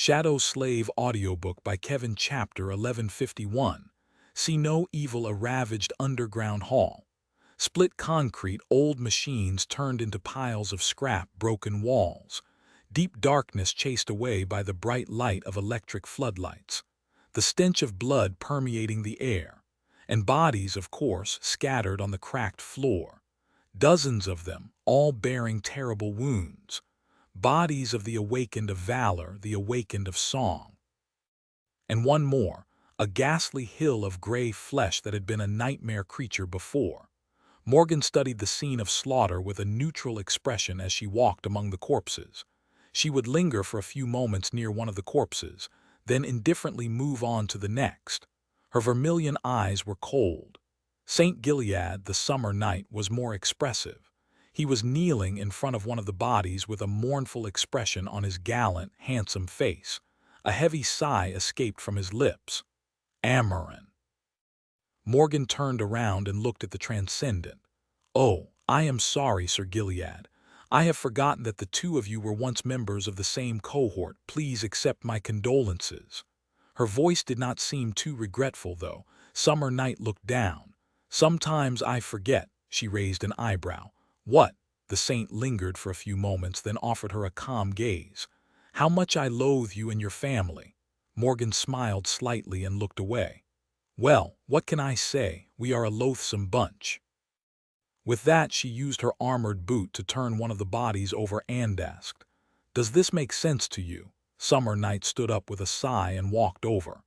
Shadow Slave Audiobook by Kevin Chapter 1151. See no evil a ravaged underground hall. Split concrete, old machines turned into piles of scrap, broken walls. Deep darkness chased away by the bright light of electric floodlights. The stench of blood permeating the air. And bodies, of course, scattered on the cracked floor. Dozens of them, all bearing terrible wounds. Bodies of the awakened of valor, the awakened of song. And one more, a ghastly hill of gray flesh that had been a nightmare creature before. Morgan studied the scene of slaughter with a neutral expression as she walked among the corpses. She would linger for a few moments near one of the corpses, then indifferently move on to the next. Her vermilion eyes were cold. St. Gilead, the summer night, was more expressive. He was kneeling in front of one of the bodies with a mournful expression on his gallant, handsome face. A heavy sigh escaped from his lips. Amorin. Morgan turned around and looked at the transcendent. "Oh, I am sorry, Sir Gilead. I have forgotten that the two of you were once members of the same cohort. Please accept my condolences." Her voice did not seem too regretful, though. Summer Night looked down. "Sometimes I forget," she raised an eyebrow. "What?" The saint lingered for a few moments, then offered her a calm gaze. "How much I loathe you and your family." Morgan smiled slightly and looked away. "Well, what can I say? We are a loathsome bunch." With that, she used her armored boot to turn one of the bodies over and asked, "Does this make sense to you?" Summer Night stood up with a sigh and walked over.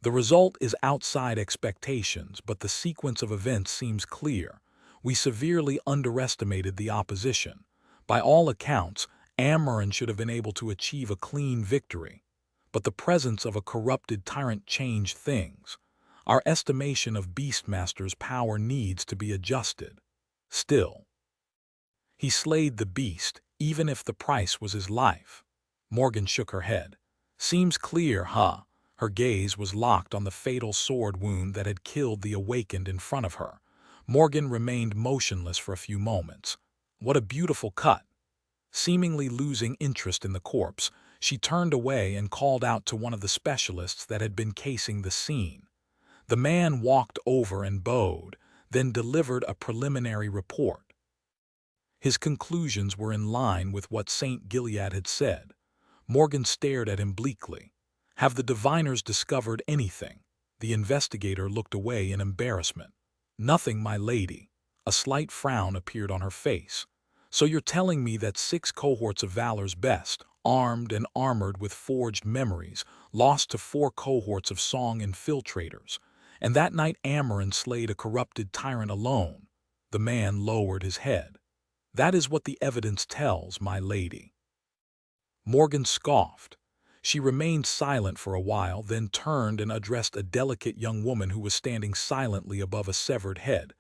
"The result is outside expectations, but the sequence of events seems clear. We severely underestimated the opposition. By all accounts, Amorin should have been able to achieve a clean victory. But the presence of a corrupted tyrant changed things. Our estimation of Beastmaster's power needs to be adjusted. Still, he slayed the beast, even if the price was his life." Morgan shook her head. "Seems clear, huh?" Her gaze was locked on the fatal sword wound that had killed the awakened in front of her. Morgan remained motionless for a few moments. What a beautiful cut! Seemingly losing interest in the corpse, she turned away and called out to one of the specialists that had been casing the scene. The man walked over and bowed, then delivered a preliminary report. His conclusions were in line with what St. Gilead had said. Morgan stared at him bleakly. "Have the diviners discovered anything?" The investigator looked away in embarrassment. "Nothing, my lady." A slight frown appeared on her face. "So you're telling me that 6 cohorts of Valor's best, armed and armored with forged memories, lost to 4 cohorts of song infiltrators, and that night Amorin slayed a corrupted tyrant alone?" The man lowered his head. "That is what the evidence tells, my lady." Morgan scoffed. She remained silent for a while, then turned and addressed a delicate young woman who was standing silently above a severed head.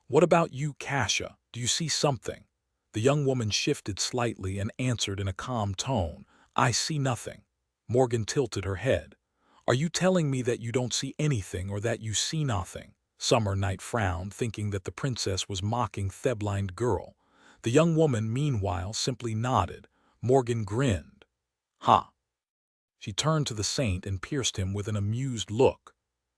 "What about you, Kasia? Do you see something?" The young woman shifted slightly and answered in a calm tone, "I see nothing." Morgan tilted her head. "Are you telling me that you don't see anything or that you see nothing?" Summer Night frowned, thinking that the princess was mocking Theblined girl. The young woman, meanwhile, simply nodded. Morgan grinned. "Ha!" She turned to the saint and pierced him with an amused look.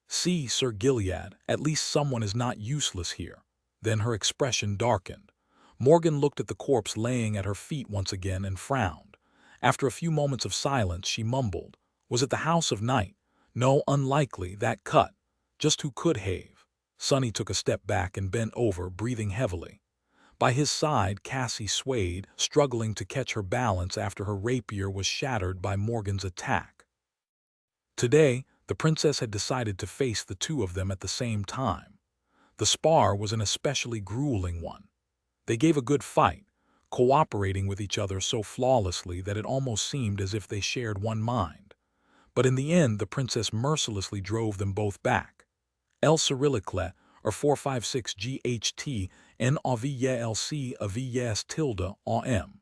"See, Sir Gilead, at least someone is not useless here." Then her expression darkened. Morgan looked at the corpse laying at her feet once again and frowned. After a few moments of silence, she mumbled, "Was it the House of Night? No, unlikely, that cut. Just who could have?" Sonny took a step back and bent over, breathing heavily. By his side, Cassie swayed, struggling to catch her balance after her rapier was shattered by Morgan's attack. Today, the princess had decided to face the two of them at the same time. The spar was an especially grueling one. They gave a good fight, cooperating with each other so flawlessly that it almost seemed as if they shared one mind. But in the end, the princess mercilessly drove them both back. El Cyrillicle, or 456 GHT, NAVYLC AVYS tilde AM.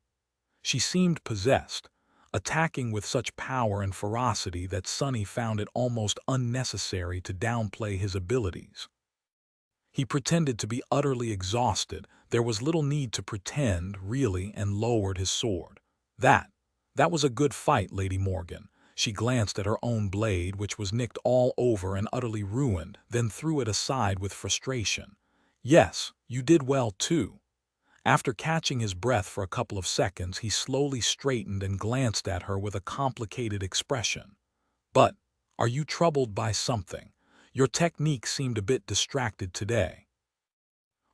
She seemed possessed, attacking with such power and ferocity that Sonny found it almost unnecessary to downplay his abilities. He pretended to be utterly exhausted. There was little need to pretend, really, and lowered his sword. That was a good fight, Lady Morgan." She glanced at her own blade, which was nicked all over and utterly ruined, then threw it aside with frustration. Yes, you did well too. After catching his breath for a couple of seconds, he slowly straightened and glanced at her with a complicated expression. But, are you troubled by something? Your technique seemed a bit distracted today.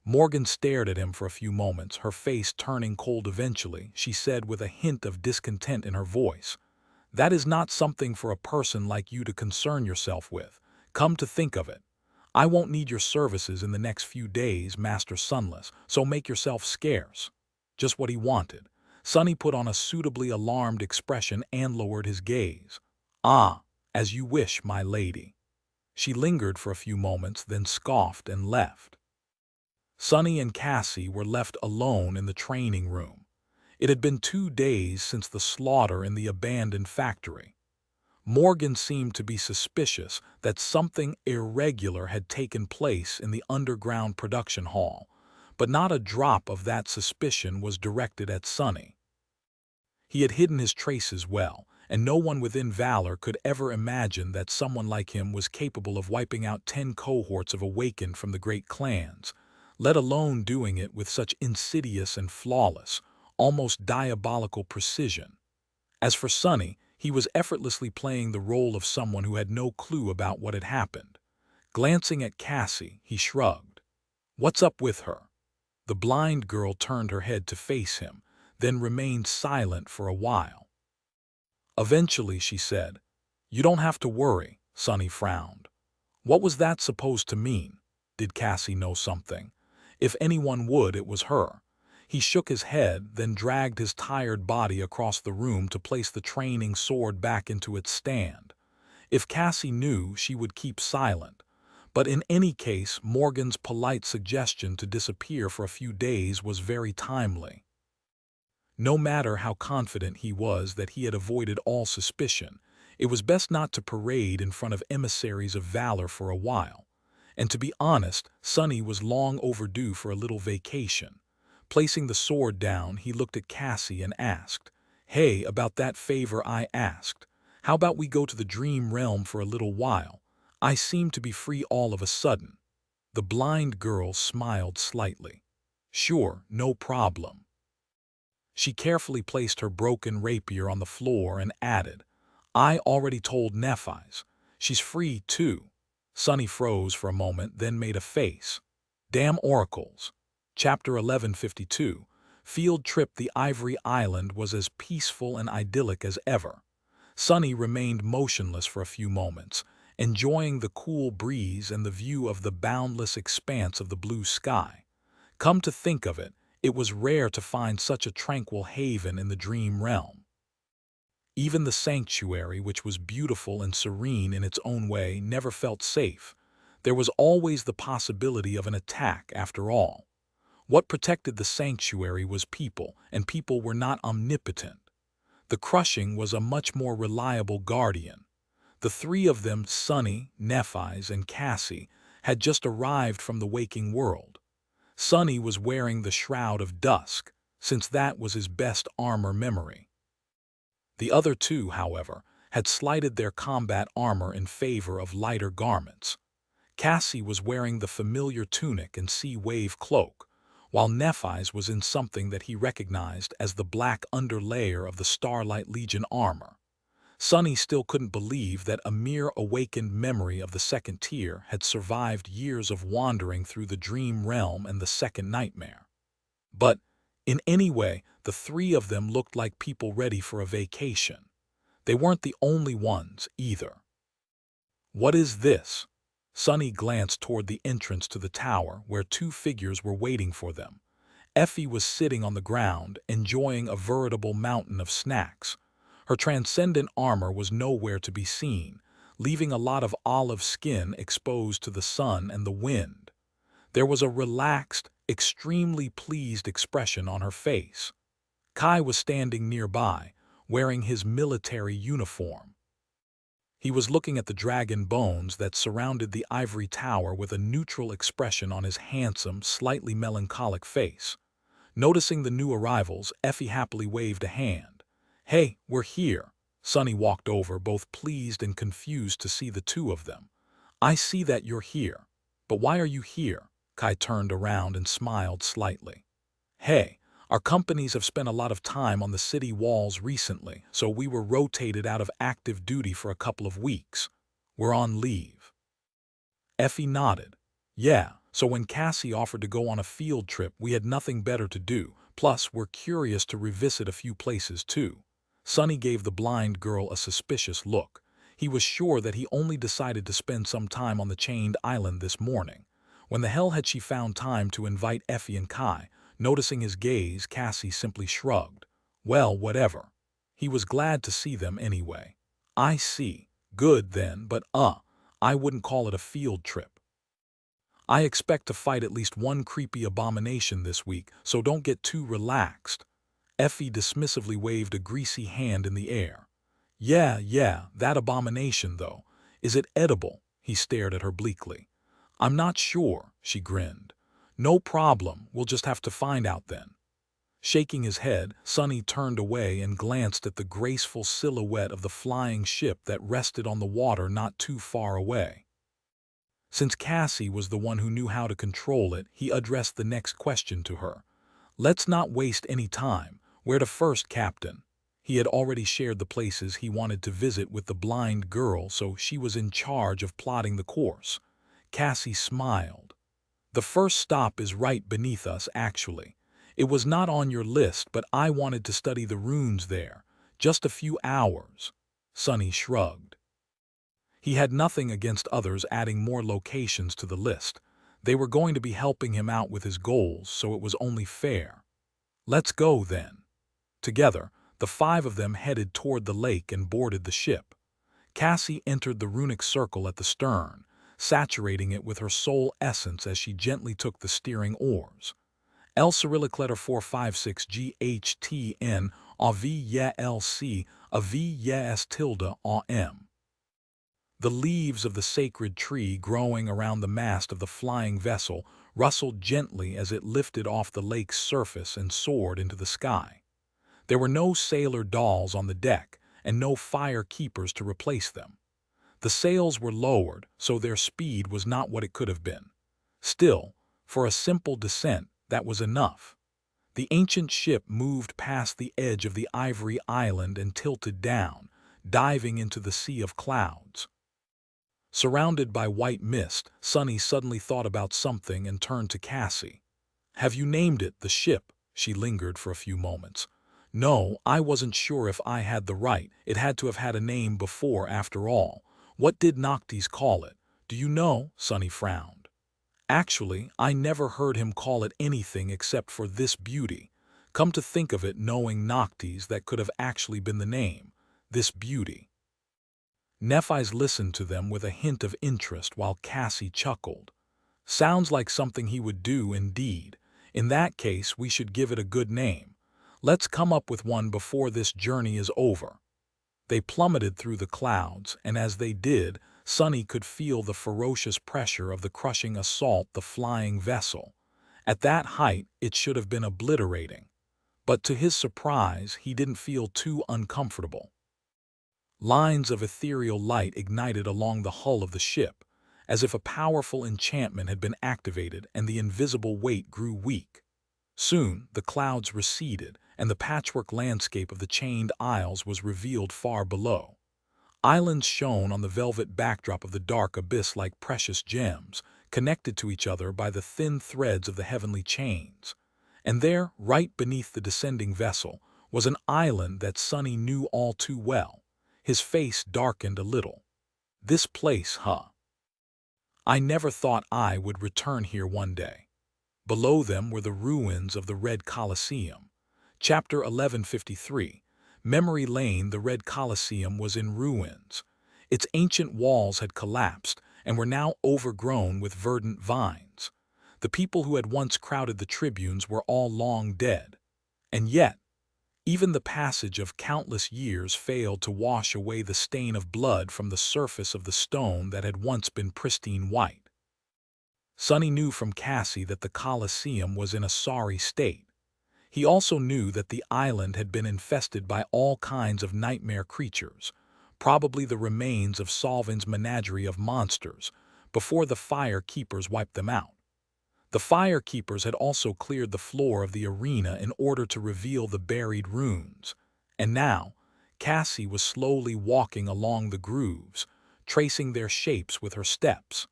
Morgan stared at him for a few moments, her face turning cold. Eventually, she said with a hint of discontent in her voice, "That is not something for a person like you to concern yourself with. Come to think of it, I won't need your services in the next few days, Master Sunless, so make yourself scarce." Just what he wanted. Sunny put on a suitably alarmed expression and lowered his gaze. "Ah, as you wish, my lady." She lingered for a few moments, then scoffed and left. Sunny and Cassie were left alone in the training room. It had been 2 days since the slaughter in the abandoned factory. Morgan seemed to be suspicious that something irregular had taken place in the underground production hall, but not a drop of that suspicion was directed at Sunny. He had hidden his traces well, and no one within Valor could ever imagine that someone like him was capable of wiping out 10 cohorts of Awakened from the great clans, let alone doing it with such insidious and flawless, almost diabolical precision. As for Sunny, he was effortlessly playing the role of someone who had no clue about what had happened. Glancing at Cassie, he shrugged. "What's up with her?" The blind girl turned her head to face him, then remained silent for a while. Eventually she said, "You don't have to worry," Sunny frowned. What was that supposed to mean? Did Cassie know something? If anyone would, it was her. He shook his head, then dragged his tired body across the room to place the training sword back into its stand. If Cassie knew, she would keep silent. But in any case, Morgan's polite suggestion to disappear for a few days was very timely. No matter how confident he was that he had avoided all suspicion, it was best not to parade in front of emissaries of Valor for a while. And to be honest, Sunny was long overdue for a little vacation. Placing the sword down, he looked at Cassie and asked, "Hey, about that favor I asked. How about we go to the dream realm for a little while? I seem to be free all of a sudden." The blind girl smiled slightly. "Sure, no problem." She carefully placed her broken rapier on the floor and added, "I already told Nephi's. She's free too." Sunny froze for a moment, then made a face. "Damn oracles." Chapter 1152. Field trip. The Ivory Island was as peaceful and idyllic as ever. Sunny remained motionless for a few moments, enjoying the cool breeze and the view of the boundless expanse of the blue sky. Come to think of it, it was rare to find such a tranquil haven in the dream realm. Even the sanctuary, which was beautiful and serene in its own way, never felt safe. There was always the possibility of an attack, after all. What protected the sanctuary was people, and people were not omnipotent. The Crushing was a much more reliable guardian. The three of them, Sunny, Nephi's, and Cassie, had just arrived from the waking world. Sunny was wearing the Shroud of Dusk, since that was his best armor memory. The other two, however, had slighted their combat armor in favor of lighter garments. Cassie was wearing the familiar tunic and sea wave cloak, while Nephi's was in something that he recognized as the black underlayer of the Starlight Legion armor. Sunny still couldn't believe that a mere awakened memory of the second tier had survived years of wandering through the dream realm and the second nightmare. But, in any way, the three of them looked like people ready for a vacation. They weren't the only ones, either. "What is this?" Sunny glanced toward the entrance to the tower, where two figures were waiting for them. Effie was sitting on the ground, enjoying a veritable mountain of snacks. Her transcendent armor was nowhere to be seen, leaving a lot of olive skin exposed to the sun and the wind. There was a relaxed, extremely pleased expression on her face. Kai was standing nearby, wearing his military uniform. He was looking at the dragon bones that surrounded the ivory tower with a neutral expression on his handsome, slightly melancholic face. Noticing the new arrivals, Effie happily waved a hand. "Hey, we're here." Sonny walked over, both pleased and confused to see the two of them. I see that you're here. But why are you here? Kai turned around and smiled slightly. Hey, our companies have spent a lot of time on the city walls recently, so we were rotated out of active duty for a couple of weeks. We're on leave. Effie nodded. Yeah, so when Cassie offered to go on a field trip, we had nothing better to do. Plus, we're curious to revisit a few places too. Sonny gave the blind girl a suspicious look. He was sure that he only decided to spend some time on the chained island this morning. When the hell had she found time to invite Effie and Kai? Noticing his gaze, Cassie simply shrugged. Well, whatever. He was glad to see them anyway. I see. Good then, but I wouldn't call it a field trip. I expect to fight at least one creepy abomination this week, so don't get too relaxed. Effie dismissively waved a greasy hand in the air. Yeah, that abomination, though. Is it edible? He stared at her bleakly. I'm not sure, she grinned. No problem, we'll just have to find out then. Shaking his head, Sonny turned away and glanced at the graceful silhouette of the flying ship that rested on the water not too far away. Since Cassie was the one who knew how to control it, he addressed the next question to her. Let's not waste any time. Where to first, Captain? He had already shared the places he wanted to visit with the blind girl, so she was in charge of plotting the course. Cassie smiled. The first stop is right beneath us, actually. It was not on your list, but I wanted to study the runes there. Just a few hours. Sonny shrugged. He had nothing against others adding more locations to the list. They were going to be helping him out with his goals, so it was only fair. Let's go, then. Together, the five of them headed toward the lake and boarded the ship. Cassie entered the runic circle at the stern, saturating it with her soul essence as she gently took the steering oars. L Cyrillic letter 456 GHTN AV LC AV S tilde AM. The leaves of the sacred tree growing around the mast of the flying vessel rustled gently as it lifted off the lake's surface and soared into the sky. There were no sailor dolls on the deck and no fire keepers to replace them. The sails were lowered, so their speed was not what it could have been. Still, for a simple descent, that was enough. The ancient ship moved past the edge of the ivory island and tilted down, diving into the sea of clouds. Surrounded by white mist, Sonny suddenly thought about something and turned to Cassie. Have you named it, the ship? She lingered for a few moments. No, I wasn't sure if I had the right. It had to have had a name before, after all. What did Noctis call it? Do you know? Sonny frowned. Actually, I never heard him call it anything except for this beauty. Come to think of it, knowing Noctis, that could have actually been the name. This beauty. Nephis listened to them with a hint of interest while Cassie chuckled. Sounds like something he would do indeed. In that case, we should give it a good name. Let's come up with one before this journey is over. They plummeted through the clouds, and as they did, Sonny could feel the ferocious pressure of the crushing assault the flying vessel. At that height, it should have been obliterating. But to his surprise, he didn't feel too uncomfortable. Lines of ethereal light ignited along the hull of the ship, as if a powerful enchantment had been activated and the invisible weight grew weak. Soon, the clouds receded, and the patchwork landscape of the chained isles was revealed far below. Islands shone on the velvet backdrop of the dark abyss like precious gems, connected to each other by the thin threads of the heavenly chains. And there, right beneath the descending vessel, was an island that Sonny knew all too well. His face darkened a little. This place, huh? I never thought I would return here one day. Below them were the ruins of the Red Colosseum. Chapter 1153. Memory Lane. The Red Colosseum was in ruins. Its ancient walls had collapsed and were now overgrown with verdant vines. The people who had once crowded the tribunes were all long dead. And yet, even the passage of countless years failed to wash away the stain of blood from the surface of the stone that had once been pristine white. Sonny knew from Cassie that the Colosseum was in a sorry state. He also knew that the island had been infested by all kinds of nightmare creatures, probably the remains of Solvin's menagerie of monsters, before the Fire Keepers wiped them out. The Fire Keepers had also cleared the floor of the arena in order to reveal the buried runes, and now Cassie was slowly walking along the grooves, tracing their shapes with her steps.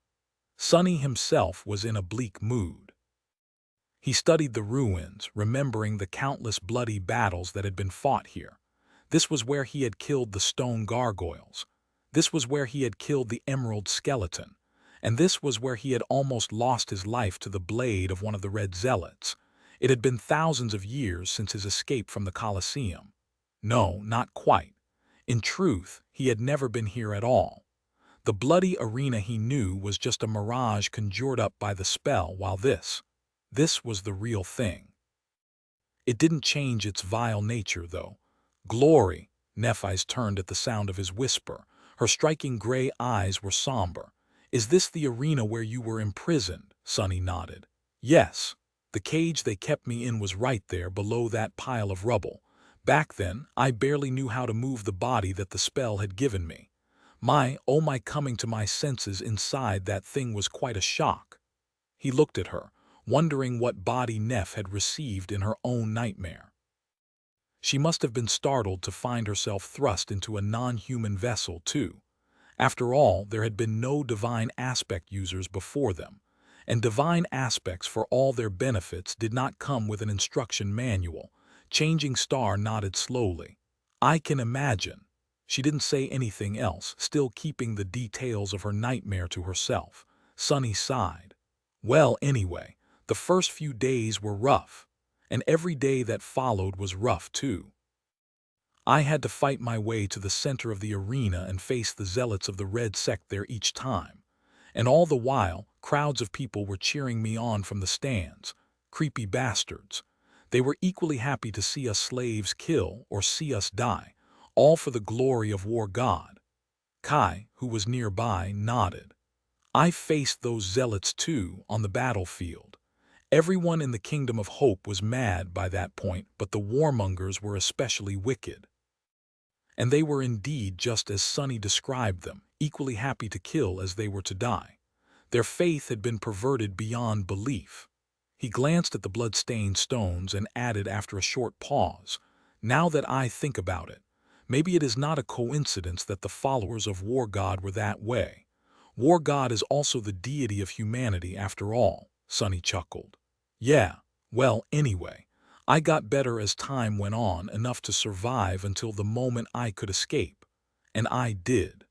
Sonny himself was in a bleak mood. He studied the ruins, remembering the countless bloody battles that had been fought here. This was where he had killed the stone gargoyles. This was where he had killed the emerald skeleton. And this was where he had almost lost his life to the blade of one of the Red Zealots. It had been thousands of years since his escape from the Colosseum. No, not quite. In truth, he had never been here at all. The bloody arena he knew was just a mirage conjured up by the spell, while this was the real thing. It didn't change its vile nature, though. Glory, Nephi's turned at the sound of his whisper. Her striking gray eyes were somber. Is this the arena where you were imprisoned? Sonny nodded. Yes. The cage they kept me in was right there below that pile of rubble. Back then, I barely knew how to move the body that the spell had given me. My coming to my senses inside that thing was quite a shock. He looked at her, wondering what body Neph had received in her own nightmare. She must have been startled to find herself thrust into a non-human vessel, too. After all, there had been no divine aspect users before them, and divine aspects, for all their benefits, did not come with an instruction manual. Changing Star nodded slowly. I can imagine. She didn't say anything else, still keeping the details of her nightmare to herself. Sonny sighed. Well, anyway, the first few days were rough, and every day that followed was rough too. I had to fight my way to the center of the arena and face the zealots of the Red Sect there each time. And all the while, crowds of people were cheering me on from the stands. Creepy bastards. They were equally happy to see us slaves kill or see us die, all for the glory of War God. Kai, who was nearby, nodded. I faced those zealots too on the battlefield. Everyone in the Kingdom of Hope was mad by that point, but the warmongers were especially wicked. And they were indeed just as Sonny described them, equally happy to kill as they were to die. Their faith had been perverted beyond belief. He glanced at the blood-stained stones and added after a short pause, now that I think about it, maybe it is not a coincidence that the followers of War God were that way. War God is also the deity of humanity after all, Sonny chuckled. Yeah, well, anyway, I got better as time went on, enough to survive until the moment I could escape. And I did.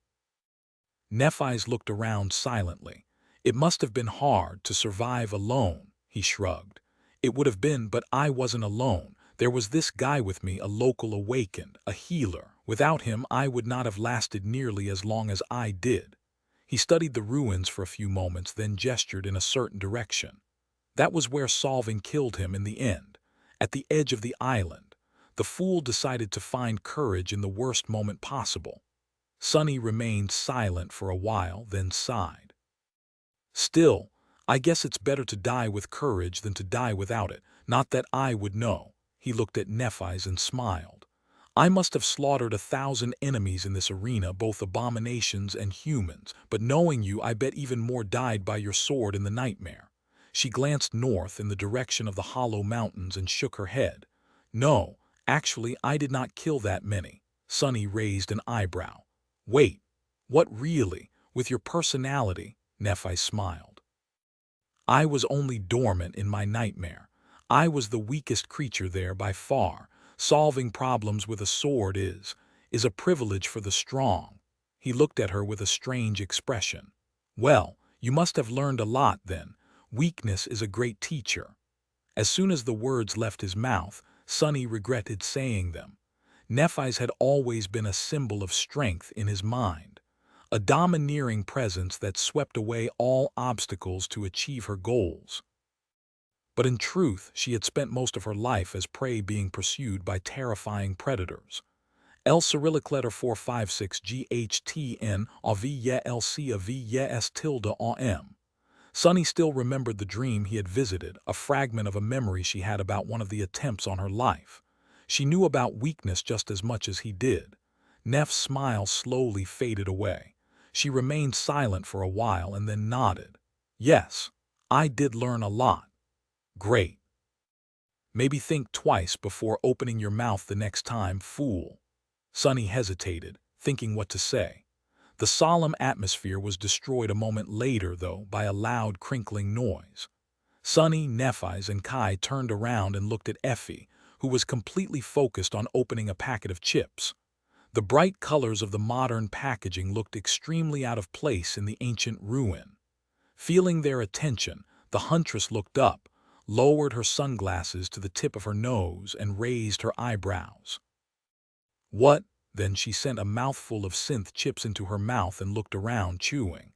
Nephi's looked around silently. It must have been hard to survive alone, he shrugged. It would have been, but I wasn't alone. There was this guy with me, a local awakened, a healer. Without him, I would not have lasted nearly as long as I did. He studied the ruins for a few moments, then gestured in a certain direction. That was where Solving killed him in the end. At the edge of the island, the fool decided to find courage in the worst moment possible. Sonny remained silent for a while, then sighed. Still, I guess it's better to die with courage than to die without it. Not that I would know. He looked at Nephi's and smiled. I must have slaughtered 1,000 enemies in this arena, both abominations and humans, but knowing you, I bet even more died by your sword in the nightmare. She glanced north in the direction of the Hollow Mountains and shook her head. No, actually, I did not kill that many. Sonny raised an eyebrow. Wait, what really? With your personality? Nephi smiled. I was only dormant in my nightmare. I was the weakest creature there by far. Solving problems with a sword is a privilege for the strong. He looked at her with a strange expression. Well, you must have learned a lot then. Weakness is a great teacher. As soon as the words left his mouth, Sonny regretted saying them. Nephi's had always been a symbol of strength in his mind, a domineering presence that swept away all obstacles to achieve her goals. But in truth, she had spent most of her life as prey being pursued by terrifying predators. L Cyrillic letter 456 GHTN AV LC AV S tilde AM. Sunny still remembered the dream he had visited, a fragment of a memory she had about one of the attempts on her life. She knew about weakness just as much as he did. Neff's smile slowly faded away. She remained silent for a while and then nodded. Yes, I did learn a lot. Great. Maybe think twice before opening your mouth the next time, fool. Sunny hesitated, thinking what to say. The solemn atmosphere was destroyed a moment later, though, by a loud crinkling noise. Sunny, Nephi's, and Kai turned around and looked at Effie, who was completely focused on opening a packet of chips. The bright colors of the modern packaging looked extremely out of place in the ancient ruin. Feeling their attention, the huntress looked up, lowered her sunglasses to the tip of her nose, and raised her eyebrows. What? Then she sent a mouthful of synth chips into her mouth and looked around, chewing.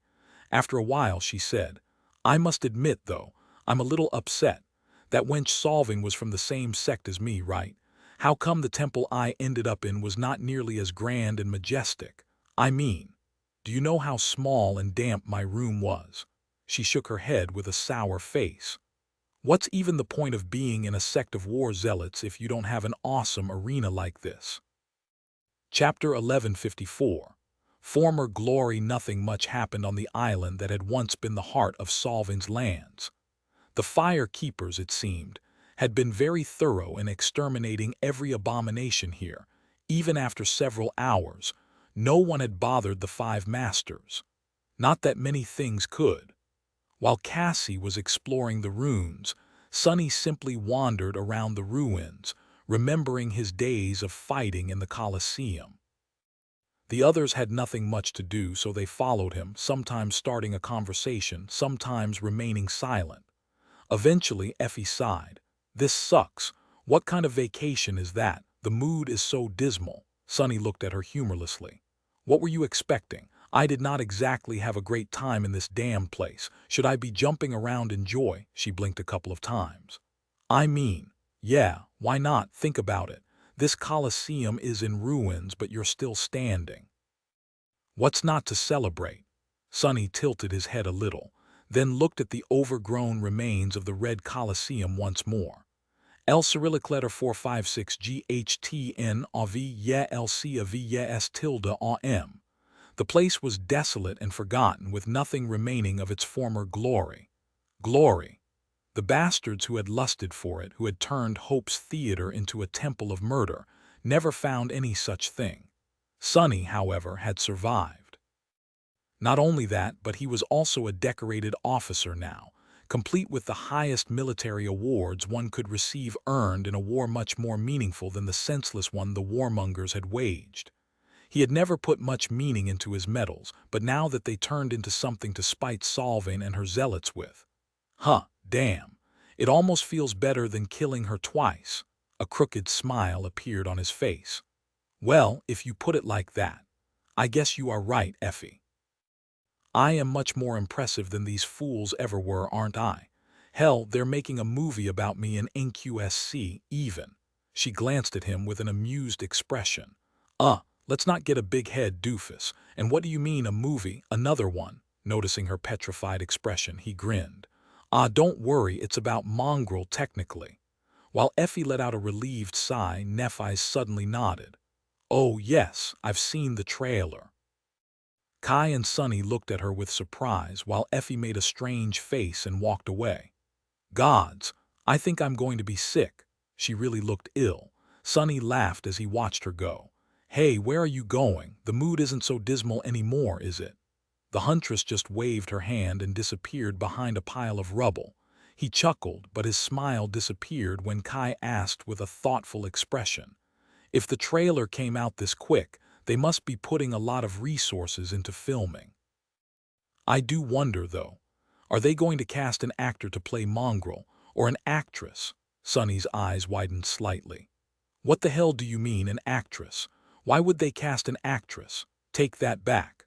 After a while she said, I must admit, though, I'm a little upset. That wench Solving was from the same sect as me, right? How come the temple I ended up in was not nearly as grand and majestic? I mean, do you know how small and damp my room was? She shook her head with a sour face. What's even the point of being in a sect of war zealots if you don't have an awesome arena like this? Chapter 1154. Former glory. Nothing much happened on the island that had once been the heart of Solving's lands. The fire keepers, it seemed, had been very thorough in exterminating every abomination here. Even after several hours, no one had bothered the five masters. Not that many things could. While Cassie was exploring the ruins, Sunny simply wandered around the ruins, remembering his days of fighting in the Colosseum. The others had nothing much to do, so they followed him, sometimes starting a conversation, sometimes remaining silent. Eventually, Effie sighed. This sucks. What kind of vacation is that? The mood is so dismal. Sunny looked at her humorlessly. What were you expecting? I did not exactly have a great time in this damn place. Should I be jumping around in joy? She blinked a couple of times. I mean, yeah, why not? Think about it. This Colosseum is in ruins, but you're still standing. What's not to celebrate? Sunny tilted his head a little, then looked at the overgrown remains of the Red Colosseum once more. El Cyrillic letter 456 GHTN AV YA LC AV YA S tilde AM. The place was desolate and forgotten, with nothing remaining of its former glory. Glory. The bastards who had lusted for it, who had turned Hope's Theater into a temple of murder, never found any such thing. Sunny, however, had survived. Not only that, but he was also a decorated officer now, complete with the highest military awards one could receive, earned in a war much more meaningful than the senseless one the warmongers had waged. He had never put much meaning into his medals, but now that they turned into something to spite Solving and her zealots with. Damn. It almost feels better than killing her twice. A crooked smile appeared on his face. Well, if you put it like that. I guess you are right, Effie. I am much more impressive than these fools ever were, aren't I? Hell, they're making a movie about me in NQSC, even. She glanced at him with an amused expression. Let's not get a big head, doofus. And what do you mean, a movie? Another one. Noticing her petrified expression, he grinned. Don't worry, it's about Mongrel, technically. While Effie let out a relieved sigh, Nephi suddenly nodded. Oh yes, I've seen the trailer. Kai and Sunny looked at her with surprise, while Effie made a strange face and walked away. Gods, I think I'm going to be sick. She really looked ill. Sunny laughed as he watched her go. Hey, where are you going? The mood isn't so dismal anymore, is it? The huntress just waved her hand and disappeared behind a pile of rubble. He chuckled, but his smile disappeared when Kai asked with a thoughtful expression. If the trailer came out this quick, they must be putting a lot of resources into filming. I do wonder, though, are they going to cast an actor to play Mongrel, or an actress? Sunny's eyes widened slightly. What the hell do you mean, an actress? Why would they cast an actress? Take that back.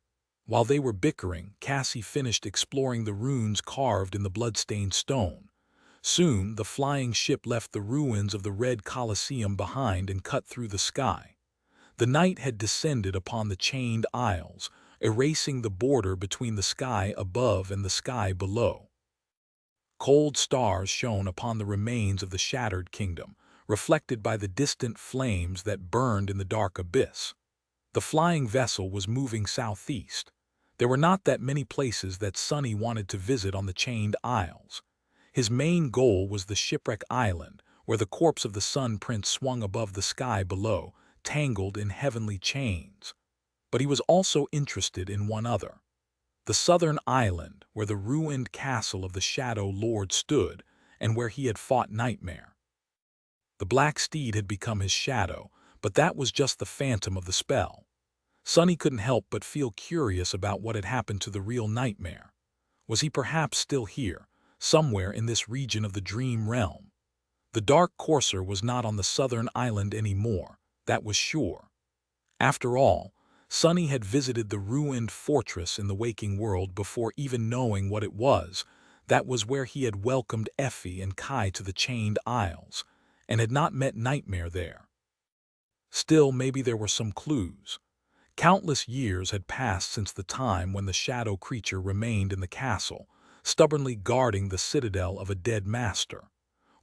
While they were bickering, Cassie finished exploring the runes carved in the blood-stained stone. Soon, the flying ship left the ruins of the Red Colosseum behind and cut through the sky. The night had descended upon the chained isles, erasing the border between the sky above and the sky below. Cold stars shone upon the remains of the shattered kingdom, reflected by the distant flames that burned in the dark abyss. The flying vessel was moving southeast. There were not that many places that Sonny wanted to visit on the Chained Isles. His main goal was the shipwreck island, where the corpse of the Sun Prince swung above the sky below, tangled in heavenly chains. But he was also interested in one other. The southern island, where the ruined castle of the Shadow Lord stood, and where he had fought Nightmare. The black steed had become his shadow, but that was just the phantom of the spell. Sonny couldn't help but feel curious about what had happened to the real Nightmare. Was he perhaps still here, somewhere in this region of the dream realm? The dark courser was not on the southern island anymore, that was sure. After all, Sonny had visited the ruined fortress in the waking world before even knowing what it was. That was where he had welcomed Effie and Kai to the Chained Isles, and had not met Nightmare there. Still, maybe there were some clues. Countless years had passed since the time when the shadow creature remained in the castle, stubbornly guarding the citadel of a dead master.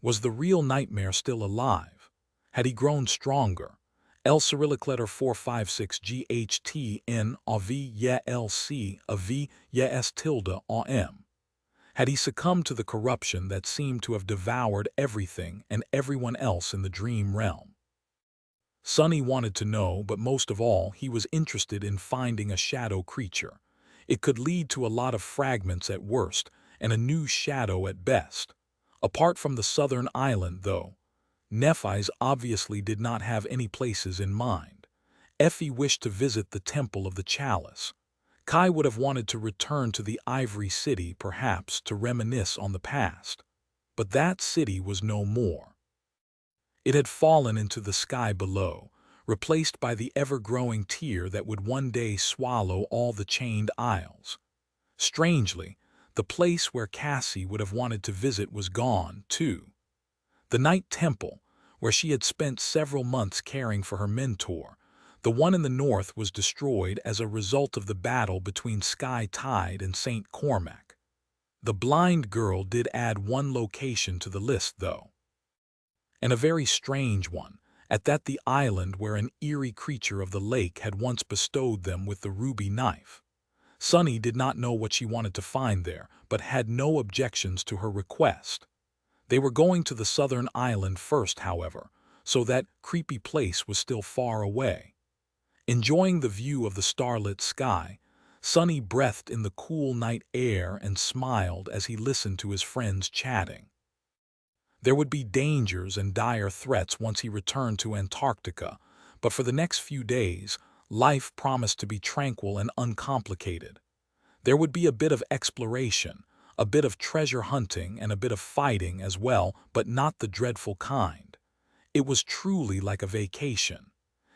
Was the real Nightmare still alive? Had he grown stronger? L Cyrillic letter 456 GHT N AV YA LC AV YA S tilde AM. Had he succumbed to the corruption that seemed to have devoured everything and everyone else in the dream realm? Sonny wanted to know, but most of all, he was interested in finding a shadow creature. It could lead to a lot of fragments at worst, and a new shadow at best. Apart from the southern island, though, Nephi's obviously did not have any places in mind. Effie wished to visit the Temple of the Chalice. Kai would have wanted to return to the Ivory City, perhaps, to reminisce on the past. But that city was no more. It had fallen into the sky below, replaced by the ever-growing tear that would one day swallow all the Chained Isles. Strangely, the place where Cassie would have wanted to visit was gone, too. The Night Temple, where she had spent several months caring for her mentor, the one in the north, was destroyed as a result of the battle between Sky Tide and St. Cormac. The blind girl did add one location to the list, though. And a very strange one, at that, the island where an eerie creature of the lake had once bestowed them with the ruby knife. Sonny did not know what she wanted to find there, but had no objections to her request. They were going to the southern island first, however, so that creepy place was still far away. Enjoying the view of the starlit sky, Sonny breathed in the cool night air and smiled as he listened to his friends chatting. There would be dangers and dire threats once he returned to Antarctica, but for the next few days, life promised to be tranquil and uncomplicated. There would be a bit of exploration, a bit of treasure hunting, and a bit of fighting as well, but not the dreadful kind. It was truly like a vacation.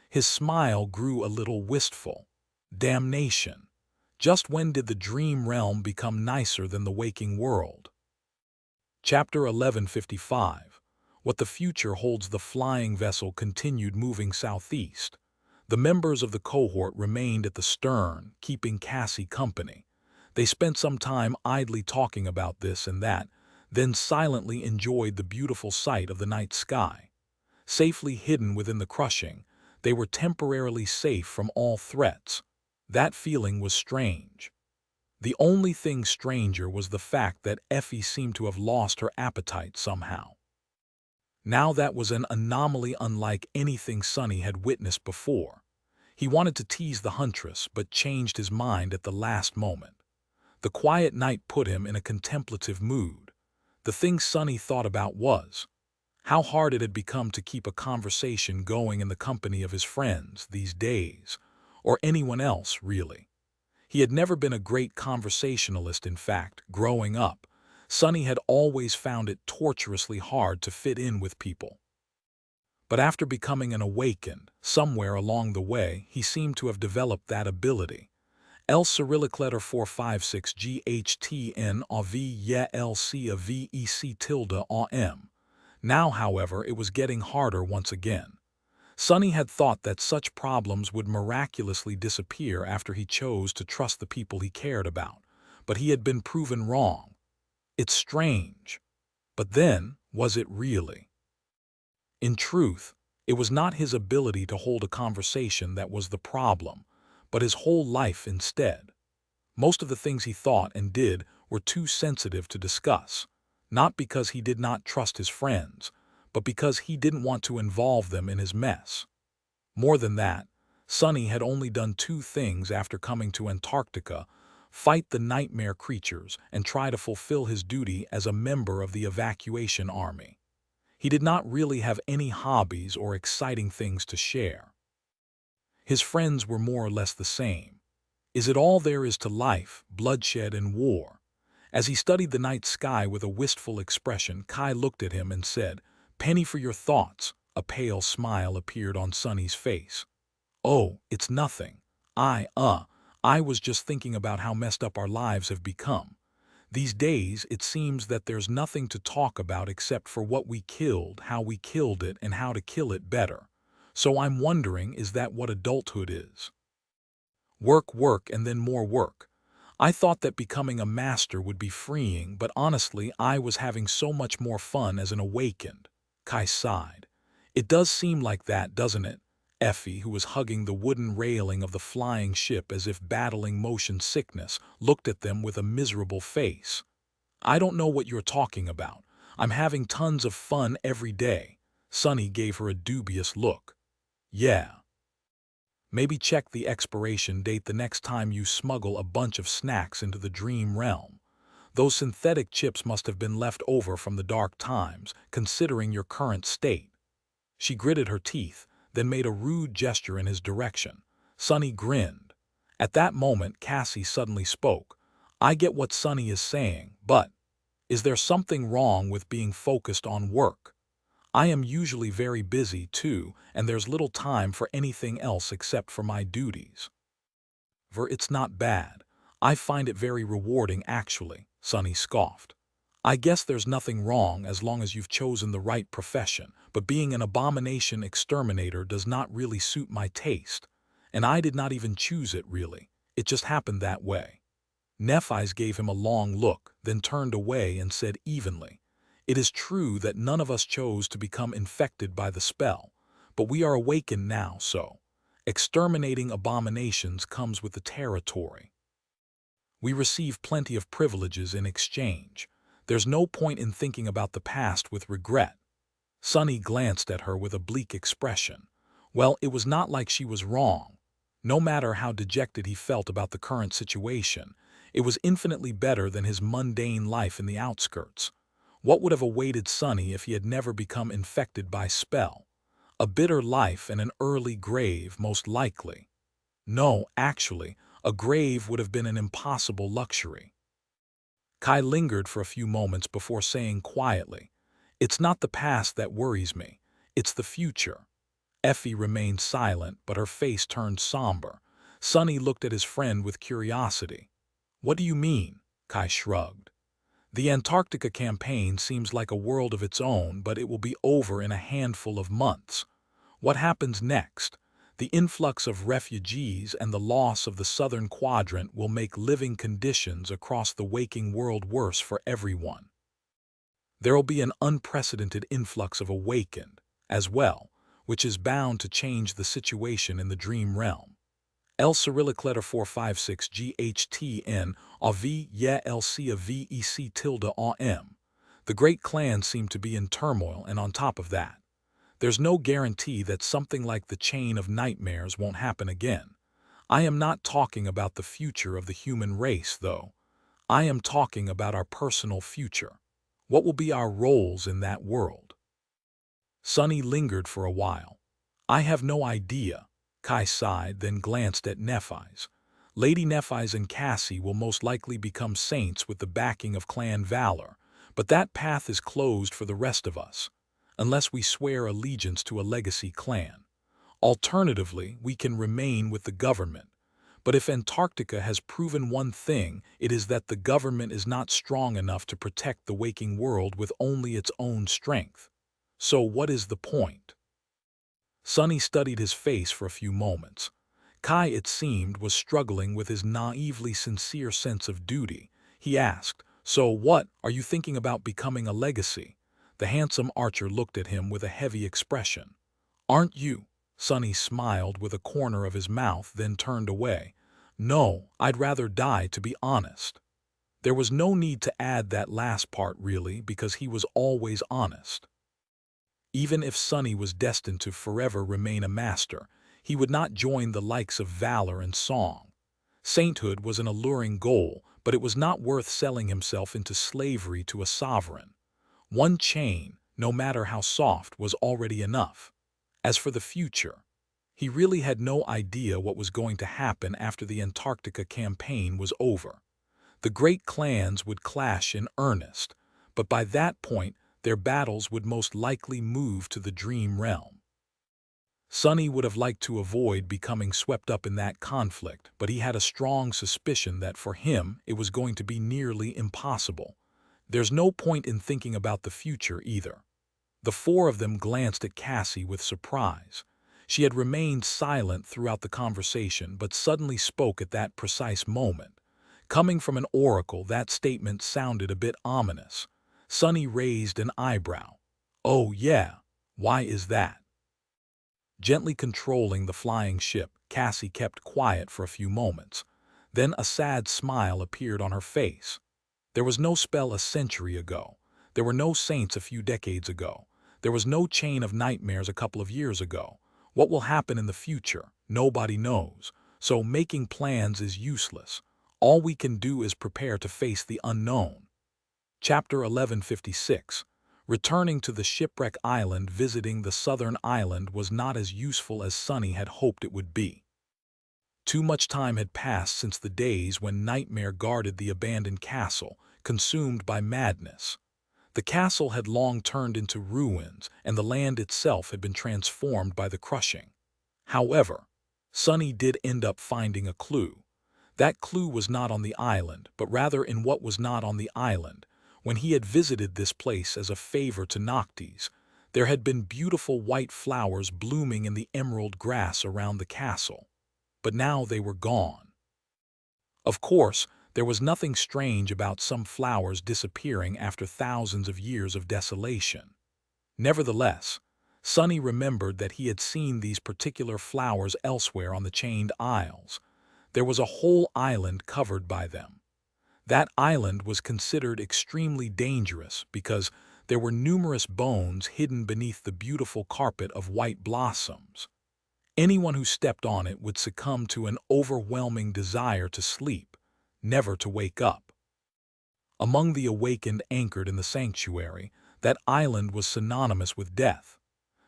His smile grew a little wistful. Damnation! Just when did the dream realm become nicer than the waking world? Chapter 1155. What the future holds. The flying vessel continued moving southeast. The members of the cohort remained at the stern, keeping Cassie company. They spent some time idly talking about this and that, then silently enjoyed the beautiful sight of the night sky. Safely hidden within the crushing, they were temporarily safe from all threats. That feeling was strange. The only thing stranger was the fact that Effie seemed to have lost her appetite somehow. Now that was an anomaly unlike anything Sonny had witnessed before. He wanted to tease the huntress, but changed his mind at the last moment. The quiet night put him in a contemplative mood. The thing Sonny thought about was how hard it had become to keep a conversation going in the company of his friends these days, or anyone else, really. He had never been a great conversationalist. In fact, growing up, Sonny had always found it torturously hard to fit in with people. But after becoming an awakened, somewhere along the way, he seemed to have developed that ability. L Cyrillic letter 456 GHTN AV YA LC AVEC tilde AM. Now, however, it was getting harder once again. Sonny had thought that such problems would miraculously disappear after he chose to trust the people he cared about, but he had been proven wrong. It's strange. But then, was it really? In truth, it was not his ability to hold a conversation that was the problem, but his whole life instead. Most of the things he thought and did were too sensitive to discuss, not because he did not trust his friends, but because he didn't want to involve them in his mess. More than that, Sonny had only done two things after coming to Antarctica: fight the nightmare creatures and try to fulfill his duty as a member of the evacuation army. He did not really have any hobbies or exciting things to share. His friends were more or less the same. Is it all there is to life, bloodshed and war? As he studied the night sky with a wistful expression, Kai looked at him and said, "Penny for your thoughts." A pale smile appeared on Sonny's face. "Oh, it's nothing. I was just thinking about how messed up our lives have become. These days, it seems that there's nothing to talk about except for what we killed, how we killed it, and how to kill it better. So I'm wondering, is that what adulthood is? Work, work, and then more work. I thought that becoming a master would be freeing, but honestly, I was having so much more fun as an awakened." Kai sighed. "It does seem like that, doesn't it?" Effie, who was hugging the wooden railing of the flying ship as if battling motion sickness, looked at them with a miserable face. "I don't know what you're talking about. I'm having tons of fun every day." Sonny gave her a dubious look. "Yeah. Maybe check the expiration date the next time you smuggle a bunch of snacks into the dream realm. Those synthetic chips must have been left over from the dark times, considering your current state." She gritted her teeth, then made a rude gesture in his direction. Sonny grinned. At that moment, Cassie suddenly spoke. "I get what Sonny is saying, but is there something wrong with being focused on work? I am usually very busy too, and there's little time for anything else except for my duties." "It's not bad. I find it very rewarding, actually," Sonny scoffed. "I guess there's nothing wrong as long as you've chosen the right profession, but being an abomination exterminator does not really suit my taste. And I did not even choose it, really. It just happened that way." Nephi's gave him a long look, then turned away and said evenly, "It is true that none of us chose to become infected by the spell, but we are awakened now, so exterminating abominations comes with the territory. We receive plenty of privileges in exchange. There's no point in thinking about the past with regret." Sonny glanced at her with a bleak expression. Well, it was not like she was wrong. No matter how dejected he felt about the current situation, it was infinitely better than his mundane life in the outskirts. What would have awaited Sonny if he had never become infected by spell? A bitter life and an early grave, most likely. No, actually, a grave would have been an impossible luxury. Kai lingered for a few moments before saying quietly, "It's not the past that worries me. It's the future." Effie remained silent, but her face turned somber. Sonny looked at his friend with curiosity. "What do you mean?" Kai shrugged. "The Antarctica campaign seems like a world of its own, but it will be over in a handful of months. What happens next? The influx of refugees and the loss of the southern quadrant will make living conditions across the waking world worse for everyone. There will be an unprecedented influx of awakened, as well, which is bound to change the situation in the dream realm. L Cyrillic letter 456 GHTN AV YE LC VEC tilde AM. The great clans seem to be in turmoil, and on top of that, there's no guarantee that something like the chain of nightmares won't happen again. I am not talking about the future of the human race, though. I am talking about our personal future. What will be our roles in that world?" Sonny lingered for a while. "I have no idea." Kai sighed, then glanced at Nephi's. "Lady Nephi's and Cassie will most likely become saints with the backing of clan valor, but that path is closed for the rest of us, unless we swear allegiance to a legacy clan. Alternatively, we can remain with the government. But if Antarctica has proven one thing, it is that the government is not strong enough to protect the waking world with only its own strength. So what is the point?" Sonny studied his face for a few moments. Kai, it seemed, was struggling with his naively sincere sense of duty. He asked, So what, are you thinking about becoming a legacy? The handsome archer looked at him with a heavy expression. Aren't you? Sonny smiled with a corner of his mouth, then turned away. No, I'd rather die, to be honest. There was no need to add that last part, really, because he was always honest. Even if Sonny was destined to forever remain a master, he would not join the likes of valor and song. Sainthood was an alluring goal, but it was not worth selling himself into slavery to a sovereign. One chain, no matter how soft, was already enough. As for the future, he really had no idea what was going to happen after the Antarctica campaign was over. The great clans would clash in earnest, but by that point their battles would most likely move to the dream realm. Sonny would have liked to avoid becoming swept up in that conflict, but he had a strong suspicion that for him it was going to be nearly impossible. There's no point in thinking about the future either. The four of them glanced at Cassie with surprise. She had remained silent throughout the conversation, but suddenly spoke at that precise moment. Coming from an oracle, that statement sounded a bit ominous. Sonny raised an eyebrow. Oh yeah, why is that? Gently controlling the flying ship, Cassie kept quiet for a few moments. Then a sad smile appeared on her face. There was no spell a century ago. There were no saints a few decades ago. There was no chain of nightmares a couple of years ago. What will happen in the future? Nobody knows. So making plans is useless. All we can do is prepare to face the unknown. Chapter 1156. Returning to the shipwreck island, visiting the southern island was not as useful as Sonny had hoped it would be. Too much time had passed since the days when Nightmare guarded the abandoned castle, consumed by madness. The castle had long turned into ruins, and the land itself had been transformed by the crushing. However, Sonny did end up finding a clue. That clue was not on the island, but rather in what was not on the island. When he had visited this place as a favor to Noctis, there had been beautiful white flowers blooming in the emerald grass around the castle. But now they were gone. Of course, there was nothing strange about some flowers disappearing after thousands of years of desolation. Nevertheless, Sonny remembered that he had seen these particular flowers elsewhere on the Chained Isles. There was a whole island covered by them. That island was considered extremely dangerous because there were numerous bones hidden beneath the beautiful carpet of white blossoms. Anyone who stepped on it would succumb to an overwhelming desire to sleep, never to wake up. Among the awakened anchored in the sanctuary, that island was synonymous with death.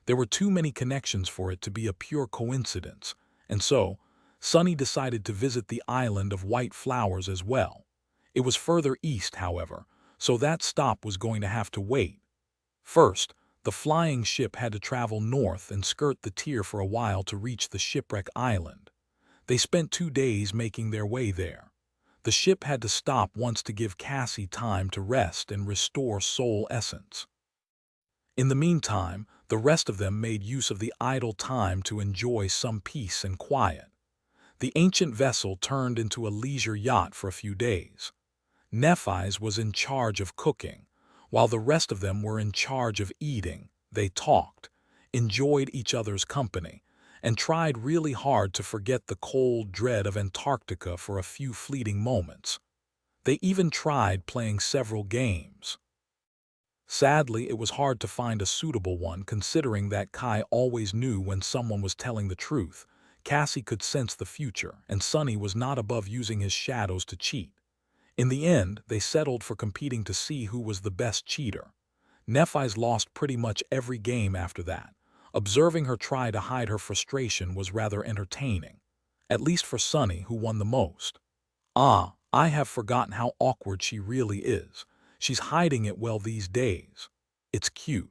There were too many connections for it to be a pure coincidence, and so Sonny decided to visit the island of white flowers as well. It was further east, however, so that stop was going to have to wait. First, the flying ship had to travel north and skirt the tier for a while to reach the shipwreck island. They spent 2 days making their way there. The ship had to stop once to give Cassie time to rest and restore soul essence. In the meantime, the rest of them made use of the idle time to enjoy some peace and quiet. The ancient vessel turned into a leisure yacht for a few days. Nephis was in charge of cooking, while the rest of them were in charge of eating. They talked, enjoyed each other's company, and tried really hard to forget the cold dread of Antarctica for a few fleeting moments. They even tried playing several games. Sadly, it was hard to find a suitable one, considering that Kai always knew when someone was telling the truth. Cassie could sense the future, and Sonny was not above using his shadows to cheat. In the end, they settled for competing to see who was the best cheater. Nephis lost pretty much every game after that. Observing her try to hide her frustration was rather entertaining. At least for Sonny, who won the most. Ah, I have forgotten how awkward she really is. She's hiding it well these days. It's cute.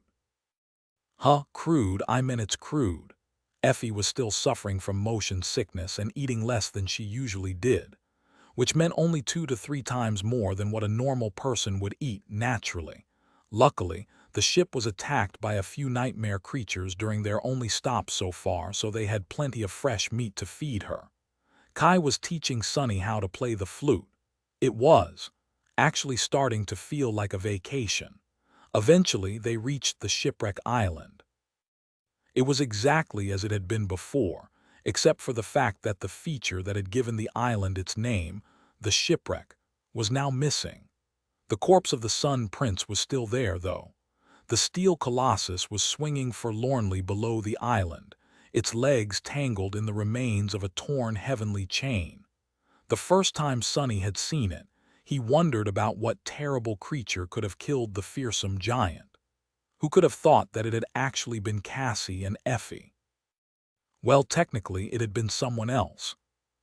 Huh, crude, I meant it's crude. Effie was still suffering from motion sickness and eating less than she usually did, which meant only 2 to 3 times more than what a normal person would eat naturally. Luckily, the ship was attacked by a few nightmare creatures during their only stop so far, so they had plenty of fresh meat to feed her. Kai was teaching Sonny how to play the flute. It was, actually starting to feel like a vacation. Eventually, they reached the shipwreck island. It was exactly as it had been before, except for the fact that the feature that had given the island its name, the shipwreck, was now missing. The corpse of the Sun Prince was still there, though. The steel colossus was swinging forlornly below the island, its legs tangled in the remains of a torn heavenly chain. The first time Sonny had seen it, he wondered about what terrible creature could have killed the fearsome giant. Who could have thought that it had actually been Cassie and Effie? Well, technically, it had been someone else.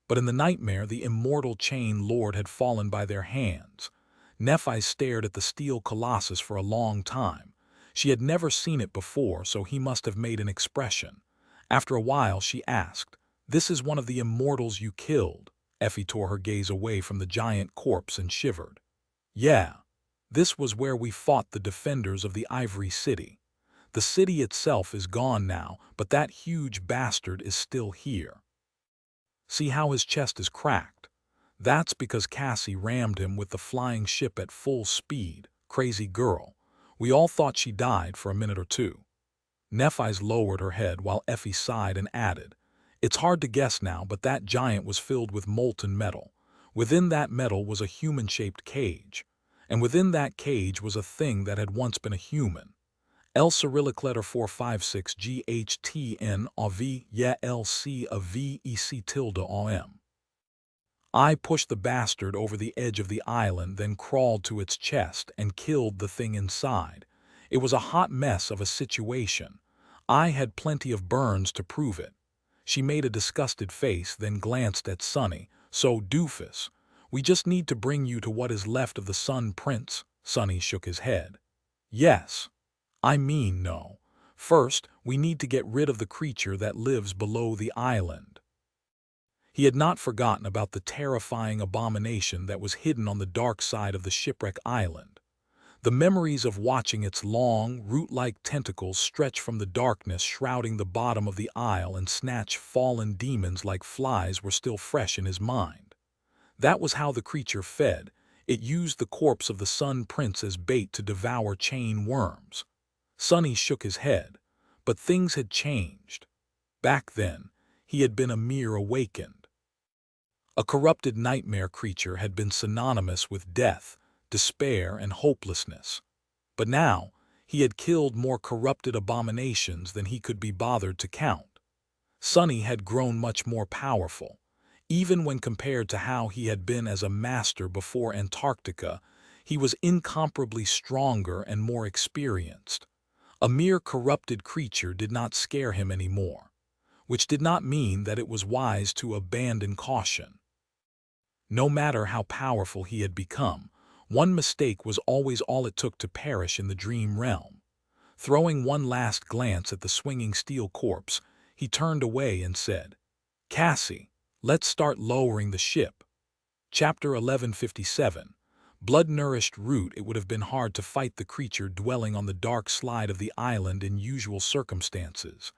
But in the nightmare, the immortal chain lord had fallen by their hands. Nephi stared at the steel colossus for a long time. She had never seen it before, so he must have made an expression. After a while, she asked, "This is one of the immortals you killed?" Effie tore her gaze away from the giant corpse and shivered. "Yeah. This was where we fought the defenders of the Ivory City. The city itself is gone now, but that huge bastard is still here. See how his chest is cracked? That's because Cassie rammed him with the flying ship at full speed. Crazy girl. We all thought she died for a minute or two." Nephi's lowered her head while Effie sighed and added, "It's hard to guess now, but that giant was filled with molten metal. Within that metal was a human-shaped cage. And within that cage was a thing that had once been a human. L Cyrillic letter 456 GHTN AV yeah LC a VEC tilde OM. I pushed the bastard over the edge of the island, then crawled to its chest and killed the thing inside. It was a hot mess of a situation. I had plenty of burns to prove it." She made a disgusted face, then glanced at Sonny. "So, doofus, we just need to bring you to what is left of the Sun Prince?" Sonny shook his head. "Yes. I mean, no. First, we need to get rid of the creature that lives below the island." He had not forgotten about the terrifying abomination that was hidden on the dark side of the shipwreck island. The memories of watching its long, root-like tentacles stretch from the darkness shrouding the bottom of the isle and snatch fallen demons like flies were still fresh in his mind. That was how the creature fed. It used the corpse of the Sun Prince as bait to devour chain worms. Sonny shook his head, but things had changed. Back then, he had been a mere awakened. A corrupted nightmare creature had been synonymous with death, despair, and hopelessness. But now, he had killed more corrupted abominations than he could be bothered to count. Sonny had grown much more powerful. Even when compared to how he had been as a master before Antarctica, he was incomparably stronger and more experienced. A mere corrupted creature did not scare him anymore, which did not mean that it was wise to abandon caution. No matter how powerful he had become, one mistake was always all it took to perish in the dream realm. Throwing one last glance at the swinging steel corpse, he turned away and said, "Cassie, let's start lowering the ship." Chapter 1157. Blood-nourished root. It would have been hard to fight the creature dwelling on the dark slide of the island in usual circumstances.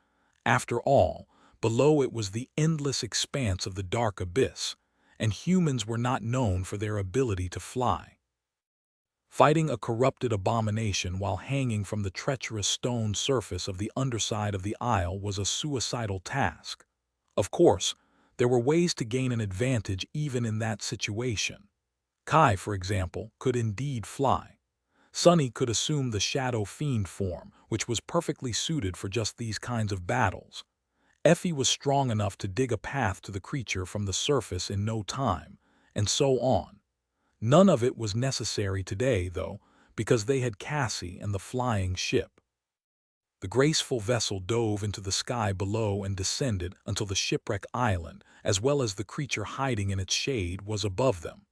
After all, below it was the endless expanse of the dark abyss, and humans were not known for their ability to fly. Fighting a corrupted abomination while hanging from the treacherous stone surface of the underside of the isle was a suicidal task. Of course, there were ways to gain an advantage even in that situation. Kai, for example, could indeed fly. Sonny could assume the Shadow Fiend form, which was perfectly suited for just these kinds of battles. Effie was strong enough to dig a path to the creature from the surface in no time, and so on. None of it was necessary today, though, because they had Cassie and the flying ship. The graceful vessel dove into the sky below and descended until the shipwreck island, as well as the creature hiding in its shade, was above them.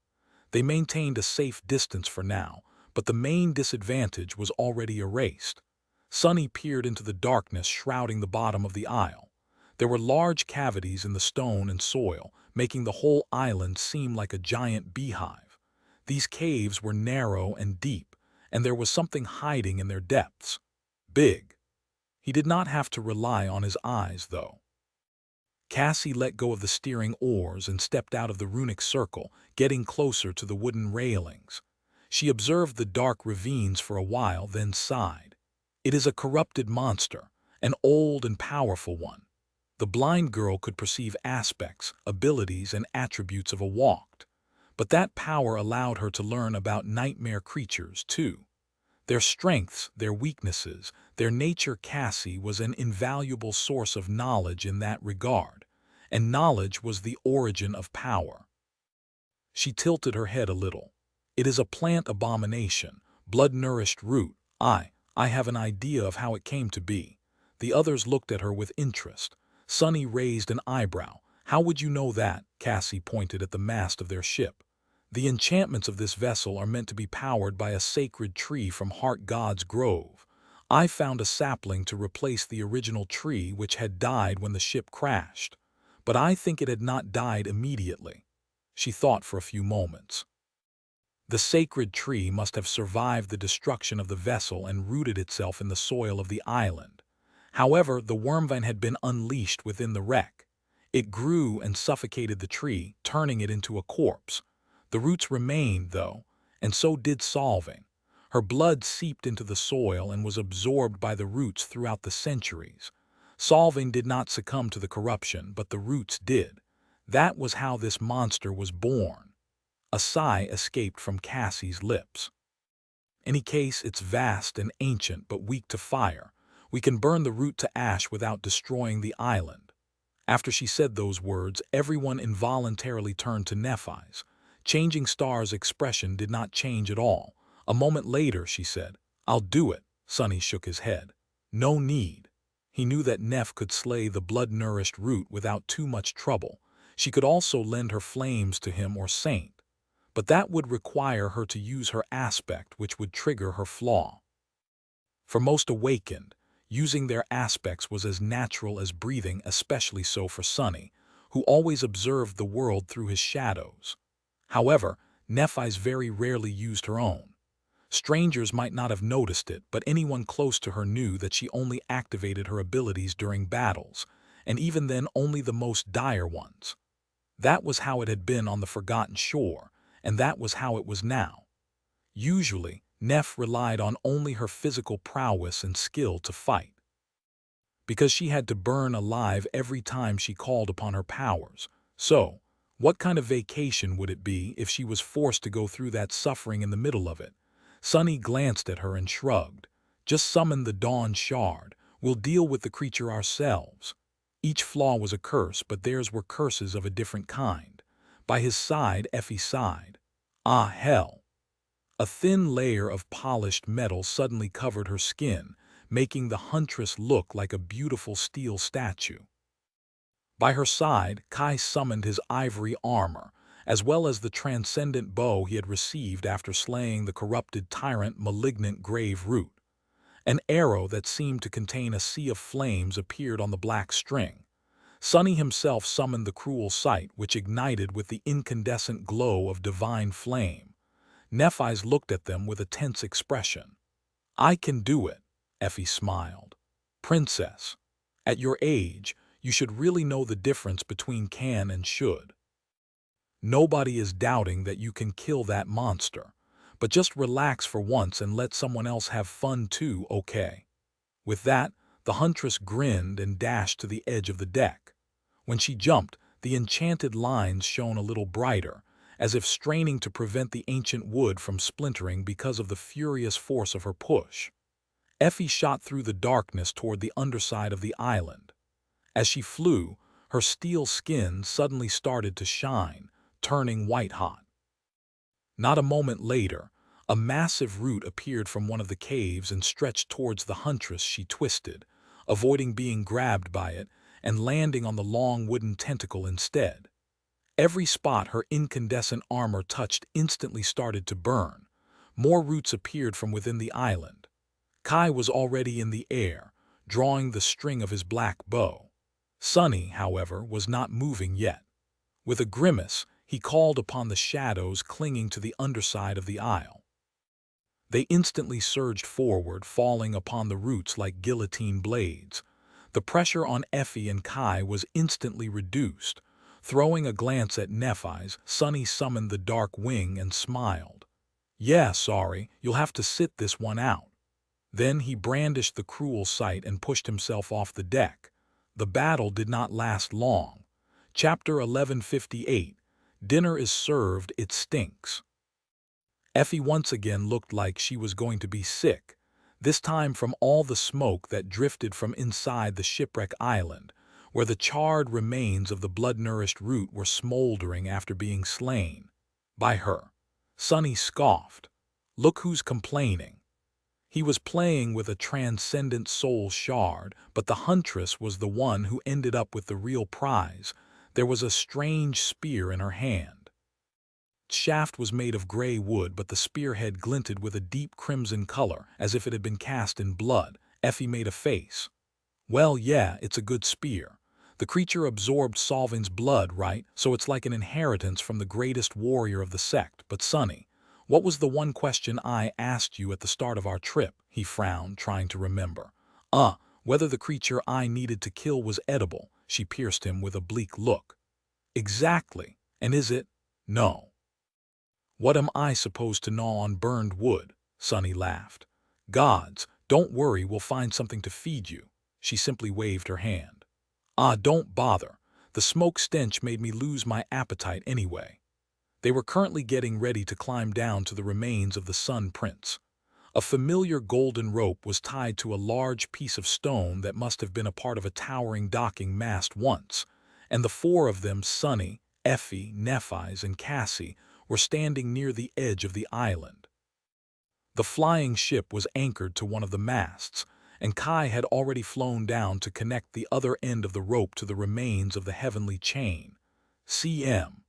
They maintained a safe distance for now, but the main disadvantage was already erased. Sonny peered into the darkness shrouding the bottom of the isle. There were large cavities in the stone and soil, making the whole island seem like a giant beehive. These caves were narrow and deep, and there was something hiding in their depths. Big. He did not have to rely on his eyes, though. Cassie let go of the steering oars and stepped out of the runic circle, getting closer to the wooden railings. She observed the dark ravines for a while, then sighed. It is a corrupted monster, an old and powerful one. The blind girl could perceive aspects, abilities, and attributes of a walked, but that power allowed her to learn about nightmare creatures, too. Their strengths, their weaknesses, their nature. Cassie was an invaluable source of knowledge in that regard, and knowledge was the origin of power. She tilted her head a little. It is a plant abomination, blood-nourished root. I have an idea of how it came to be. The others looked at her with interest. Sunny raised an eyebrow. How would you know that? Cassie pointed at the mast of their ship. The enchantments of this vessel are meant to be powered by a sacred tree from Heart God's Grove. I found a sapling to replace the original tree which had died when the ship crashed. But I think it had not died immediately. She thought for a few moments. The sacred tree must have survived the destruction of the vessel and rooted itself in the soil of the island. However, the wormvine had been unleashed within the wreck. It grew and suffocated the tree, turning it into a corpse. The roots remained, though, and so did Solving. Her blood seeped into the soil and was absorbed by the roots throughout the centuries. Solving did not succumb to the corruption, but the roots did. That was how this monster was born. A sigh escaped from Cassie's lips. In any case, it's vast and ancient but weak to fire. We can burn the root to ash without destroying the island. After she said those words, everyone involuntarily turned to Nephi's. Changing Star's expression did not change at all. A moment later, she said, "I'll do it." Sunny shook his head. No need. He knew that Neph could slay the blood-nourished root without too much trouble. She could also lend her flames to him or Saint. But that would require her to use her aspect, which would trigger her flaw. For most awakened, using their aspects was as natural as breathing, especially so for Sunny, who always observed the world through his shadows. However, Nephi's very rarely used her own. Strangers might not have noticed it, but anyone close to her knew that she only activated her abilities during battles, and even then only the most dire ones. That was how it had been on the Forgotten Shore, and that was how it was now. Usually, Neph relied on only her physical prowess and skill to fight. Because she had to burn alive every time she called upon her powers. So, what kind of vacation would it be if she was forced to go through that suffering in the middle of it? Sunny glanced at her and shrugged. Just summon the Dawn Shard. We'll deal with the creature ourselves. Each flaw was a curse, but theirs were curses of a different kind. By his side, Effie sighed. Ah, hell. A thin layer of polished metal suddenly covered her skin, making the huntress look like a beautiful steel statue. By her side, Kai summoned his ivory armor, as well as the transcendent bow he had received after slaying the corrupted tyrant Malignant Grave Root. An arrow that seemed to contain a sea of flames appeared on the black string. Sunny himself summoned the cruel sight, which ignited with the incandescent glow of divine flame. Nephi's looked at them with a tense expression. I can do it, Effie smiled. Princess, at your age, you should really know the difference between can and should. Nobody is doubting that you can kill that monster, but just relax for once and let someone else have fun too, okay? With that, the huntress grinned and dashed to the edge of the deck. When she jumped, the enchanted lines shone a little brighter, as if straining to prevent the ancient wood from splintering because of the furious force of her push. Effie shot through the darkness toward the underside of the island. As she flew, her steel skin suddenly started to shine, turning white-hot. Not a moment later, a massive root appeared from one of the caves and stretched towards the huntress. She twisted, avoiding being grabbed by it, and landing on the long wooden tentacle instead. Every spot her incandescent armor touched instantly started to burn. More roots appeared from within the island. Kai was already in the air, drawing the string of his black bow. Sunny, however, was not moving yet. With a grimace, he called upon the shadows clinging to the underside of the isle. They instantly surged forward, falling upon the roots like guillotine blades. The pressure on Effie and Kai was instantly reduced. Throwing a glance at Nephi's, Sunny summoned the dark wing and smiled. Yeah, sorry, you'll have to sit this one out. Then he brandished the cruel sight and pushed himself off the deck. The battle did not last long. Chapter 1158. Dinner is served, it stinks. Effie once again looked like she was going to be sick, this time from all the smoke that drifted from inside the shipwreck island, where the charred remains of the blood-nourished root were smoldering after being slain. By her. Sonny scoffed. Look who's complaining. He was playing with a transcendent soul shard, but the huntress was the one who ended up with the real prize. There was a strange spear in her hand. Its shaft was made of gray wood, but the spearhead glinted with a deep crimson color, as if it had been cast in blood. Effie made a face. Well, yeah, it's a good spear. The creature absorbed Solvin's blood, right? So it's like an inheritance from the greatest warrior of the sect. But Sonny, what was the one question I asked you at the start of our trip? He frowned, trying to remember. Whether the creature I needed to kill was edible. She pierced him with a bleak look. Exactly. And is it? No. What am I supposed to gnaw on burned wood? Sonny laughed. Gods, don't worry, we'll find something to feed you. She simply waved her hand. Don't bother. The smoke stench made me lose my appetite anyway. They were currently getting ready to climb down to the remains of the Sun Prince. A familiar golden rope was tied to a large piece of stone that must have been a part of a towering docking mast once, and the four of them, Sonny, Effie, Nephi's, and Cassie, were standing near the edge of the island. The flying ship was anchored to one of the masts, and Kai had already flown down to connect the other end of the rope to the remains of the heavenly chain. CM.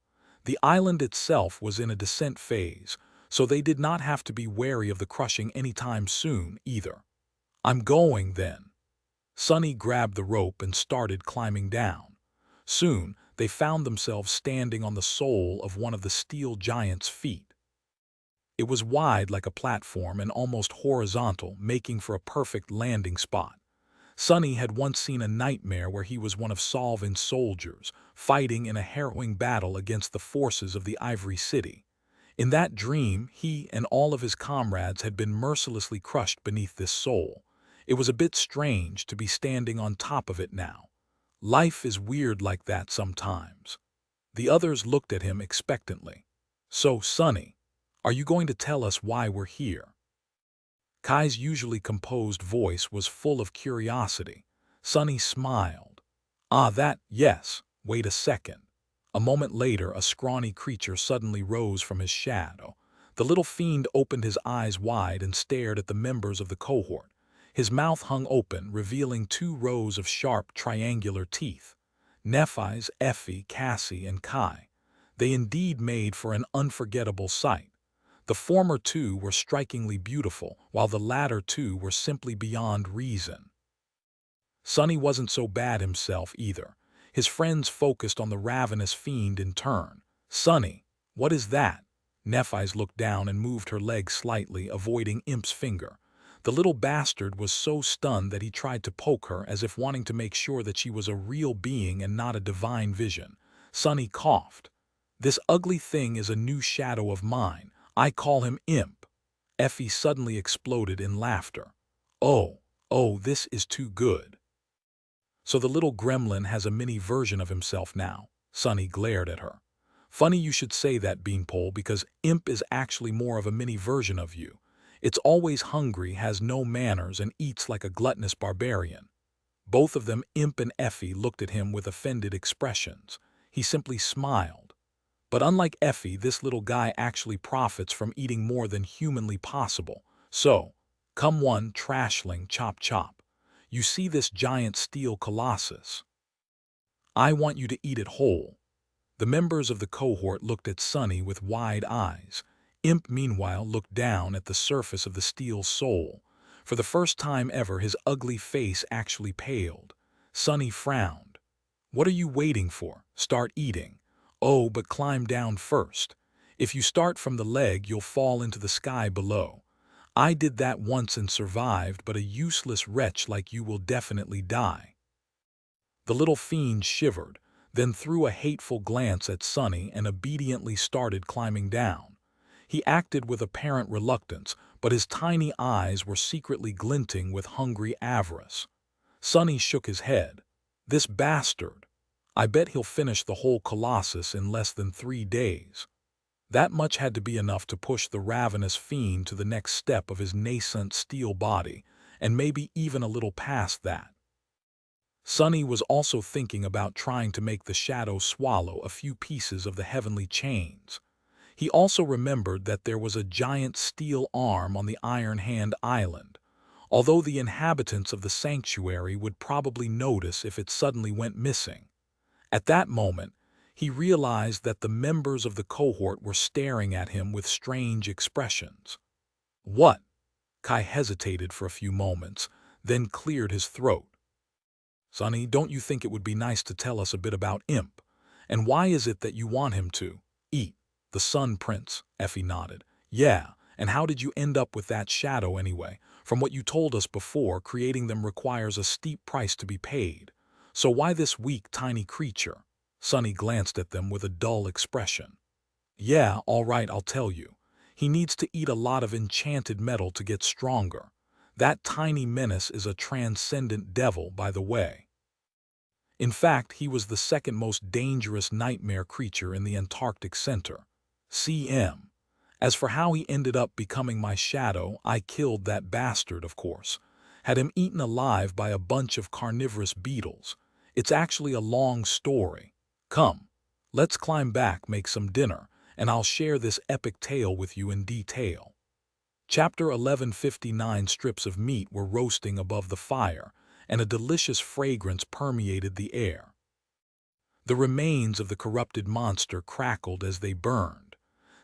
The island itself was in a descent phase, so they did not have to be wary of the crushing anytime soon either. I'm going, then. Sonny grabbed the rope and started climbing down. Soon, they found themselves standing on the sole of one of the steel giant's feet. It was wide like a platform and almost horizontal, making for a perfect landing spot. Sonny had once seen a nightmare where he was one of Solvin's soldiers, fighting in a harrowing battle against the forces of the Ivory City. In that dream, he and all of his comrades had been mercilessly crushed beneath this soul. It was a bit strange to be standing on top of it now. Life is weird like that sometimes. The others looked at him expectantly. So, Sonny, are you going to tell us why we're here? Kai's usually composed voice was full of curiosity. Sonny smiled. Yes. Wait a second. A moment later, a scrawny creature suddenly rose from his shadow. The little fiend opened his eyes wide and stared at the members of the cohort. His mouth hung open, revealing 2 rows of sharp, triangular teeth. Nephi's, Effie, Cassie, and Kai. They indeed made for an unforgettable sight. The former 2 were strikingly beautiful, while the latter 2 were simply beyond reason. Sonny wasn't so bad himself either. His friends focused on the ravenous fiend in turn. Sonny, what is that? Nephi's looked down and moved her leg slightly, avoiding Imp's finger. The little bastard was so stunned that he tried to poke her as if wanting to make sure that she was a real being and not a divine vision. Sonny coughed. This ugly thing is a new shadow of mine. I call him Imp. Effie suddenly exploded in laughter. Oh, this is too good. So the little gremlin has a mini version of himself now. Sonny glared at her. Funny you should say that, Beanpole, because Imp is actually more of a mini version of you. It's always hungry, has no manners, and eats like a gluttonous barbarian. Both of them, Imp and Effie, looked at him with offended expressions. He simply smiled. But unlike Effie, this little guy actually profits from eating more than humanly possible. So, come one, trashling, chop chop. You see this giant steel colossus? I want you to eat it whole. The members of the cohort looked at Sonny with wide eyes. Imp, meanwhile, looked down at the surface of the steel soul. For the first time ever, his ugly face actually paled. Sonny frowned. What are you waiting for? Start eating. Oh, but climb down first. If you start from the leg, you'll fall into the sky below. I did that once and survived, but a useless wretch like you will definitely die. The little fiend shivered, then threw a hateful glance at Sonny and obediently started climbing down. He acted with apparent reluctance, but his tiny eyes were secretly glinting with hungry avarice. Sonny shook his head. This bastard. I bet he'll finish the whole colossus in less than 3 days. That much had to be enough to push the ravenous fiend to the next step of his nascent steel body, and maybe even a little past that. Sonny was also thinking about trying to make the shadow swallow a few pieces of the heavenly chains. He also remembered that there was a giant steel arm on the Iron Hand Island, although the inhabitants of the sanctuary would probably notice if it suddenly went missing. At that moment, he realized that the members of the cohort were staring at him with strange expressions. What? Kai hesitated for a few moments, then cleared his throat. Sonny, don't you think it would be nice to tell us a bit about Imp? And why is it that you want him to eat the Sun Prince? Effie nodded. Yeah, and how did you end up with that shadow anyway? From what you told us before, creating them requires a steep price to be paid. So why this weak, tiny creature? Sonny glanced at them with a dull expression. Yeah, all right, I'll tell you. He needs to eat a lot of enchanted metal to get stronger. That tiny menace is a transcendent devil, by the way. In fact, he was the second most dangerous nightmare creature in the Antarctic Center. CM. As for how he ended up becoming my shadow, I killed that bastard, of course. Had him eaten alive by a bunch of carnivorous beetles. It's actually a long story. Come, let's climb back, make some dinner, and I'll share this epic tale with you in detail. Chapter 1159. Strips of meat were roasting above the fire, and a delicious fragrance permeated the air. The remains of the corrupted monster crackled as they burned.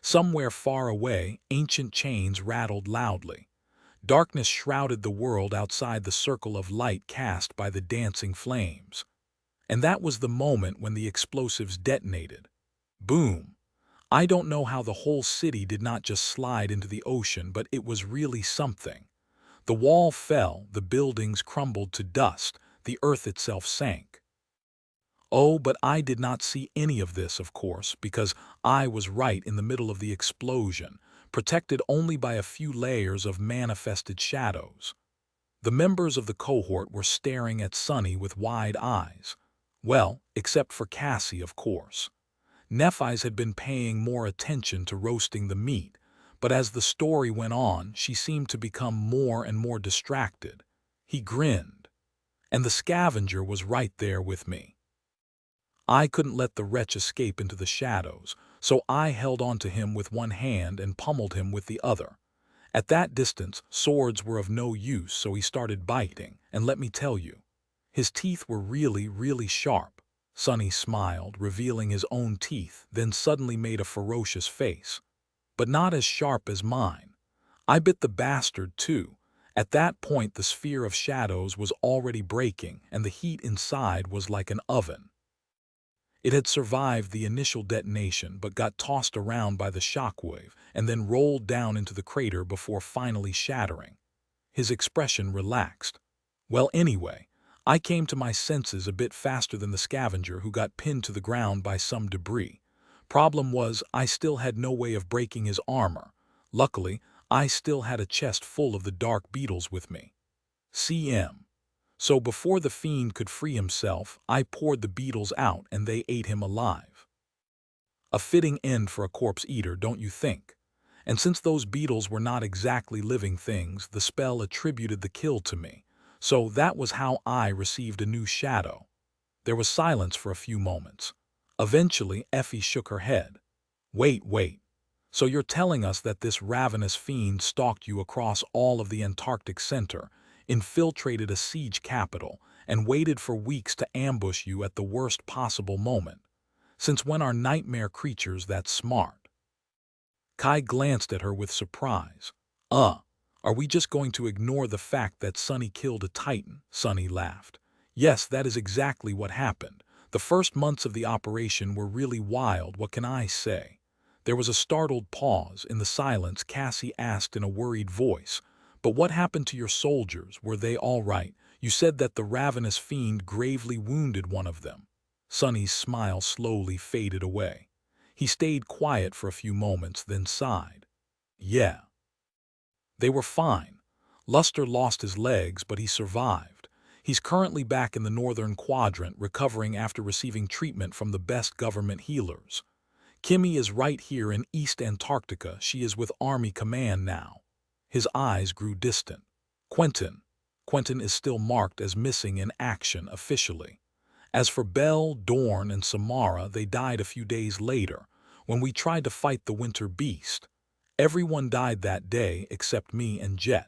Somewhere far away, ancient chains rattled loudly. Darkness shrouded the world outside the circle of light cast by the dancing flames. And that was the moment when the explosives detonated. Boom! I don't know how the whole city did not just slide into the ocean, but it was really something. The wall fell, the buildings crumbled to dust, the earth itself sank. Oh, but I did not see any of this, of course, because I was right in the middle of the explosion, protected only by a few layers of manifested shadows. The members of the cohort were staring at Sonny with wide eyes. Well, except for Cassie, of course. Nephi's had been paying more attention to roasting the meat, but as the story went on, she seemed to become more and more distracted. He grinned. And the scavenger was right there with me. I couldn't let the wretch escape into the shadows, so I held onto him with one hand and pummeled him with the other. At that distance, swords were of no use, so he started biting, and let me tell you, his teeth were really, really sharp. Sonny smiled, revealing his own teeth, then suddenly made a ferocious face. But not as sharp as mine. I bit the bastard too. At that point, the sphere of shadows was already breaking, and the heat inside was like an oven. It had survived the initial detonation, but got tossed around by the shockwave, and then rolled down into the crater before finally shattering. His expression relaxed. Well, anyway, I came to my senses a bit faster than the scavenger, who got pinned to the ground by some debris. Problem was, I still had no way of breaking his armor. Luckily, I still had a chest full of the dark beetles with me. CM. So before the fiend could free himself, I poured the beetles out and they ate him alive. A fitting end for a corpse eater, don't you think? And since those beetles were not exactly living things, the spell attributed the kill to me. So that was how I received a new shadow. There was silence for a few moments. Eventually, Effie shook her head. Wait. So you're telling us that this ravenous fiend stalked you across all of the Antarctic Center, infiltrated a siege capital, and waited for weeks to ambush you at the worst possible moment? Since when are nightmare creatures that smart? Kai glanced at her with surprise. Are we just going to ignore the fact that Sonny killed a Titan? Sonny laughed. Yes, that is exactly what happened. The first months of the operation were really wild, what can I say? There was a startled pause. In the silence, Cassie asked in a worried voice, "But what happened to your soldiers? Were they all right? You said that the ravenous fiend gravely wounded one of them." Sonny's smile slowly faded away. He stayed quiet for a few moments, then sighed. Yeah. They were fine. Luster lost his legs, but he survived. He's currently back in the northern quadrant, recovering after receiving treatment from the best government healers. Kimmy is right here in East Antarctica. She is with Army Command now. His eyes grew distant. Quentin. Quentin is still marked as missing in action officially. As for Belle, Dorn, and Samara, they died a few days later, when we tried to fight the winter beast. Everyone died that day except me and Jet.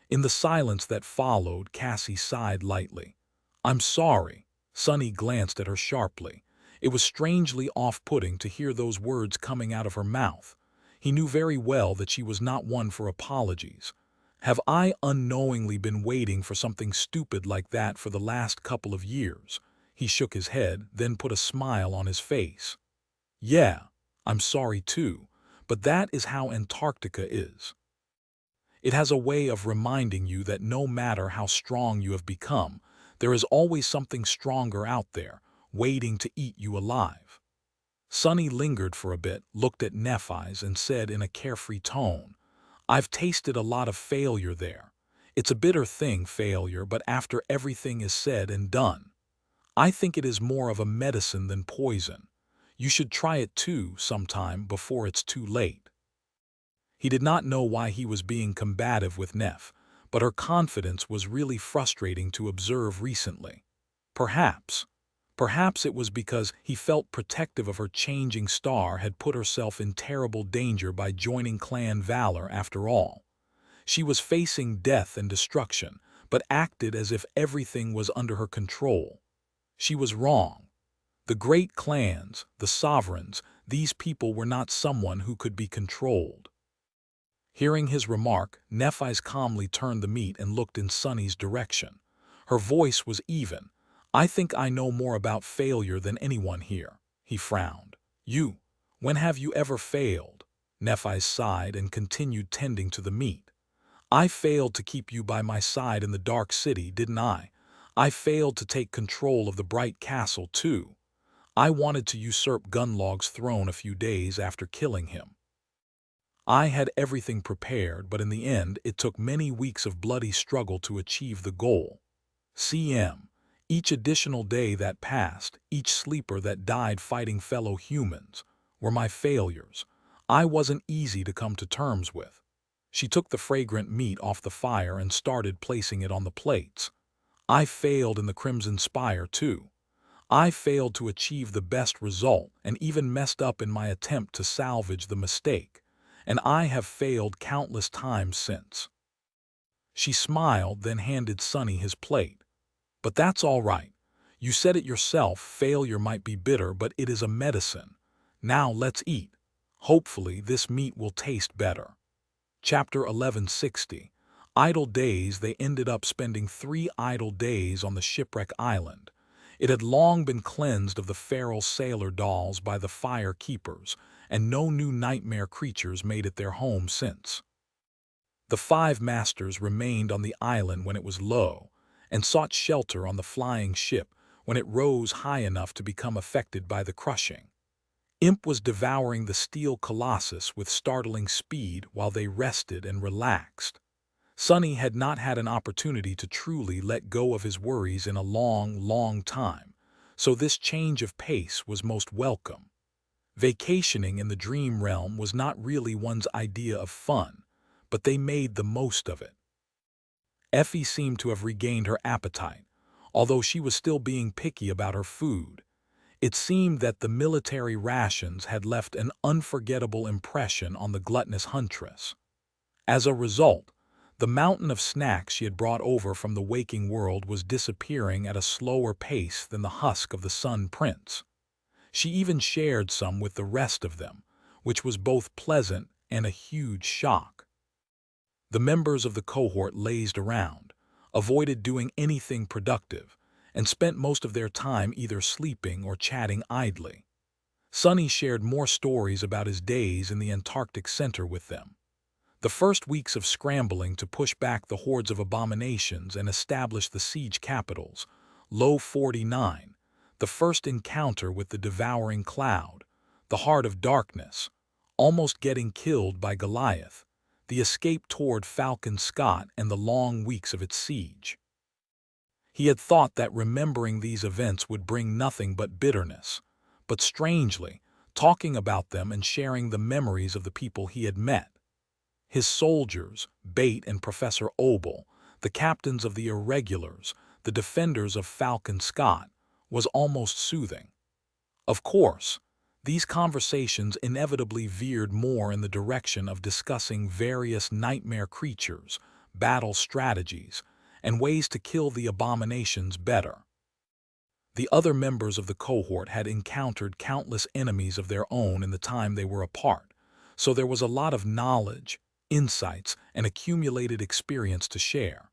In the silence that followed, Cassie sighed lightly. I'm sorry. Sonny glanced at her sharply. It was strangely off-putting to hear those words coming out of her mouth. He knew very well that she was not one for apologies. Have I unknowingly been waiting for something stupid like that for the last couple of years? He shook his head, then put a smile on his face. Yeah, I'm sorry too, but that is how Antarctica is. It has a way of reminding you that no matter how strong you have become, there is always something stronger out there, waiting to eat you alive. Sonny lingered for a bit, looked at Nephi's, and said in a carefree tone, I've tasted a lot of failure there. It's a bitter thing, failure, but after everything is said and done, I think it is more of a medicine than poison. You should try it too sometime before it's too late. He did not know why he was being combative with Neff, but her confidence was really frustrating to observe recently. Perhaps it was because he felt protective of her changing star had put herself in terrible danger by joining Clan Valor after all. She was facing death and destruction, but acted as if everything was under her control. She was wrong. The great clans, the sovereigns, these people were not someone who could be controlled. Hearing his remark, Nephi's calmly turned the meat and looked in Sonny's direction. Her voice was even. I think I know more about failure than anyone here. He frowned. You? When have you ever failed? Nephi sighed and continued tending to the meat. I failed to keep you by my side in the dark city, didn't I? I failed to take control of the bright castle, too. I wanted to usurp Gunlog's throne a few days after killing him. I had everything prepared, but in the end it took many weeks of bloody struggle to achieve the goal. CM. Each additional day that passed, each sleeper that died fighting fellow humans, were my failures. I wasn't easy to come to terms with. She took the fragrant meat off the fire and started placing it on the plates. I failed in the Crimson Spire too. I failed to achieve the best result and even messed up in my attempt to salvage the mistake. And I have failed countless times since. She smiled, then handed Sonny his plate. But that's all right. You said it yourself, failure might be bitter, but it is a medicine. Now let's eat. Hopefully this meat will taste better. Chapter 1160. Idle days. They ended up spending 3 idle days on the shipwreck island. It had long been cleansed of the feral sailor dolls by the fire keepers, and no new nightmare creatures made it their home since. The 5 masters remained on the island when it was low, and sought shelter on the flying ship when it rose high enough to become affected by the crushing. Imp was devouring the steel colossus with startling speed while they rested and relaxed. Sonny had not had an opportunity to truly let go of his worries in a long time, so this change of pace was most welcome. Vacationing in the dream realm was not really one's idea of fun, but they made the most of it. Effie seemed to have regained her appetite, although she was still being picky about her food. It seemed that the military rations had left an unforgettable impression on the gluttonous huntress. As a result, the mountain of snacks she had brought over from the waking world was disappearing at a slower pace than the husk of the Sun Prince. She even shared some with the rest of them, which was both pleasant and a huge shock. The members of the cohort lazed around, avoided doing anything productive, and spent most of their time either sleeping or chatting idly. Sonny shared more stories about his days in the Antarctic Center with them. The first weeks of scrambling to push back the hordes of abominations and establish the siege capitals, Low 49, the first encounter with the devouring cloud, the heart of darkness, almost getting killed by Goliath, the escape toward Falcon Scott and the long weeks of its siege. He had thought that remembering these events would bring nothing but bitterness, but strangely, talking about them and sharing the memories of the people he had met, his soldiers, Bate and Professor Obel, the captains of the irregulars, the defenders of Falcon Scott, was almost soothing. Of course, these conversations inevitably veered more in the direction of discussing various nightmare creatures, battle strategies, and ways to kill the abominations better. The other members of the cohort had encountered countless enemies of their own in the time they were apart, so there was a lot of knowledge, insights, and accumulated experience to share.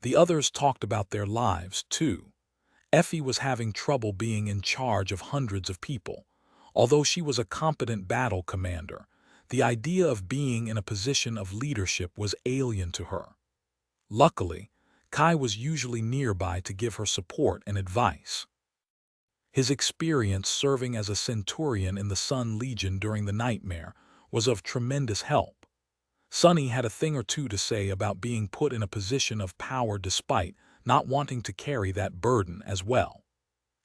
The others talked about their lives, too. Effie was having trouble being in charge of hundreds of people. Although she was a competent battle commander, the idea of being in a position of leadership was alien to her. Luckily, Kai was usually nearby to give her support and advice. His experience serving as a centurion in the Sun Legion during the nightmare was of tremendous help. Sunny had a thing or two to say about being put in a position of power despite not wanting to carry that burden as well.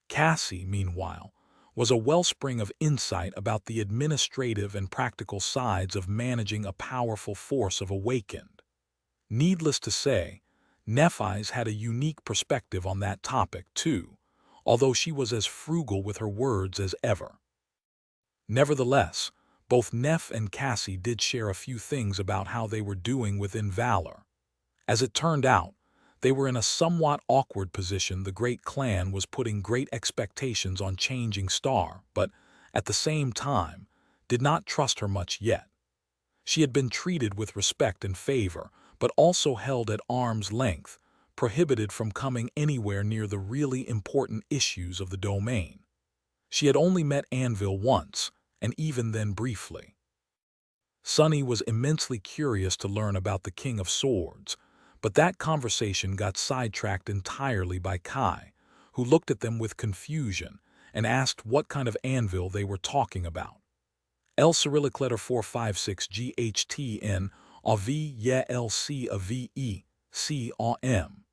Cassie, meanwhile, was a wellspring of insight about the administrative and practical sides of managing a powerful force of awakened. Needless to say, Nephi's had a unique perspective on that topic, too, although she was as frugal with her words as ever. Nevertheless, both Neph and Cassie did share a few things about how they were doing within Valor. As it turned out, they were in a somewhat awkward position. The great clan was putting great expectations on Changing Star, but, at the same time, did not trust her much yet. She had been treated with respect and favor, but also held at arm's length, prohibited from coming anywhere near the really important issues of the domain. She had only met Anvil once, and even then briefly. Sunny was immensely curious to learn about the King of Swords, but that conversation got sidetracked entirely by Kai, who looked at them with confusion and asked what kind of anvil they were talking about. L Cyrillic letter 456 GHTN AV YE LC AVE C AM.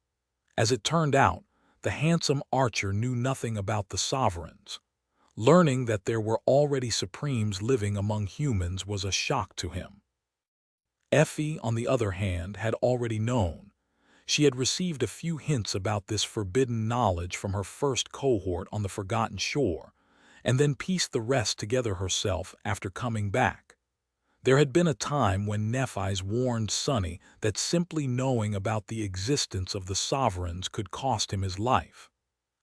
As it turned out, the handsome archer knew nothing about the sovereigns. Learning that there were already supremes living among humans was a shock to him. Effie, on the other hand, had already known. She had received a few hints about this forbidden knowledge from her first cohort on the Forgotten Shore, and then pieced the rest together herself after coming back. There had been a time when Nephi's warned Sunny that simply knowing about the existence of the sovereigns could cost him his life.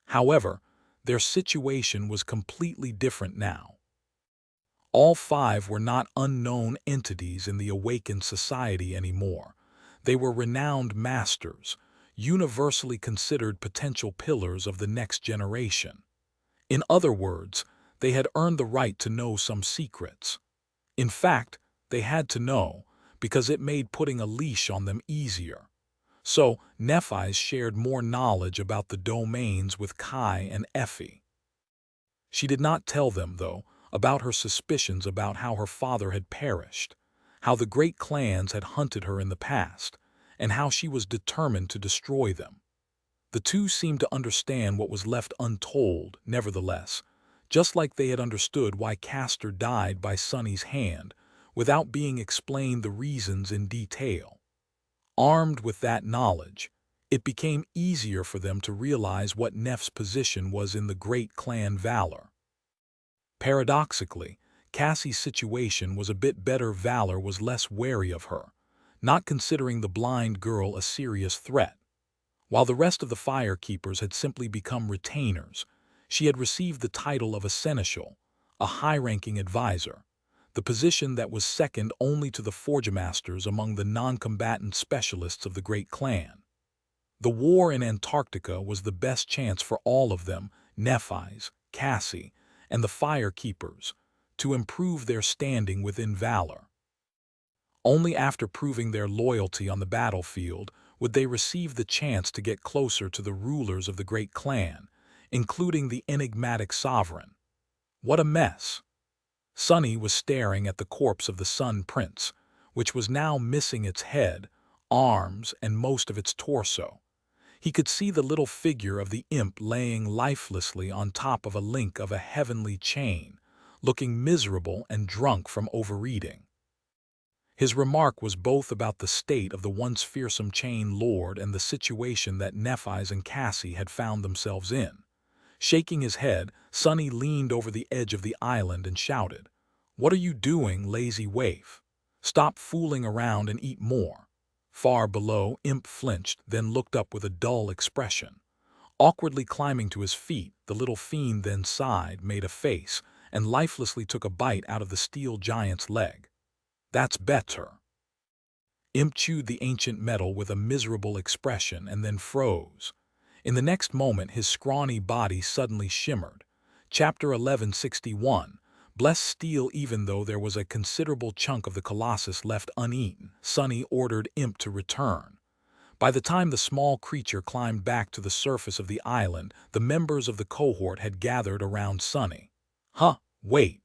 However, their situation was completely different now. All five were not unknown entities in the awakened society anymore. They were renowned masters, universally considered potential pillars of the next generation. In other words, they had earned the right to know some secrets. In fact, they had to know, because it made putting a leash on them easier. So, Nephi's shared more knowledge about the domains with Kai and Effie. She did not tell them, though, about her suspicions about how her father had perished, how the great clans had hunted her in the past, and how she was determined to destroy them. The two seemed to understand what was left untold, nevertheless, just like they had understood why Castor died by Sunny's hand, without being explained the reasons in detail. Armed with that knowledge, it became easier for them to realize what Neph's position was in the great clan Valor. Paradoxically, Cassie's situation was a bit better. Valor was less wary of her, not considering the blind girl a serious threat. While the rest of the firekeepers had simply become retainers, she had received the title of a seneschal, a high-ranking advisor, the position that was second only to the forgemasters among the non-combatant specialists of the great clan. The war in Antarctica was the best chance for all of them, Nephi's, Cassie, and the firekeepers, to improve their standing within Valor. Only after proving their loyalty on the battlefield would they receive the chance to get closer to the rulers of the great clan, including the enigmatic sovereign. What a mess! Sonny was staring at the corpse of the Sun Prince, which was now missing its head, arms, and most of its torso. He could see the little figure of the imp laying lifelessly on top of a link of a heavenly chain, looking miserable and drunk from overeating. His remark was both about the state of the once fearsome chain lord and the situation that Nephi's and Cassie had found themselves in. Shaking his head, Sonny leaned over the edge of the island and shouted, "What are you doing, lazy waif? Stop fooling around and eat more." Far below, Imp flinched, then looked up with a dull expression. Awkwardly climbing to his feet, the little fiend then sighed, made a face, and lifelessly took a bite out of the steel giant's leg. "That's better." Imp chewed the ancient metal with a miserable expression and then froze. In the next moment, his scrawny body suddenly shimmered. Chapter 1161. Bless steel. Even though there was a considerable chunk of the colossus left uneaten, Sonny ordered Imp to return. By the time the small creature climbed back to the surface of the island, the members of the cohort had gathered around Sonny. "Huh, wait.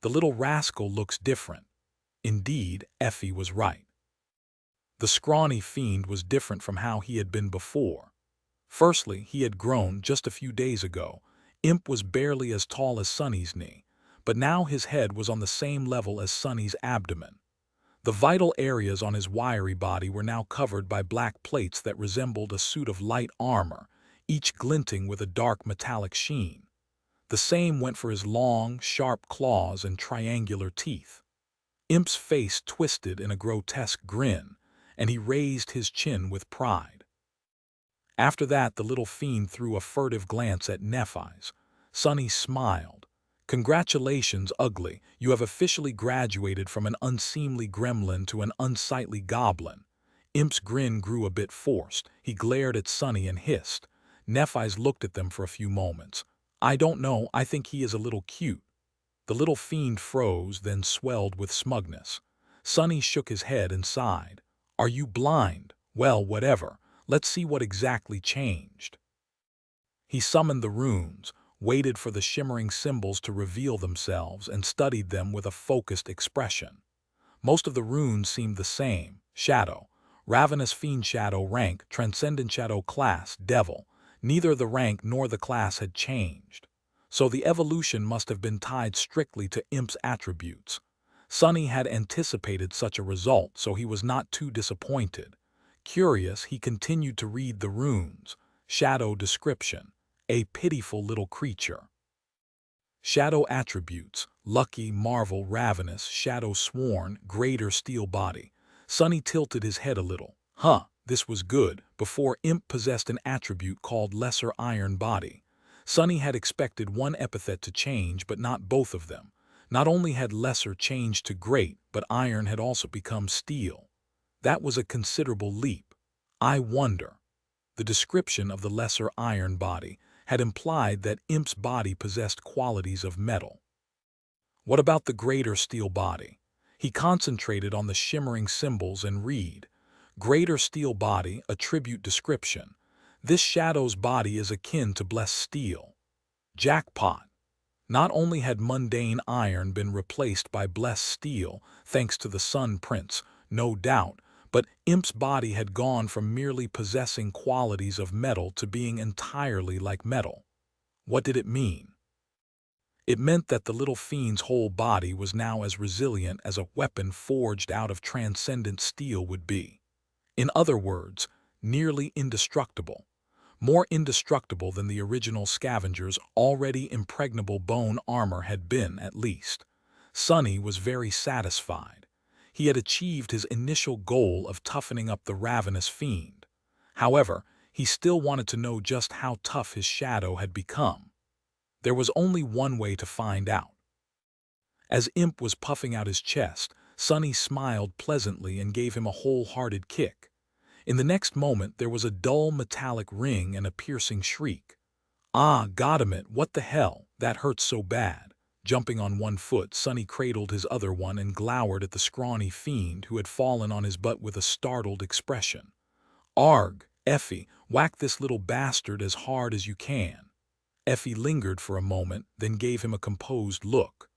The little rascal looks different." Indeed, Effie was right. The scrawny fiend was different from how he had been before. Firstly, he had grown just a few days ago. Imp was barely as tall as Sonny's knee, but now his head was on the same level as Sonny's abdomen. The vital areas on his wiry body were now covered by black plates that resembled a suit of light armor, each glinting with a dark metallic sheen. The same went for his long, sharp claws and triangular teeth. Imp's face twisted in a grotesque grin, and he raised his chin with pride. After that, the little fiend threw a furtive glance at Nephi's. Sonny smiled. "Congratulations, Ugly. You have officially graduated from an unseemly gremlin to an unsightly goblin." Imp's grin grew a bit forced. He glared at Sonny and hissed. Nephi's looked at them for a few moments. "I don't know, I think he is a little cute." The little fiend froze, then swelled with smugness. Sonny shook his head and sighed. "Are you blind? Well, whatever. Let's see what exactly changed." He summoned the runes, waited for the shimmering symbols to reveal themselves, and studied them with a focused expression. Most of the runes seemed the same: Shadow, Ravenous Fiend Shadow rank, Transcendent Shadow class, Devil. Neither the rank nor the class had changed. So the evolution must have been tied strictly to Imp's attributes. Sonny had anticipated such a result, so he was not too disappointed. Curious, he continued to read the runes. Shadow description: a pitiful little creature. Shadow attributes: lucky, marvel, ravenous, shadow sworn, greater steel body. Sonny tilted his head a little. This was good. Before, Imp possessed an attribute called lesser iron body. Sonny had expected one epithet to change, but not both of them. Not only had lesser changed to great, but iron had also become steel. That was a considerable leap. I wonder. The description of the lesser iron body had implied that Imp's body possessed qualities of metal. What about the greater steel body? He concentrated on the shimmering symbols and read. Greater steel body, attribute description. This shadow's body is akin to blessed steel. Jackpot. Not only had mundane iron been replaced by blessed steel, thanks to the Sun Prince, no doubt, but Imp's body had gone from merely possessing qualities of metal to being entirely like metal. What did it mean? It meant that the little fiend's whole body was now as resilient as a weapon forged out of transcendent steel would be. In other words, nearly indestructible. More indestructible than the original scavenger's already impregnable bone armor had been, at least. Sonny was very satisfied. He had achieved his initial goal of toughening up the ravenous fiend. However, he still wanted to know just how tough his shadow had become. There was only one way to find out. As Imp was puffing out his chest, Sonny smiled pleasantly and gave him a wholehearted kick. In the next moment, there was a dull metallic ring and a piercing shriek. "Ah, goddammit, what the hell? That hurts so bad." Jumping on one foot, Sonny cradled his other one and glowered at the scrawny fiend who had fallen on his butt with a startled expression. "Arg, Effie, whack this little bastard as hard as you can." Effie lingered for a moment, then gave him a composed look.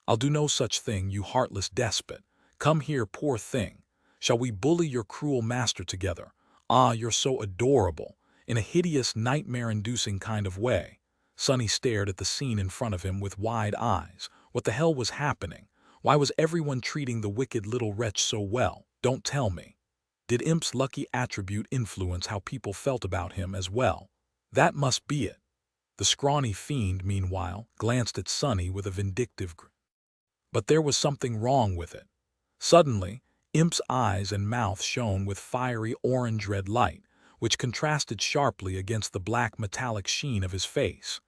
"I'll do no such thing, you heartless despot. Come here, poor thing. Shall we bully your cruel master together? Ah, you're so adorable," in a hideous, nightmare-inducing kind of way. Sonny stared at the scene in front of him with wide eyes. What the hell was happening? Why was everyone treating the wicked little wretch so well? Don't tell me. Did Imp's lucky attribute influence how people felt about him as well? That must be it. The scrawny fiend, meanwhile, glanced at Sonny with a vindictive grin. But there was something wrong with it. Suddenly, Imp's eyes and mouth shone with fiery orange-red light, which contrasted sharply against the black metallic sheen of his face.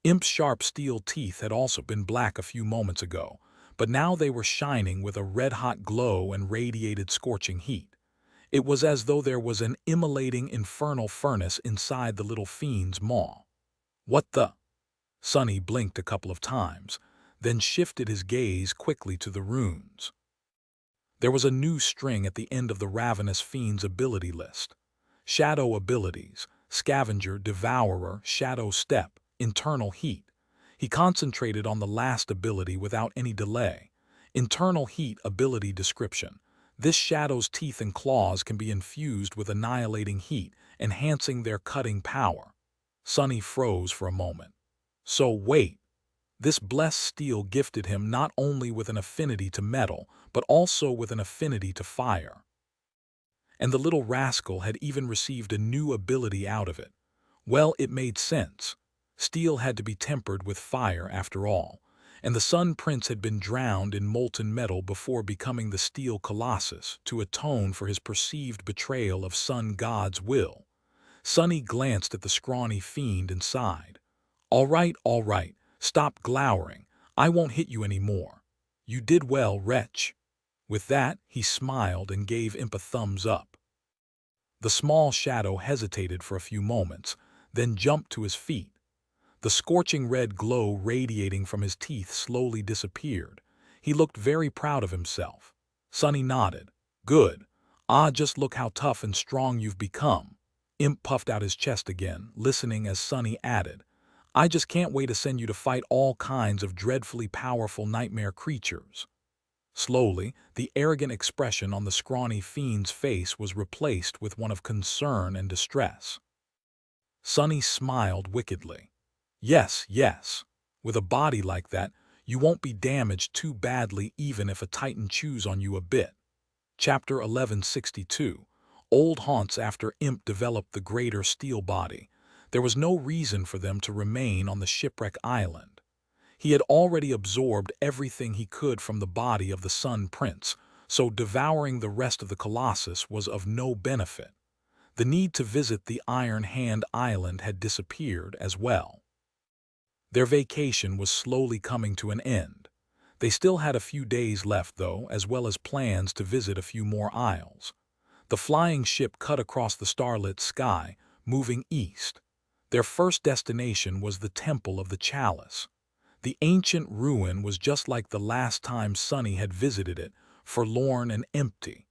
Imp's sharp steel teeth had also been black a few moments ago, but now they were shining with a red-hot glow and radiated scorching heat. It was as though there was an immolating infernal furnace inside the little fiend's maw. What the? Sonny blinked a couple of times, then shifted his gaze quickly to the runes. There was a new string at the end of the ravenous fiend's ability list. Shadow abilities: Scavenger, Devourer, Shadow Step, Internal Heat. He concentrated on the last ability without any delay. Internal Heat ability description: this shadow's teeth and claws can be infused with annihilating heat, enhancing their cutting power. Sonny froze for a moment. So wait, this blessed steel gifted him not only with an affinity to metal, but also with an affinity to fire. And the little rascal had even received a new ability out of it. Well, it made sense. Steel had to be tempered with fire after all, and the Sun Prince had been drowned in molten metal before becoming the Steel Colossus to atone for his perceived betrayal of Sun God's will. Sonny glanced at the scrawny fiend and sighed. All right, stop glowering. I won't hit you any more. You did well, wretch." With that, he smiled and gave Imp a thumbs up. The small shadow hesitated for a few moments, then jumped to his feet. The scorching red glow radiating from his teeth slowly disappeared. He looked very proud of himself. Sonny nodded. "Good. Ah, just look how tough and strong you've become." Imp puffed out his chest again, listening as Sonny added, "I just can't wait to send you to fight all kinds of dreadfully powerful nightmare creatures." Slowly, the arrogant expression on the scrawny fiend's face was replaced with one of concern and distress. Sonny smiled wickedly. Yes, yes. With a body like that, you won't be damaged too badly even if a titan chews on you a bit. Chapter 1162. Old haunts. After Imp developed the greater steel body, there was no reason for them to remain on the shipwreck island. He had already absorbed everything he could from the body of the Sun Prince, so devouring the rest of the Colossus was of no benefit. The need to visit the Iron Hand Island had disappeared as well. Their vacation was slowly coming to an end. They still had a few days left, though, as well as plans to visit a few more isles. The flying ship cut across the starlit sky, moving east. Their first destination was the Temple of the Chalice. The ancient ruin was just like the last time Sonny had visited it, forlorn and empty.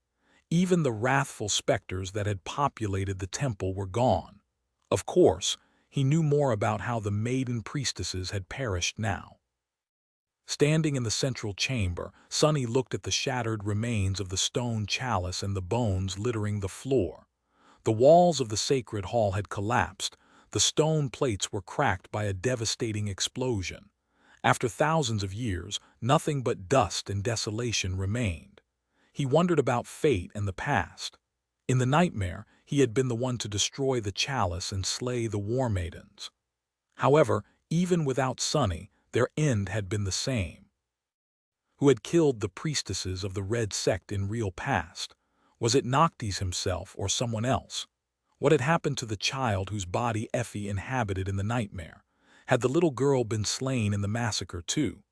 Even the wrathful specters that had populated the temple were gone. Of course, he knew more about how the maiden priestesses had perished now. Standing in the central chamber, Sonny looked at the shattered remains of the stone chalice and the bones littering the floor. The walls of the sacred hall had collapsed. The stone plates were cracked by a devastating explosion. After thousands of years, nothing but dust and desolation remained. He wondered about fate and the past. In the nightmare, he had been the one to destroy the chalice and slay the war maidens. However, even without Sonny, their end had been the same. Who had killed the priestesses of the Red Sect in real past? Was it Noctis himself or someone else? What had happened to the child whose body Effie inhabited in the nightmare? Had the little girl been slain in the massacre too?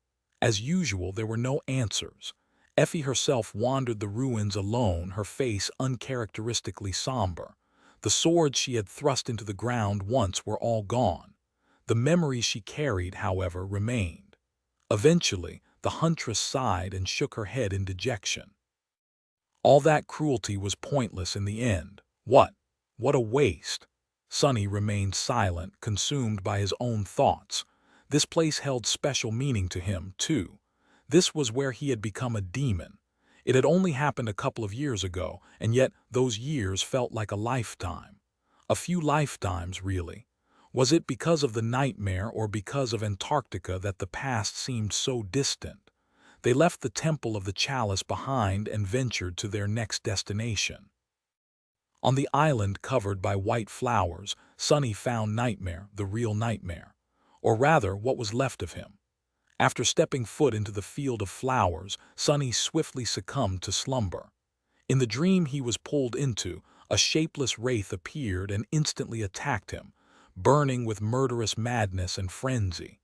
As usual, there were no answers. Effie herself wandered the ruins alone, her face uncharacteristically somber. The swords she had thrust into the ground once were all gone. The memories she carried, however, remained. Eventually, the huntress sighed and shook her head in dejection. All that cruelty was pointless in the end. What a waste! Sonny remained silent, consumed by his own thoughts. This place held special meaning to him, too. This was where he had become a demon. It had only happened a couple of years ago, and yet those years felt like a lifetime. A few lifetimes, really. Was it because of the nightmare or because of Antarctica that the past seemed so distant? They left the Temple of the Chalice behind and ventured to their next destination. On the island covered by white flowers, Sonny found Nightmare, the real Nightmare. Or rather, what was left of him. After stepping foot into the field of flowers, Sonny swiftly succumbed to slumber. In the dream he was pulled into, a shapeless wraith appeared and instantly attacked him, burning with murderous madness and frenzy.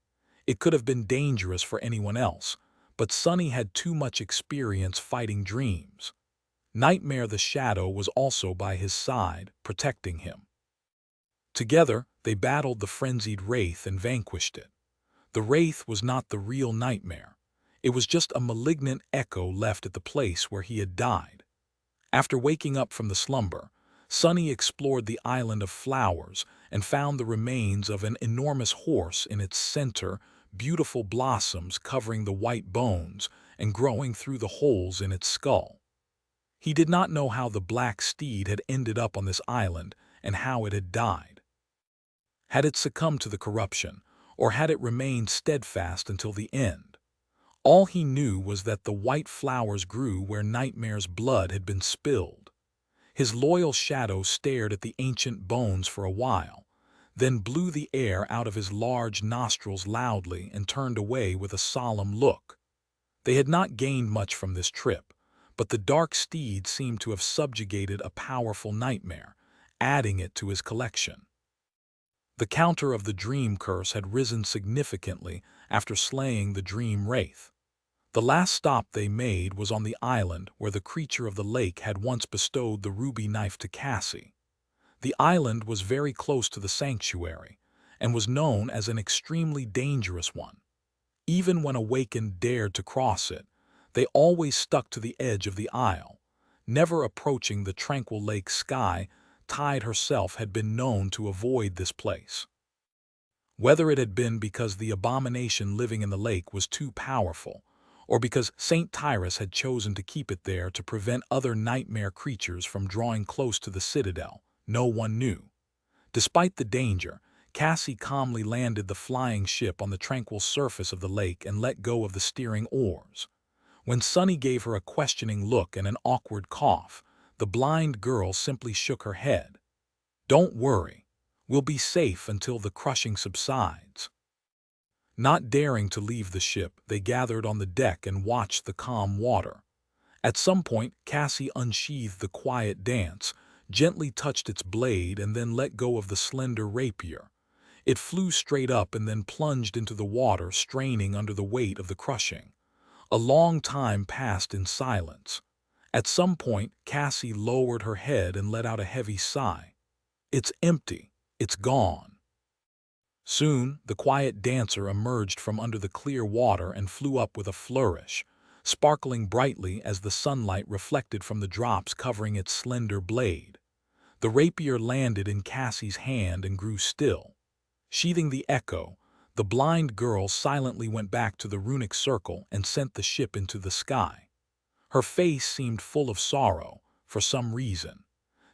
It could have been dangerous for anyone else, but Sonny had too much experience fighting dreams. Nightmare the Shadow was also by his side, protecting him. Together, they battled the frenzied wraith and vanquished it. The wraith was not the real Nightmare. It was just a malignant echo left at the place where he had died. After waking up from the slumber, Sonny explored the island of flowers and found the remains of an enormous horse in its center, beautiful blossoms covering the white bones and growing through the holes in its skull. He did not know how the black steed had ended up on this island and how it had died. Had it succumbed to the corruption, or had it remained steadfast until the end? All he knew was that the white flowers grew where Nightmare's blood had been spilled. His loyal shadow stared at the ancient bones for a while, then blew the air out of his large nostrils loudly and turned away with a solemn look. They had not gained much from this trip, but the dark steed seemed to have subjugated a powerful nightmare, adding it to his collection. The counter of the dream curse had risen significantly after slaying the dream wraith. The last stop they made was on the island where the creature of the lake had once bestowed the ruby knife to Cassie. The island was very close to the sanctuary and was known as an extremely dangerous one. Even when awakened dared to cross it, they always stuck to the edge of the isle, never approaching the tranquil lake sky. Tide herself had been known to avoid this place. Whether it had been because the abomination living in the lake was too powerful, or because St. Tyrus had chosen to keep it there to prevent other nightmare creatures from drawing close to the citadel, no one knew. Despite the danger, Cassie calmly landed the flying ship on the tranquil surface of the lake and let go of the steering oars. When Sonny gave her a questioning look and an awkward cough, the blind girl simply shook her head. "Don't worry. We'll be safe until the crushing subsides." Not daring to leave the ship, they gathered on the deck and watched the calm water. At some point, Cassie unsheathed the quiet dance, gently touched its blade, and then let go of the slender rapier. It flew straight up and then plunged into the water, straining under the weight of the crushing. A long time passed in silence. At some point, Cassie lowered her head and let out a heavy sigh. "It's empty. It's gone." Soon, the quiet dancer emerged from under the clear water and flew up with a flourish, sparkling brightly as the sunlight reflected from the drops covering its slender blade. The rapier landed in Cassie's hand and grew still. Sheathing the echo, the blind girl silently went back to the runic circle and sent the ship into the sky. Her face seemed full of sorrow, for some reason.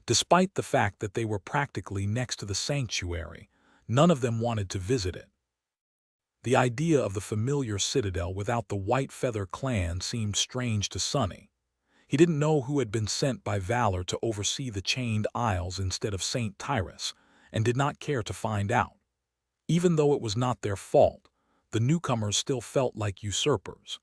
Despite the fact that they were practically next to the sanctuary, none of them wanted to visit it. The idea of the familiar citadel without the White Feather clan seemed strange to Sonny. He didn't know who had been sent by Valor to oversee the Chained Isles instead of St. Tyrus, and did not care to find out. Even though it was not their fault, the newcomers still felt like usurpers.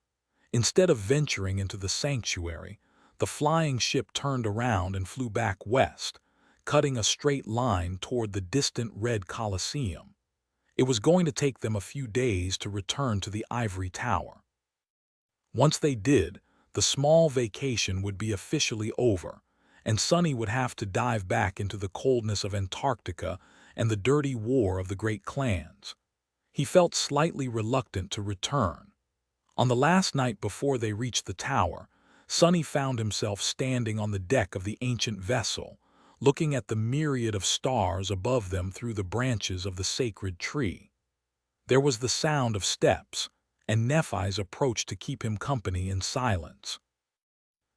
Instead of venturing into the sanctuary, the flying ship turned around and flew back west, cutting a straight line toward the distant red Colosseum. It was going to take them a few days to return to the ivory tower. Once they did, the small vacation would be officially over, and Sonny would have to dive back into the coldness of Antarctica and the dirty war of the great clans. He felt slightly reluctant to return. On the last night before they reached the tower, Sonny found himself standing on the deck of the ancient vessel, looking at the myriad of stars above them through the branches of the sacred tree. There was the sound of steps, and Nephi's approach to keep him company in silence.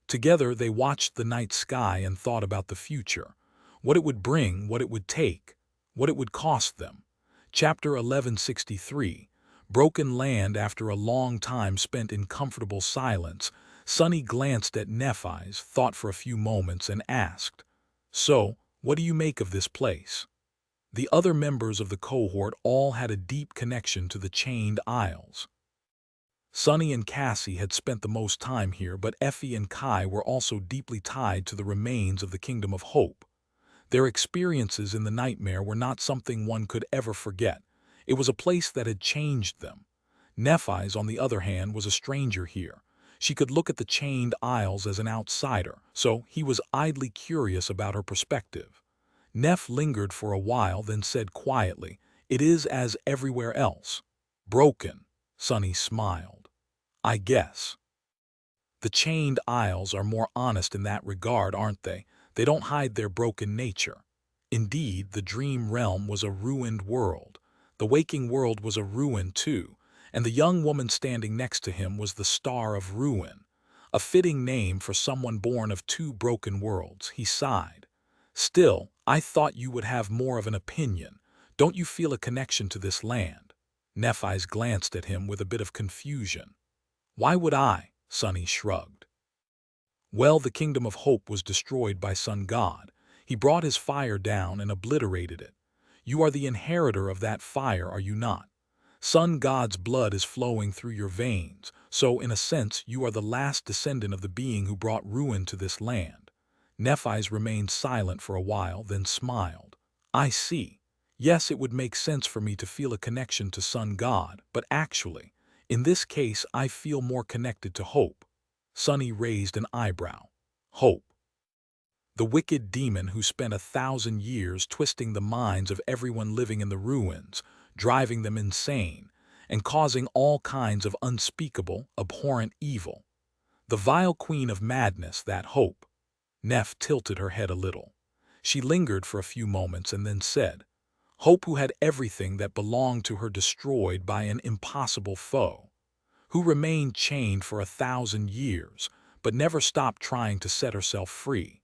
Together they watched the night sky and thought about the future, what it would bring, what it would take, what it would cost them. Chapter 1163, Broken Land. After a long time spent in comfortable silence, Sonny glanced at Nephi's, thought for a few moments, and asked, "So, what do you make of this place?" The other members of the cohort all had a deep connection to the Chained Isles. Sonny and Cassie had spent the most time here, but Effie and Kai were also deeply tied to the remains of the Kingdom of Hope. Their experiences in the nightmare were not something one could ever forget. It was a place that had changed them. Nephi's, on the other hand, was a stranger here. She could look at the Chained Isles as an outsider, so he was idly curious about her perspective. Neph lingered for a while, then said quietly, "It is as everywhere else. Broken." Sonny smiled. "I guess. The Chained Isles are more honest in that regard, aren't they? They don't hide their broken nature." Indeed, the dream realm was a ruined world. The waking world was a ruin too, and the young woman standing next to him was the Star of Ruin. A fitting name for someone born of two broken worlds, he sighed. "Still, I thought you would have more of an opinion. Don't you feel a connection to this land?" Nephi's glanced at him with a bit of confusion. "Why would I?" Sonny shrugged. "Well, the Kingdom of Hope was destroyed by Sun God. He brought his fire down and obliterated it. You are the inheritor of that fire, are you not? Sun God's blood is flowing through your veins, so in a sense you are the last descendant of the being who brought ruin to this land." Nephi's remained silent for a while, then smiled. "I see. Yes, it would make sense for me to feel a connection to Sun God, but actually, in this case I feel more connected to Hope." Sonny raised an eyebrow. "Hope? The wicked demon who spent 1,000 years twisting the minds of everyone living in the ruins, driving them insane, and causing all kinds of unspeakable, abhorrent evil. The vile queen of madness, that Hope." Neph tilted her head a little. She lingered for a few moments and then said, "Hope, who had everything that belonged to her destroyed by an impossible foe, who remained chained for 1,000 years, but never stopped trying to set herself free,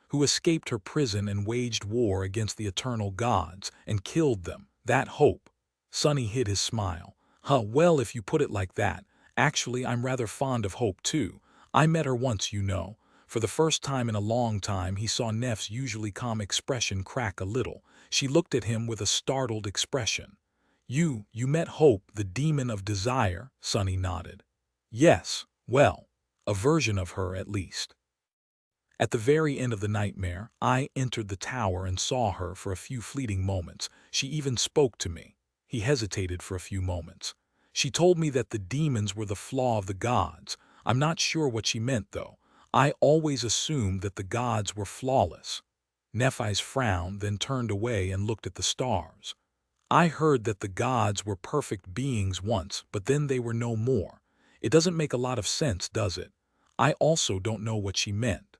who escaped her prison and waged war against the eternal gods and killed them, that Hope." Sonny hid his smile. Well, if you put it like that, actually I'm rather fond of Hope too. I met her once, you know." For the first time in a long time he saw Neff's usually calm expression crack a little. She looked at him with a startled expression. You met Hope, the demon of desire?" Sonny nodded. "Yes, well, a version of her at least. At the very end of the nightmare, I entered the tower and saw her for a few fleeting moments. She even spoke to me." He hesitated for a few moments. "She told me that the demons were the flaw of the gods. I'm not sure what she meant, though. I always assumed that the gods were flawless." Nephi's frowned, then turned away and looked at the stars. "I heard that the gods were perfect beings once, but then they were no more. It doesn't make a lot of sense, does it? I also don't know what she meant."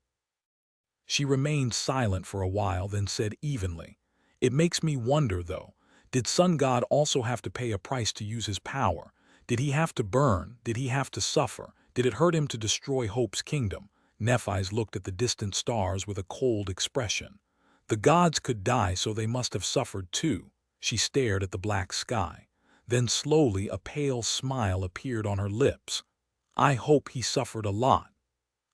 She remained silent for a while, then said evenly, "It makes me wonder, though. Did Sun God also have to pay a price to use his power? Did he have to burn? Did he have to suffer? Did it hurt him to destroy Hope's kingdom?" Nephi's looked at the distant stars with a cold expression. "The gods could die, so they must have suffered too." She stared at the black sky. Then slowly a pale smile appeared on her lips. "I hope he suffered a lot."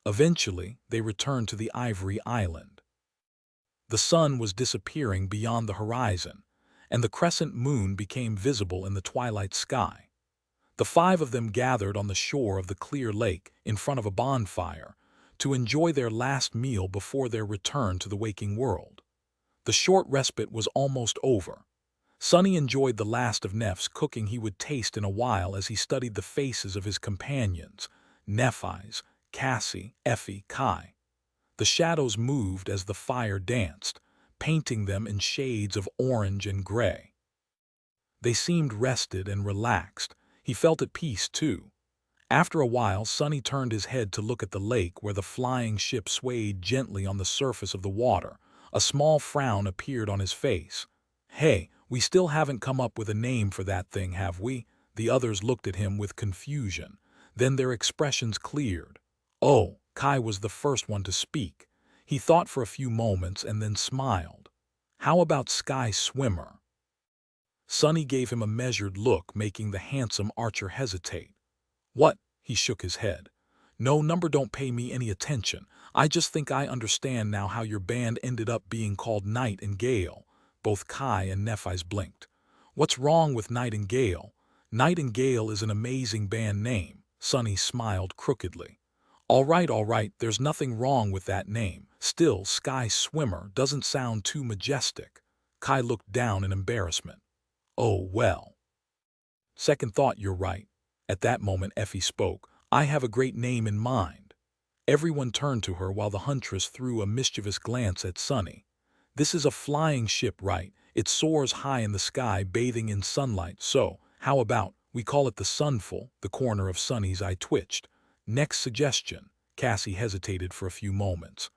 Eventually, they returned to the Ivory Island. The sun was disappearing beyond the horizon, and the crescent moon became visible in the twilight sky. The five of them gathered on the shore of the clear lake in front of a bonfire to enjoy their last meal before their return to the waking world. The short respite was almost over. Sonny enjoyed the last of Neph's cooking he would taste in a while as he studied the faces of his companions, Nephi's, Cassie, Effie, Kai. The shadows moved as the fire danced, painting them in shades of orange and gray. They seemed rested and relaxed. He felt at peace, too. After a while, Sonny turned his head to look at the lake where the flying ship swayed gently on the surface of the water. A small frown appeared on his face. "Hey, we still haven't come up with a name for that thing, have we?" The others looked at him with confusion. Then their expressions cleared. Oh, Kai was the first one to speak. He thought for a few moments and then smiled. How about Sky Swimmer? Sonny gave him a measured look, making the handsome archer hesitate. What? He shook his head. No, number don't pay me any attention. I just think I understand now how your band ended up being called Night and Gale. Both Kai and Nephi's blinked. What's wrong with Night and Gale? Night and Gale is an amazing band name. Sonny smiled crookedly. All right, there's nothing wrong with that name. Still, Sky Swimmer doesn't sound too majestic. Kai looked down in embarrassment. Oh, well. Second thought, you're right. At that moment, Effie spoke. I have a great name in mind. Everyone turned to her while the huntress threw a mischievous glance at Sonny. This is a flying ship, right? It soars high in the sky, bathing in sunlight. So, how about, we call it the Sunful? The corner of Sonny's eye twitched. Next suggestion. Cassie hesitated for a few moments.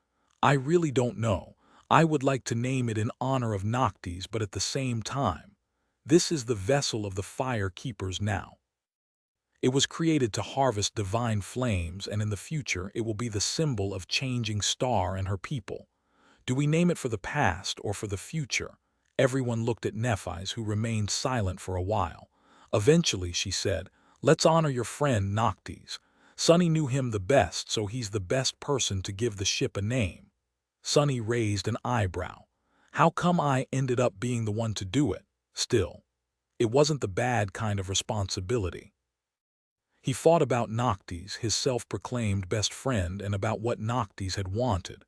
I really don't know. I would like to name it in honor of Noctis, but at the same time, this is the vessel of the fire keepers now. It was created to harvest divine flames, and in the future it will be the symbol of changing Star and her people. Do we name it for the past or for the future? Everyone looked at Nephi's, who remained silent for a while. Eventually, she said, let's honor your friend Noctis. Sonny knew him the best, so he's the best person to give the ship a name. Sonny raised an eyebrow. How come I ended up being the one to do it? Still, it wasn't the bad kind of responsibility. He thought about Noctis, his self-proclaimed best friend, and about what Noctis had wanted.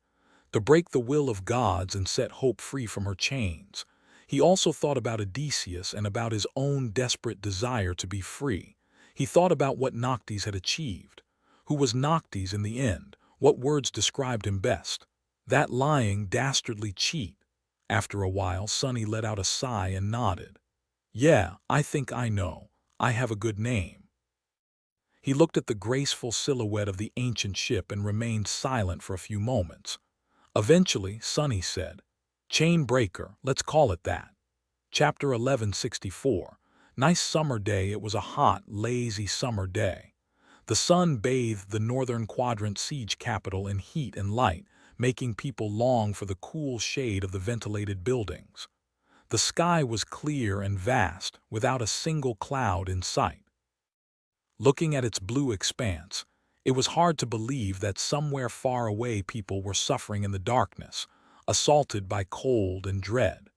To break the will of gods and set hope free from her chains. He also thought about Odysseus and about his own desperate desire to be free. He thought about what Noctis had achieved. Who was Noctis in the end? What words described him best? That lying, dastardly cheat. After a while, Sonny let out a sigh and nodded. Yeah, I think I know. I have a good name. He looked at the graceful silhouette of the ancient ship and remained silent for a few moments. Eventually, Sonny said, Chain Breaker, let's call it that. Chapter 1164. Nice summer day. It was a hot, lazy summer day. The sun bathed the northern quadrant siege capital in heat and light, making people long for the cool shade of the ventilated buildings. The sky was clear and vast, without a single cloud in sight. Looking at its blue expanse, it was hard to believe that somewhere far away people were suffering in the darkness, assaulted by cold and dread.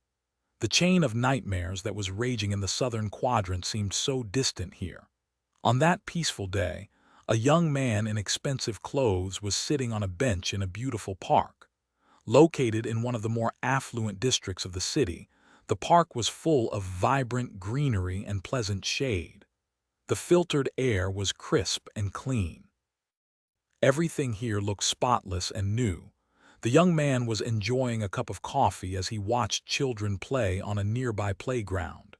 The chain of nightmares that was raging in the southern quadrant seemed so distant here. On that peaceful day, a young man in expensive clothes was sitting on a bench in a beautiful park. Located in one of the more affluent districts of the city, the park was full of vibrant greenery and pleasant shade. The filtered air was crisp and clean. Everything here looked spotless and new. The young man was enjoying a cup of coffee as he watched children play on a nearby playground.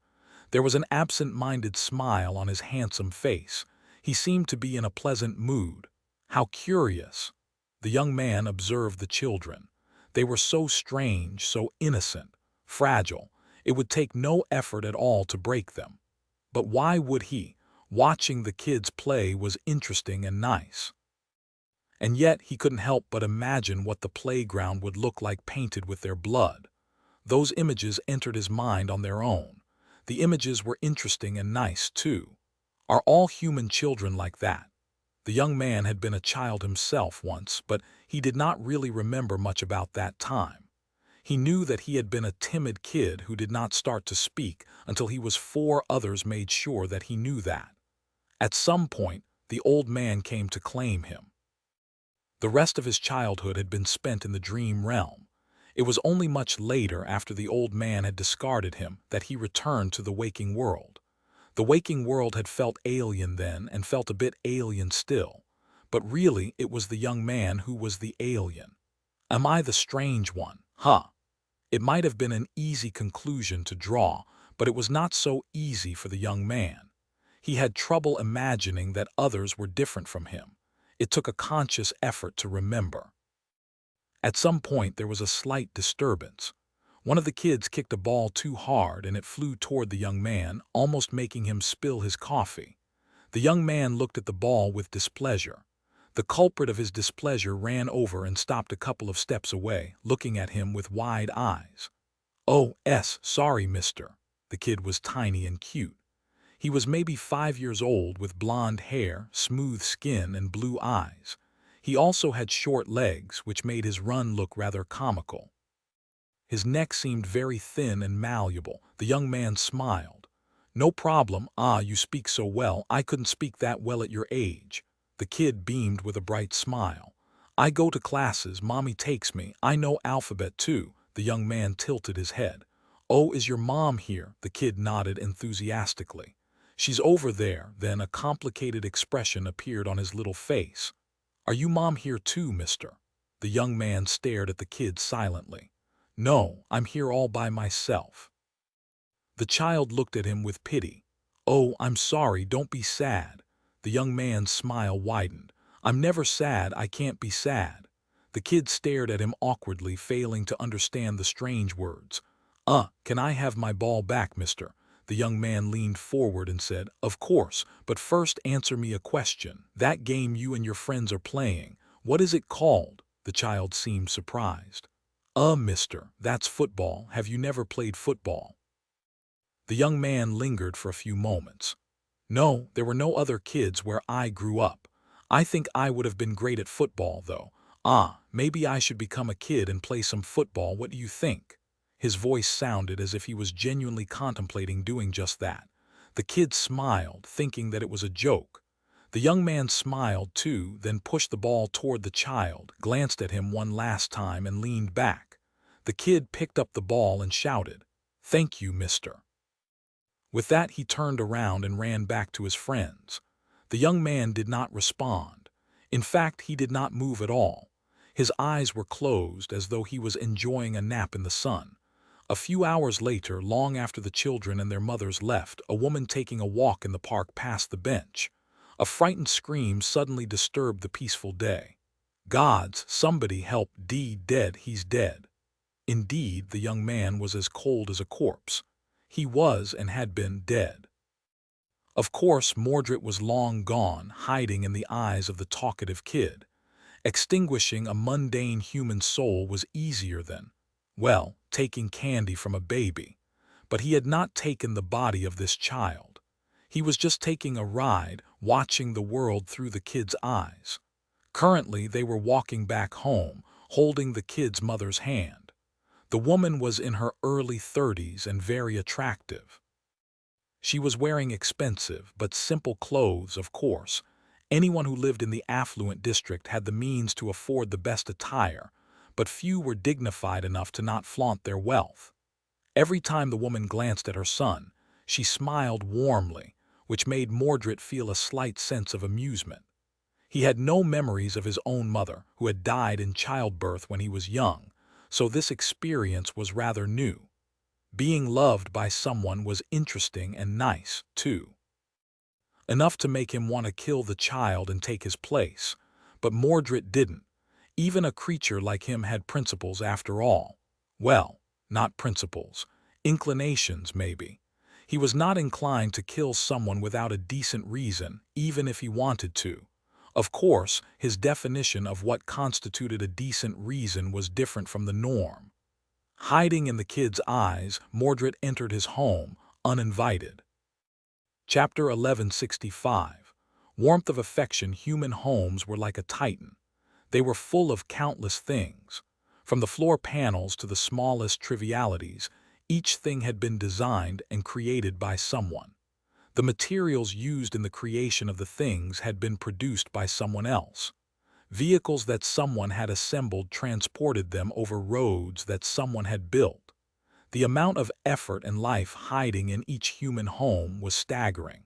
There was an absent-minded smile on his handsome face. He seemed to be in a pleasant mood. How curious! The young man observed the children. They were so strange, so innocent, fragile. It would take no effort at all to break them. But why would he? Watching the kids play was interesting and nice. And yet he couldn't help but imagine what the playground would look like painted with their blood. Those images entered his mind on their own. The images were interesting and nice, too. Are all human children like that? The young man had been a child himself once, but he did not really remember much about that time. He knew that he had been a timid kid who did not start to speak until he was 4. Others made sure that he knew that. At some point, the old man came to claim him. The rest of his childhood had been spent in the dream realm. It was only much later, after the old man had discarded him, that he returned to the waking world. The waking world had felt alien then and felt a bit alien still. But really, it was the young man who was the alien. Am I the strange one? Huh. It might have been an easy conclusion to draw, but it was not so easy for the young man. He had trouble imagining that others were different from him. It took a conscious effort to remember. At some point there was a slight disturbance. One of the kids kicked a ball too hard and it flew toward the young man, almost making him spill his coffee. The young man looked at the ball with displeasure. The culprit of his displeasure ran over and stopped a couple of steps away, looking at him with wide eyes. "Oh, sorry, mister." The kid was tiny and cute. He was maybe 5 years old with blonde hair, smooth skin, and blue eyes. He also had short legs, which made his run look rather comical. His neck seemed very thin and malleable. The young man smiled. "No problem. You speak so well. I couldn't speak that well at your age." The kid beamed with a bright smile. "I go to classes. Mommy takes me. I know alphabet too." The young man tilted his head. "Oh, is your mom here?" The kid nodded enthusiastically. "She's over there." Then a complicated expression appeared on his little face. "Are you mom here too, mister?" The young man stared at the kid silently. "No, I'm here all by myself." The child looked at him with pity. "Oh, I'm sorry, don't be sad." The young man's smile widened. "I'm never sad, I can't be sad." The kid stared at him awkwardly, failing to understand the strange words. Can I have my ball back, mister?" The young man leaned forward and said, "Of course, but first answer me a question. That game you and your friends are playing, what is it called?" The child seemed surprised. Mister, that's football. Have you never played football?" The young man lingered for a few moments. "No, there were no other kids where I grew up. I think I would have been great at football, though. Maybe I should become a kid and play some football. What do you think?" His voice sounded as if he was genuinely contemplating doing just that. The kid smiled, thinking that it was a joke. The young man smiled too, then pushed the ball toward the child, glanced at him one last time, and leaned back. The kid picked up the ball and shouted, "Thank you, mister." With that, he turned around and ran back to his friends. The young man did not respond. In fact, he did not move at all. His eyes were closed, as though he was enjoying a nap in the sun. A few hours later, long after the children and their mothers left, a woman taking a walk in the park passed the bench. A frightened scream suddenly disturbed the peaceful day. "Gods, somebody help D dead, he's dead." Indeed, the young man was as cold as a corpse. He was and had been dead. Of course, Mordred was long gone, hiding in the eyes of the talkative kid. Extinguishing a mundane human soul was easier than, well, taking candy from a baby. But he had not taken the body of this child. He was just taking a ride, watching the world through the kid's eyes. Currently, they were walking back home, holding the kid's mother's hand. The woman was in her early 30s and very attractive. She was wearing expensive but simple clothes, of course. Anyone who lived in the affluent district had the means to afford the best attire, but few were dignified enough to not flaunt their wealth. Every time the woman glanced at her son, she smiled warmly, which made Mordred feel a slight sense of amusement. He had no memories of his own mother, who had died in childbirth when he was young, so this experience was rather new. Being loved by someone was interesting and nice, too. Enough to make him want to kill the child and take his place. But Mordred didn't. Even a creature like him had principles after all. Well, not principles. Inclinations, maybe. He was not inclined to kill someone without a decent reason, even if he wanted to. Of course, his definition of what constituted a decent reason was different from the norm. Hiding in the kid's eyes, Mordred entered his home, uninvited. Chapter 1165. Warmth of affection. Human homes were like a titan. They were full of countless things. From the floor panels to the smallest trivialities, each thing had been designed and created by someone. The materials used in the creation of the things had been produced by someone else. Vehicles that someone had assembled transported them over roads that someone had built. The amount of effort and life hiding in each human home was staggering.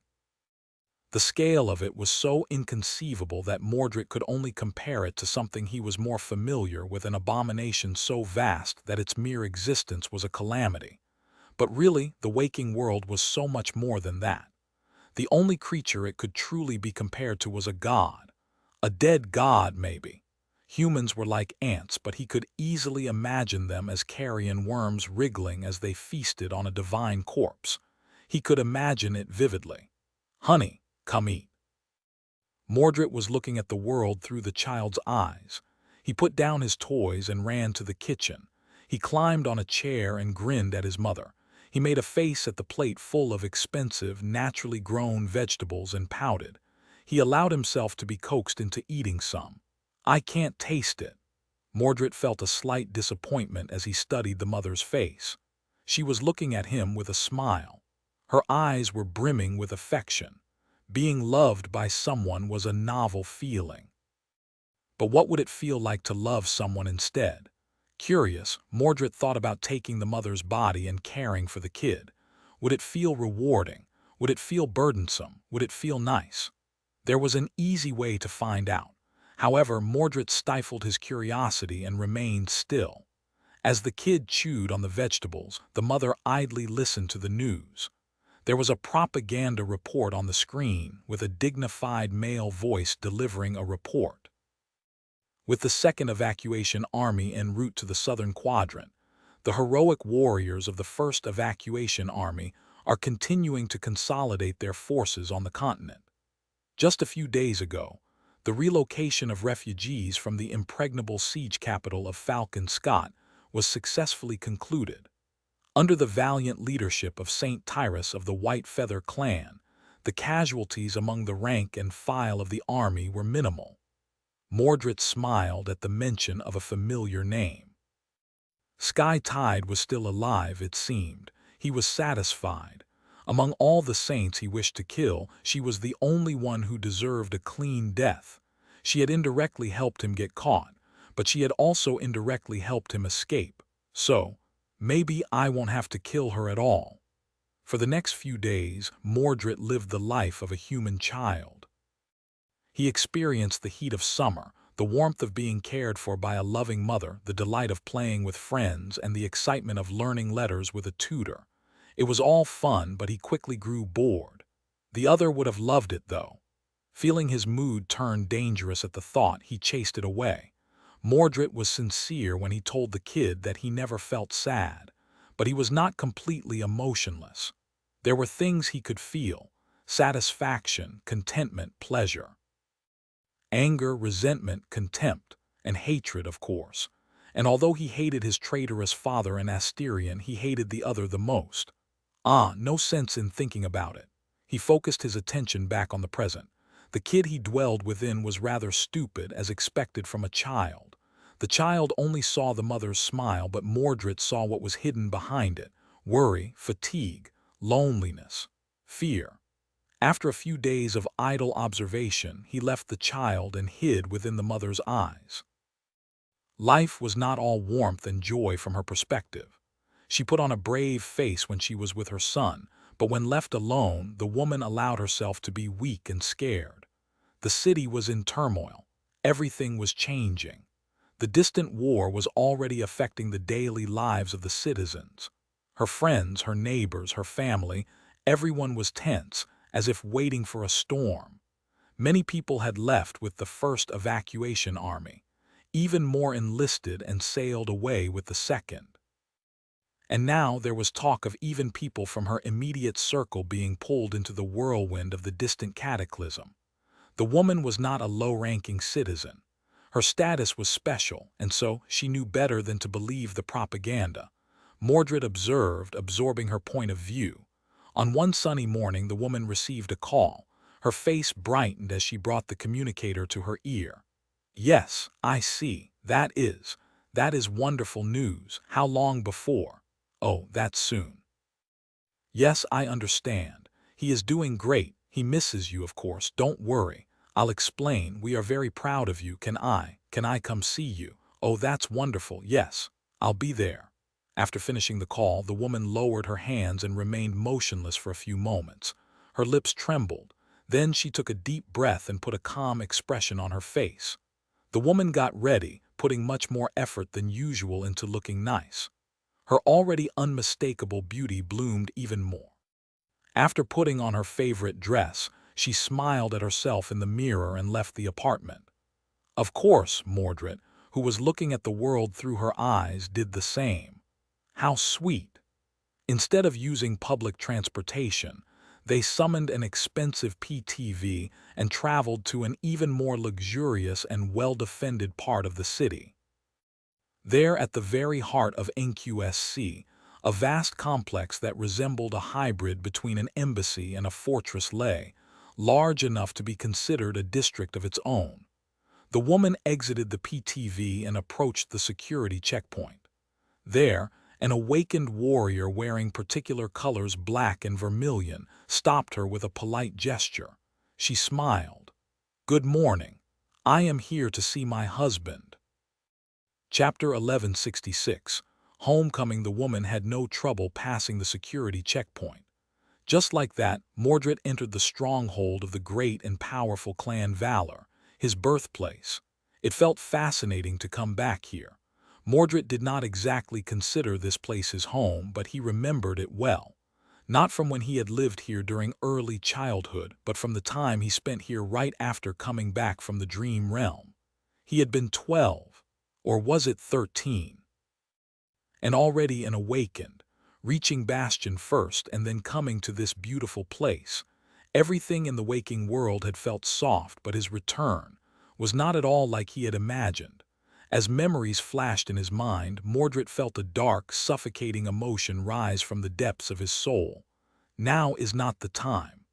The scale of it was so inconceivable that Mordred could only compare it to something he was more familiar with, an abomination so vast that its mere existence was a calamity. But really, the waking world was so much more than that. The only creature it could truly be compared to was a god. A dead god, maybe. Humans were like ants, but he could easily imagine them as carrion worms wriggling as they feasted on a divine corpse. He could imagine it vividly. "Honey, come eat." Mordred was looking at the world through the child's eyes. He put down his toys and ran to the kitchen. He climbed on a chair and grinned at his mother. He made a face at the plate full of expensive, naturally grown vegetables and pouted. He allowed himself to be coaxed into eating some. "I can't taste it." Mordred felt a slight disappointment as he studied the mother's face. She was looking at him with a smile. Her eyes were brimming with affection. Being loved by someone was a novel feeling. But what would it feel like to love someone instead? Curious, Mordred thought about taking the mother's body and caring for the kid. Would it feel rewarding? Would it feel burdensome? Would it feel nice? There was an easy way to find out. However, Mordred stifled his curiosity and remained still. As the kid chewed on the vegetables, the mother idly listened to the news. There was a propaganda report on the screen, with a dignified male voice delivering a report. With the Second Evacuation Army en route to the Southern Quadrant, the heroic warriors of the First Evacuation Army are continuing to consolidate their forces on the continent. Just a few days ago, the relocation of refugees from the impregnable siege capital of Falcon Scott was successfully concluded. Under the valiant leadership of Saint Tyrus of the White Feather clan, the casualties among the rank and file of the army were minimal. Mordred smiled at the mention of a familiar name. Sky Tide was still alive, it seemed. He was satisfied. Among all the saints he wished to kill, she was the only one who deserved a clean death. She had indirectly helped him get caught, but she had also indirectly helped him escape. So, maybe I won't have to kill her at all. For the next few days, Mordred lived the life of a human child. He experienced the heat of summer, the warmth of being cared for by a loving mother, the delight of playing with friends, and the excitement of learning letters with a tutor. It was all fun, but he quickly grew bored. The other would have loved it, though. Feeling his mood turn dangerous at the thought, he chased it away. Mordred was sincere when he told the kid that he never felt sad, but he was not completely emotionless. There were things he could feel: satisfaction, contentment, pleasure. Anger, resentment, contempt, and hatred, of course. And although he hated his traitorous father and Asterion, he hated the other the most. No sense in thinking about it. He focused his attention back on the present. The kid he dwelled within was rather stupid, as expected from a child. The child only saw the mother's smile, but Mordred saw what was hidden behind it: worry, fatigue, loneliness, fear. After a few days of idle observation, he left the child and hid within the mother's eyes. Life was not all warmth and joy from her perspective. She put on a brave face when she was with her son, but when left alone, the woman allowed herself to be weak and scared. The city was in turmoil. Everything was changing. The distant war was already affecting the daily lives of the citizens. Her friends, her neighbors, her family, everyone was tense, as if waiting for a storm. Many people had left with the First Evacuation Army. Even more enlisted and sailed away with the Second. And now there was talk of even people from her immediate circle being pulled into the whirlwind of the distant cataclysm. The woman was not a low-ranking citizen. Her status was special, and so she knew better than to believe the propaganda. Mordred observed, absorbing her point of view. On one sunny morning, the woman received a call. Her face brightened as she brought the communicator to her ear. "Yes, I see. That is wonderful news. How long before?" "Oh, that's soon." "Yes, I understand. He is doing great. He misses you, of course. Don't worry. I'll explain. We are very proud of you. Can I come see you?" "Oh, that's wonderful. Yes, I'll be there." After finishing the call, the woman lowered her hands and remained motionless for a few moments. Her lips trembled. Then she took a deep breath and put a calm expression on her face. The woman got ready, putting much more effort than usual into looking nice. Her already unmistakable beauty bloomed even more. After putting on her favorite dress, she smiled at herself in the mirror and left the apartment. Of course, Mordred, who was looking at the world through her eyes, did the same. How sweet. Instead of using public transportation, they summoned an expensive PTV and traveled to an even more luxurious and well-defended part of the city. There, at the very heart of NQSC, a vast complex that resembled a hybrid between an embassy and a fortress lay, large enough to be considered a district of its own. The woman exited the PTV and approached the security checkpoint. There, an awakened warrior wearing particular colors, black and vermilion, stopped her with a polite gesture. She smiled. "Good morning. I am here to see my husband." Chapter 1166. Homecoming. The woman had no trouble passing the security checkpoint. Just like that, Mordred entered the stronghold of the great and powerful clan Valor, his birthplace. It felt fascinating to come back here. Mordred did not exactly consider this place his home, but he remembered it well. Not from when he had lived here during early childhood, but from the time he spent here right after coming back from the dream realm. He had been 12, or was it 13? And already an awakened, reaching Bastion first and then coming to this beautiful place. Everything in the waking world had felt soft, but his return was not at all like he had imagined. As memories flashed in his mind, Mordred felt a dark, suffocating emotion rise from the depths of his soul. Now is not the time.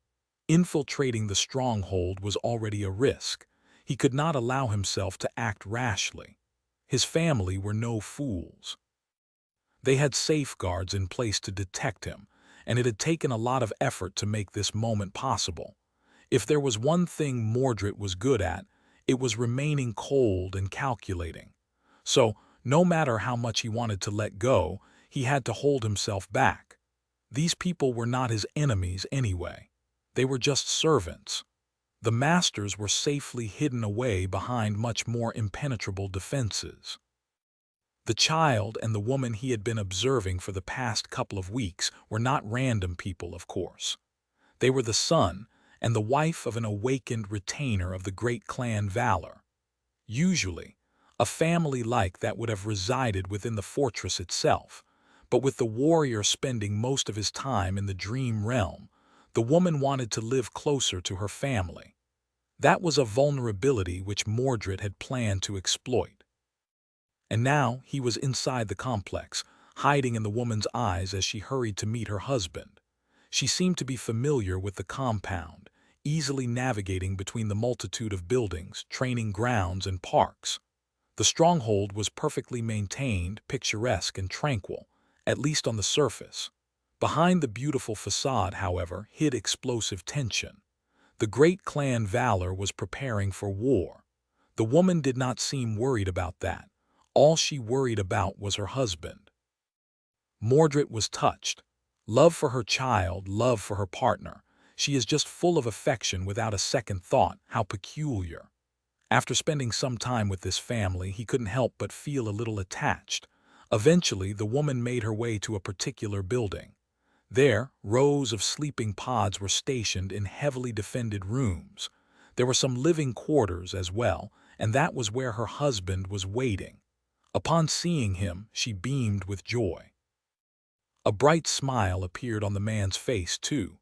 Infiltrating the stronghold was already a risk. He could not allow himself to act rashly. His family were no fools. They had safeguards in place to detect him, and it had taken a lot of effort to make this moment possible. If there was one thing Mordred was good at, it was remaining cold and calculating. So, no matter how much he wanted to let go, he had to hold himself back. These people were not his enemies anyway. They were just servants. The masters were safely hidden away behind much more impenetrable defenses. The child and the woman he had been observing for the past couple of weeks were not random people, of course. They were the son and the wife of an awakened retainer of the great clan Valor. Usually, a family like that would have resided within the fortress itself, but with the warrior spending most of his time in the dream realm, the woman wanted to live closer to her family. That was a vulnerability which Mordred had planned to exploit. And now he was inside the complex, hiding in the woman's eyes as she hurried to meet her husband. She seemed to be familiar with the compound, easily navigating between the multitude of buildings, training grounds, and parks. The stronghold was perfectly maintained, picturesque, and tranquil, at least on the surface. Behind the beautiful facade, however, hid explosive tension. The great clan Valor was preparing for war. The woman did not seem worried about that. All she worried about was her husband. Mordred was touched. Love for her child, love for her partner. She is just full of affection without a second thought. How peculiar. After spending some time with this family, he couldn't help but feel a little attached. Eventually, the woman made her way to a particular building. There, rows of sleeping pods were stationed in heavily defended rooms. There were some living quarters as well, and that was where her husband was waiting. Upon seeing him, she beamed with joy. A bright smile appeared on the man's face, too.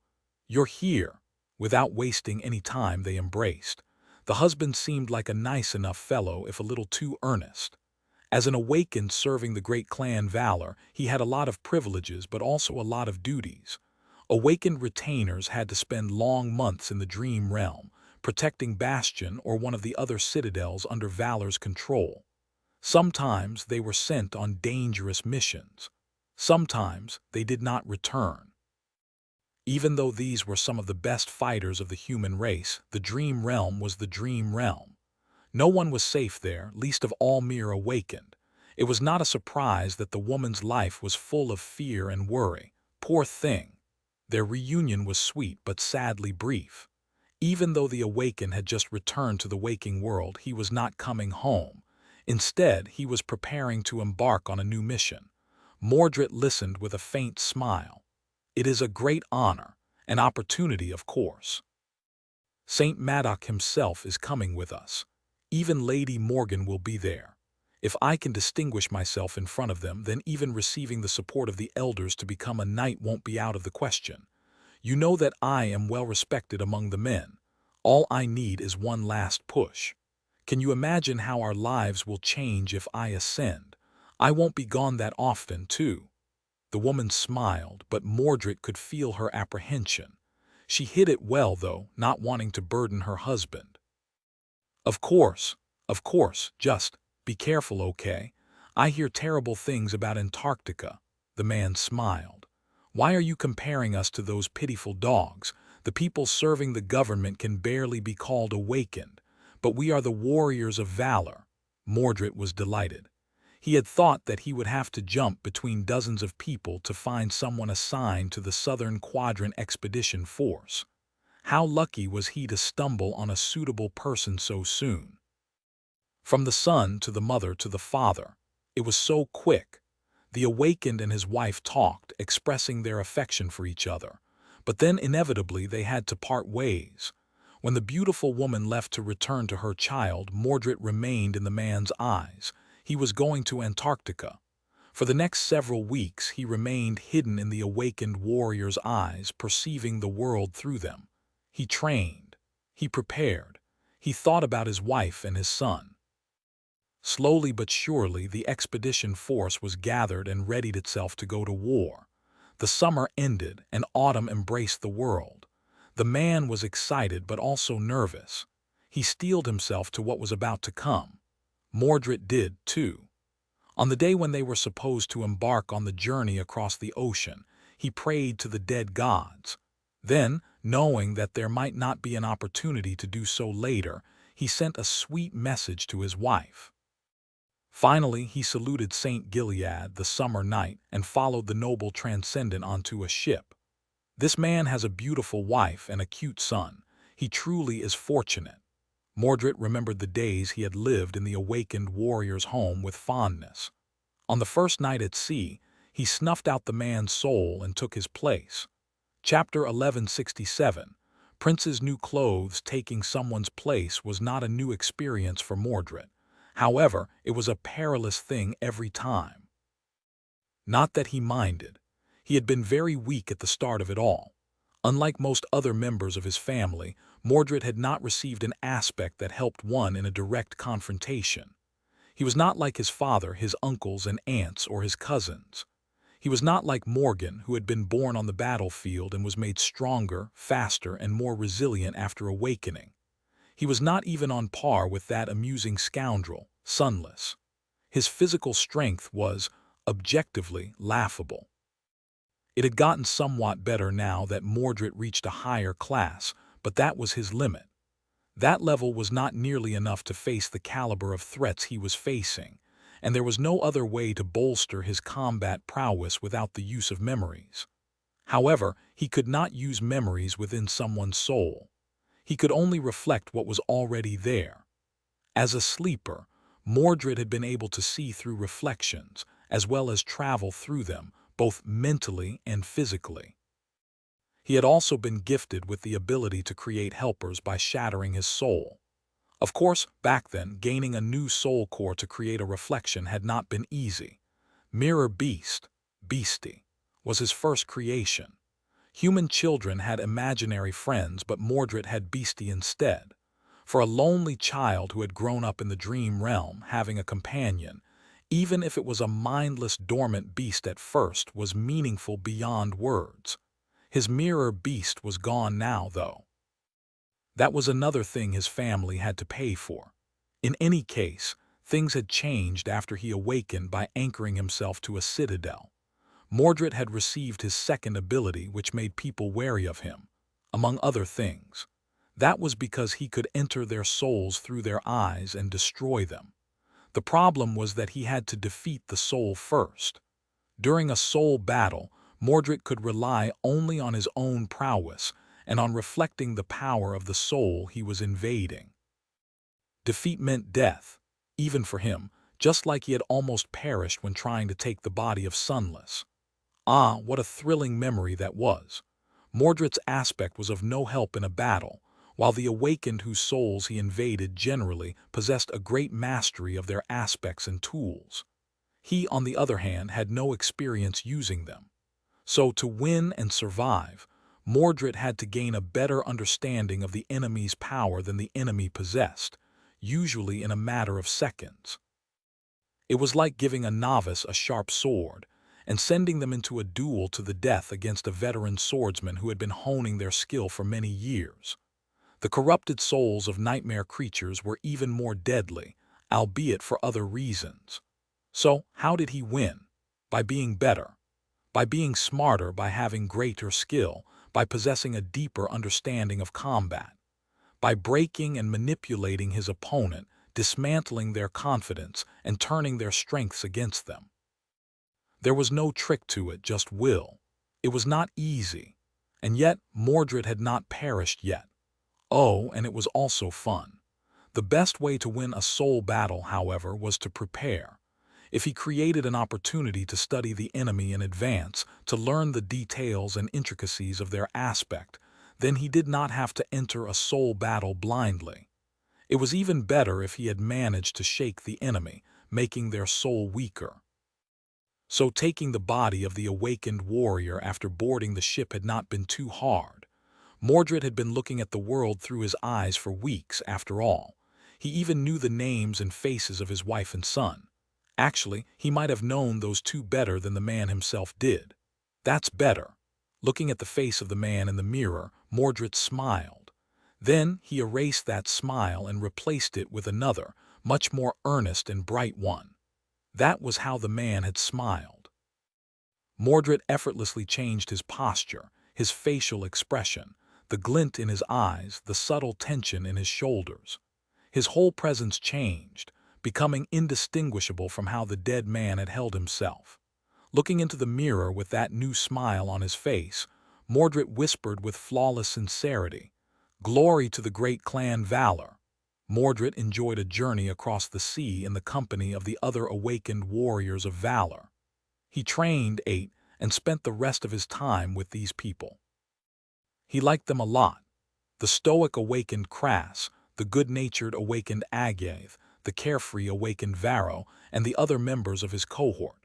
"You're here." Without wasting any time, they embraced. The husband seemed like a nice enough fellow, if a little too earnest. As an awakened serving the great clan Valor, he had a lot of privileges but also a lot of duties. Awakened retainers had to spend long months in the dream realm, protecting Bastion or one of the other citadels under Valor's control. Sometimes they were sent on dangerous missions. Sometimes they did not return. Even though these were some of the best fighters of the human race, the dream realm was the dream realm. No one was safe there, least of all mere awakened. It was not a surprise that the woman's life was full of fear and worry. Poor thing. Their reunion was sweet but sadly brief. Even though the awakened had just returned to the waking world, he was not coming home. Instead, he was preparing to embark on a new mission. Mordred listened with a faint smile. It is a great honor, an opportunity, of course. Saint Madoc himself is coming with us. Even Lady Morgan will be there. If I can distinguish myself in front of them, then even receiving the support of the elders to become a knight won't be out of the question. You know that I am well respected among the men. All I need is one last push. Can you imagine how our lives will change if I ascend? I won't be gone that often, too." The woman smiled, but Mordred could feel her apprehension. She hid it well, though, not wanting to burden her husband. Of course, just be careful, okay? I hear terrible things about Antarctica." The man smiled. "Why are you comparing us to those pitiful dogs? The people serving the government can barely be called awakened, but we are the warriors of valor." Mordred was delighted. He had thought that he would have to jump between dozens of people to find someone assigned to the Southern Quadrant Expedition Force. How lucky was he to stumble on a suitable person so soon? From the son to the mother to the father, it was so quick. The awakened and his wife talked, expressing their affection for each other. But then inevitably they had to part ways. When the beautiful woman left to return to her child, Mordred remained in the man's eyes. He was going to Antarctica. For the next several weeks he remained hidden in the awakened warrior's eyes, perceiving the world through them. He trained. He prepared. He thought about his wife and his son. Slowly but surely, the expedition force was gathered and readied itself to go to war. The summer ended and autumn embraced the world. The man was excited but also nervous. He steeled himself to what was about to come. Mordred did, too. On the day when they were supposed to embark on the journey across the ocean, he prayed to the dead gods. Then, knowing that there might not be an opportunity to do so later, he sent a sweet message to his wife. Finally, he saluted Saint Gilead, the summer night, and followed the noble transcendent onto a ship. This man has a beautiful wife and a cute son. He truly is fortunate. Mordred remembered the days he had lived in the awakened warrior's home with fondness. On the first night at sea, he snuffed out the man's soul and took his place. Chapter 1167. Prince's new clothes. Taking someone's place was not a new experience for Mordred. However, it was a perilous thing every time. Not that he minded. He had been very weak at the start of it all. Unlike most other members of his family, Mordred had not received an aspect that helped one in a direct confrontation. He was not like his father, his uncles and aunts, or his cousins. He was not like Morgan, who had been born on the battlefield and was made stronger, faster, and more resilient after awakening. He was not even on par with that amusing scoundrel, Sunless. His physical strength was, objectively, laughable. It had gotten somewhat better now that Mordred reached a higher class, but that was his limit. That level was not nearly enough to face the caliber of threats he was facing, and there was no other way to bolster his combat prowess without the use of memories. However, he could not use memories within someone's soul. He could only reflect what was already there. As a sleeper, Mordred had been able to see through reflections, as well as travel through them, both mentally and physically. He had also been gifted with the ability to create helpers by shattering his soul. Of course, back then, gaining a new soul core to create a reflection had not been easy. Mirror Beast, Beastie, was his first creation. Human children had imaginary friends, but Mordred had Beastie instead. For a lonely child who had grown up in the dream realm, having a companion, even if it was a mindless, dormant beast at first, was meaningful beyond words. His mirror beast was gone now, though. That was another thing his family had to pay for. In any case, things had changed after he awakened by anchoring himself to a citadel. Mordred had received his second ability, which made people wary of him, among other things. That was because he could enter their souls through their eyes and destroy them. The problem was that he had to defeat the soul first. During a soul battle, Mordred could rely only on his own prowess and on reflecting the power of the soul he was invading. Defeat meant death, even for him, just like he had almost perished when trying to take the body of Sunless. Ah, what a thrilling memory that was. Mordred's aspect was of no help in a battle. while the awakened whose souls he invaded generally possessed a great mastery of their aspects and tools. He, on the other hand, had no experience using them. So, to win and survive, Mordred had to gain a better understanding of the enemy's power than the enemy possessed, usually in a matter of seconds. It was like giving a novice a sharp sword and sending them into a duel to the death against a veteran swordsman who had been honing their skill for many years. The corrupted souls of nightmare creatures were even more deadly, albeit for other reasons. So, how did he win? By being better, by being smarter, by having greater skill, by possessing a deeper understanding of combat, by breaking and manipulating his opponent, dismantling their confidence, and turning their strengths against them. There was no trick to it, just will. It was not easy, and yet Mordred had not perished yet. Oh, and it was also fun. The best way to win a soul battle, however, was to prepare. If he created an opportunity to study the enemy in advance, to learn the details and intricacies of their aspect, then he did not have to enter a soul battle blindly. It was even better if he had managed to shake the enemy, making their soul weaker. So taking the body of the awakened warrior after boarding the ship had not been too hard. Mordred had been looking at the world through his eyes for weeks, after all. He even knew the names and faces of his wife and son. Actually, he might have known those two better than the man himself did. That's better. Looking at the face of the man in the mirror, Mordred smiled. Then he erased that smile and replaced it with another, much more earnest and bright one. That was how the man had smiled. Mordred effortlessly changed his posture, his facial expression, the glint in his eyes, the subtle tension in his shoulders. His whole presence changed, becoming indistinguishable from how the dead man had held himself. Looking into the mirror with that new smile on his face, Mordred whispered with flawless sincerity, "Glory to the great clan Valor." Mordred enjoyed a journey across the sea in the company of the other awakened warriors of valor. He trained, ate, and spent the rest of his time with these people. He liked them a lot. The stoic awakened Crass, the good-natured awakened Agath, the carefree awakened Varro, and the other members of his cohort.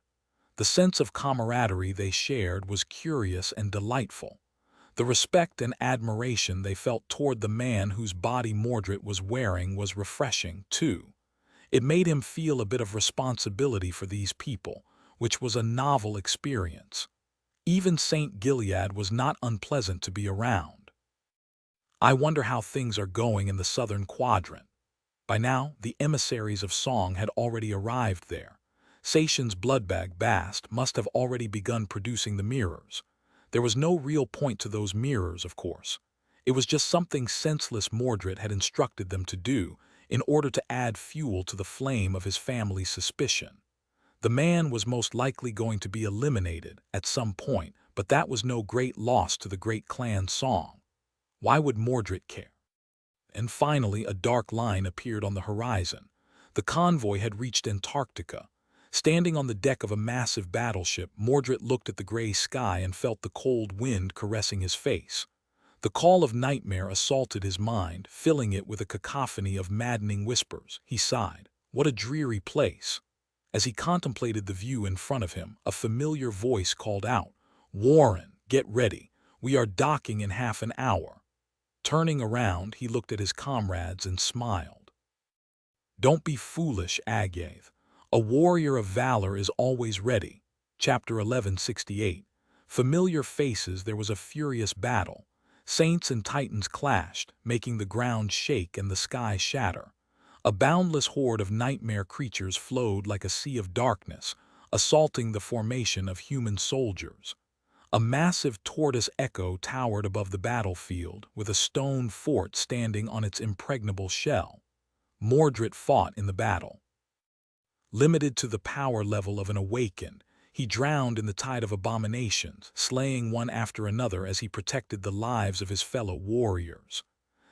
The sense of camaraderie they shared was curious and delightful. The respect and admiration they felt toward the man whose body Mordred was wearing was refreshing, too. It made him feel a bit of responsibility for these people, which was a novel experience. Even St. Gilead was not unpleasant to be around. I wonder how things are going in the southern quadrant. By now, the emissaries of Song had already arrived there. Sation's bloodbag Bast must have already begun producing the mirrors. There was no real point to those mirrors, of course. It was just something senseless Mordred had instructed them to do in order to add fuel to the flame of his family's suspicion. The man was most likely going to be eliminated at some point, but that was no great loss to the great clan Song. Why would Mordred care? And finally, a dark line appeared on the horizon. The convoy had reached Antarctica. Standing on the deck of a massive battleship, Mordred looked at the gray sky and felt the cold wind caressing his face. The call of nightmare assaulted his mind, filling it with a cacophony of maddening whispers. He sighed. What a dreary place. As he contemplated the view in front of him, a familiar voice called out, "Warren, get ready. We are docking in half an hour." Turning around, he looked at his comrades and smiled. "Don't be foolish, Agath. A warrior of valor is always ready." Chapter 1168. Familiar faces. There was a furious battle. Saints and titans clashed, making the ground shake and the sky shatter. A boundless horde of nightmare creatures flowed like a sea of darkness, assaulting the formation of human soldiers. A massive tortoise echo towered above the battlefield, with a stone fort standing on its impregnable shell. Mordred fought in the battle. Limited to the power level of an awakened, he drowned in the tide of abominations, slaying one after another as he protected the lives of his fellow warriors.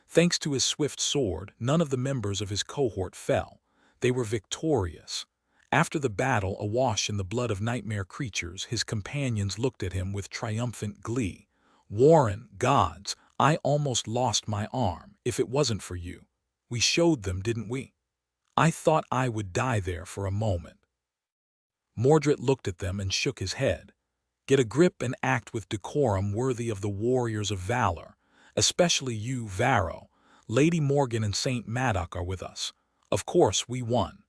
Thanks to his swift sword, none of the members of his cohort fell. They were victorious. After the battle, awash in the blood of nightmare creatures, his companions looked at him with triumphant glee. "Warren, gods, I almost lost my arm. if it wasn't for you. We showed them, didn't we? I thought I would die there for a moment." Mordred looked at them and shook his head. "Get a grip and act with decorum worthy of the warriors of valor, especially you, Varro. Lady Morgan and Saint Maddock are with us. Of course, we won."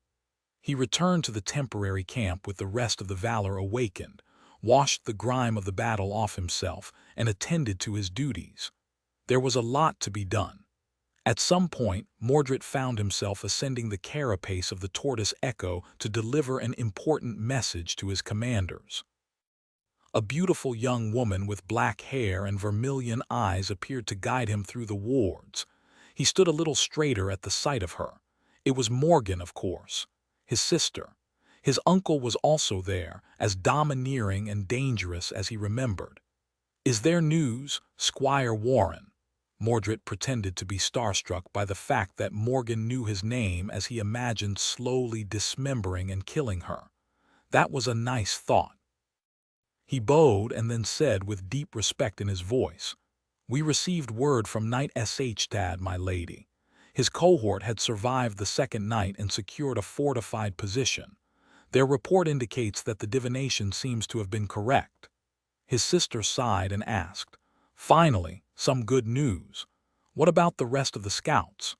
He returned to the temporary camp with the rest of the valor awakened, washed the grime of the battle off himself, and attended to his duties. There was a lot to be done. At some point, Mordred found himself ascending the carapace of the tortoise Echo to deliver an important message to his commanders. A beautiful young woman with black hair and vermilion eyes appeared to guide him through the wards. He stood a little straighter at the sight of her. It was Morgan, of course, his sister. His uncle was also there, as domineering and dangerous as he remembered. "Is there news, Squire Warren?" Mordred pretended to be starstruck by the fact that Morgan knew his name, as he imagined slowly dismembering and killing her. That was a nice thought. He bowed and then said with deep respect in his voice, "We received word from Knight Shtad, my lady. His cohort had survived the second night and secured a fortified position. Their report indicates that the divination seems to have been correct." His sister sighed and asked, "Finally, some good news. What about the rest of the scouts?"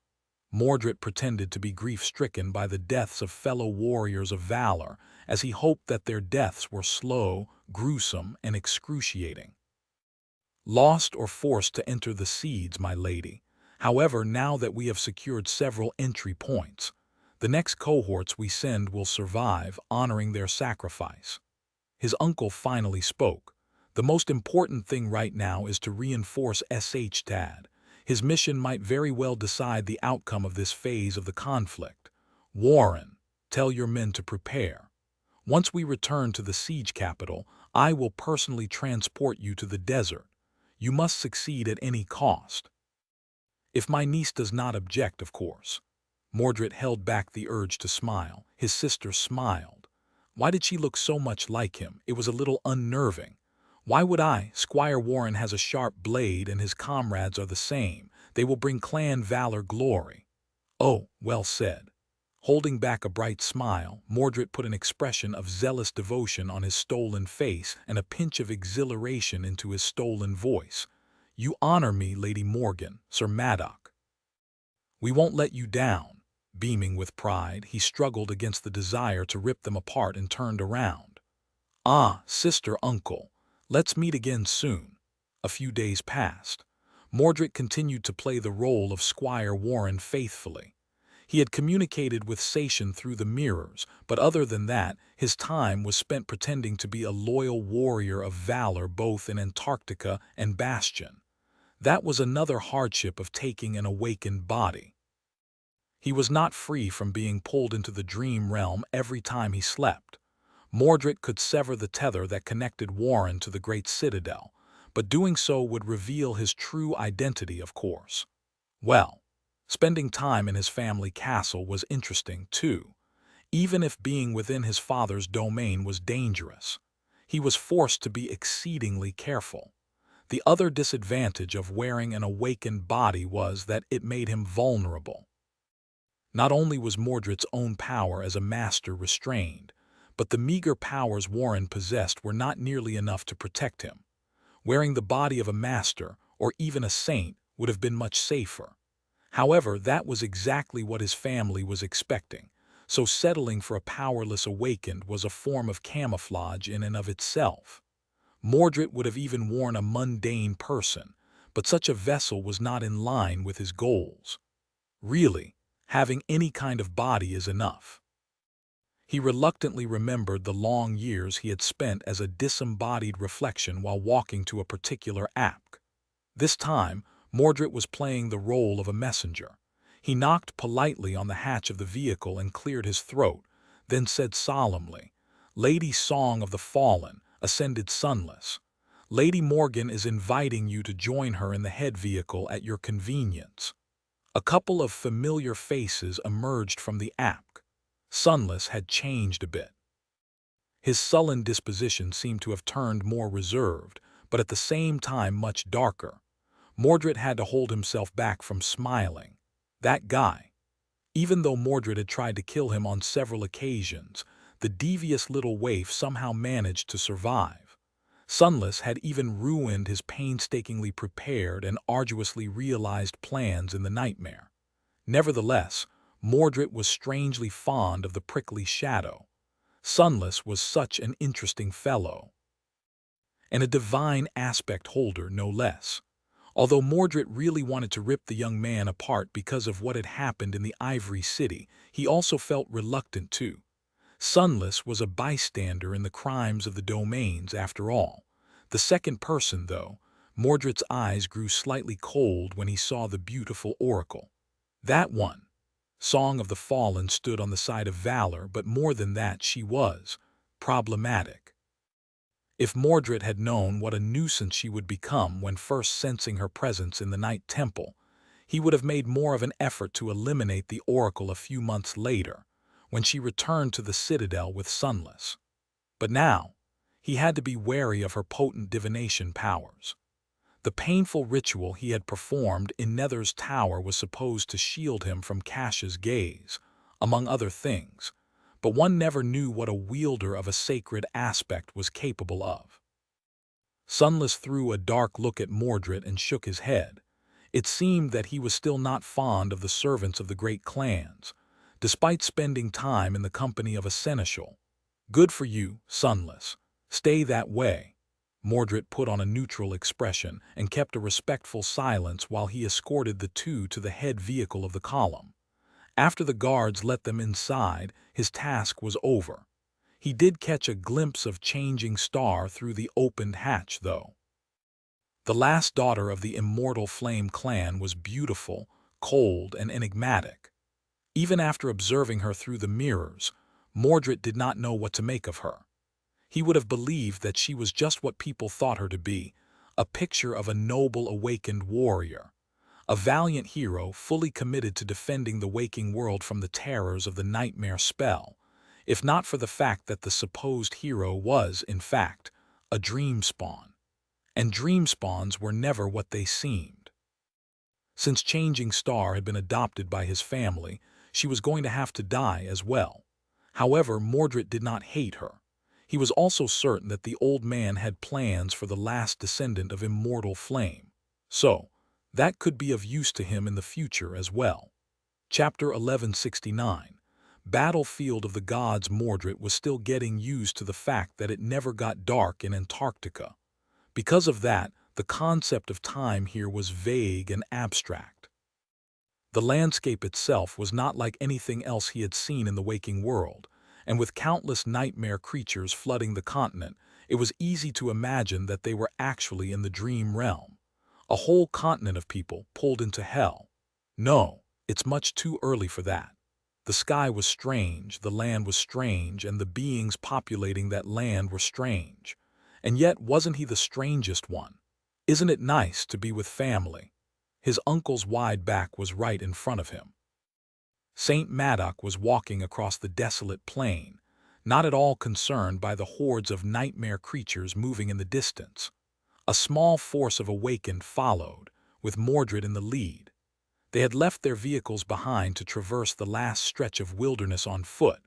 Mordred pretended to be grief-stricken by the deaths of fellow warriors of valor, as he hoped that their deaths were slow, gruesome, and excruciating. "Lost or forced to enter the seeds, my lady. However, now that we have secured several entry points, the next cohorts we send will survive, honoring their sacrifice." His uncle finally spoke. "The most important thing right now is to reinforce Shtad. His mission might very well decide the outcome of this phase of the conflict. Warren, tell your men to prepare. Once we return to the siege capital, I will personally transport you to the desert. You must succeed at any cost." "If my niece does not object, of course." Mordred held back the urge to smile. His sister smiled. Why did she look so much like him? It was a little unnerving. "Why would I? Squire Warren has a sharp blade and his comrades are the same. They will bring clan valor glory." "Oh, well said." Holding back a bright smile, Mordred put an expression of zealous devotion on his stolen face and a pinch of exhilaration into his stolen voice. "You honor me, Lady Morgan, Sir Maddock. We won't let you down." Beaming with pride, he struggled against the desire to rip them apart and turned around. "Ah, sister, uncle, let's meet again soon." A few days passed. Mordred continued to play the role of Squire Warren faithfully. He had communicated with Sation through the mirrors, but other than that, his time was spent pretending to be a loyal warrior of valor both in Antarctica and Bastion. That was another hardship of taking an awakened body. He was not free from being pulled into the dream realm every time he slept. Mordred could sever the tether that connected Warren to the great citadel, but doing so would reveal his true identity, of course. Well, spending time in his family castle was interesting, too, even if being within his father's domain was dangerous. He was forced to be exceedingly careful. The other disadvantage of wearing an awakened body was that it made him vulnerable. Not only was Mordred's own power as a master restrained, but the meager powers Warren possessed were not nearly enough to protect him. Wearing the body of a master, or even a saint, would have been much safer. However, that was exactly what his family was expecting, so settling for a powerless awakened was a form of camouflage in and of itself. Mordred would have even worn a mundane person, but such a vessel was not in line with his goals. Really, having any kind of body is enough. He reluctantly remembered the long years he had spent as a disembodied reflection while walking to a particular apk. This time, Mordred was playing the role of a messenger. He knocked politely on the hatch of the vehicle and cleared his throat, then said solemnly, "Lady Song of the Fallen, ascended sunless. Lady Morgan is inviting you to join her in the head vehicle at your convenience." A couple of familiar faces emerged from the apk. Sunless had changed a bit. His sullen disposition seemed to have turned more reserved, but at the same time much darker. Mordred had to hold himself back from smiling. That guy. Even though Mordred had tried to kill him on several occasions, the devious little waif somehow managed to survive. Sunless had even ruined his painstakingly prepared and arduously realized plans in the nightmare. Nevertheless, Mordred was strangely fond of the prickly shadow. Sunless was such an interesting fellow. And a divine aspect holder, no less. Although Mordred really wanted to rip the young man apart because of what had happened in the Ivory City, he also felt reluctant too. Sunless was a bystander in the crimes of the domains after all. The second person, though, Mordred's eyes grew slightly cold when he saw the beautiful oracle. That one. Song of the Fallen stood on the side of valor, but more than that, she was problematic. If Mordred had known what a nuisance she would become when first sensing her presence in the Night Temple, he would have made more of an effort to eliminate the oracle a few months later, when she returned to the Citadel with Sunless. But now, he had to be wary of her potent divination powers. The painful ritual he had performed in Nether's tower was supposed to shield him from Cash's gaze, among other things, but one never knew what a wielder of a sacred aspect was capable of. Sunless threw a dark look at Mordred and shook his head. It seemed that he was still not fond of the servants of the great clans, despite spending time in the company of a seneschal. Good for you, Sunless. Stay that way. Mordred put on a neutral expression and kept a respectful silence while he escorted the two to the head vehicle of the column. After the guards let them inside, his task was over. He did catch a glimpse of Changing Star through the opened hatch, though. The last daughter of the Immortal Flame clan was beautiful, cold, and enigmatic. Even after observing her through the mirrors, Mordred did not know what to make of her. He would have believed that she was just what people thought her to be, a picture of a noble awakened warrior, a valiant hero fully committed to defending the waking world from the terrors of the nightmare spell, if not for the fact that the supposed hero was, in fact, a dream spawn. And dream spawns were never what they seemed. Since Changing Star had been adopted by his family, she was going to have to die as well. However, Mordred did not hate her. He was also certain that the old man had plans for the last descendant of Immortal Flame. So, that could be of use to him in the future as well. Chapter 1169. Battlefield of the Gods. Mordred was still getting used to the fact that it never got dark in Antarctica. Because of that, the concept of time here was vague and abstract. The landscape itself was not like anything else he had seen in the waking world, and with countless nightmare creatures flooding the continent, it was easy to imagine that they were actually in the dream realm. A whole continent of people pulled into hell. No, it's much too early for that. The sky was strange, the land was strange, and the beings populating that land were strange. And yet, wasn't he the strangest one? Isn't it nice to be with family? His uncle's wide back was right in front of him. Saint Madoc was walking across the desolate plain, not at all concerned by the hordes of nightmare creatures moving in the distance. A small force of awakened followed, with Mordred in the lead. They had left their vehicles behind to traverse the last stretch of wilderness on foot,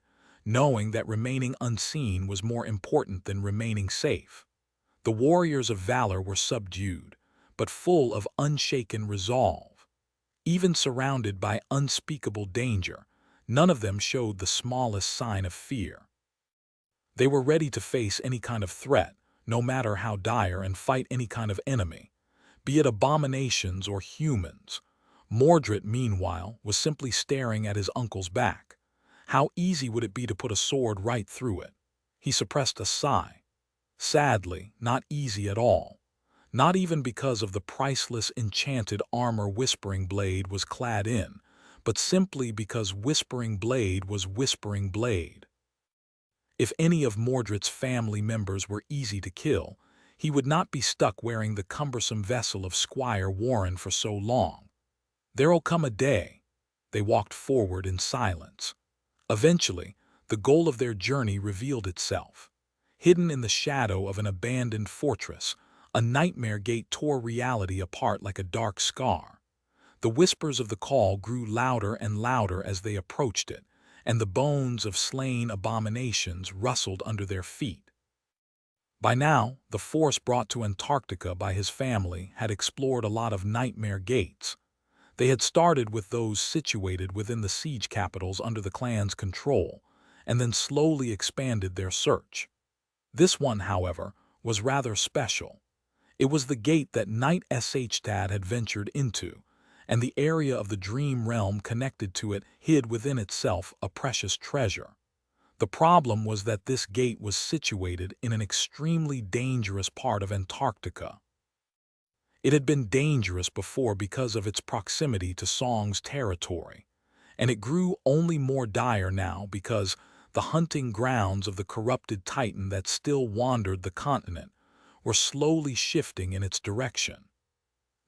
knowing that remaining unseen was more important than remaining safe. The warriors of valor were subdued, but full of unshaken resolve. Even surrounded by unspeakable danger, none of them showed the smallest sign of fear. They were ready to face any kind of threat, no matter how dire, and fight any kind of enemy, be it abominations or humans. Mordred, meanwhile, was simply staring at his uncle's back. How easy would it be to put a sword right through it? He suppressed a sigh. Sadly, not easy at all. Not even because of the priceless enchanted armor Whispering Blade was clad in, but simply because Whispering Blade was Whispering Blade. If any of Mordred's family members were easy to kill, he would not be stuck wearing the cumbersome vessel of Squire Warren for so long. There'll come a day. They walked forward in silence. Eventually, the goal of their journey revealed itself. Hidden in the shadow of an abandoned fortress, A nightmare gate tore reality apart like a dark scar. The whispers of the call grew louder and louder as they approached it, and the bones of slain abominations rustled under their feet. By now, the force brought to Antarctica by his family had explored a lot of nightmare gates. They had started with those situated within the siege capitals under the clan's control, and then slowly expanded their search. This one, however, was rather special. It was the gate that Knight Shtad had ventured into, and the area of the dream realm connected to it hid within itself a precious treasure. The problem was that this gate was situated in an extremely dangerous part of Antarctica. It had been dangerous before because of its proximity to Song's territory, and it grew only more dire now because the hunting grounds of the corrupted Titan that still wandered the continent were slowly shifting in its direction.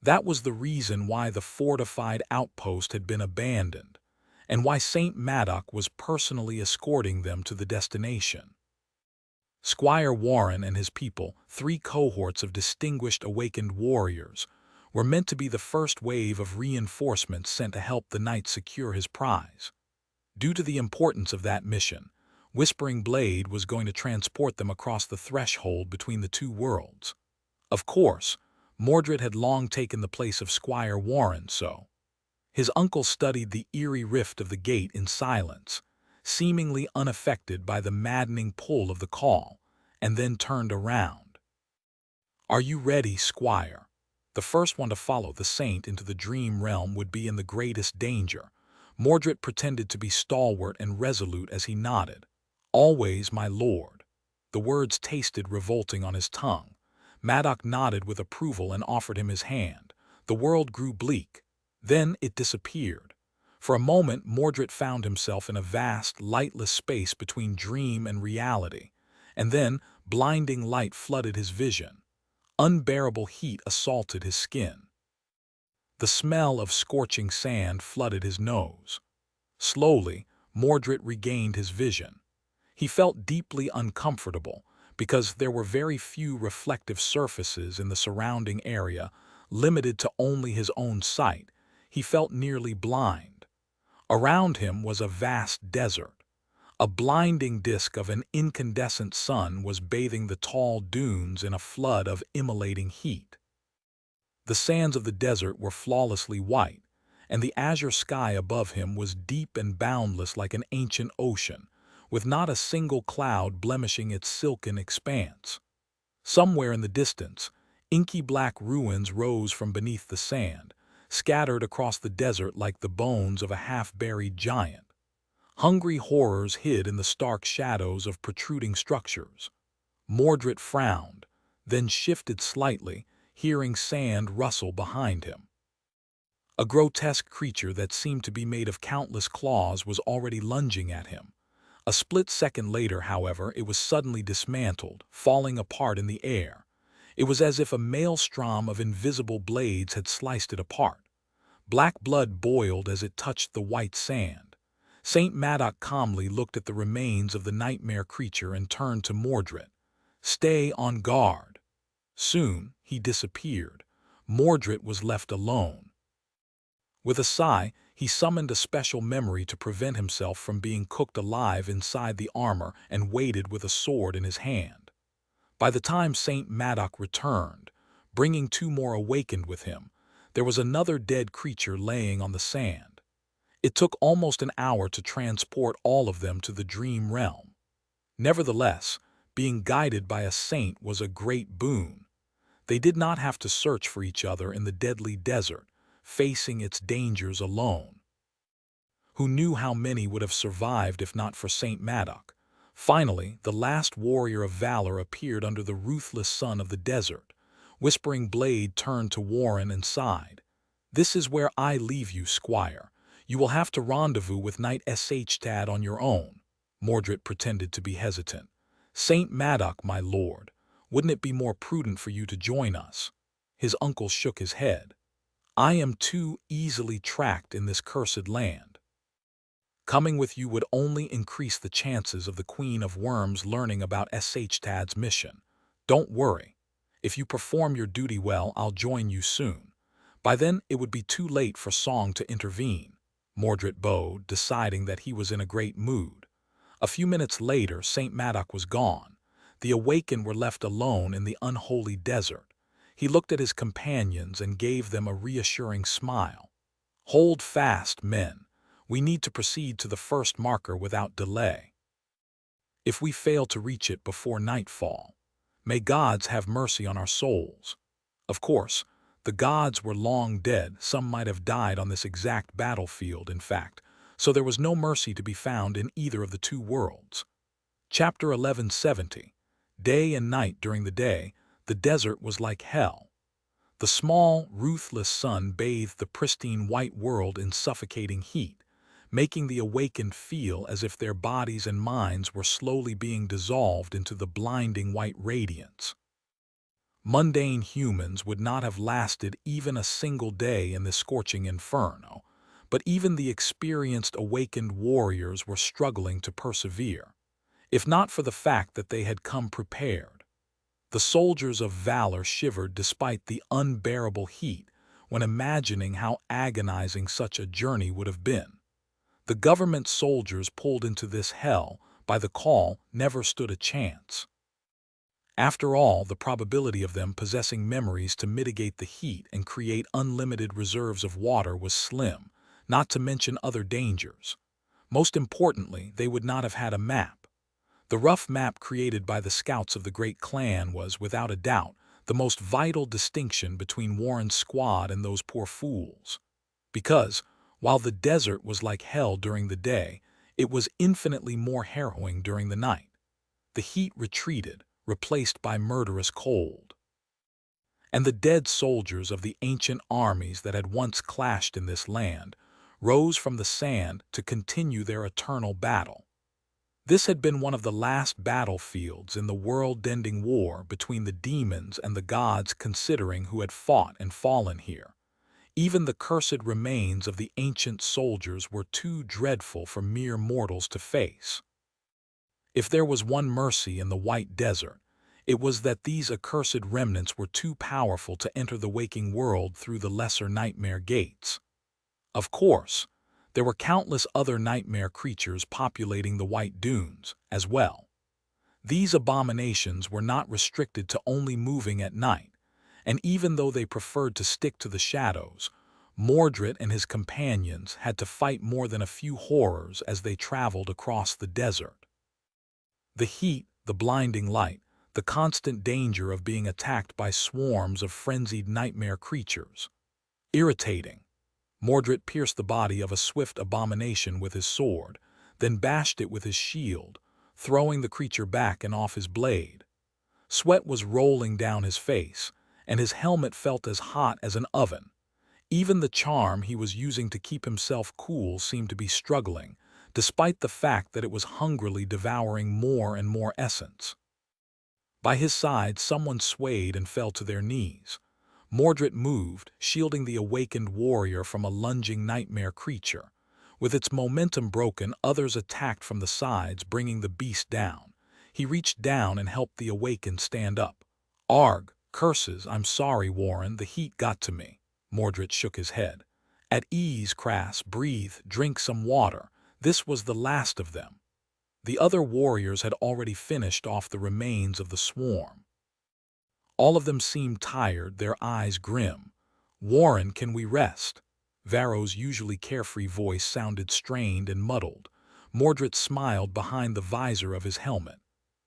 That was the reason why the fortified outpost had been abandoned, and why Saint Maddock was personally escorting them to the destination. Squire Warren and his people, 3 cohorts of distinguished awakened warriors, were meant to be the first wave of reinforcements sent to help the knight secure his prize. Due to the importance of that mission, Whispering Blade was going to transport them across the threshold between the 2 worlds. Of course, Mordred had long taken the place of Squire Warren, so his uncle studied the eerie rift of the gate in silence, seemingly unaffected by the maddening pull of the call, and then turned around. "Are you ready, Squire?" The first one to follow the saint into the dream realm would be in the greatest danger. Mordred pretended to be stalwart and resolute as he nodded. "Always, my lord." The words tasted revolting on his tongue. Maddock nodded with approval and offered him his hand. The world grew bleak. Then it disappeared. For a moment, Mordred found himself in a vast, lightless space between dream and reality. And then, blinding light flooded his vision. Unbearable heat assaulted his skin. The smell of scorching sand flooded his nose. Slowly, Mordred regained his vision. He felt deeply uncomfortable because there were very few reflective surfaces in the surrounding area, limited to only his own sight. He felt nearly blind. Around him was a vast desert. A blinding disk of an incandescent sun was bathing the tall dunes in a flood of immolating heat. The sands of the desert were flawlessly white, and the azure sky above him was deep and boundless like an ancient ocean, with not a single cloud blemishing its silken expanse. Somewhere in the distance, inky black ruins rose from beneath the sand, scattered across the desert like the bones of a half-buried giant. Hungry horrors hid in the stark shadows of protruding structures. Mordred frowned, then shifted slightly, hearing sand rustle behind him. A grotesque creature that seemed to be made of countless claws was already lunging at him. A split second later, however, it was suddenly dismantled, falling apart in the air. It was as if a maelstrom of invisible blades had sliced it apart. Black blood boiled as it touched the white sand. Saint Maddock calmly looked at the remains of the nightmare creature and turned to Mordred. "Stay on guard." Soon, he disappeared. Mordred was left alone. With a sigh, he summoned a special memory to prevent himself from being cooked alive inside the armor and waited with a sword in his hand. By the time Saint Maddock returned, bringing 2 more awakened with him, there was another dead creature laying on the sand. It took almost an hour to transport all of them to the dream realm. Nevertheless, being guided by a saint was a great boon. They did not have to search for each other in the deadly desert, facing its dangers alone. Who knew how many would have survived if not for Saint Maddock? Finally, the last warrior of valor appeared under the ruthless sun of the desert. Whispering Blade turned to Warren and sighed. "This is where I leave you, Squire. You will have to rendezvous with Knight Shtad on your own." Mordred pretended to be hesitant. "Saint Maddock, my lord, wouldn't it be more prudent for you to join us?" His uncle shook his head. "I am too easily tracked in this cursed land. Coming with you would only increase the chances of the Queen of Worms learning about Shtad's mission. Don't worry. If you perform your duty well, I'll join you soon. By then, it would be too late for Song to intervene. Mordred bowed, deciding that he was in a great mood. A few minutes later, St. Madoc was gone. The awakened were left alone in the unholy desert. He looked at his companions and gave them a reassuring smile. Hold fast, men. We need to proceed to the first marker without delay. If we fail to reach it before nightfall, may gods have mercy on our souls. Of course, the gods were long dead. Some might have died on this exact battlefield, in fact, so there was no mercy to be found in either of the two worlds. Chapter 1170. Day and night. During the day, the desert was like hell. The small, ruthless sun bathed the pristine white world in suffocating heat, making the awakened feel as if their bodies and minds were slowly being dissolved into the blinding white radiance. Mundane humans would not have lasted even a single day in this scorching inferno, but even the experienced awakened warriors were struggling to persevere, if not for the fact that they had come prepared. The soldiers of valor shivered despite the unbearable heat when imagining how agonizing such a journey would have been. The government soldiers pulled into this hell by the call never stood a chance. After all, the probability of them possessing memories to mitigate the heat and create unlimited reserves of water was slim, not to mention other dangers. Most importantly, they would not have had a map. The rough map created by the scouts of the Great Clan was, without a doubt, the most vital distinction between Warren's squad and those poor fools. Because, while the desert was like hell during the day, it was infinitely more harrowing during the night. The heat retreated, replaced by murderous cold. And the dead soldiers of the ancient armies that had once clashed in this land rose from the sand to continue their eternal battle. This had been one of the last battlefields in the world-ending war between the demons and the gods, considering who had fought and fallen here. Even the cursed remains of the ancient soldiers were too dreadful for mere mortals to face. If there was one mercy in the white desert, it was that these accursed remnants were too powerful to enter the waking world through the lesser nightmare gates. Of course, there were countless other nightmare creatures populating the white dunes as well. These abominations were not restricted to only moving at night, and even though they preferred to stick to the shadows, Mordred and his companions had to fight more than a few horrors as they traveled across the desert. The heat, the blinding light, the constant danger of being attacked by swarms of frenzied nightmare creatures. Irritating. Mordred pierced the body of a swift abomination with his sword, then bashed it with his shield, throwing the creature back and off his blade. Sweat was rolling down his face, and his helmet felt as hot as an oven. Even the charm he was using to keep himself cool seemed to be struggling, despite the fact that it was hungrily devouring more and more essence. By his side, someone swayed and fell to their knees. Mordred moved, shielding the awakened warrior from a lunging nightmare creature. With its momentum broken, others attacked from the sides, bringing the beast down. He reached down and helped the awakened stand up. "Arg, curses, I'm sorry, Warren, the heat got to me." Mordred shook his head. "At ease, Crass, breathe, drink some water." This was the last of them. The other warriors had already finished off the remains of the swarm. All of them seemed tired, their eyes grim. "Warren, can we rest?" Varro's usually carefree voice sounded strained and muddled. Mordred smiled behind the visor of his helmet.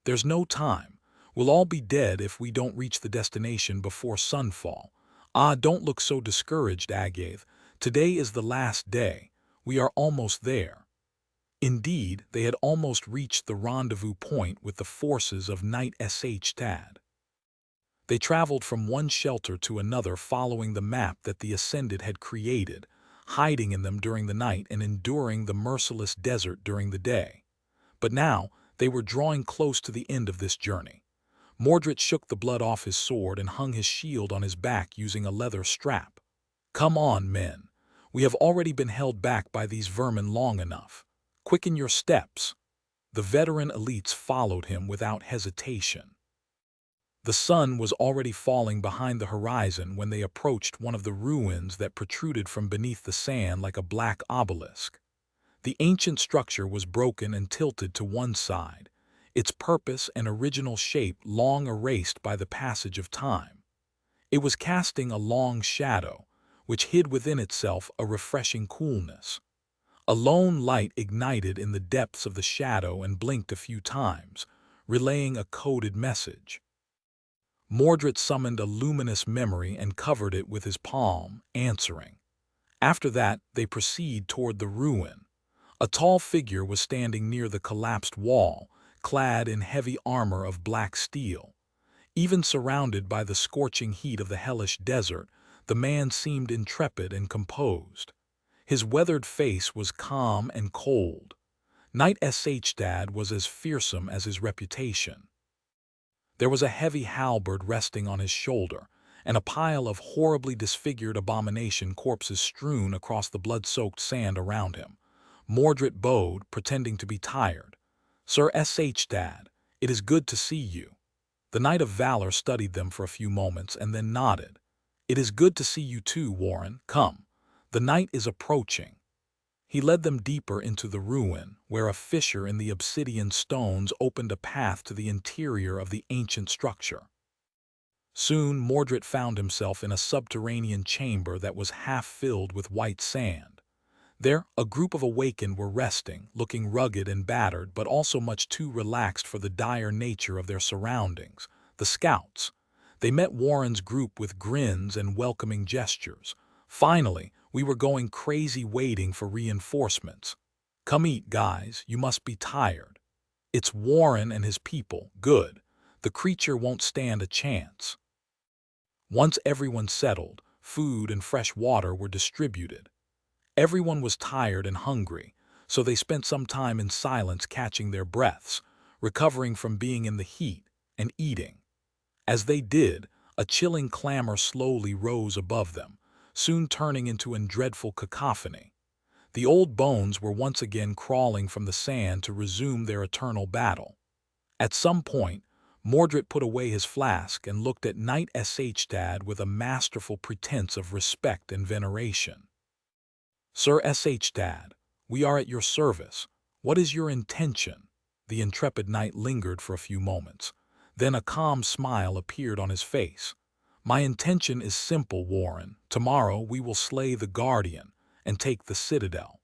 "There's no time. We'll all be dead if we don't reach the destination before sunfall. Ah, don't look so discouraged, Agath. Today is the last day. We are almost there." Indeed, they had almost reached the rendezvous point with the forces of Knight Sh. They traveled from one shelter to another following the map that the Ascended had created, hiding in them during the night and enduring the merciless desert during the day. But now, they were drawing close to the end of this journey. Mordred shook the blood off his sword and hung his shield on his back using a leather strap. "Come on, men. We have already been held back by these vermin long enough. Quicken your steps." The veteran elites followed him without hesitation. The sun was already falling behind the horizon when they approached one of the ruins that protruded from beneath the sand like a black obelisk. The ancient structure was broken and tilted to one side, its purpose and original shape long erased by the passage of time. It was casting a long shadow, which hid within itself a refreshing coolness. A lone light ignited in the depths of the shadow and blinked a few times, relaying a coded message. Mordred summoned a luminous memory and covered it with his palm, answering. After that, they proceed toward the ruin. A tall figure was standing near the collapsed wall, clad in heavy armor of black steel. Even surrounded by the scorching heat of the hellish desert, the man seemed intrepid and composed. His weathered face was calm and cold. Knight Shtad was as fearsome as his reputation. There was a heavy halberd resting on his shoulder, and a pile of horribly disfigured abomination corpses strewn across the blood-soaked sand around him. Mordred bowed, pretending to be tired. "Sir Shtad, it is good to see you." The Knight of Valor studied them for a few moments and then nodded. "It is good to see you too, Warren. Come. The night is approaching." He led them deeper into the ruin, where a fissure in the obsidian stones opened a path to the interior of the ancient structure. Soon Mordred found himself in a subterranean chamber that was half filled with white sand. There, a group of awakened were resting, looking rugged and battered, but also much too relaxed for the dire nature of their surroundings. The scouts. They met Warren's group with grins and welcoming gestures. "Finally, we were going crazy waiting for reinforcements. Come eat, guys, you must be tired." "It's Warren and his people. Good. The creature won't stand a chance." Once everyone settled, food and fresh water were distributed. Everyone was tired and hungry, so they spent some time in silence catching their breaths, recovering from being in the heat, and eating. As they did, a chilling clamor slowly rose above them, soon turning into a dreadful cacophony. The old bones were once again crawling from the sand to resume their eternal battle. At some point, Mordred put away his flask and looked at Knight Shtad with a masterful pretense of respect and veneration. "Sir Shtad, we are at your service. What is your intention?" The intrepid knight lingered for a few moments. Then a calm smile appeared on his face. "My intention is simple, Warren. Tomorrow we will slay the Guardian and take the Citadel."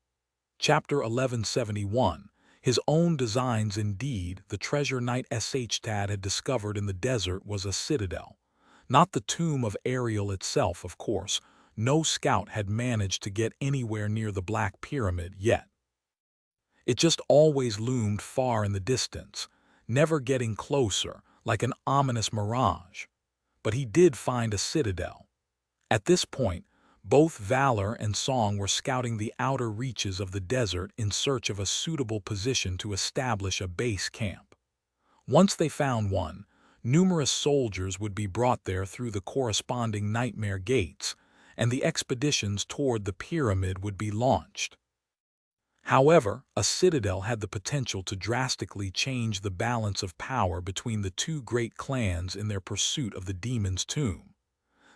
Chapter 1171. His own designs indeed, the treasure Knight Shtad had discovered in the desert was a citadel. Not the tomb of Ariel itself, of course. No scout had managed to get anywhere near the Black Pyramid yet. It just always loomed far in the distance, never getting closer, like an ominous mirage. But he did find a citadel. At this point, both Valor and Song were scouting the outer reaches of the desert in search of a suitable position to establish a base camp. Once they found one, numerous soldiers would be brought there through the corresponding nightmare gates, and the expeditions toward the pyramid would be launched. However, a citadel had the potential to drastically change the balance of power between the two great clans in their pursuit of the demon's tomb.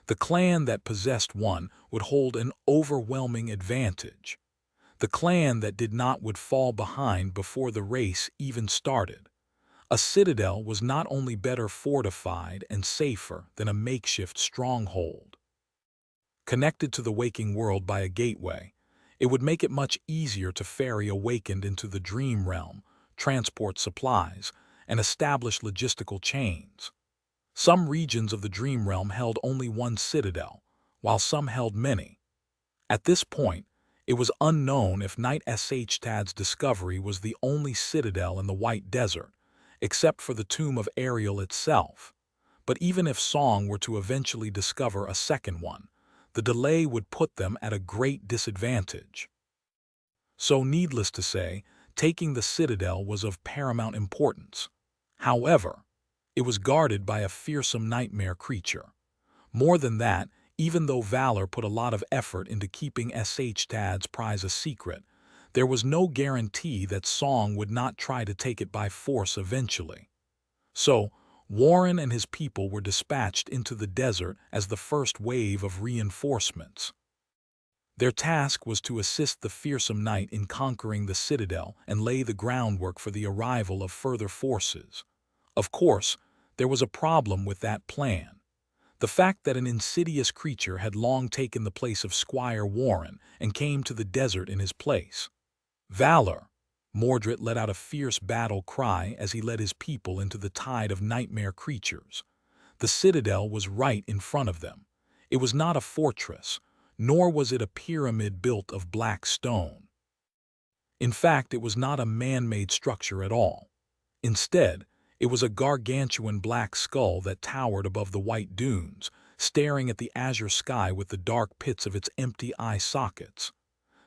The clan that possessed one would hold an overwhelming advantage. The clan that did not would fall behind before the race even started. A citadel was not only better fortified and safer than a makeshift stronghold. Connected to the waking world by a gateway, it would make it much easier to ferry awakened into the dream realm, transport supplies, and establish logistical chains. Some regions of the dream realm held only one citadel, while some held many. At this point, it was unknown if Knight Shtad's discovery was the only citadel in the White Desert, except for the tomb of Ariel itself. But even if Song were to eventually discover a second one, the delay would put them at a great disadvantage. So needless to say, taking the citadel was of paramount importance. However, it was guarded by a fearsome nightmare creature. More than that, even though Valor put a lot of effort into keeping Shtad's prize a secret, there was no guarantee that Song would not try to take it by force eventually. So, Warren and his people were dispatched into the desert as the first wave of reinforcements. Their task was to assist the fearsome knight in conquering the citadel and lay the groundwork for the arrival of further forces. Of course, there was a problem with that plan. The fact that an insidious creature had long taken the place of Squire Warren and came to the desert in his place. Valor! Mordred let out a fierce battle cry as he led his people into the tide of nightmare creatures. The citadel was right in front of them. It was not a fortress, nor was it a pyramid built of black stone. In fact, it was not a man-made structure at all. Instead, it was a gargantuan black skull that towered above the white dunes, staring at the azure sky with the dark pits of its empty eye sockets.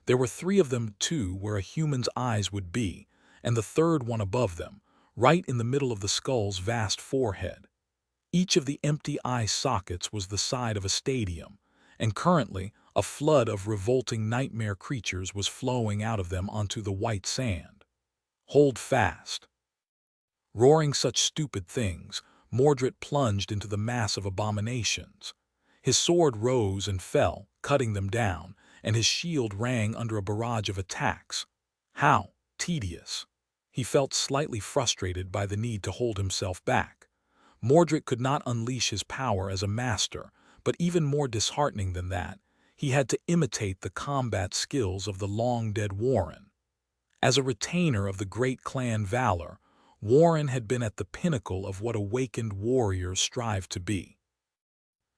There were 3 of them, too, where a human's eyes would be, and the third one above them, right in the middle of the skull's vast forehead. Each of the empty eye sockets was the side of a stadium, and currently a flood of revolting nightmare creatures was flowing out of them onto the white sand. Hold fast. Roaring such stupid things, Mordred plunged into the mass of abominations. His sword rose and fell, cutting them down, and his shield rang under a barrage of attacks. How tedious! He felt slightly frustrated by the need to hold himself back. Mordred could not unleash his power as a master, but even more disheartening than that, he had to imitate the combat skills of the long-dead Warren. As a retainer of the great clan Valor, Warren had been at the pinnacle of what awakened warriors strive to be.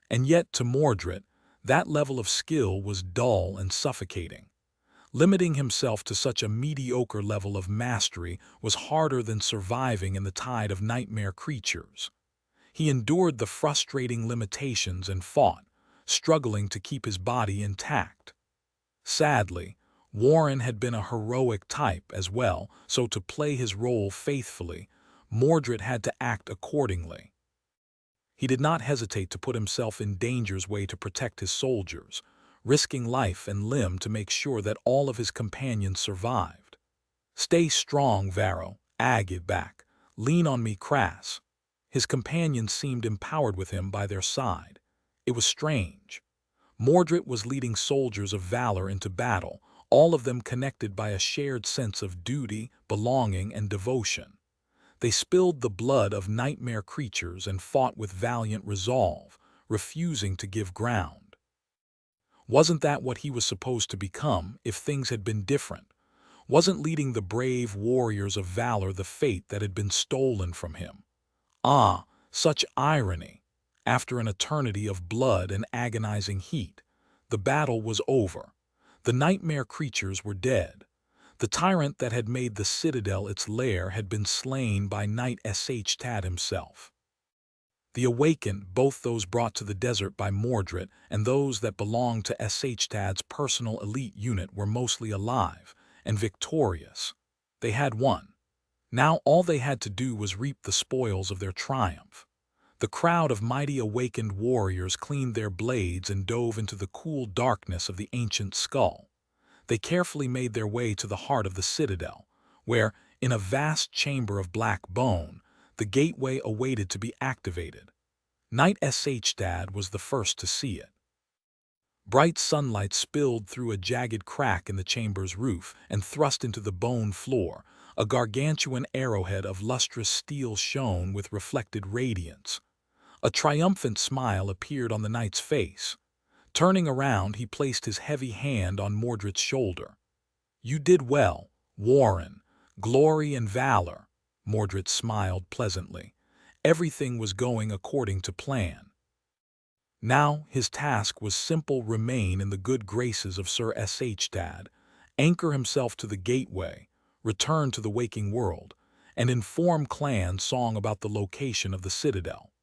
And yet, to Mordred, that level of skill was dull and suffocating. Limiting himself to such a mediocre level of mastery was harder than surviving in the tide of nightmare creatures. He endured the frustrating limitations and fought, struggling to keep his body intact. Sadly, Warren had been a heroic type as well, so to play his role faithfully, Mordred had to act accordingly. He did not hesitate to put himself in danger's way to protect his soldiers, risking life and limb to make sure that all of his companions survived. "Stay strong, Varro," Agid back. "Lean on me, Crass." His companions seemed empowered with him by their side. It was strange. Mordred was leading soldiers of valor into battle, all of them connected by a shared sense of duty, belonging, and devotion. They spilled the blood of nightmare creatures and fought with valiant resolve, refusing to give ground. Wasn't that what he was supposed to become if things had been different? Wasn't leading the brave warriors of valor the fate that had been stolen from him? Ah, such irony! After an eternity of blood and agonizing heat, the battle was over. The nightmare creatures were dead. The tyrant that had made the citadel its lair had been slain by Knight Tad himself. The awakened, both those brought to the desert by Mordred and those that belonged to Tad's personal elite unit, were mostly alive and victorious. They had won. Now all they had to do was reap the spoils of their triumph. The crowd of mighty awakened warriors cleaned their blades and dove into the cool darkness of the ancient skull. They carefully made their way to the heart of the citadel, where, in a vast chamber of black bone, the gateway awaited to be activated. Knight Tad was the first to see it. Bright sunlight spilled through a jagged crack in the chamber's roof and thrust into the bone floor. A gargantuan arrowhead of lustrous steel shone with reflected radiance. A triumphant smile appeared on the knight's face. Turning around, he placed his heavy hand on Mordred's shoulder. "You did well, Warren. Glory and valor." Mordred smiled pleasantly. Everything was going according to plan. Now his task was simple: remain in the good graces of Sir Tad, anchor himself to the gateway, return to the waking world, and inform Clan Song about the location of the citadel.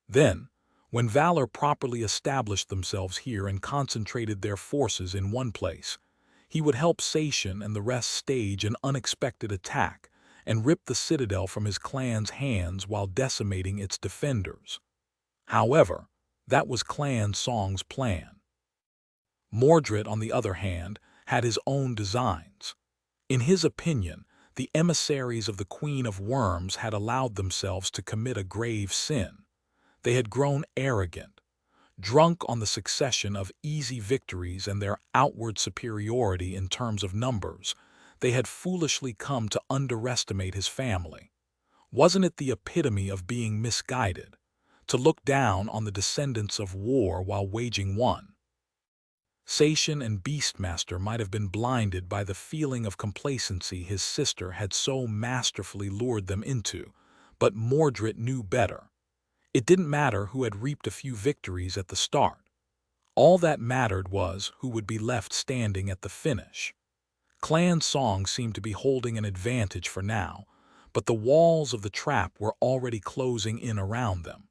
Then, when Valor properly established themselves here and concentrated their forces in one place, he would help Sation and the rest stage an unexpected attack and rip the citadel from his clan's hands while decimating its defenders. However, that was Clan Song's plan. Mordred, on the other hand, had his own designs. In his opinion, The emissaries of the Queen of Worms had allowed themselves to commit a grave sin. They had grown arrogant, drunk on the succession of easy victories and their outward superiority in terms of numbers. They had foolishly come to underestimate his family. Wasn't it the epitome of being misguided, to look down on the descendants of war while waging one? Sation and Beastmaster might have been blinded by the feeling of complacency his sister had so masterfully lured them into, but Mordred knew better. It didn't matter who had reaped a few victories at the start. All that mattered was who would be left standing at the finish. Clan Song seemed to be holding an advantage for now, but the walls of the trap were already closing in around them.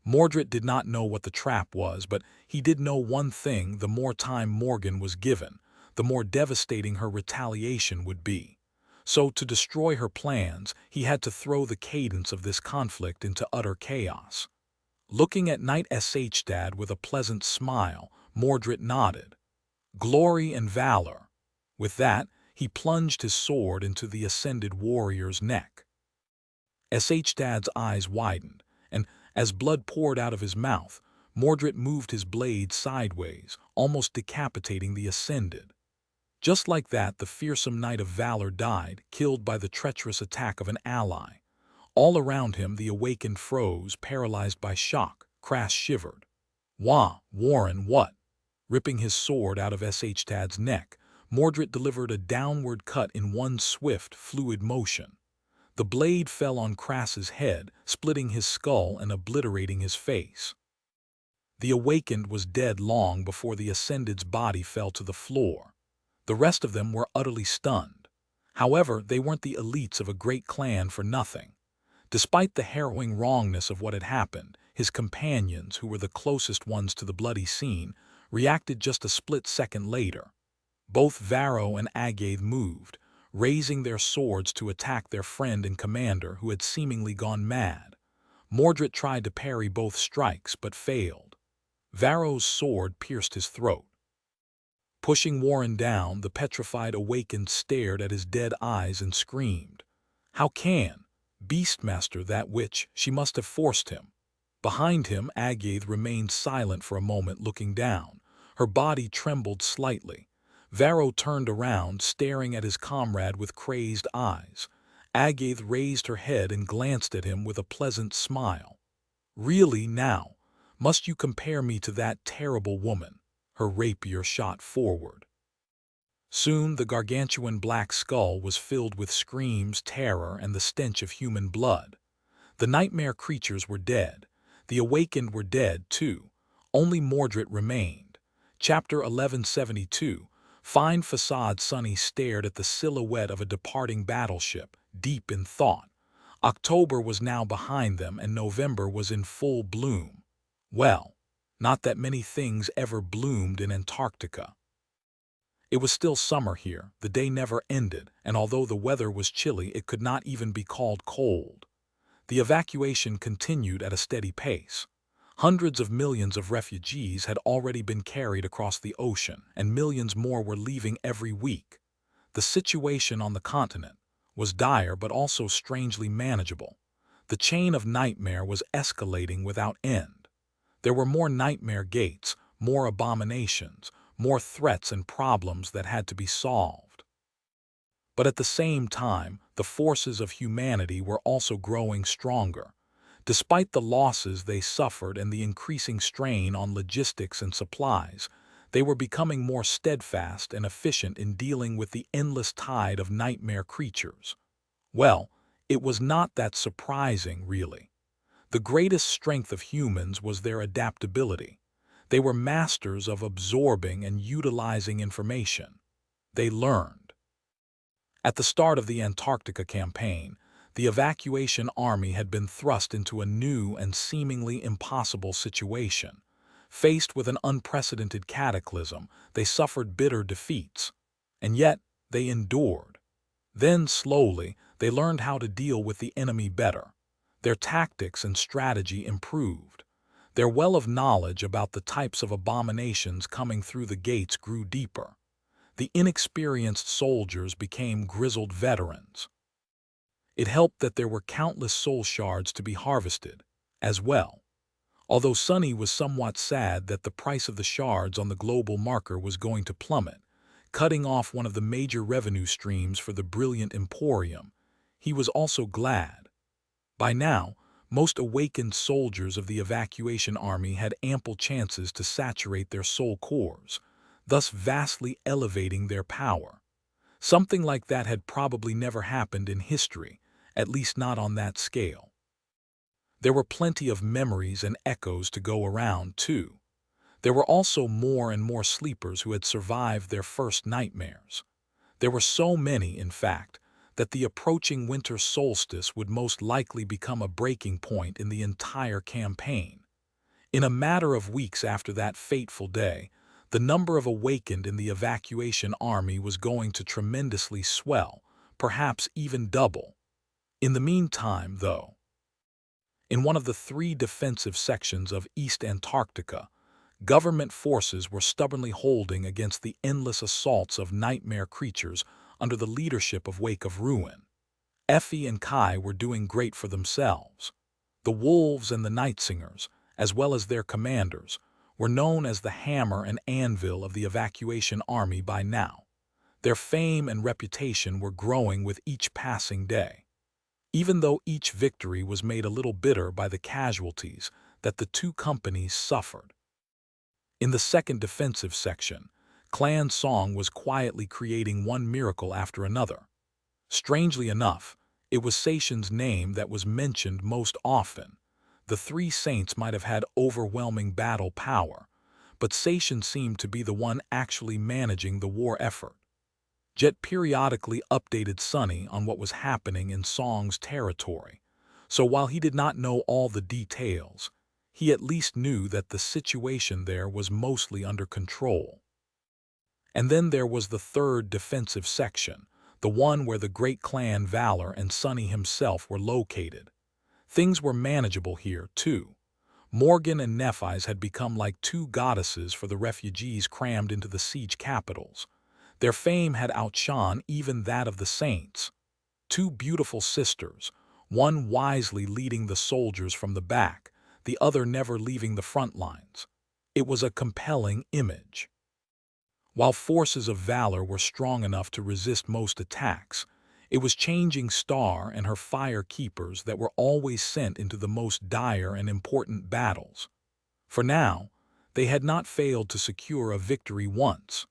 Mordred did not know what the trap was, but he did know one thing: the more time Morgan was given, the more devastating her retaliation would be. So, to destroy her plans, he had to throw the cadence of this conflict into utter chaos. Looking at Knight Shdad with a pleasant smile, Mordred nodded. Glory and valor. With that, he plunged his sword into the ascended warrior's neck. Shdad's eyes widened, and as blood poured out of his mouth, Mordred moved his blade sideways, almost decapitating the ascended. Just like that, the fearsome Knight of Valor died, killed by the treacherous attack of an ally. All around him, the awakened froze, paralyzed by shock. Crass shivered. "Wah, Warren, what?" Ripping his sword out of Shdad's neck, Mordred delivered a downward cut in one swift, fluid motion. The blade fell on Crass's head, splitting his skull and obliterating his face. The awakened was dead long before the Ascended's body fell to the floor. The rest of them were utterly stunned. However, they weren't the elites of a great clan for nothing. Despite the harrowing wrongness of what had happened, his companions, who were the closest ones to the bloody scene, reacted just a split second later. Both Varro and Agath moved, raising their swords to attack their friend and commander who had seemingly gone mad. Mordred tried to parry both strikes but failed. Varro's sword pierced his throat. Pushing Warren down, the petrified awakened stared at his dead eyes and screamed. "How can? Beastmaster, that witch, she must have forced him." Behind him, Agath remained silent for a moment, looking down. Her body trembled slightly. Varro turned around, staring at his comrade with crazed eyes. Agath raised her head and glanced at him with a pleasant smile. "Really now? Must you compare me to that terrible woman?" Her rapier shot forward. Soon the gargantuan black skull was filled with screams, terror, and the stench of human blood. The nightmare creatures were dead. The awakened were dead, too. Only Mordred remained. Chapter 1172. Fine facade. Sunny stared at the silhouette of a departing battleship, deep in thought. October was now behind them, and November was in full bloom. Well, not that many things ever bloomed in Antarctica. It was still summer here, the day never ended, and although the weather was chilly, it could not even be called cold. The evacuation continued at a steady pace. Hundreds of millions of refugees had already been carried across the ocean, and millions more were leaving every week. The situation on the continent was dire but also strangely manageable. The chain of nightmare was escalating without end. There were more nightmare gates, more abominations, more threats and problems that had to be solved. But at the same time, the forces of humanity were also growing stronger. Despite the losses they suffered and the increasing strain on logistics and supplies, they were becoming more steadfast and efficient in dealing with the endless tide of nightmare creatures. Well, it was not that surprising, really. The greatest strength of humans was their adaptability. They were masters of absorbing and utilizing information. They learned. At the start of the Antarctica campaign, the evacuation army had been thrust into a new and seemingly impossible situation. Faced with an unprecedented cataclysm, they suffered bitter defeats. And yet, they endured. Then, slowly, they learned how to deal with the enemy better. Their tactics and strategy improved. Their well of knowledge about the types of abominations coming through the gates grew deeper. The inexperienced soldiers became grizzled veterans. It helped that there were countless soul shards to be harvested, as well. Although Sonny was somewhat sad that the price of the shards on the global marker was going to plummet, cutting off one of the major revenue streams for the brilliant Emporium, he was also glad. By now, most awakened soldiers of the evacuation army had ample chances to saturate their soul cores, thus vastly elevating their power. Something like that had probably never happened in history, at least not on that scale. There were plenty of memories and echoes to go around, too. There were also more and more sleepers who had survived their first nightmares. There were so many, in fact, that the approaching winter solstice would most likely become a breaking point in the entire campaign. In a matter of weeks after that fateful day, the number of awakened in the evacuation army was going to tremendously swell, perhaps even double. In the meantime, though, in one of the 3 defensive sections of East Antarctica, government forces were stubbornly holding against the endless assaults of nightmare creatures under the leadership of Wake of Ruin. Effie and Kai were doing great for themselves. The Wolves and the Night Singers, as well as their commanders, were known as the hammer and anvil of the evacuation army by now. Their fame and reputation were growing with each passing day, even though each victory was made a little bitter by the casualties that the 2 companies suffered. In the second defensive section, Clan Song was quietly creating one miracle after another. Strangely enough, it was Seishin's name that was mentioned most often. The 3 saints might have had overwhelming battle power, but Seishin seemed to be the one actually managing the war effort. Jet periodically updated Sunny on what was happening in Song's territory, so while he did not know all the details, he at least knew that the situation there was mostly under control. And then there was the third defensive section, the one where the great clan Valor and Sunny himself were located. Things were manageable here, too. Morgan and Nephi's had become like 2 goddesses for the refugees crammed into the siege capitals. Their fame had outshone even that of the saints. 2 beautiful sisters, one wisely leading the soldiers from the back, the other never leaving the front lines. It was a compelling image. While forces of valor were strong enough to resist most attacks, it was Changing Star and her fire keepers that were always sent into the most dire and important battles. For now, they had not failed to secure a victory once.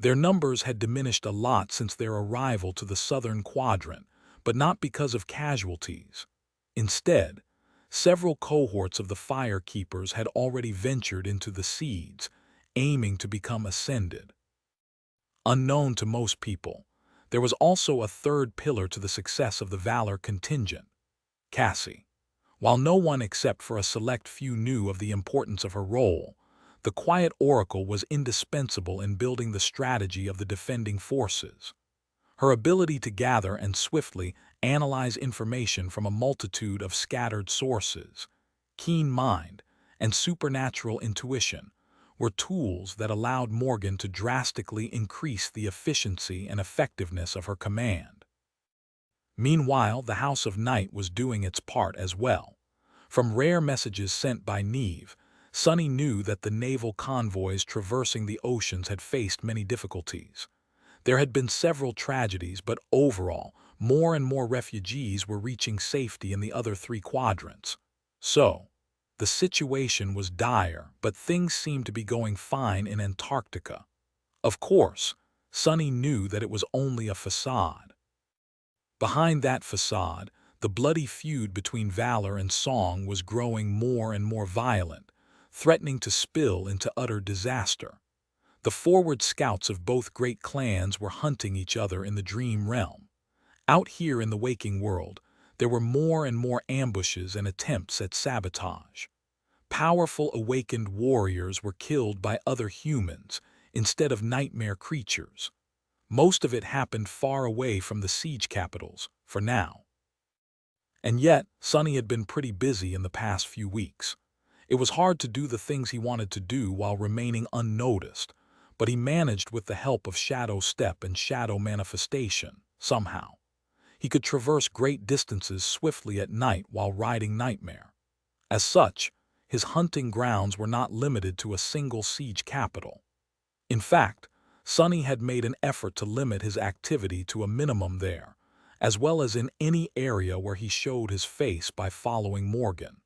Their numbers had diminished a lot since their arrival to the southern quadrant, but not because of casualties. Instead, several cohorts of the fire keepers had already ventured into the seeds, aiming to become ascended. Unknown to most people, there was also a third pillar to the success of the Valor contingent, Cassie. While no one except for a select few knew of the importance of her role, the quiet oracle was indispensable in building the strategy of the defending forces. Her ability to gather and swiftly analyze information from a multitude of scattered sources, keen mind, and supernatural intuition were tools that allowed Morgan to drastically increase the efficiency and effectiveness of her command. Meanwhile, the House of Night was doing its part as well. From rare messages sent by Neve, Sunny knew that the naval convoys traversing the oceans had faced many difficulties. There had been several tragedies, but overall, more and more refugees were reaching safety in the other 3 quadrants. So, the situation was dire, but things seemed to be going fine in Antarctica. Of course, Sunny knew that it was only a facade. Behind that facade, the bloody feud between Valor and Song was growing more and more violent, threatening to spill into utter disaster. The forward scouts of both great clans were hunting each other in the dream realm. Out here in the waking world, there were more and more ambushes and attempts at sabotage. Powerful awakened warriors were killed by other humans instead of nightmare creatures. Most of it happened far away from the siege capitals, for now. And yet, Sunny had been pretty busy in the past few weeks. It was hard to do the things he wanted to do while remaining unnoticed, but he managed with the help of shadow step and shadow manifestation, somehow. He could traverse great distances swiftly at night while riding Nightmare. As such, his hunting grounds were not limited to a single siege capital. In fact, Sonny had made an effort to limit his activity to a minimum there, as well as in any area where he showed his face by following Morgan.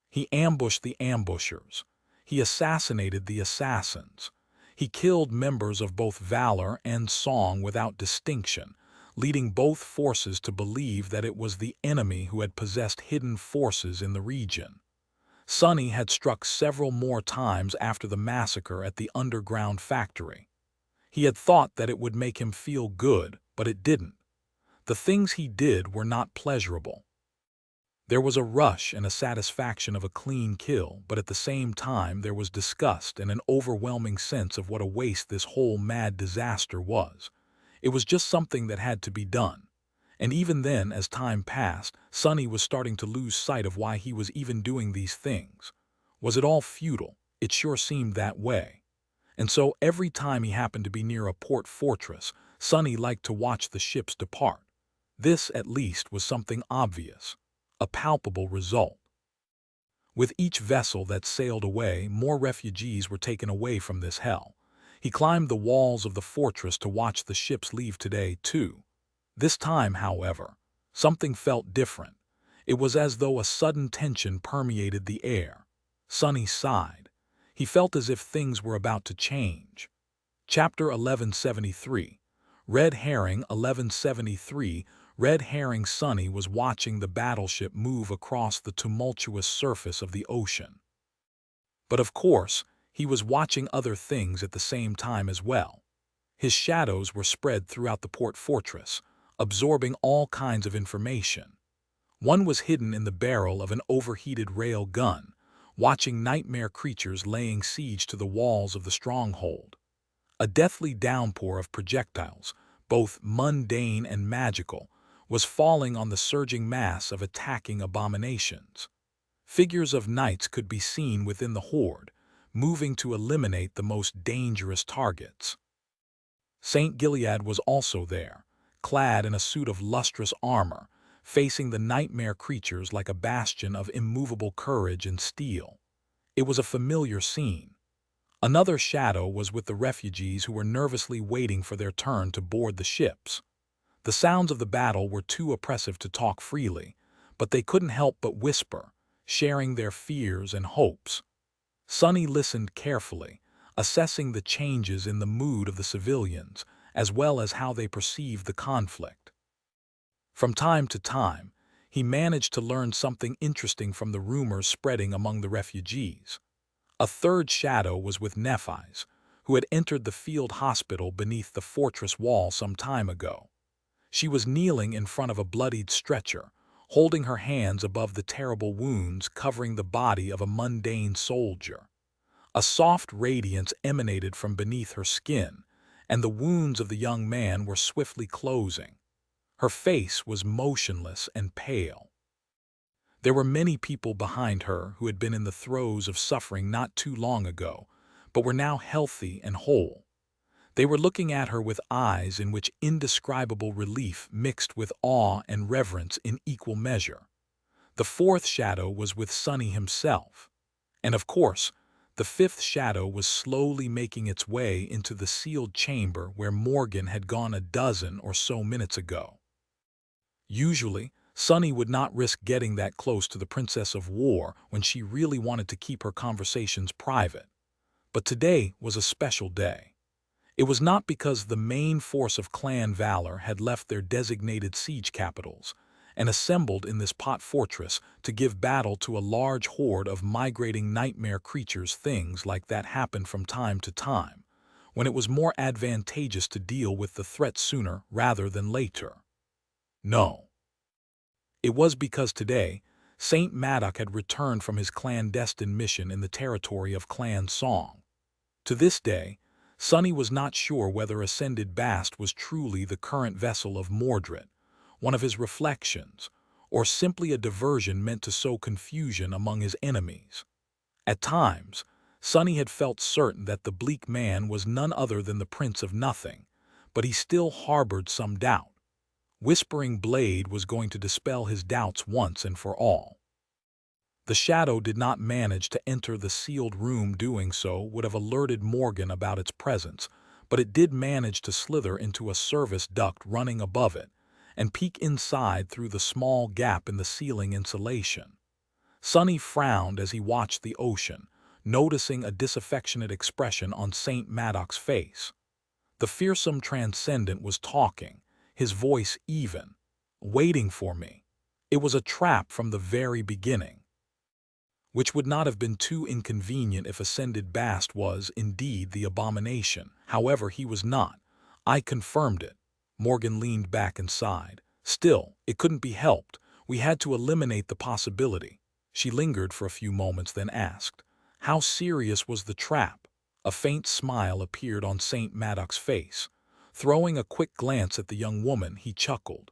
He ambushed the ambushers. He assassinated the assassins. He killed members of both valor and song without distinction, leading both forces to believe that it was the enemy who had possessed hidden forces in the region. Sonny had struck several more times after the massacre at the underground factory. He had thought that it would make him feel good, but it didn't. The things he did were not pleasurable. There was a rush and a satisfaction of a clean kill, but at the same time there was disgust and an overwhelming sense of what a waste this whole mad disaster was. It was just something that had to be done. And even then, as time passed, Sonny was starting to lose sight of why he was even doing these things. Was it all futile? It sure seemed that way. And so every time he happened to be near a port fortress, Sonny liked to watch the ships depart. This, at least, was something obvious, a palpable result. With each vessel that sailed away, more refugees were taken away from this hell. He climbed the walls of the fortress to watch the ships leave today, too. This time, however, something felt different. It was as though a sudden tension permeated the air. Sonny sighed. He felt as if things were about to change. Chapter 1173. Red Herring 1173. Red Herring. Sonny was watching the battleship move across the tumultuous surface of the ocean. But of course, he was watching other things at the same time as well. His shadows were spread throughout the port fortress, absorbing all kinds of information. One was hidden in the barrel of an overheated rail gun, watching nightmare creatures laying siege to the walls of the stronghold. A deathly downpour of projectiles, both mundane and magical, was falling on the surging mass of attacking abominations. Figures of knights could be seen within the horde, moving to eliminate the most dangerous targets. St. Gilead was also there, clad in a suit of lustrous armor, facing the nightmare creatures like a bastion of immovable courage and steel. It was a familiar scene. Another shadow was with the refugees who were nervously waiting for their turn to board the ships. The sounds of the battle were too oppressive to talk freely, but they couldn't help but whisper, sharing their fears and hopes. Sonny listened carefully, assessing the changes in the mood of the civilians, as well as how they perceived the conflict. From time to time, he managed to learn something interesting from the rumors spreading among the refugees. A third shadow was with Nephi's, who had entered the field hospital beneath the fortress wall some time ago. She was kneeling in front of a bloodied stretcher, holding her hands above the terrible wounds covering the body of a mundane soldier. A soft radiance emanated from beneath her skin, and the wounds of the young man were swiftly closing. Her face was motionless and pale. There were many people behind her who had been in the throes of suffering not too long ago, but were now healthy and whole. They were looking at her with eyes in which indescribable relief mixed with awe and reverence in equal measure. The fourth shadow was with Sonny himself. And of course, the fifth shadow was slowly making its way into the sealed chamber where Morgan had gone a dozen or so minutes ago. Usually, Sonny would not risk getting that close to the Princess of War when she really wanted to keep her conversations private. But today was a special day. It was not because the main force of Clan Valor had left their designated siege capitals and assembled in this pot fortress to give battle to a large horde of migrating nightmare creatures. Things like that happened from time to time, when it was more advantageous to deal with the threat sooner rather than later. No. It was because today, Saint Maddock had returned from his clandestine mission in the territory of Clan Song. To this day, Sonny was not sure whether Ascended Bast was truly the current vessel of Mordred, one of his reflections, or simply a diversion meant to sow confusion among his enemies. At times, Sonny had felt certain that the bleak man was none other than the Prince of Nothing, but he still harbored some doubt. Whispering Blade was going to dispel his doubts once and for all. The shadow did not manage to enter the sealed room. Doing so would have alerted Morgan about its presence, but it did manage to slither into a service duct running above it and peek inside through the small gap in the ceiling insulation. Sonny frowned as he watched the ocean, noticing a disaffectionate expression on Saint Madoc's face. The fearsome transcendent was talking, his voice even, waiting for me. It was a trap from the very beginning. Which would not have been too inconvenient if Ascended Bast was, indeed, the abomination. However, he was not. I confirmed it. Morgan leaned back and sighed. Still, it couldn't be helped. We had to eliminate the possibility. She lingered for a few moments, then asked, "How serious was the trap?" A faint smile appeared on Saint Madoc's face. Throwing a quick glance at the young woman, he chuckled.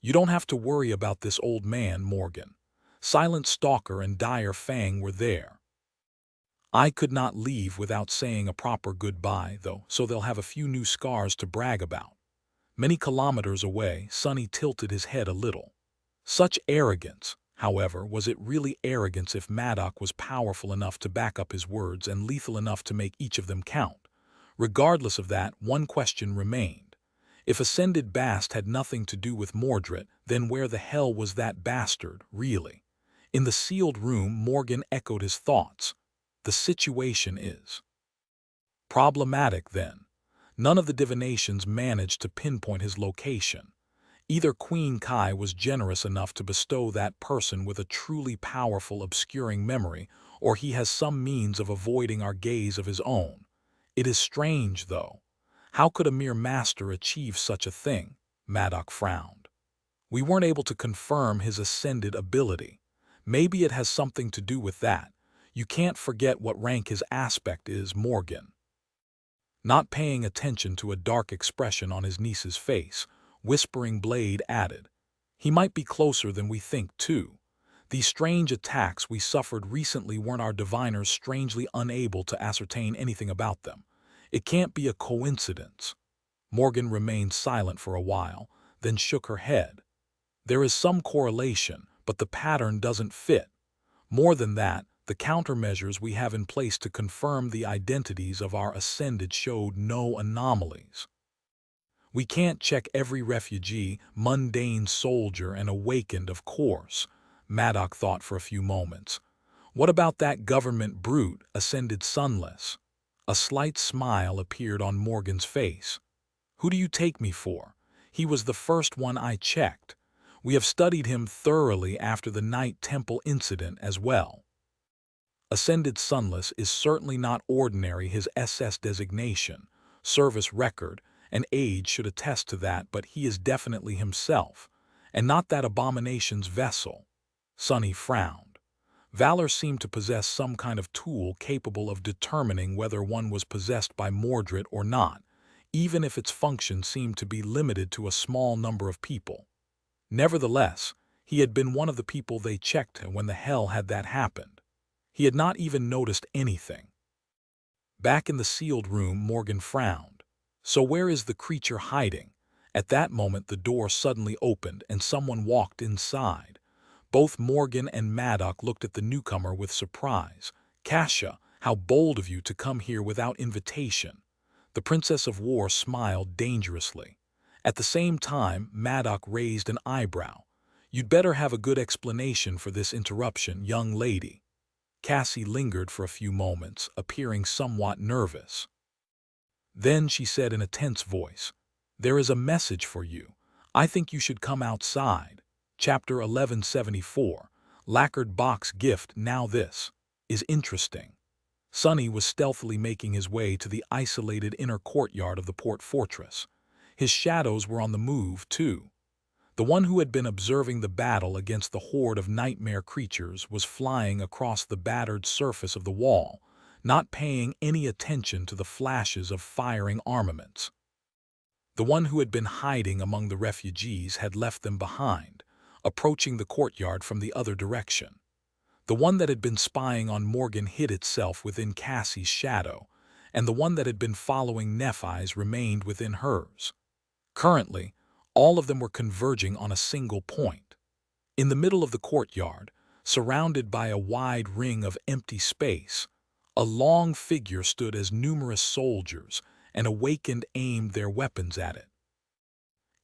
"You don't have to worry about this old man, Morgan. Silent Stalker and Dire Fang were there. I could not leave without saying a proper goodbye, though, so they'll have a few new scars to brag about." Many kilometers away, Sonny tilted his head a little. Such arrogance. However, was it really arrogance if Madoc was powerful enough to back up his words and lethal enough to make each of them count? Regardless of that, one question remained. If Ascended Bast had nothing to do with Mordred, then where the hell was that bastard, really? In the sealed room, Morgan echoed his thoughts. The situation is problematic, then. None of the divinations managed to pinpoint his location. Either Queen Kai was generous enough to bestow that person with a truly powerful obscuring memory, or he has some means of avoiding our gaze of his own. It is strange, though. How could a mere master achieve such a thing? Madoc frowned. We weren't able to confirm his ascended ability. Maybe it has something to do with that. You can't forget what rank his aspect is, Morgan. Not paying attention to a dark expression on his niece's face, Whispering Blade added, "He might be closer than we think, too. These strange attacks we suffered recently weren't our diviners strangely unable to ascertain anything about them. It can't be a coincidence." Morgan remained silent for a while, then shook her head. "There is some correlation, but the pattern doesn't fit. More than that, the countermeasures we have in place to confirm the identities of our ascended showed no anomalies. We can't check every refugee, mundane soldier, and awakened, of course." Madoc thought for a few moments. "What about that government brute, Ascended Sunless?" A slight smile appeared on Morgan's face. "Who do you take me for? He was the first one I checked. We have studied him thoroughly after the Night Temple incident as well. Ascended Sunless is certainly not ordinary. His SS designation, service record, and age should attest to that, but he is definitely himself, and not that abomination's vessel." Sonny frowned. Valor seemed to possess some kind of tool capable of determining whether one was possessed by Mordred or not, even if its function seemed to be limited to a small number of people. Nevertheless, he had been one of the people they checked when the hell had that happened. He had not even noticed anything. Back in the sealed room, Morgan frowned. So where is the creature hiding? At that moment, the door suddenly opened and someone walked inside. Both Morgan and Madoc looked at the newcomer with surprise. "Kasha, how bold of you to come here without invitation." The Princess of War smiled dangerously. At the same time, Madoc raised an eyebrow. "You'd better have a good explanation for this interruption, young lady." Cassie lingered for a few moments, appearing somewhat nervous. Then she said in a tense voice, "There is a message for you. I think you should come outside." Chapter 1174, Lacquered Box Gift. Now this is interesting. Sonny was stealthily making his way to the isolated inner courtyard of the port fortress. His shadows were on the move, too. The one who had been observing the battle against the horde of nightmare creatures was flying across the battered surface of the wall, not paying any attention to the flashes of firing armaments. The one who had been hiding among the refugees had left them behind, approaching the courtyard from the other direction. The one that had been spying on Morgan hid itself within Cassie's shadow, and the one that had been following Nephi's remained within hers. Currently, all of them were converging on a single point. In the middle of the courtyard, surrounded by a wide ring of empty space, a long figure stood as numerous soldiers, and awakened aimed their weapons at it.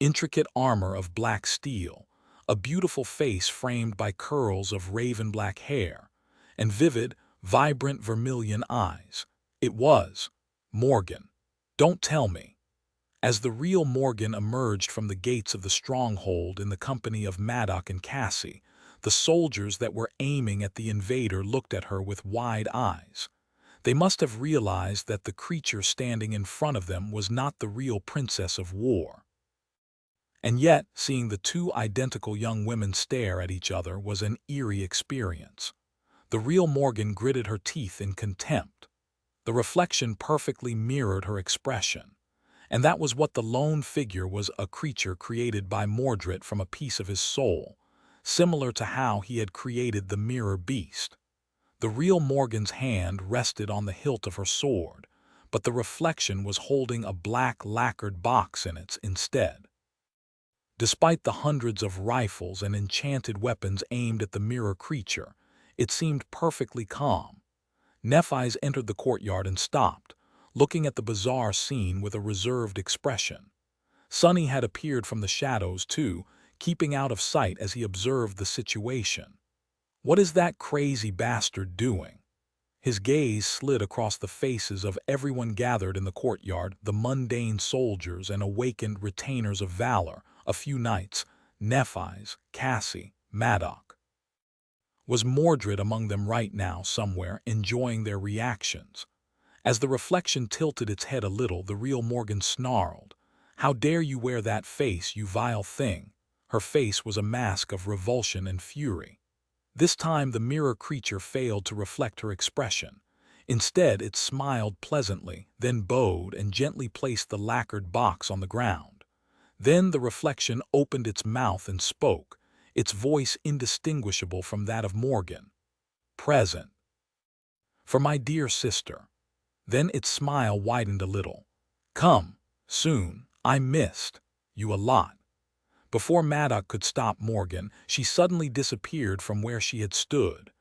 Intricate armor of black steel, a beautiful face framed by curls of raven-black hair, and vivid, vibrant vermilion eyes. It was Morgan. Don't tell me. As the real Morgan emerged from the gates of the stronghold in the company of Maddock and Cassie, the soldiers that were aiming at the invader looked at her with wide eyes. They must have realized that the creature standing in front of them was not the real princess of war. And yet, seeing the two identical young women stare at each other was an eerie experience. The real Morgan gritted her teeth in contempt. The reflection perfectly mirrored her expression. And that was what the lone figure was, a creature created by Mordred from a piece of his soul, similar to how he had created the mirror beast. The real Morgan's hand rested on the hilt of her sword, but the reflection was holding a black lacquered box in it instead. Despite the hundreds of rifles and enchanted weapons aimed at the mirror creature, it seemed perfectly calm. Nephi's entered the courtyard and stopped, looking at the bizarre scene with a reserved expression. Sonny had appeared from the shadows too, keeping out of sight as he observed the situation. "What is that crazy bastard doing?" His gaze slid across the faces of everyone gathered in the courtyard, the mundane soldiers and awakened retainers of valor, a few knights, Nephi's, Cassie, Maddock. Was Mordred among them right now somewhere, enjoying their reactions? As the reflection tilted its head a little, the real Morgan snarled, "How dare you wear that face, you vile thing?" Her face was a mask of revulsion and fury. This time the mirror creature failed to reflect her expression. Instead, it smiled pleasantly, then bowed and gently placed the lacquered box on the ground. Then the reflection opened its mouth and spoke, its voice indistinguishable from that of Morgan. "Present. For my dear sister." Then its smile widened a little. "Come, soon, I missed you a lot." Before Maddock could stop Morgan, she suddenly disappeared from where she had stood.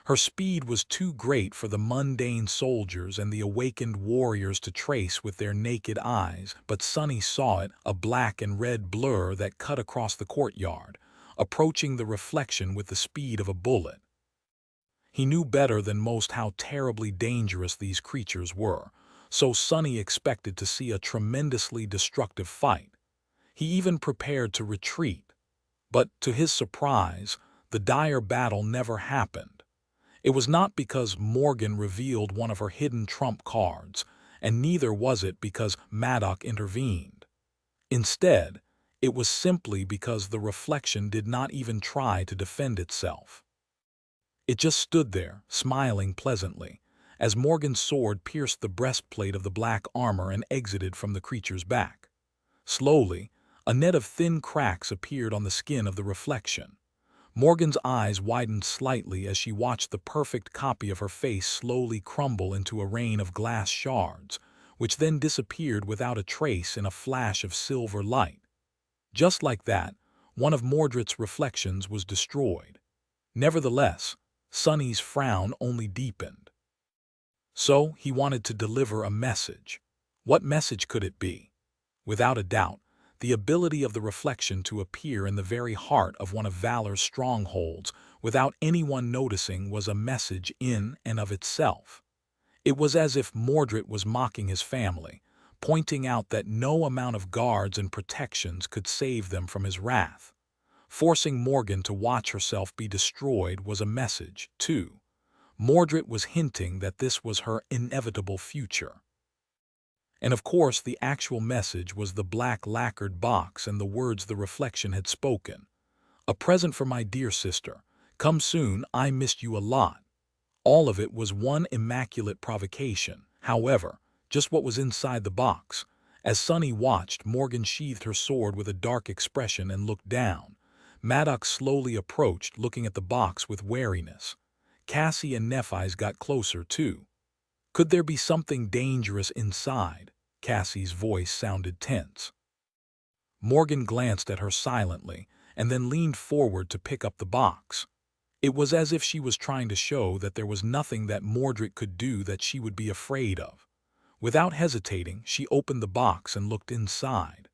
Her speed was too great for the mundane soldiers and the awakened warriors to trace with their naked eyes, but Sonny saw it, a black and red blur that cut across the courtyard, approaching the reflection with the speed of a bullet. He knew better than most how terribly dangerous these creatures were, so Sonny expected to see a tremendously destructive fight. He even prepared to retreat, but to his surprise, the dire battle never happened. It was not because Morgan revealed one of her hidden trump cards, and neither was it because Maddock intervened. Instead, it was simply because the reflection did not even try to defend itself. It just stood there, smiling pleasantly, as Morgan's sword pierced the breastplate of the black armor and exited from the creature's back. Slowly, a net of thin cracks appeared on the skin of the reflection. Morgan's eyes widened slightly as she watched the perfect copy of her face slowly crumble into a rain of glass shards, which then disappeared without a trace in a flash of silver light. Just like that, one of Mordred's reflections was destroyed. Nevertheless, Sonny's frown only deepened. So he wanted to deliver a message. What message could it be? Without a doubt, the ability of the reflection to appear in the very heart of one of Valor's strongholds without anyone noticing was a message in and of itself. It was as if Mordred was mocking his family, pointing out that no amount of guards and protections could save them from his wrath. Forcing Morgan to watch herself be destroyed was a message, too. Mordred was hinting that this was her inevitable future. And of course, the actual message was the black lacquered box and the words the reflection had spoken. "A present for my dear sister. Come soon, I missed you a lot." All of it was one immaculate provocation. However, just what was inside the box? As Sonny watched, Morgan sheathed her sword with a dark expression and looked down. Maddox slowly approached, looking at the box with wariness. Cassie and Nephi's got closer too. Could there be something dangerous inside? Cassie's voice sounded tense. Morgan glanced at her silently and then leaned forward to pick up the box. It was as if she was trying to show that there was nothing that Mordred could do that she would be afraid of. Without hesitating, she opened the box and looked inside.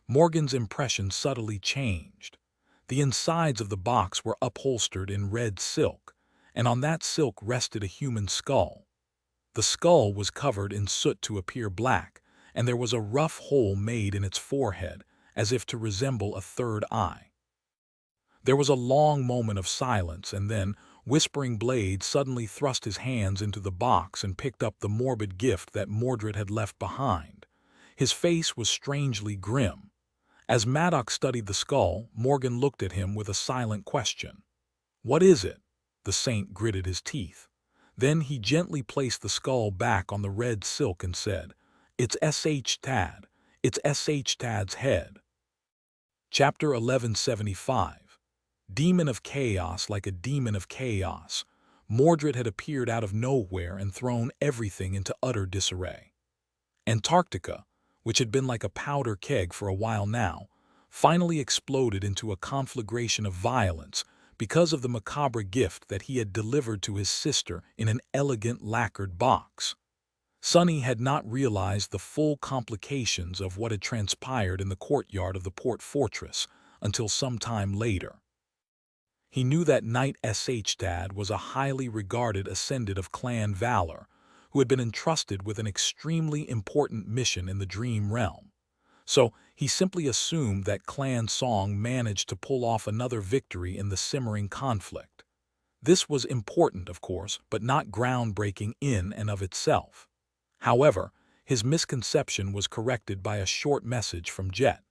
Morgan's impression subtly changed. The insides of the box were upholstered in red silk, and on that silk rested a human skull. The skull was covered in soot to appear black, and there was a rough hole made in its forehead, as if to resemble a third eye. There was a long moment of silence, and then Whispering Blade suddenly thrust his hands into the box and picked up the morbid gift that Mordred had left behind. His face was strangely grim. As Maddox studied the skull, Morgan looked at him with a silent question. "What is it?" The saint gritted his teeth. Then he gently placed the skull back on the red silk and said, "It's S.H. Tad. It's S.H. Tad's head." Chapter 1175. Demon of Chaos. Like a demon of chaos, Mordred had appeared out of nowhere and thrown everything into utter disarray. Antarctica, which had been like a powder keg for a while now, finally exploded into a conflagration of violence because of the macabre gift that he had delivered to his sister in an elegant lacquered box. Sonny had not realized the full complications of what had transpired in the courtyard of the port fortress until some time later. He knew that Knight S.H. Tad was a highly regarded ascendant of Clan Valor, who had been entrusted with an extremely important mission in the Dream Realm. So he simply assumed that Clan Song managed to pull off another victory in the simmering conflict. This was important, of course, but not groundbreaking in and of itself. However, his misconception was corrected by a short message from Jet.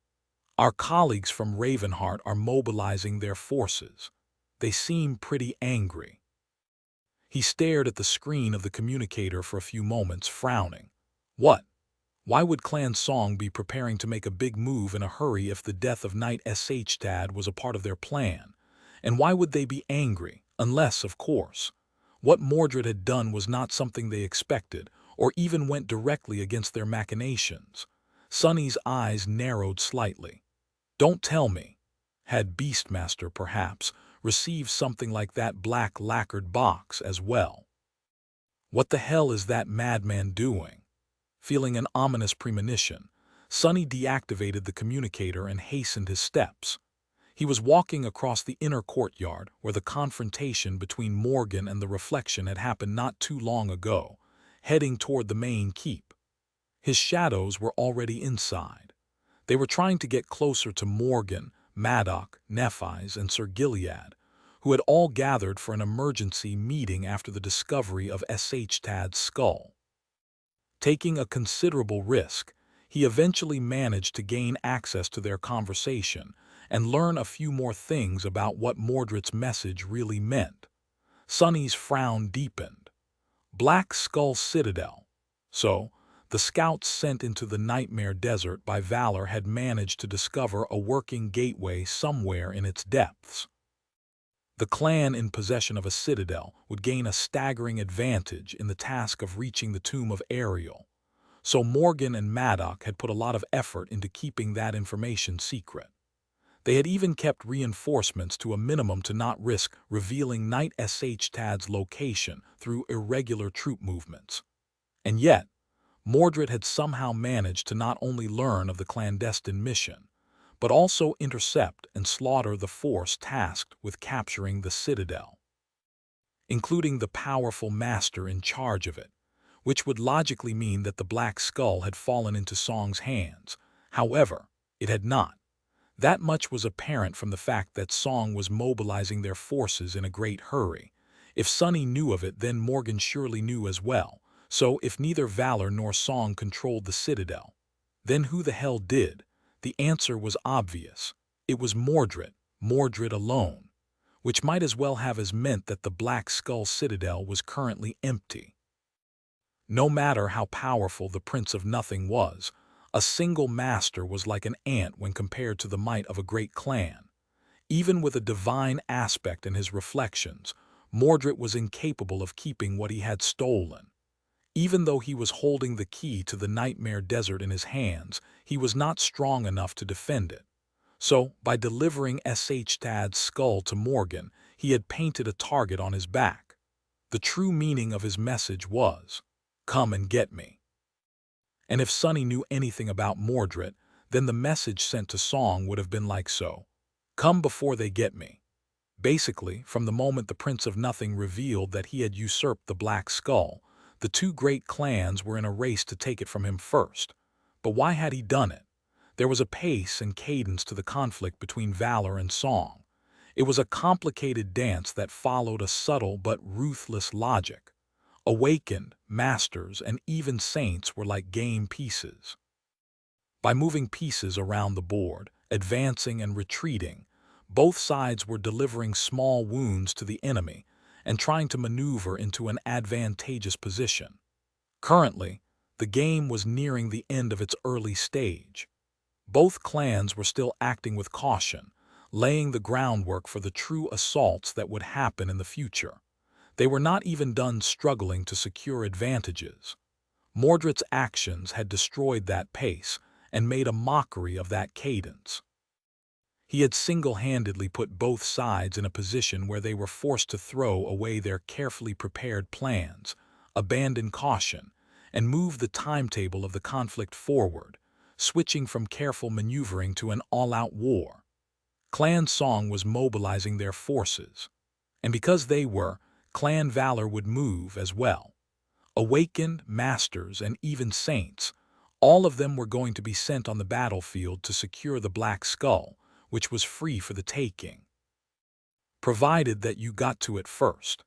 "Our colleagues from Ravenheart are mobilizing their forces. They seem pretty angry." He stared at the screen of the communicator for a few moments, frowning. What? Why would Clan Song be preparing to make a big move in a hurry if the death of Knight S.H. Tad was a part of their plan? And why would they be angry? Unless, of course, what Mordred had done was not something they expected, or even went directly against their machinations. Sonny's eyes narrowed slightly. Don't tell me. Had Beastmaster, perhaps, received something like that black lacquered box as well? What the hell is that madman doing? Feeling an ominous premonition, Sonny deactivated the communicator and hastened his steps. He was walking across the inner courtyard where the confrontation between Morgan and the Reflection had happened not too long ago, heading toward the main keep. His shadows were already inside. They were trying to get closer to Morgan, Maddox, Nephi's, and Sir Gilead, who had all gathered for an emergency meeting after the discovery of S.H. Tad's skull. Taking a considerable risk, he eventually managed to gain access to their conversation and learn a few more things about what Mordred's message really meant. Sonny's frown deepened. Black Skull Citadel. So, the scouts sent into the Nightmare Desert by Valor had managed to discover a working gateway somewhere in its depths. The clan in possession of a citadel would gain a staggering advantage in the task of reaching the tomb of Ariel. So Morgan and Maddox had put a lot of effort into keeping that information secret. They had even kept reinforcements to a minimum to not risk revealing Knight S.H. Tad's location through irregular troop movements. And yet, Mordred had somehow managed to not only learn of the clandestine mission, but also intercept and slaughter the force tasked with capturing the citadel, including the powerful master in charge of it, which would logically mean that the Black Skull had fallen into Song's hands. However, it had not. That much was apparent from the fact that Song was mobilizing their forces in a great hurry. If Sonny knew of it, then Morgan surely knew as well. So if neither Valor nor Song controlled the citadel, then who the hell did? The answer was obvious. It was Mordred alone, which might as well have as meant that the Black Skull Citadel was currently empty. No matter how powerful the Prince of Nothing was, a single master was like an ant when compared to the might of a great clan. Even with a divine aspect in his reflections, Mordred was incapable of keeping what he had stolen. Even though he was holding the key to the Nightmare Desert in his hands, he was not strong enough to defend it. So, by delivering Tad's skull to Morgan, he had painted a target on his back. The true meaning of his message was, "Come and get me." And if Sonny knew anything about Mordred, then the message sent to Song would have been like so: "Come before they get me." Basically, from the moment the Prince of Nothing revealed that he had usurped the Black Skull, the two great clans were in a race to take it from him first. But why had he done it? There was a pace and cadence to the conflict between Valor and Song. It was a complicated dance that followed a subtle but ruthless logic. Awakened, masters, and even saints were like game pieces. By moving pieces around the board, advancing and retreating, both sides were delivering small wounds to the enemy and trying to maneuver into an advantageous position. Currently, the game was nearing the end of its early stage. Both clans were still acting with caution, laying the groundwork for the true assaults that would happen in the future. They were not even done struggling to secure advantages. Mordred's actions had destroyed that pace and made a mockery of that cadence. He had single-handedly put both sides in a position where they were forced to throw away their carefully prepared plans, abandon caution, and move the timetable of the conflict forward, switching from careful maneuvering to an all-out war. Clan Song was mobilizing their forces, and because they were, Clan Valor would move as well. Awakened, masters, and even saints, all of them were going to be sent on the battlefield to secure the Black Skull, which was free for the taking. Provided that you got to it first.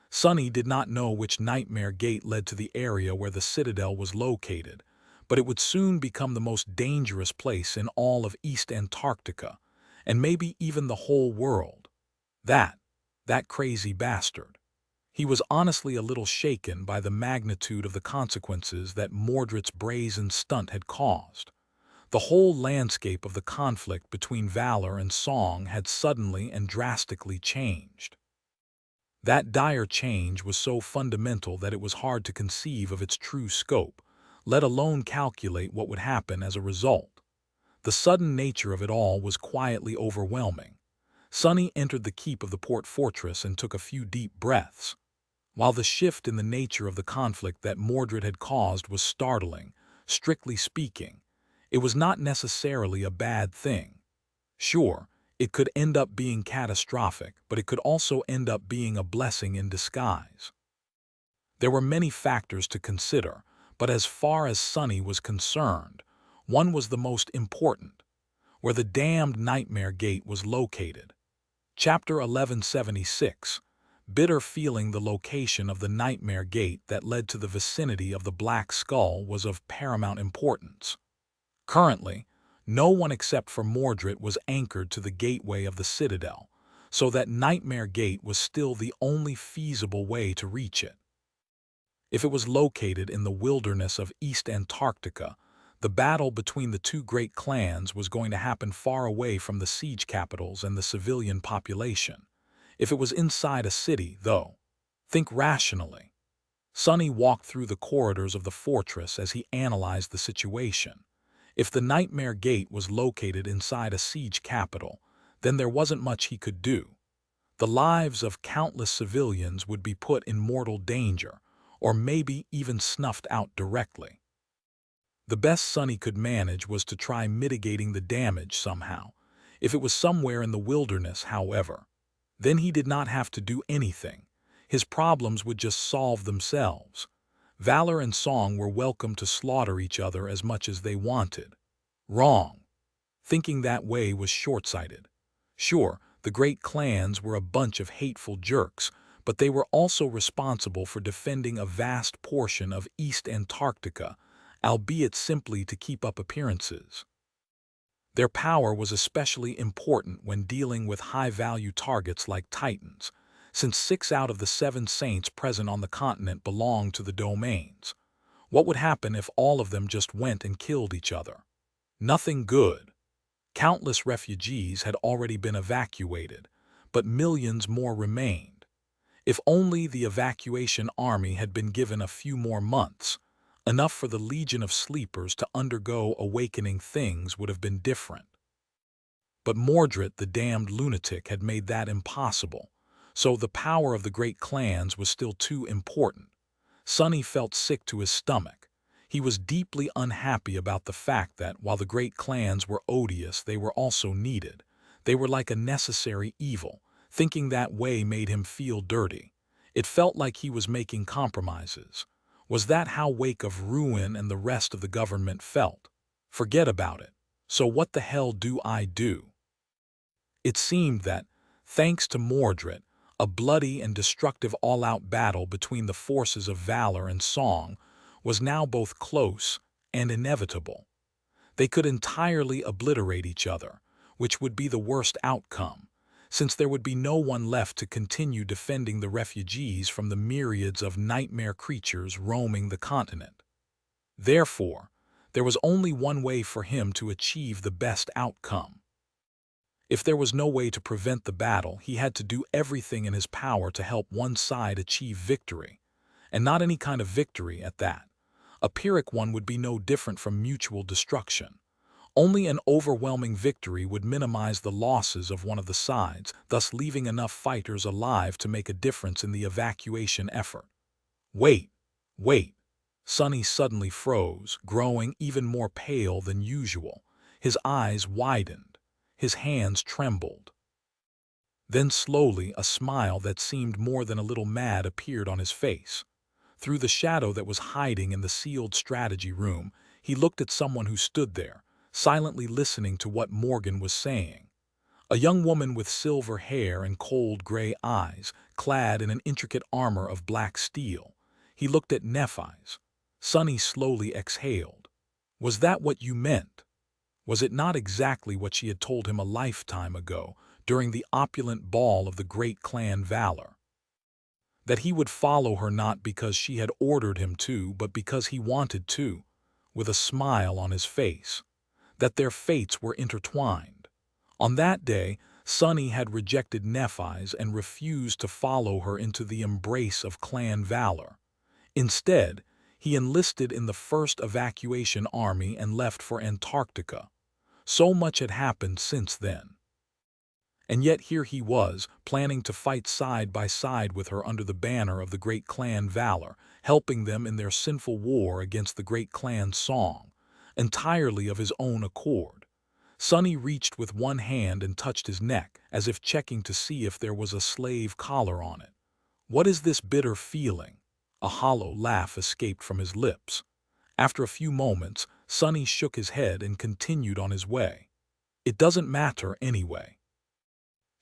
Sonny did not know which Nightmare Gate led to the area where the Citadel was located, but it would soon become the most dangerous place in all of East Antarctica, and maybe even the whole world. That crazy bastard. He was honestly a little shaken by the magnitude of the consequences that Mordred's brazen stunt had caused. The whole landscape of the conflict between Valor and Song had suddenly and drastically changed. That dire change was so fundamental that it was hard to conceive of its true scope, let alone calculate what would happen as a result. The sudden nature of it all was quietly overwhelming. Sonny entered the keep of the port fortress and took a few deep breaths. While the shift in the nature of the conflict that Mordred had caused was startling, strictly speaking, it was not necessarily a bad thing. Sure, it could end up being catastrophic, but it could also end up being a blessing in disguise. There were many factors to consider, but as far as Sonny was concerned, one was the most important: where the damned Nightmare Gate was located. Chapter 1176. Bitter feeling the location of the Nightmare Gate that led to the vicinity of the Black Skull was of paramount importance. Currently, no one except for Mordred was anchored to the gateway of the Citadel, so that Nightmare Gate was still the only feasible way to reach it. If it was located in the wilderness of East Antarctica, the battle between the two great clans was going to happen far away from the siege capitals and the civilian population. If it was inside a city, though, think rationally. Sonny walked through the corridors of the fortress as he analyzed the situation. If the Nightmare Gate was located inside a siege capital, then there wasn't much he could do. The lives of countless civilians would be put in mortal danger, or maybe even snuffed out directly. The best Sonny could manage was to try mitigating the damage somehow. If it was somewhere in the wilderness, however, then he did not have to do anything. His problems would just solve themselves. Valor and Song were welcome to slaughter each other as much as they wanted. Wrong. Thinking that way was short-sighted. Sure, the great clans were a bunch of hateful jerks, but they were also responsible for defending a vast portion of East Antarctica, albeit simply to keep up appearances. Their power was especially important when dealing with high-value targets like Titans, since 6 out of the 7 saints present on the continent belonged to the domains. What would happen if all of them just went and killed each other? Nothing good. Countless refugees had already been evacuated, but millions more remained. If only the evacuation army had been given a few more months, enough for the Legion of Sleepers to undergo awakening, things would have been different. But Mordred, the damned lunatic, had made that impossible, so the power of the great clans was still too important. Sonny felt sick to his stomach. He was deeply unhappy about the fact that, while the great clans were odious, they were also needed. They were like a necessary evil. Thinking that way made him feel dirty. It felt like he was making compromises. Was that how Wake of Ruin and the rest of the government felt? Forget about it. So what the hell do I do? It seemed that, thanks to Mordred, a bloody and destructive all-out battle between the forces of valor and song was now both close and inevitable. They could entirely obliterate each other, which would be the worst outcome, since there would be no one left to continue defending the refugees from the myriads of nightmare creatures roaming the continent. Therefore, there was only one way for him to achieve the best outcome. If there was no way to prevent the battle, he had to do everything in his power to help one side achieve victory. And not any kind of victory at that. A Pyrrhic one would be no different from mutual destruction. Only an overwhelming victory would minimize the losses of one of the sides, thus leaving enough fighters alive to make a difference in the evacuation effort. Wait, wait. Sonny suddenly froze, growing even more pale than usual. His eyes widened. His hands trembled. Then slowly a smile that seemed more than a little mad appeared on his face. Through the shadow that was hiding in the sealed strategy room, he looked at someone who stood there, silently listening to what Morgan was saying. A young woman with silver hair and cold gray eyes, clad in an intricate armor of black steel. He looked at Nephi's. Sonny slowly exhaled. Was that what you meant? Was it not exactly what she had told him a lifetime ago, during the opulent ball of the great clan Valor? That he would follow her not because she had ordered him to, but because he wanted to, with a smile on his face. That their fates were intertwined. On that day, Sonny had rejected Nephi's and refused to follow her into the embrace of clan Valor. Instead, he enlisted in the first evacuation army and left for Antarctica. So much had happened since then. And yet here he was, planning to fight side by side with her under the banner of the great clan Valor, helping them in their sinful war against the great clan Song, entirely of his own accord. Sonny reached with one hand and touched his neck, as if checking to see if there was a slave collar on it. What is this bitter feeling? A hollow laugh escaped from his lips. After a few moments, Sonny shook his head and continued on his way. It doesn't matter anyway.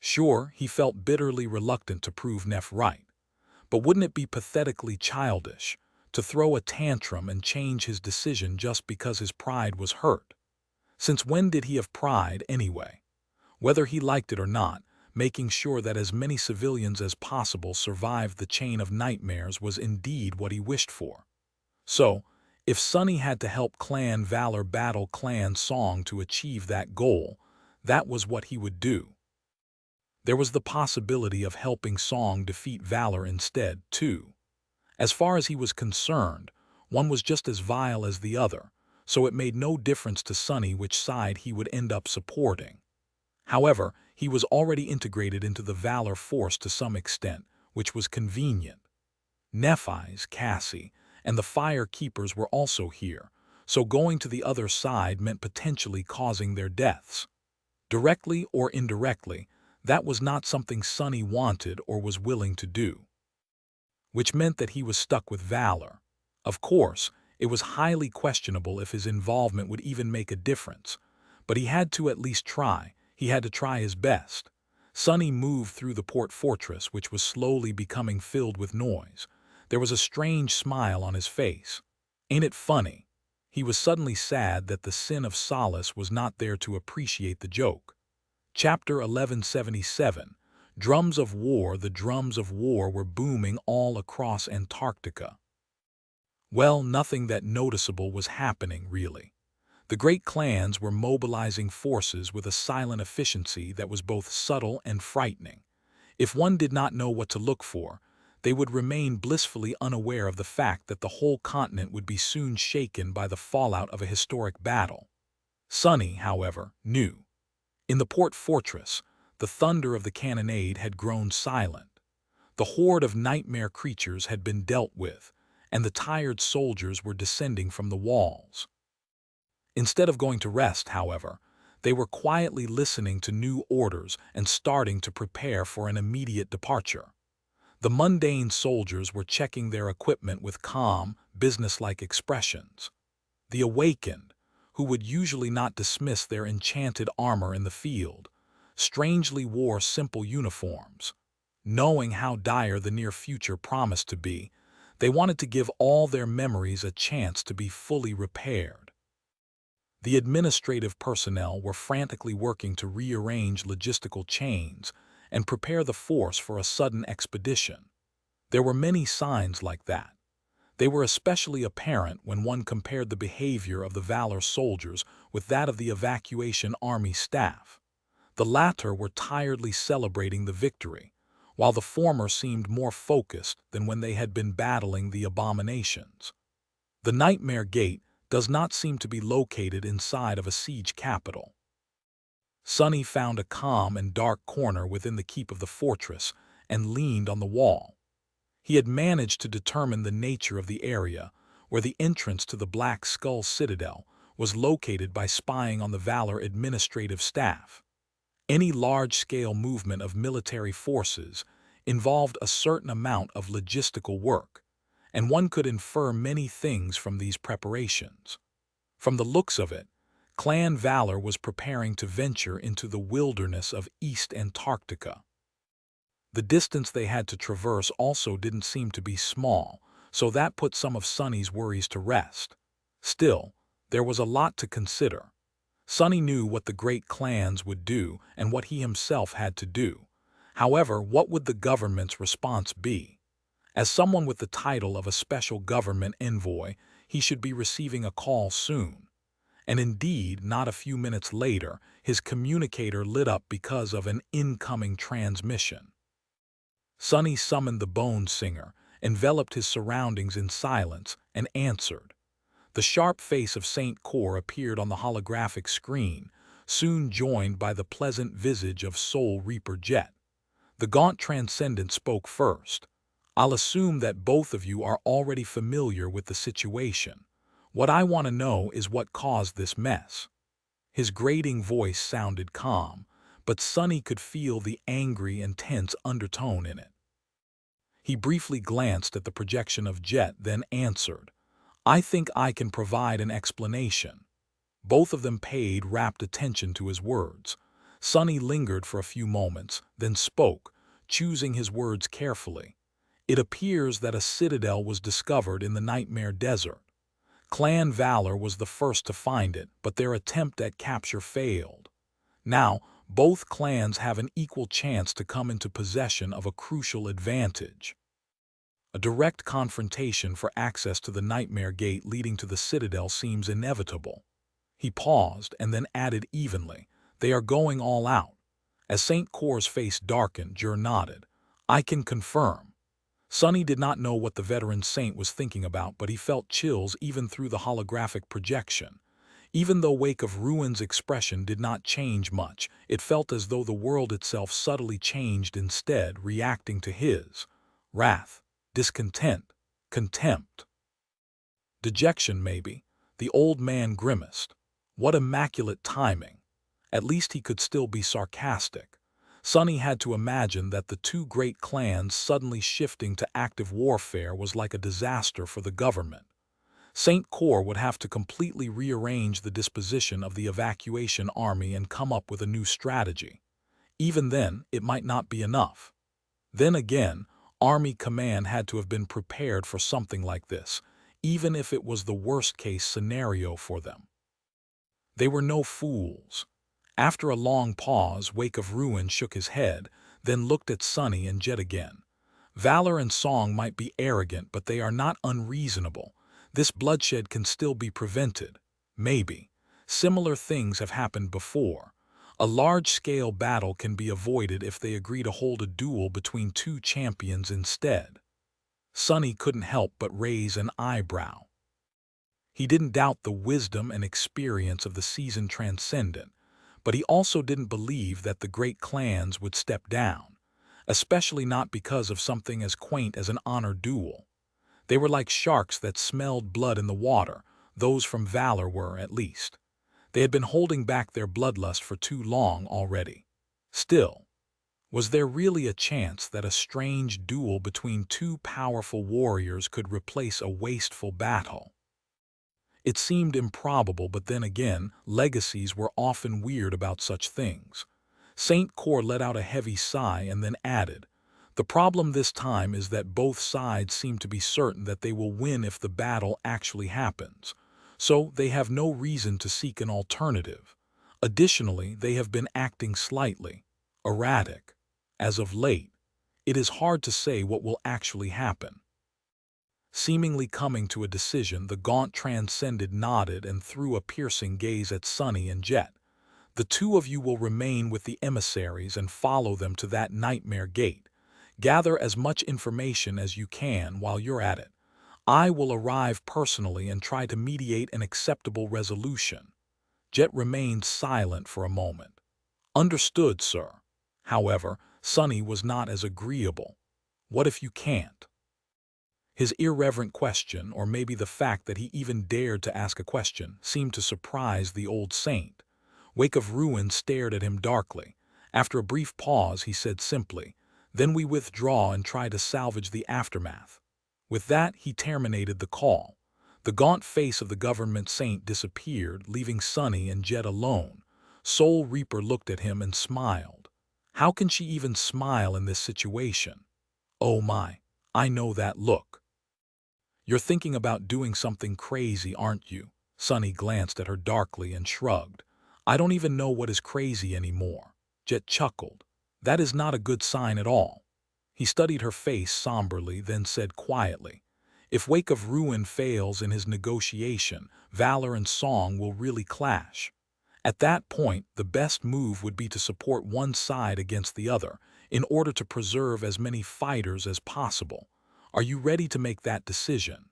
Sure, he felt bitterly reluctant to prove Neff right, but wouldn't it be pathetically childish to throw a tantrum and change his decision just because his pride was hurt? Since when did he have pride anyway? Whether he liked it or not, making sure that as many civilians as possible survived the chain of nightmares was indeed what he wished for. So, if Sonny had to help Clan Valor battle Clan Song to achieve that goal, that was what he would do. There was the possibility of helping Song defeat Valor instead, too. As far as he was concerned, one was just as vile as the other, so it made no difference to Sonny which side he would end up supporting. However, he was already integrated into the Valor force to some extent, which was convenient. Nephi's, Cassie, and the Fire Keepers were also here, so going to the other side meant potentially causing their deaths. Directly or indirectly, that was not something Sonny wanted or was willing to do. Which meant that he was stuck with Valor. Of course, it was highly questionable if his involvement would even make a difference, but he had to at least try. He had to try his best. Sonny moved through the port fortress, which was slowly becoming filled with noise. There was a strange smile on his face. Ain't it funny? He was suddenly sad that the sin of solace was not there to appreciate the joke. Chapter 1177. Drums of War. The drums of war were booming all across Antarctica. Well, nothing that noticeable was happening, really. The great clans were mobilizing forces with a silent efficiency that was both subtle and frightening. If one did not know what to look for, they would remain blissfully unaware of the fact that the whole continent would be soon shaken by the fallout of a historic battle. Sonny, however, knew. In the port fortress, the thunder of the cannonade had grown silent. The horde of nightmare creatures had been dealt with, and the tired soldiers were descending from the walls. Instead of going to rest, however, they were quietly listening to new orders and starting to prepare for an immediate departure. The mundane soldiers were checking their equipment with calm, businesslike expressions. The awakened, who would usually not dismiss their enchanted armor in the field, strangely wore simple uniforms. Knowing how dire the near future promised to be, they wanted to give all their memories a chance to be fully repaired. The administrative personnel were frantically working to rearrange logistical chains and prepare the force for a sudden expedition. There were many signs like that. They were especially apparent when one compared the behavior of the Valor soldiers with that of the evacuation army staff. The latter were tiredly celebrating the victory, while the former seemed more focused than when they had been battling the abominations. The Nightmare Gate does not seem to be located inside of a siege capital. Sonny found a calm and dark corner within the keep of the fortress and leaned on the wall. He had managed to determine the nature of the area where the entrance to the Black Skull Citadel was located by spying on the Valor administrative staff. Any large-scale movement of military forces involved a certain amount of logistical work, and one could infer many things from these preparations. From the looks of it, Clan Valor was preparing to venture into the wilderness of East Antarctica. The distance they had to traverse also didn't seem to be small, so that put some of Sonny's worries to rest. Still, there was a lot to consider. Sonny knew what the great clans would do and what he himself had to do. However, what would the government's response be? As someone with the title of a special government envoy, he should be receiving a call soon. And indeed, not a few minutes later, his communicator lit up because of an incoming transmission. Sonny summoned the Bone Singer, enveloped his surroundings in silence, and answered. The sharp face of Saint Cor appeared on the holographic screen, soon joined by the pleasant visage of Soul Reaper Jet. The gaunt transcendent spoke first. I'll assume that both of you are already familiar with the situation. What I want to know is what caused this mess. His grating voice sounded calm, but Sonny could feel the angry and tense undertone in it. He briefly glanced at the projection of Jet, then answered, I think I can provide an explanation. Both of them paid rapt attention to his words. Sonny lingered for a few moments, then spoke, choosing his words carefully. It appears that a citadel was discovered in the Nightmare Desert. Clan Valor was the first to find it, but their attempt at capture failed. Now, both clans have an equal chance to come into possession of a crucial advantage. A direct confrontation for access to the Nightmare Gate leading to the Citadel seems inevitable. He paused and then added evenly, they are going all out. As Saint Cor's face darkened, Jur nodded. I can confirm. Sonny did not know what the veteran saint was thinking about, but he felt chills even through the holographic projection. Even though Wake of Ruin's expression did not change much, it felt as though the world itself subtly changed instead, reacting to his. Wrath, discontent, contempt. Dejection, maybe. The old man grimaced. What immaculate timing. At least he could still be sarcastic. Sonny had to imagine that the two great clans suddenly shifting to active warfare was like a disaster for the government. Saint Cor would have to completely rearrange the disposition of the evacuation army and come up with a new strategy. Even then, it might not be enough. Then again, Army Command had to have been prepared for something like this, even if it was the worst-case scenario for them. They were no fools. After a long pause, Wake of Ruin shook his head, then looked at Sonny and Jet again. Valor and Song might be arrogant, but they are not unreasonable. This bloodshed can still be prevented. Maybe. Similar things have happened before. A large-scale battle can be avoided if they agree to hold a duel between two champions instead. Sonny couldn't help but raise an eyebrow. He didn't doubt the wisdom and experience of the seasoned transcendent, but he also didn't believe that the great clans would step down, especially not because of something as quaint as an honor duel. They were like sharks that smelled blood in the water, those from valor were, at least. They had been holding back their bloodlust for too long already. Still, was there really a chance that a strange duel between two powerful warriors could replace a wasteful battle? It seemed improbable, but then again, legacies were often weird about such things. Saint Cor let out a heavy sigh and then added, "The problem this time is that both sides seem to be certain that they will win if the battle actually happens, so they have no reason to seek an alternative. Additionally, they have been acting slightly erratic. As of late, it is hard to say what will actually happen." Seemingly coming to a decision, the gaunt transcended nodded and threw a piercing gaze at Sonny and Jet. "The two of you will remain with the emissaries and follow them to that nightmare gate. Gather as much information as you can while you're at it. I will arrive personally and try to mediate an acceptable resolution." Jet remained silent for a moment. "Understood, sir." However, Sonny was not as agreeable. "What if you can't?" His irreverent question, or maybe the fact that he even dared to ask a question, seemed to surprise the old saint. Wake of Ruin stared at him darkly. After a brief pause, he said simply, "Then we withdraw and try to salvage the aftermath." With that, he terminated the call. The gaunt face of the government saint disappeared, leaving Sonny and Jet alone. Soul Reaper looked at him and smiled. How can she even smile in this situation? Oh my, I know that look. "You're thinking about doing something crazy, aren't you?" Sonny glanced at her darkly and shrugged. "I don't even know what is crazy anymore." Jet chuckled. "That is not a good sign at all." He studied her face somberly, then said quietly, "If Wake of Ruin fails in his negotiation, valor and song will really clash. At that point, the best move would be to support one side against the other, in order to preserve as many fighters as possible. Are you ready to make that decision?"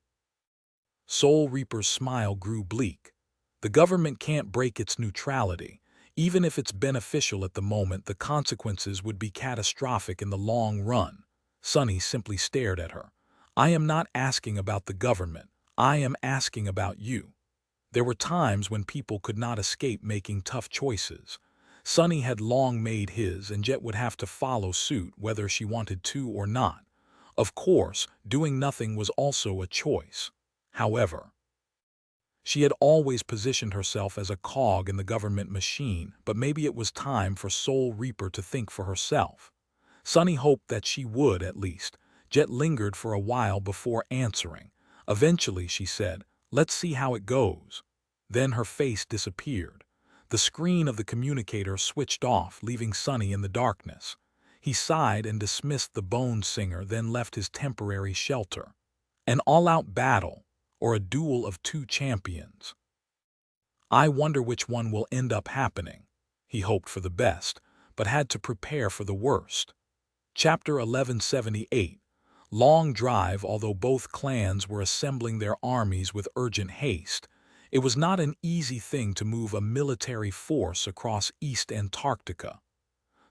Soul Reaper's smile grew bleak. "The government can't break its neutrality. Even if it's beneficial at the moment, the consequences would be catastrophic in the long run." Sonny simply stared at her. "I am not asking about the government. I am asking about you." There were times when people could not escape making tough choices. Sonny had long made his, and Jet would have to follow suit whether she wanted to or not. Of course, doing nothing was also a choice. However, she had always positioned herself as a cog in the government machine, but maybe it was time for Soul Reaper to think for herself. Sonny hoped that she would, at least. Jet lingered for a while before answering. Eventually, she said, "Let's see how it goes." Then her face disappeared. The screen of the communicator switched off, leaving Sonny in the darkness. He sighed and dismissed the bone singer, then left his temporary shelter. An all-out battle, or a duel of two champions. I wonder which one will end up happening. He hoped for the best, but had to prepare for the worst. Chapter 1178. Long drive. Although both clans were assembling their armies with urgent haste, it was not an easy thing to move a military force across East Antarctica.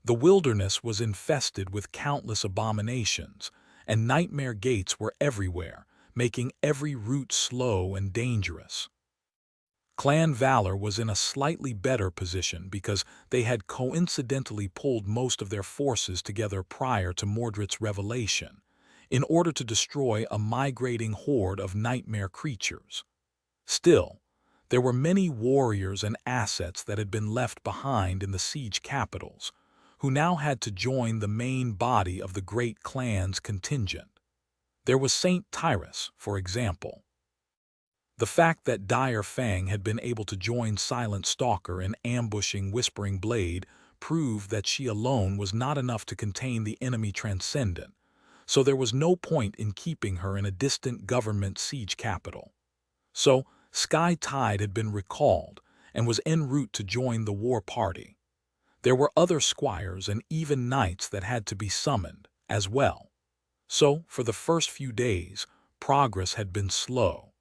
The wilderness was infested with countless abominations, and nightmare gates were everywhere, making every route slow and dangerous. Clan Valor was in a slightly better position because they had coincidentally pulled most of their forces together prior to Mordred's revelation, in order to destroy a migrating horde of nightmare creatures. Still, there were many warriors and assets that had been left behind in the siege capitals, who now had to join the main body of the great clan's contingent. There was Saint Tyrus, for example. The fact that Dire Fang had been able to join Silent Stalker in ambushing Whispering Blade proved that she alone was not enough to contain the enemy transcendent, so there was no point in keeping her in a distant government siege capital. So, Sky Tide had been recalled and was en route to join the war party. There were other squires and even knights that had to be summoned, as well. So, for the first few days, progress had been slow.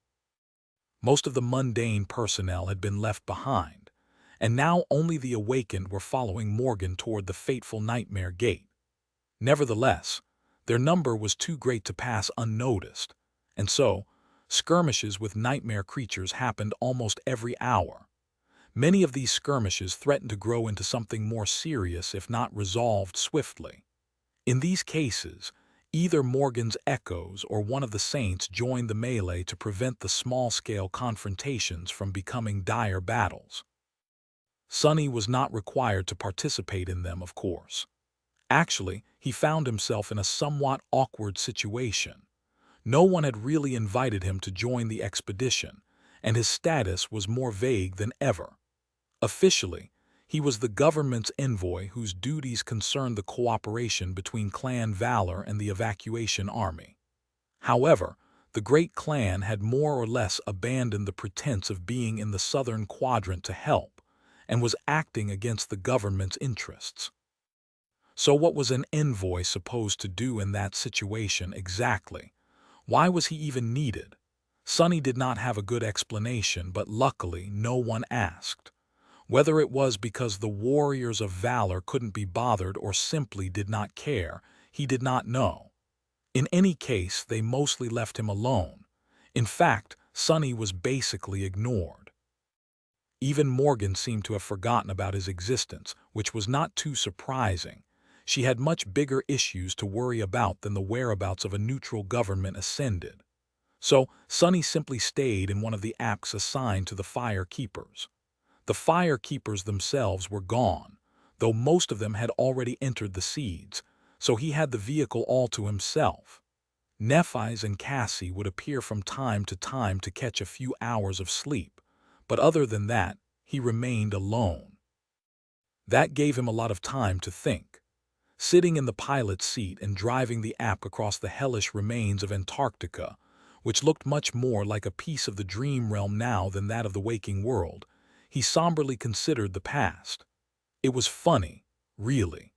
Most of the mundane personnel had been left behind, and now only the awakened were following Morgan toward the fateful Nightmare Gate. Nevertheless, their number was too great to pass unnoticed, and so, skirmishes with nightmare creatures happened almost every hour. Many of these skirmishes threatened to grow into something more serious if not resolved swiftly. In these cases, either Morgan's echoes or one of the saints joined the melee to prevent the small-scale confrontations from becoming dire battles. Sonny was not required to participate in them, of course. Actually, he found himself in a somewhat awkward situation. No one had really invited him to join the expedition, and his status was more vague than ever. Officially, he was the government's envoy whose duties concerned the cooperation between Clan Valor and the evacuation army. However, the Great Clan had more or less abandoned the pretense of being in the southern quadrant to help, and was acting against the government's interests. So what was an envoy supposed to do in that situation exactly? Why was he even needed? Sonny did not have a good explanation, but luckily no one asked. Whether it was because the warriors of valor couldn't be bothered or simply did not care, he did not know. In any case, they mostly left him alone. In fact, Sonny was basically ignored. Even Morgan seemed to have forgotten about his existence, which was not too surprising. She had much bigger issues to worry about than the whereabouts of a neutral government ascended. So, Sonny simply stayed in one of the apks assigned to the fire keepers. The fire keepers themselves were gone, though most of them had already entered the seeds, so he had the vehicle all to himself. Nephi's and Cassie would appear from time to catch a few hours of sleep, but other than that, he remained alone. That gave him a lot of time to think. Sitting in the pilot's seat and driving the app across the hellish remains of Antarctica, which looked much more like a piece of the dream realm now than that of the waking world, he somberly considered the past. It was funny, really.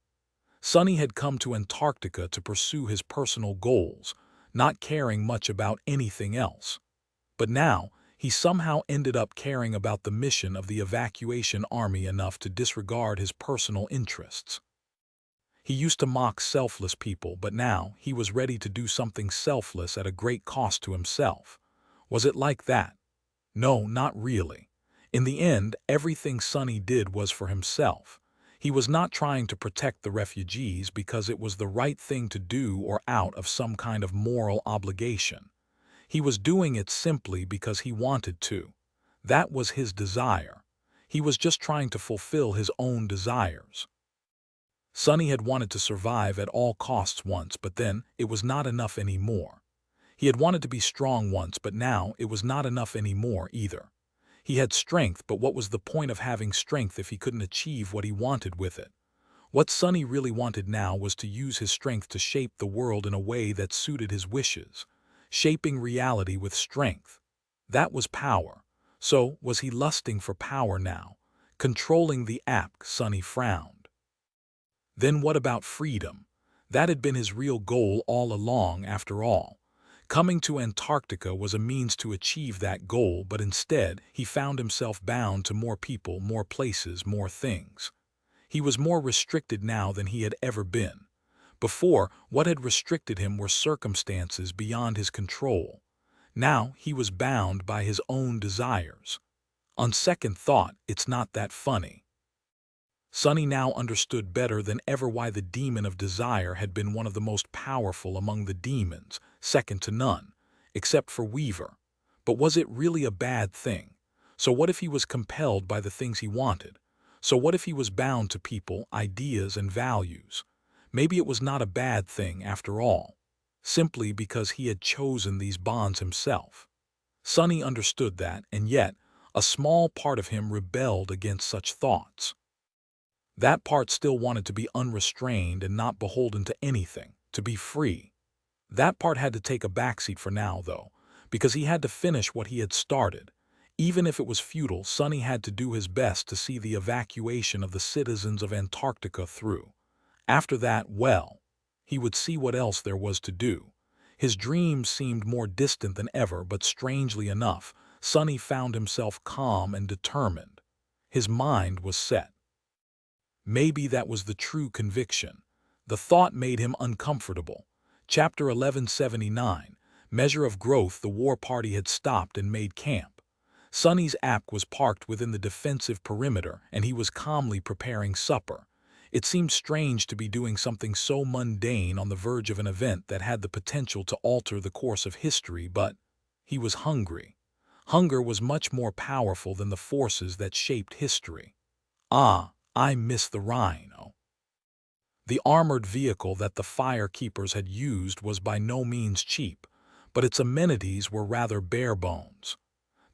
Sonny had come to Antarctica to pursue his personal goals, not caring much about anything else. But now, he somehow ended up caring about the mission of the evacuation army enough to disregard his personal interests. He used to mock selfless people, but now he was ready to do something selfless at a great cost to himself. Was it like that? No, not really. In the end, everything Sonny did was for himself. He was not trying to protect the refugees because it was the right thing to do or out of some kind of moral obligation. He was doing it simply because he wanted to. That was his desire. He was just trying to fulfill his own desires. Sonny had wanted to survive at all costs once, but then it was not enough anymore. He had wanted to be strong once, but now it was not enough anymore either. He had strength, but what was the point of having strength if he couldn't achieve what he wanted with it? What Sonny really wanted now was to use his strength to shape the world in a way that suited his wishes, shaping reality with strength. That was power. So, was he lusting for power now? Controlling the app? Sonny frowned. Then what about freedom? That had been his real goal all along, after all. Coming to Antarctica was a means to achieve that goal, but instead he found himself bound to more people, more places, more things. He was more restricted now than he had ever been. Before, what had restricted him were circumstances beyond his control. Now he was bound by his own desires. On second thought, it's not that funny. Sonny now understood better than ever why the demon of desire had been one of the most powerful among the demons, second to none, except for Weaver. But was it really a bad thing? So what if he was compelled by the things he wanted? So what if he was bound to people, ideas, and values? Maybe it was not a bad thing after all, simply because he had chosen these bonds himself. Sonny understood that, and yet, a small part of him rebelled against such thoughts. That part still wanted to be unrestrained and not beholden to anything, to be free. That part had to take a backseat for now, though, because he had to finish what he had started. Even if it was futile, Sonny had to do his best to see the evacuation of the citizens of Antarctica through. After that, well, He would see what else there was to do. His dreams seemed more distant than ever, but strangely enough, Sonny found himself calm and determined. His mind was set. Maybe that was the true conviction. The thought made him uncomfortable. Chapter 1179, Measure of Growth. The war party had stopped and made camp. Sonny's app was parked within the defensive perimeter, and he was calmly preparing supper. It seemed strange to be doing something so mundane on the verge of an event that had the potential to alter the course of history, but he was hungry. Hunger was much more powerful than the forces that shaped history. Ah, I miss the rhino. The armored vehicle that the firekeepers had used was by no means cheap, but its amenities were rather bare bones.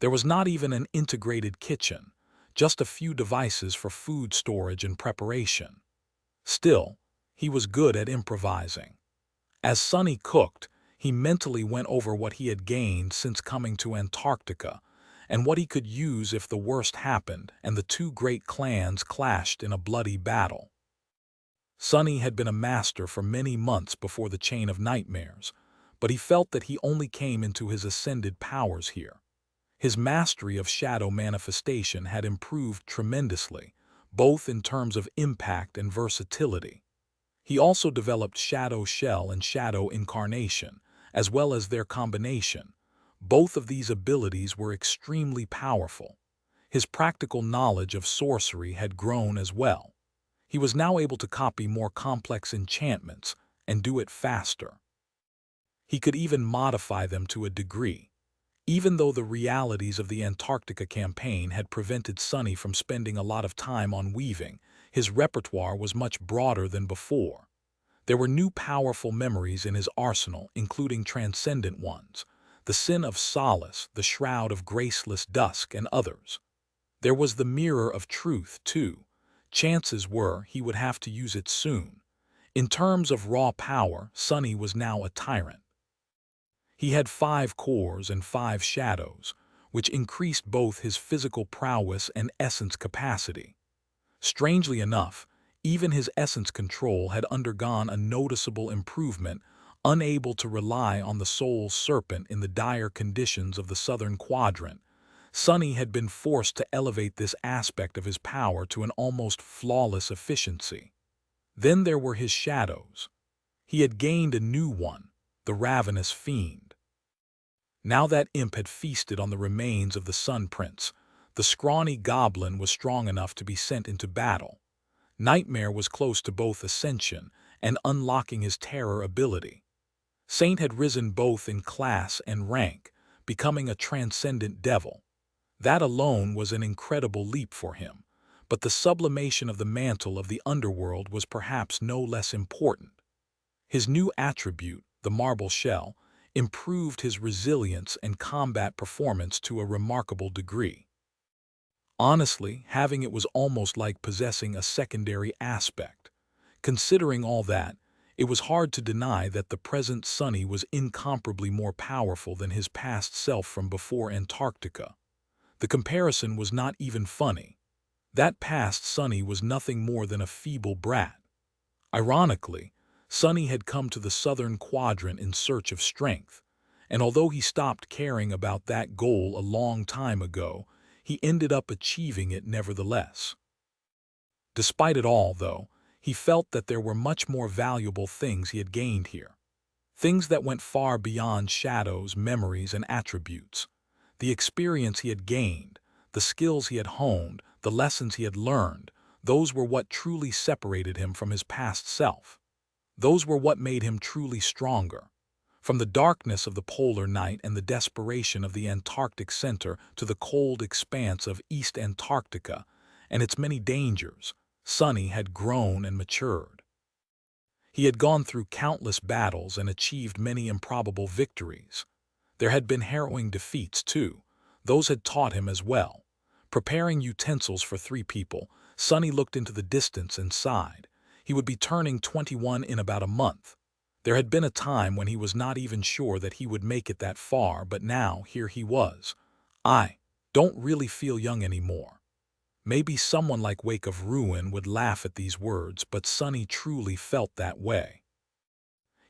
There was not even an integrated kitchen, just a few devices for food storage and preparation. Still, he was good at improvising. As Sonny cooked, he mentally went over what he had gained since coming to Antarctica, and what he could use if the worst happened and the two great clans clashed in a bloody battle. Sonny had been a master for many months before the Chain of Nightmares, but he felt that he only came into his ascended powers here. His mastery of shadow manifestation had improved tremendously, both in terms of impact and versatility. He also developed Shadow Shell and Shadow Incarnation, as well as their combination. Both of these abilities were extremely powerful. His practical knowledge of sorcery had grown as well. He was now able to copy more complex enchantments and do it faster. He could even modify them to a degree. Even though the realities of the Antarctica campaign had prevented Sonny from spending a lot of time on weaving, his repertoire was much broader than before. There were new powerful memories in his arsenal, including transcendent ones, the Sin of Solace, the Shroud of Graceless Dusk, and others. There was the Mirror of Truth, too. Chances were he would have to use it soon. In terms of raw power, Sonny was now a tyrant. He had 5 cores and 5 shadows, which increased both his physical prowess and essence capacity. Strangely enough, even his essence control had undergone a noticeable improvement, unable to rely on the soul's serpent in the dire conditions of the southern quadrant. Sonny had been forced to elevate this aspect of his power to an almost flawless efficiency. Then there were his shadows. He had gained a new one, the Ravenous Fiend. Now that imp had feasted on the remains of the Sun Prince, the scrawny goblin was strong enough to be sent into battle. Nightmare was close to both ascension and unlocking his terror ability. Saint had risen both in class and rank, becoming a transcendent devil. That alone was an incredible leap for him, but the sublimation of the mantle of the underworld was perhaps no less important. His new attribute, the Marble Shell, improved his resilience and combat performance to a remarkable degree. Honestly, having it was almost like possessing a secondary aspect. Considering all that, it was hard to deny that the present Sonny was incomparably more powerful than his past self from before Antarctica. The comparison was not even funny. That past Sonny was nothing more than a feeble brat. Ironically, Sonny had come to the southern quadrant in search of strength, and although he stopped caring about that goal a long time ago, he ended up achieving it nevertheless. Despite it all, though, he felt that there were much more valuable things he had gained here. Things that went far beyond shadows, memories, and attributes. The experience he had gained, the skills he had honed, the lessons he had learned, those were what truly separated him from his past self. Those were what made him truly stronger. From the darkness of the polar night and the desperation of the Antarctic center to the cold expanse of East Antarctica and its many dangers, Sonny had grown and matured. He had gone through countless battles and achieved many improbable victories. There had been harrowing defeats, too. Those had taught him as well. Preparing utensils for 3 people, Sonny looked into the distance and sighed. He would be turning 21 in about a month. There had been a time when he was not even sure that he would make it that far, but now here he was. I don't really feel young anymore. Maybe someone like Wake of Ruin would laugh at these words, but Sonny truly felt that way.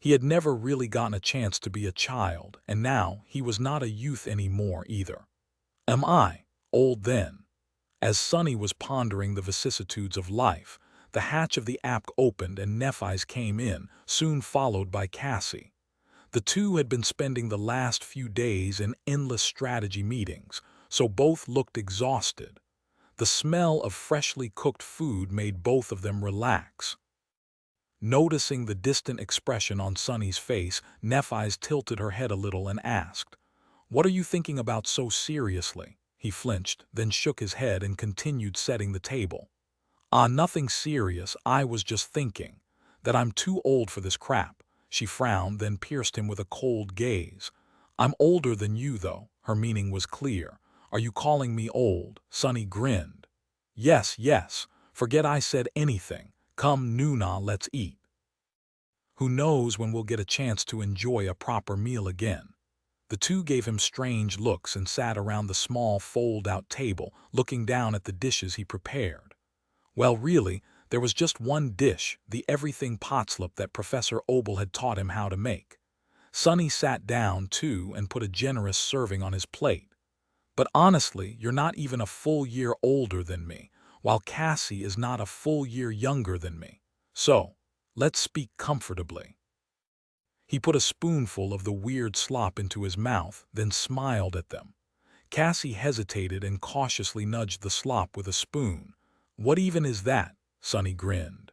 He had never really gotten a chance to be a child, and now he was not a youth anymore either. Am I old then? As Sonny was pondering the vicissitudes of life, the hatch of the app opened and Nephi's came in, soon followed by Cassie. The two had been spending the last few days in endless strategy meetings, so both looked exhausted. The smell of freshly cooked food made both of them relax. Noticing the distant expression on Sonny's face, Nephi's tilted her head a little and asked, "What are you thinking about so seriously?" He flinched, then shook his head and continued setting the table. "Ah, nothing serious, I was just thinking that I'm too old for this crap." She frowned, then pierced him with a cold gaze. "I'm older than you, though." Her meaning was clear. "Are you calling me old?" Sonny grinned. "Yes, yes. Forget I said anything. Come, Nuna, let's eat. Who knows when we'll get a chance to enjoy a proper meal again." The two gave him strange looks and sat around the small fold-out table, looking down at the dishes he prepared. Well, really, there was just one dish, the everything potslop that Professor Obel had taught him how to make. Sonny sat down, too, and put a generous serving on his plate. "But honestly, you're not even a full year older than me, while Cassie is not a full year younger than me. So, let's speak comfortably." He put a spoonful of the weird slop into his mouth, then smiled at them. Cassie hesitated and cautiously nudged the slop with a spoon. "What even is that?" Sonny grinned.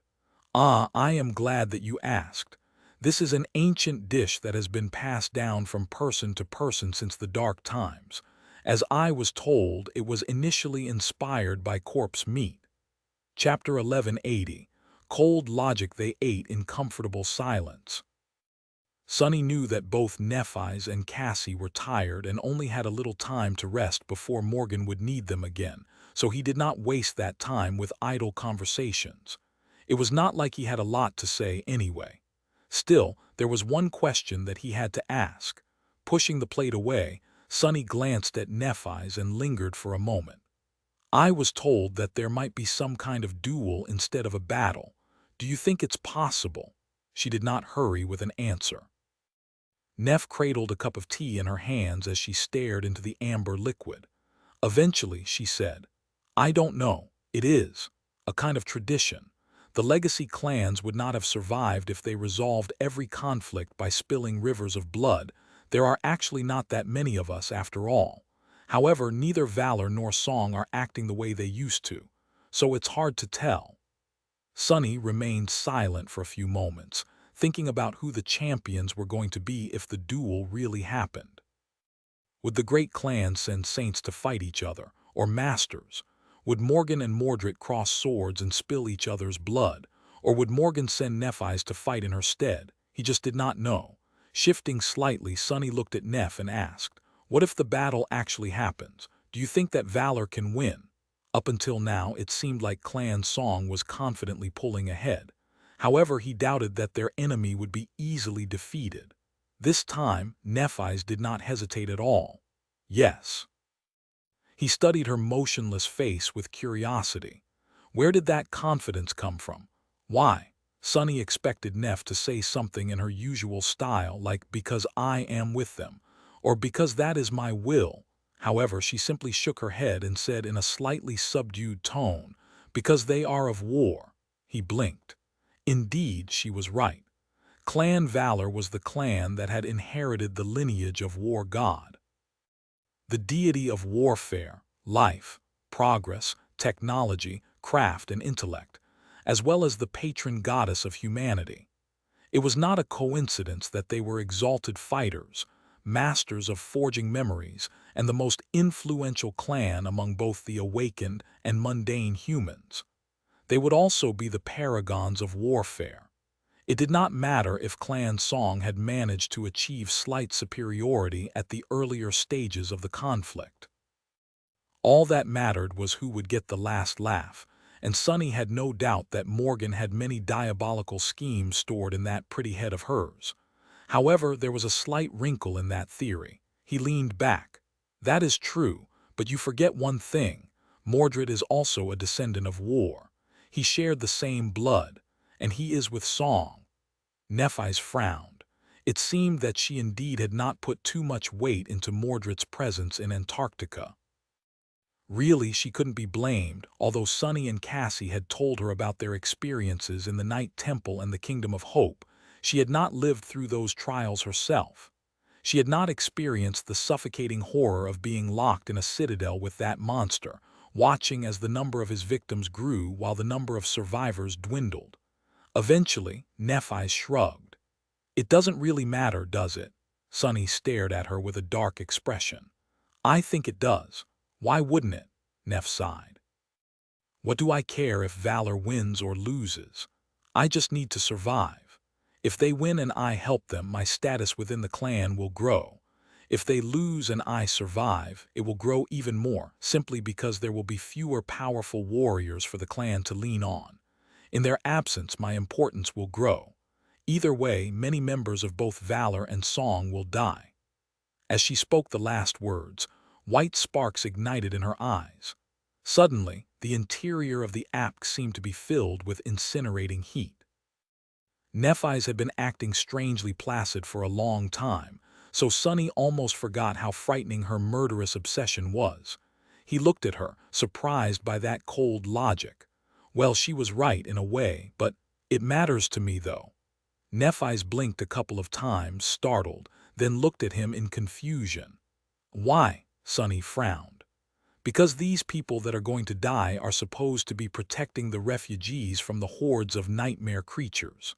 "Ah, I am glad that you asked. This is an ancient dish that has been passed down from person to person since the dark times. As I was told, it was initially inspired by corpse meat." Chapter 1180. Cold logic they ate in comfortable silence. Sonny knew that both Nephi's and Cassie were tired and only had a little time to rest before Morgan would need them again, so he did not waste that time with idle conversations. It was not like he had a lot to say anyway. Still, there was one question that he had to ask. Pushing the plate away, Sonny glanced at Nephi's and lingered for a moment. "I was told that there might be some kind of duel instead of a battle. Do you think it's possible?" She did not hurry with an answer. Neff cradled a cup of tea in her hands as she stared into the amber liquid. Eventually, she said, "I don't know. It is a kind of tradition. The legacy clans would not have survived if they resolved every conflict by spilling rivers of blood. There are actually not that many of us after all. However, neither valor nor song are acting the way they used to, so it's hard to tell." Sonny remained silent for a few moments, thinking about who the champions were going to be if the duel really happened. Would the great clans send saints to fight each other, or masters? Would Morgan and Mordred cross swords and spill each other's blood, or would Morgan send Nephi's to fight in her stead? He just did not know. Shifting slightly, Sonny looked at Neff and asked, "What if the battle actually happens? Do you think that valor can win?" Up until now, it seemed like Clan Song was confidently pulling ahead. However, he doubted that their enemy would be easily defeated. This time, Nephi's did not hesitate at all. "Yes." He studied her motionless face with curiosity. Where did that confidence come from? Why? Sonny expected Neff to say something in her usual style, like "because I am with them," or "because that is my will." However, she simply shook her head and said in a slightly subdued tone, "Because they are of war." He blinked. Indeed, she was right. Clan Valor was the clan that had inherited the lineage of War God, the deity of warfare, life, progress, technology, craft, and intellect, as well as the patron goddess of humanity. It was not a coincidence that they were exalted fighters, masters of forging memories, and the most influential clan among both the awakened and mundane humans. They would also be the paragons of warfare. It did not matter if Clan Song had managed to achieve slight superiority at the earlier stages of the conflict. All that mattered was who would get the last laugh, and Sonny had no doubt that Morgan had many diabolical schemes stored in that pretty head of hers. However, there was a slight wrinkle in that theory. He leaned back. "That is true, but you forget one thing. Mordred is also a descendant of war. He shared the same blood, and he is with Song." Nephi's frowned. It seemed that she indeed had not put too much weight into Mordred's presence in Antarctica. Really, she couldn't be blamed, although Sunny and Cassie had told her about their experiences in the Night Temple and the Kingdom of Hope. She had not lived through those trials herself. She had not experienced the suffocating horror of being locked in a citadel with that monster, watching as the number of his victims grew while the number of survivors dwindled. Eventually, Nephi shrugged. "It doesn't really matter, does it?" Sunny stared at her with a dark expression. "I think it does. Why wouldn't it?" Neff sighed. "What do I care if Valor wins or loses? I just need to survive. If they win and I help them, my status within the clan will grow. If they lose and I survive, it will grow even more, simply because there will be fewer powerful warriors for the clan to lean on. In their absence, my importance will grow. Either way, many members of both Valor and Song will die." As she spoke the last words, white sparks ignited in her eyes. Suddenly, the interior of the apk seemed to be filled with incinerating heat. Nephi's had been acting strangely placid for a long time, so Sunny almost forgot how frightening her murderous obsession was. He looked at her, surprised by that cold logic. Well, she was right in a way, but it matters to me, though. Nephi's blinked a couple of times, startled, then looked at him in confusion. "Why?" Sunny frowned. "Because these people that are going to die are supposed to be protecting the refugees from the hordes of nightmare creatures."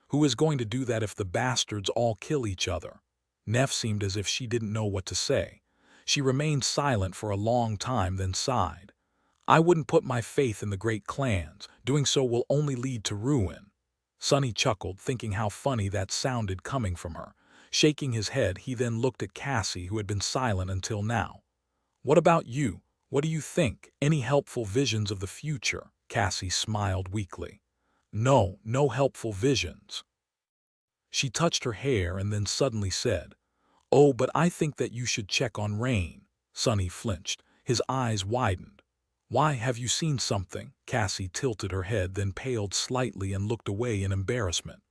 "Who is going to do that if the bastards all kill each other?" Neff seemed as if she didn't know what to say. She remained silent for a long time, then sighed. "I wouldn't put my faith in the great clans. Doing so will only lead to ruin." Sunny chuckled, thinking how funny that sounded coming from her. Shaking his head, he then looked at Cassie, who had been silent until now. "What about you? What do you think? Any helpful visions of the future?" Cassie smiled weakly. "No, no helpful visions." She touched her hair and then suddenly said, "Oh, but I think that you should check on Rain." Sunny flinched. His eyes widened. "Why, have you seen something?" Cassie tilted her head, then paled slightly and looked away in embarrassment.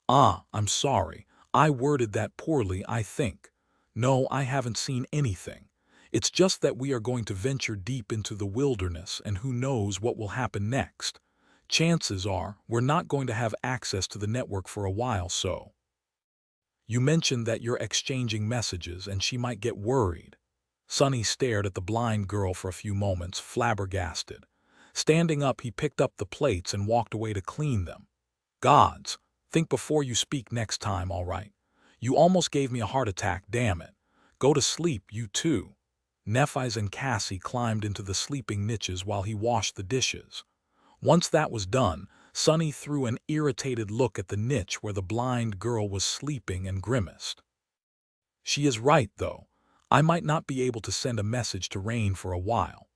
"Ah, I'm sorry. I worded that poorly, I think. No, I haven't seen anything. It's just that we are going to venture deep into the wilderness, and who knows what will happen next. Chances are we're not going to have access to the network for a while, so." "You mentioned that you're exchanging messages and she might get worried." Sunny stared at the blind girl for a few moments, flabbergasted. Standing up, he picked up the plates and walked away to clean them. "Gods, think before you speak next time, all right? You almost gave me a heart attack, damn it. Go to sleep, you too." Nephi's and Cassie climbed into the sleeping niches while he washed the dishes. Once that was done, Sunny threw an irritated look at the niche where the blind girl was sleeping and grimaced. "She is right, though. I might not be able to send a message to Rain for a while."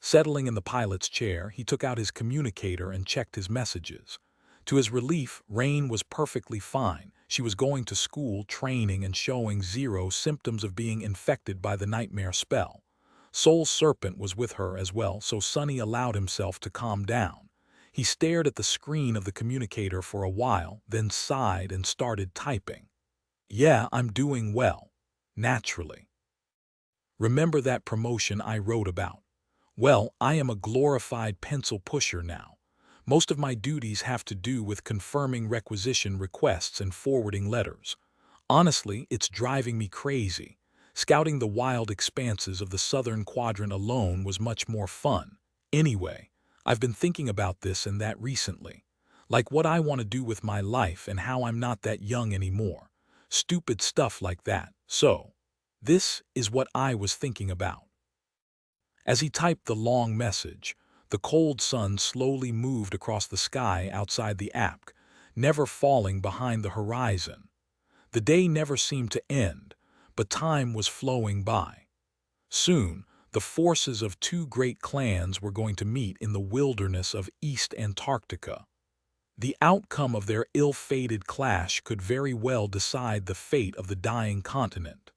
Settling in the pilot's chair, he took out his communicator and checked his messages. To his relief, Rain was perfectly fine. She was going to school, training, and showing zero symptoms of being infected by the nightmare spell. Soul Serpent was with her as well, so Sunny allowed himself to calm down. He stared at the screen of the communicator for a while, then sighed and started typing. "Yeah, I'm doing well. Naturally. Remember that promotion I wrote about? Well, I am a glorified pencil pusher now. Most of my duties have to do with confirming requisition requests and forwarding letters. Honestly, it's driving me crazy. Scouting the wild expanses of the southern quadrant alone was much more fun. Anyway, I've been thinking about this and that recently. Like what I want to do with my life and how I'm not that young anymore. Stupid stuff like that. So, this is what I was thinking about." As he typed the long message, the cold sun slowly moved across the sky outside the apk, never falling behind the horizon. The day never seemed to end, but time was flowing by. Soon, the forces of two great clans were going to meet in the wilderness of East Antarctica. The outcome of their ill-fated clash could very well decide the fate of the dying continent.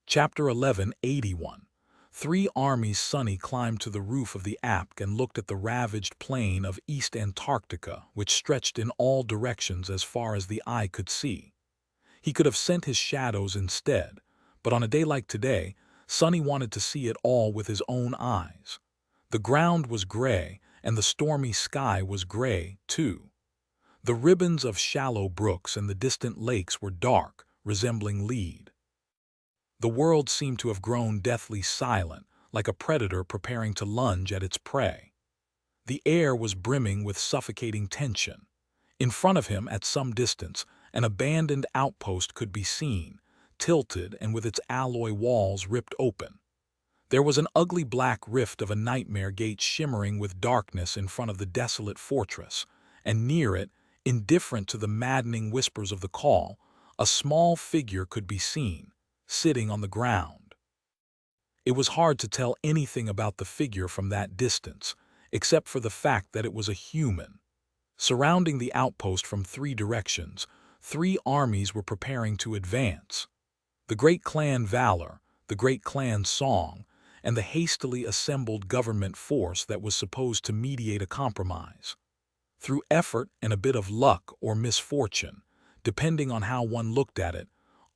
Chapter 1181. Three armies. Sunny climbed to the roof of the apk and looked at the ravaged plain of East Antarctica, which stretched in all directions as far as the eye could see. He could have sent his shadows instead, but on a day like today, Sonny wanted to see it all with his own eyes. The ground was gray, and the stormy sky was gray, too. The ribbons of shallow brooks and the distant lakes were dark, resembling lead. The world seemed to have grown deathly silent, like a predator preparing to lunge at its prey. The air was brimming with suffocating tension. In front of him, at some distance, an abandoned outpost could be seen, tilted and with its alloy walls ripped open. There was an ugly black rift of a nightmare gate shimmering with darkness in front of the desolate fortress, and near it, indifferent to the maddening whispers of the call, a small figure could be seen, sitting on the ground. It was hard to tell anything about the figure from that distance, except for the fact that it was a human. Surrounding the outpost from 3 directions, 3 armies were preparing to advance. The great clan Valor, the great clan Song, and the hastily assembled government force that was supposed to mediate a compromise. Through effort and a bit of luck or misfortune, depending on how one looked at it,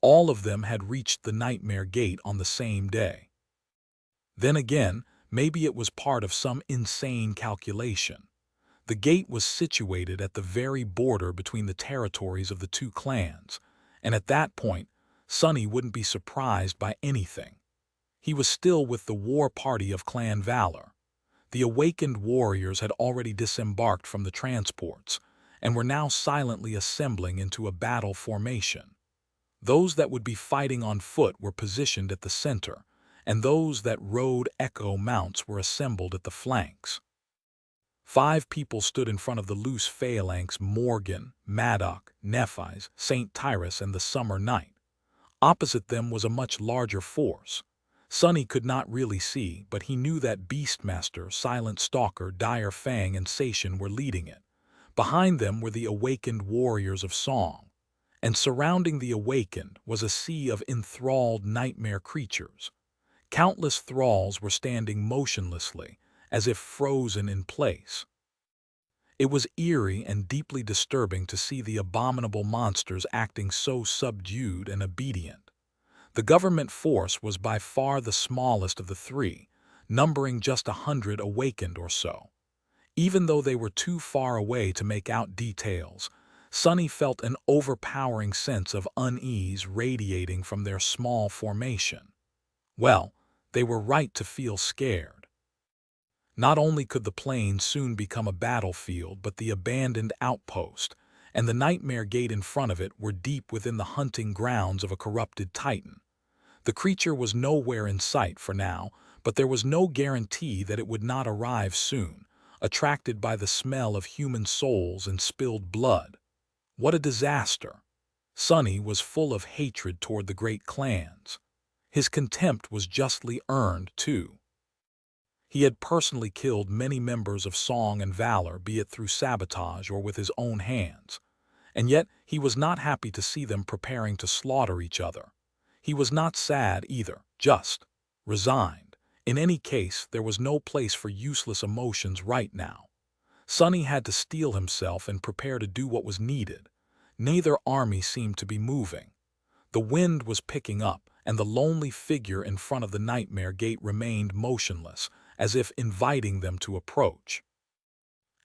all of them had reached the Nightmare Gate on the same day. Then again, maybe it was part of some insane calculation. The gate was situated at the very border between the territories of the 2 clans, and at that point, Sonny wouldn't be surprised by anything. He was still with the war party of Clan Valor. The awakened warriors had already disembarked from the transports, and were now silently assembling into a battle formation. Those that would be fighting on foot were positioned at the center, and those that rode echo mounts were assembled at the flanks. 5 people stood in front of the loose phalanx: Morgan, Madoc, Nephis, St. Tyrus, and the Summer Knight. Opposite them was a much larger force. Sonny could not really see, but he knew that Beastmaster, Silent Stalker, Dire Fang, and Sation were leading it. Behind them were the awakened warriors of Song, and surrounding the awakened was a sea of enthralled nightmare creatures. Countless thralls were standing motionlessly, as if frozen in place. It was eerie and deeply disturbing to see the abominable monsters acting so subdued and obedient. The government force was by far the smallest of the 3, numbering just 100 awakened or so. Even though they were too far away to make out details, Sonny felt an overpowering sense of unease radiating from their small formation. Well, they were right to feel scared. Not only could the plain soon become a battlefield, but the abandoned outpost and the Nightmare Gate in front of it were deep within the hunting grounds of a corrupted titan. The creature was nowhere in sight for now, but there was no guarantee that it would not arrive soon, attracted by the smell of human souls and spilled blood. What a disaster! Sonny was full of hatred toward the great clans. His contempt was justly earned, too. He had personally killed many members of Song and Valor, be it through sabotage or with his own hands. And yet he was not happy to see them preparing to slaughter each other. He was not sad either, just resigned. In any case, there was no place for useless emotions right now. Sonny had to steel himself and prepare to do what was needed. Neither army seemed to be moving. The wind was picking up, and the lonely figure in front of the Nightmare Gate remained motionless, as if inviting them to approach.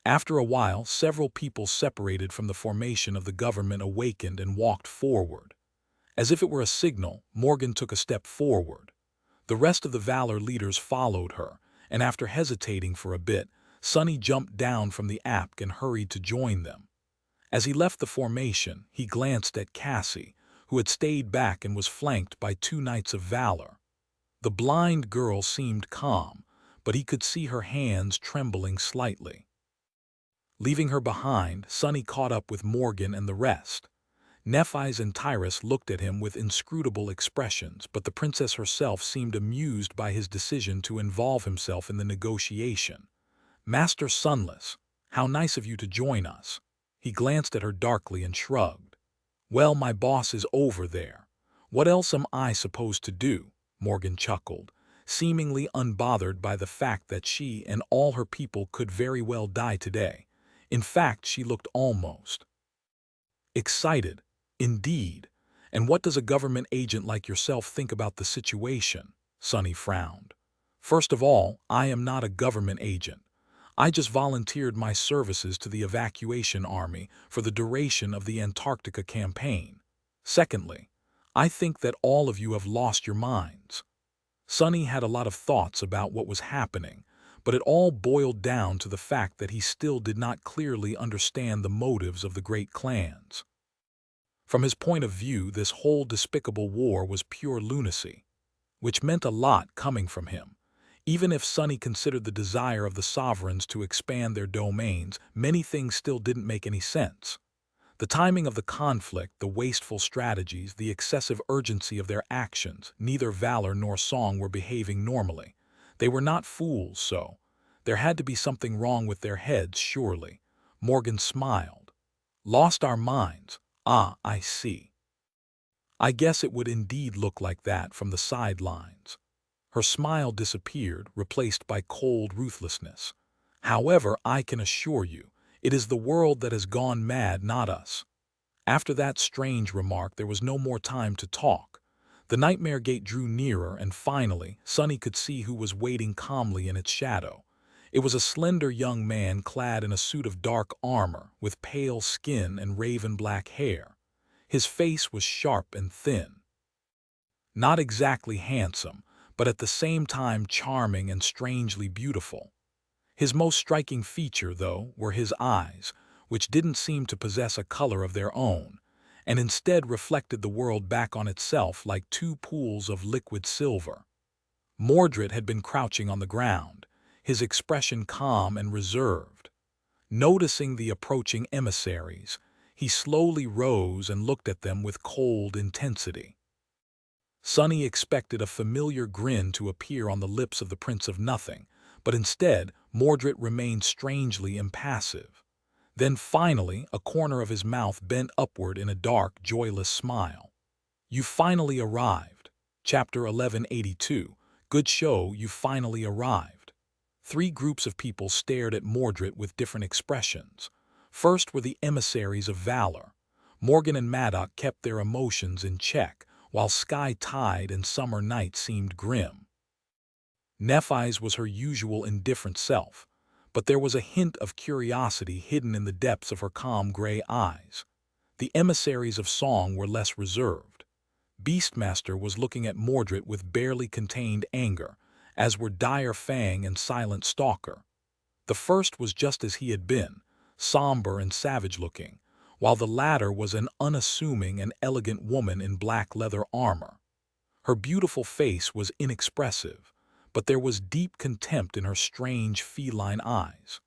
After a while, several people separated from the formation of the government, awakened, and walked forward. As if it were a signal, Morgan took a step forward. The rest of the Valor leaders followed her, and after hesitating for a bit, Sonny jumped down from the app and hurried to join them. As he left the formation, he glanced at Cassie, who had stayed back and was flanked by 2 Knights of Valor. The blind girl seemed calm, but he could see her hands trembling slightly. Leaving her behind, Sonny caught up with Morgan and the rest. Nephis and Tyrus looked at him with inscrutable expressions, but the princess herself seemed amused by his decision to involve himself in the negotiation. "Master Sunless, how nice of you to join us." He glanced at her darkly and shrugged. "Well, my boss is over there. What else am I supposed to do?" Morgan chuckled, seemingly unbothered by the fact that she and all her people could very well die today. In fact, she looked almost excited. Indeed, And what does a government agent like yourself think about the situation? Sonny frowned. First of all, I am not a government agent. I just volunteered my services to the evacuation army for the duration of the Antarctica campaign. Secondly, I think that all of you have lost your minds. Sonny had a lot of thoughts about what was happening, but it all boiled down to the fact that he still did not clearly understand the motives of the great clans. From his point of view, this whole despicable war was pure lunacy, which meant a lot coming from him. Even if Sonny considered the desire of the sovereigns to expand their domains, many things still didn't make any sense. The timing of the conflict, the wasteful strategies, the excessive urgency of their actions, neither Valor nor Song were behaving normally. They were not fools, so there had to be something wrong with their heads, surely. Morgan smiled. Lost our minds. Ah, I see. I guess it would indeed look like that from the sidelines. Her smile disappeared, replaced by cold ruthlessness. However, I can assure you, it is the world that has gone mad, not us. After that strange remark, there was no more time to talk. The nightmare gate drew nearer, and finally, Sonny could see who was waiting calmly in its shadow. It was a slender young man clad in a suit of dark armor, with pale skin and raven-black hair. His face was sharp and thin. Not exactly handsome, but at the same time charming and strangely beautiful. His most striking feature, though, were his eyes, which didn't seem to possess a color of their own, and instead reflected the world back on itself like two pools of liquid silver. Mordred had been crouching on the ground, his expression calm and reserved. Noticing the approaching emissaries, he slowly rose and looked at them with cold intensity. Sonny expected a familiar grin to appear on the lips of the Prince of Nothing, but instead, Mordred remained strangely impassive. Then finally, a corner of his mouth bent upward in a dark, joyless smile. You finally arrived. Chapter 1182. Good show, you finally arrived. Three groups of people stared at Mordred with different expressions. First were the emissaries of valor. Morgan and Maddox kept their emotions in check, while Sky Tide and Summer Night seemed grim. Nephise was her usual indifferent self, but there was a hint of curiosity hidden in the depths of her calm gray eyes. The emissaries of Song were less reserved. Beastmaster was looking at Mordred with barely contained anger, as were Dire Fang and Silent Stalker. The first was just as he had been, somber and savage-looking, while the latter was an unassuming and elegant woman in black leather armor. Her beautiful face was inexpressive, but there was deep contempt in her strange feline eyes.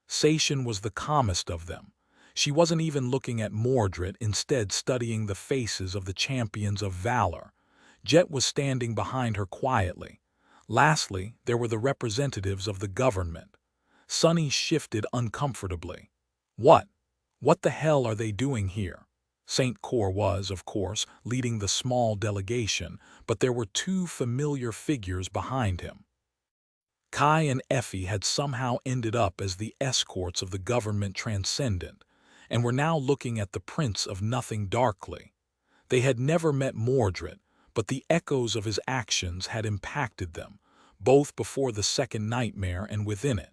Sation was the calmest of them. She wasn't even looking at Mordred, instead studying the faces of the champions of valor. Jet was standing behind her quietly. Lastly, there were the representatives of the government. Sonny shifted uncomfortably. What the hell are they doing here? Saint Cor was, of course, leading the small delegation, but there were two familiar figures behind him. Kai and Effie had somehow ended up as the escorts of the government transcendent, and were now looking at the Prince of Nothing darkly. They had never met Mordred, but the echoes of his actions had impacted them, both before the second nightmare and within it.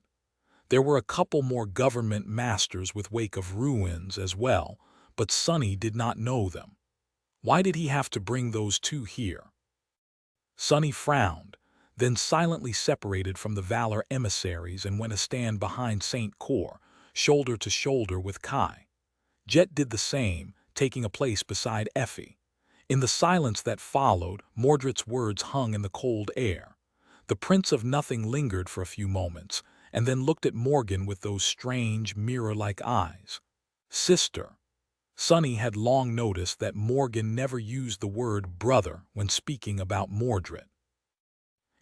There were a couple more government masters with Wake of Ruins as well, but Sonny did not know them. Why did he have to bring those two here? Sonny frowned, then silently separated from the Valor emissaries and went to stand behind Saint Cor, shoulder to shoulder with Kai. Jet did the same, taking a place beside Effie. In the silence that followed, Mordred's words hung in the cold air. The Prince of Nothing lingered for a few moments, and then looked at Morgan with those strange, mirror-like eyes. Sister. Sonny had long noticed that Morgan never used the word brother when speaking about Mordred.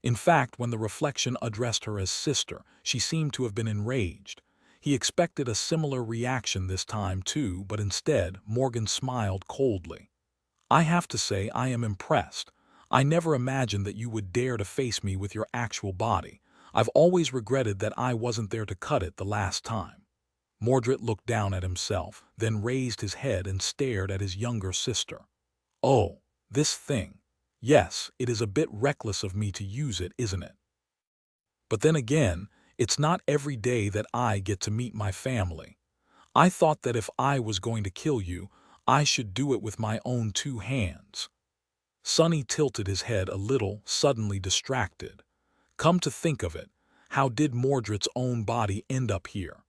In fact, when the reflection addressed her as sister, she seemed to have been enraged. He expected a similar reaction this time too, but instead, Morgan smiled coldly. I have to say I am impressed. I never imagined that you would dare to face me with your actual body. I've always regretted that I wasn't there to cut it the last time. Mordred looked down at himself, then raised his head and stared at his younger sister. Oh, this thing. Yes, it is a bit reckless of me to use it, isn't it? But then again, it's not every day that I get to meet my family. I thought that if I was going to kill you, I should do it with my own two hands. Sonny tilted his head a little, suddenly distracted. Come to think of it, how did Mordred's own body end up here?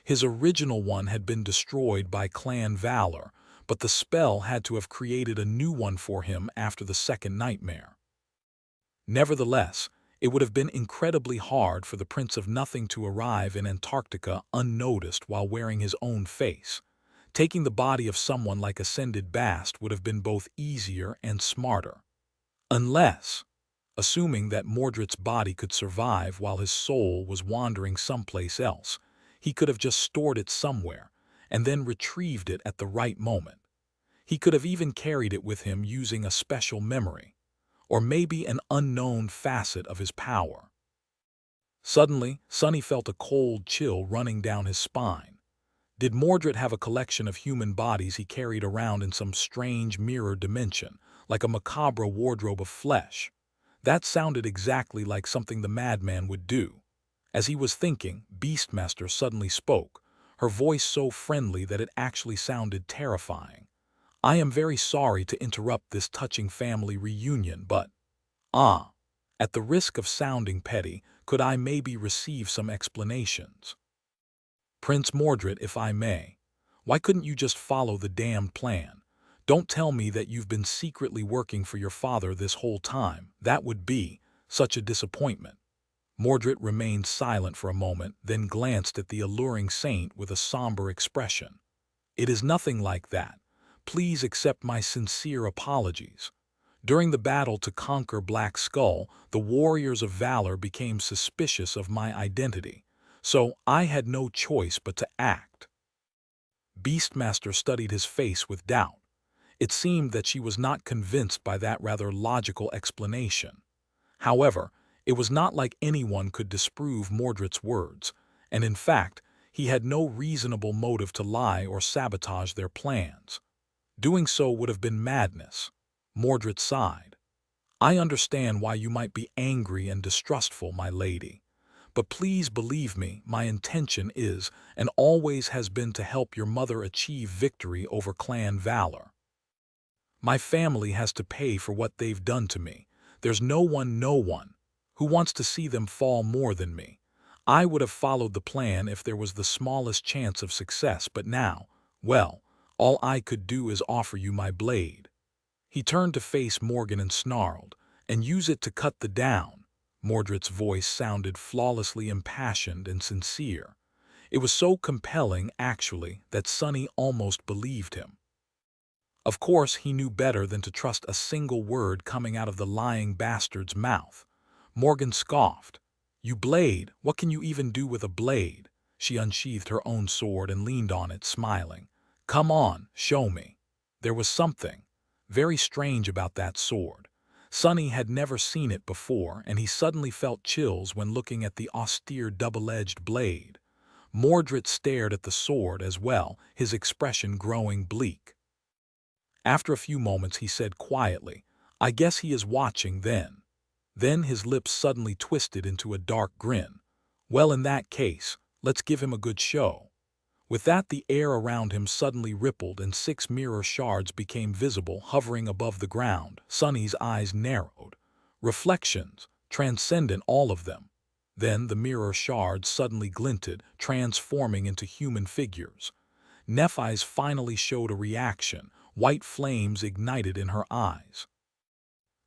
His original one had been destroyed by clan valor, but the spell had to have created a new one for him after the second nightmare. Nevertheless, it would have been incredibly hard for the Prince of Nothing to arrive in Antarctica unnoticed while wearing his own face. Taking the body of someone like Ascended Bast would have been both easier and smarter. Unless, assuming that Mordred's body could survive while his soul was wandering someplace else, he could have just stored it somewhere and then retrieved it at the right moment. He could have even carried it with him using a special memory, or maybe an unknown facet of his power. Suddenly, Sonny felt a cold chill running down his spine. Did Mordred have a collection of human bodies he carried around in some strange mirror dimension, like a macabre wardrobe of flesh? That sounded exactly like something the madman would do. As he was thinking, Beastmaster suddenly spoke, her voice so friendly that it actually sounded terrifying. I am very sorry to interrupt this touching family reunion, but… Ah, at the risk of sounding petty, could I maybe receive some explanations? Prince Mordred, if I may. Why couldn't you just follow the damned plan? Don't tell me that you've been secretly working for your father this whole time. That would be such a disappointment. Mordred remained silent for a moment, then glanced at the alluring saint with a somber expression. It is nothing like that. Please accept my sincere apologies. During the battle to conquer Black Skull, the warriors of valor became suspicious of my identity, so I had no choice but to act. Beastmaster studied his face with doubt. It seemed that she was not convinced by that rather logical explanation. However, it was not like anyone could disprove Mordred's words, and in fact, he had no reasonable motive to lie or sabotage their plans. Doing so would have been madness. Mordred sighed. I understand why you might be angry and distrustful, my lady. But please believe me, my intention is and always has been to help your mother achieve victory over clan valor. My family has to pay for what they've done to me. There's no one, who wants to see them fall more than me. I would have followed the plan if there was the smallest chance of success, but now, well, all I could do is offer you my blade. He turned to face Morgan and snarled, and use it to cut the down. Mordred's voice sounded flawlessly impassioned and sincere. It was so compelling, actually, that Sonny almost believed him. Of course, he knew better than to trust a single word coming out of the lying bastard's mouth. Morgan scoffed. You blade? What can you even do with a blade? She unsheathed her own sword and leaned on it, smiling. Come on, show me. There was something very strange about that sword. Sonny had never seen it before, and he suddenly felt chills when looking at the austere double-edged blade. Mordred stared at the sword as well, his expression growing bleak. After a few moments he said quietly, I guess he is watching then. Then his lips suddenly twisted into a dark grin. Well, in that case, let's give him a good show. With that, the air around him suddenly rippled and 6 mirror shards became visible, hovering above the ground. Sonny's eyes narrowed. Reflections, transcendent, all of them. Then the mirror shards suddenly glinted, transforming into human figures. Nephi's finally showed a reaction. White flames ignited in her eyes.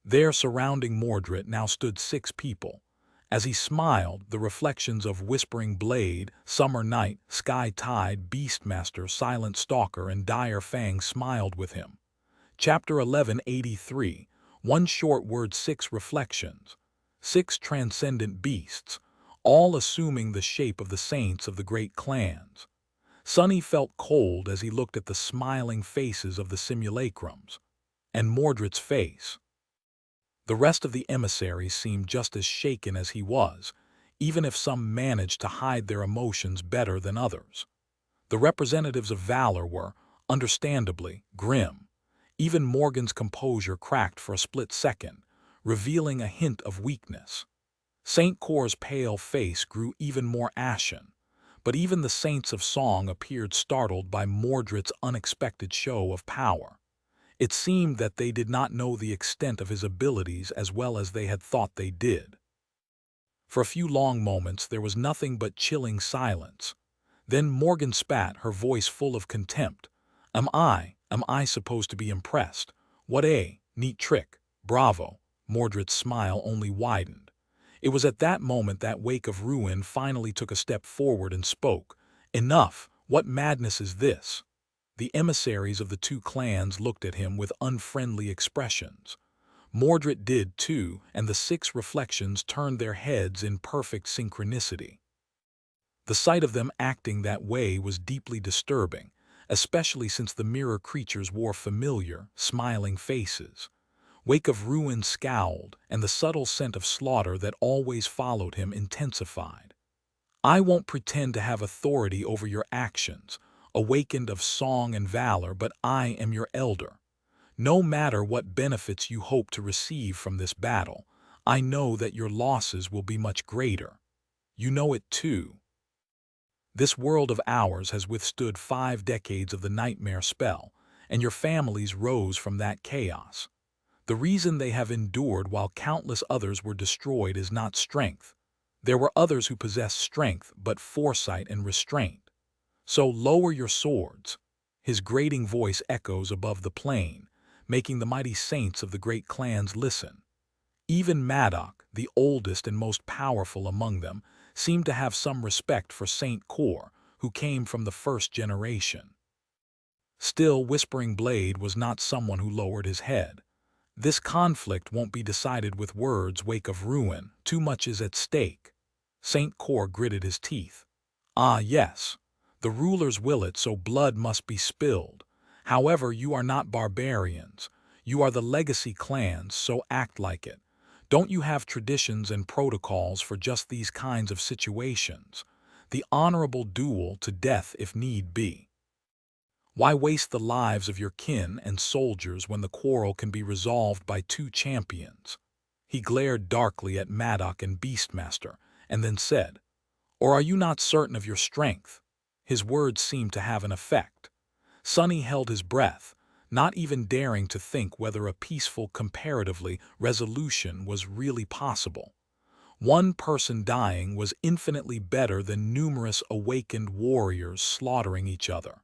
There, surrounding Mordred, now stood 6 people. As he smiled, the reflections of Whispering Blade, Summer Night, Sky Tide, Beastmaster, Silent Stalker, and Dire Fang smiled with him. Chapter 1183. One short word, 6 reflections. 6 transcendent beasts, all assuming the shape of the saints of the great clans. Sonny felt cold as he looked at the smiling faces of the simulacrums. And Mordred's face. The rest of the emissaries seemed just as shaken as he was, even if some managed to hide their emotions better than others. The representatives of valor were, understandably, grim. Even Morgan's composure cracked for a split second, revealing a hint of weakness. St. Cor's pale face grew even more ashen, but even the saints of song appeared startled by Mordred's unexpected show of power. It seemed that they did not know the extent of his abilities as well as they had thought they did. For a few long moments there was nothing but chilling silence. Then Morgan spat, her voice full of contempt. Am I supposed to be impressed? What a neat trick. Bravo. Mordred's smile only widened. It was at that moment that Wake of Ruin finally took a step forward and spoke. Enough! What madness is this? The emissaries of the two clans looked at him with unfriendly expressions. Mordred did too, and the six reflections turned their heads in perfect synchronicity. The sight of them acting that way was deeply disturbing, especially since the mirror creatures wore familiar, smiling faces. Wake of Ruin scowled, and the subtle scent of slaughter that always followed him intensified. I won't pretend to have authority over your actions, awakened of song and valor, but I am your elder. No matter what benefits you hope to receive from this battle, I know that your losses will be much greater. You know it too. This world of ours has withstood 5 decades of the nightmare spell, and your families rose from that chaos. The reason they have endured while countless others were destroyed is not strength. There were others who possessed strength, but foresight and restraint. So lower your swords. His grating voice echoes above the plain, making the mighty saints of the great clans listen. Even Madoc, the oldest and most powerful among them, seemed to have some respect for St. Cor, who came from the first generation. Still, Whispering Blade was not someone who lowered his head. This conflict won't be decided with words, Wake of Ruin. Too much is at stake. St. Cor gritted his teeth. Ah, yes. The rulers will it, so blood must be spilled. However, you are not barbarians. You are the legacy clans, so act like it. Don't you have traditions and protocols for just these kinds of situations? The honorable duel to death if need be. Why waste the lives of your kin and soldiers when the quarrel can be resolved by 2 champions? He glared darkly at Madoc and Beastmaster, and then said, Or are you not certain of your strength? His words seemed to have an effect. Sonny held his breath, not even daring to think whether a peaceful, comparatively, resolution was really possible. One person dying was infinitely better than numerous awakened warriors slaughtering each other.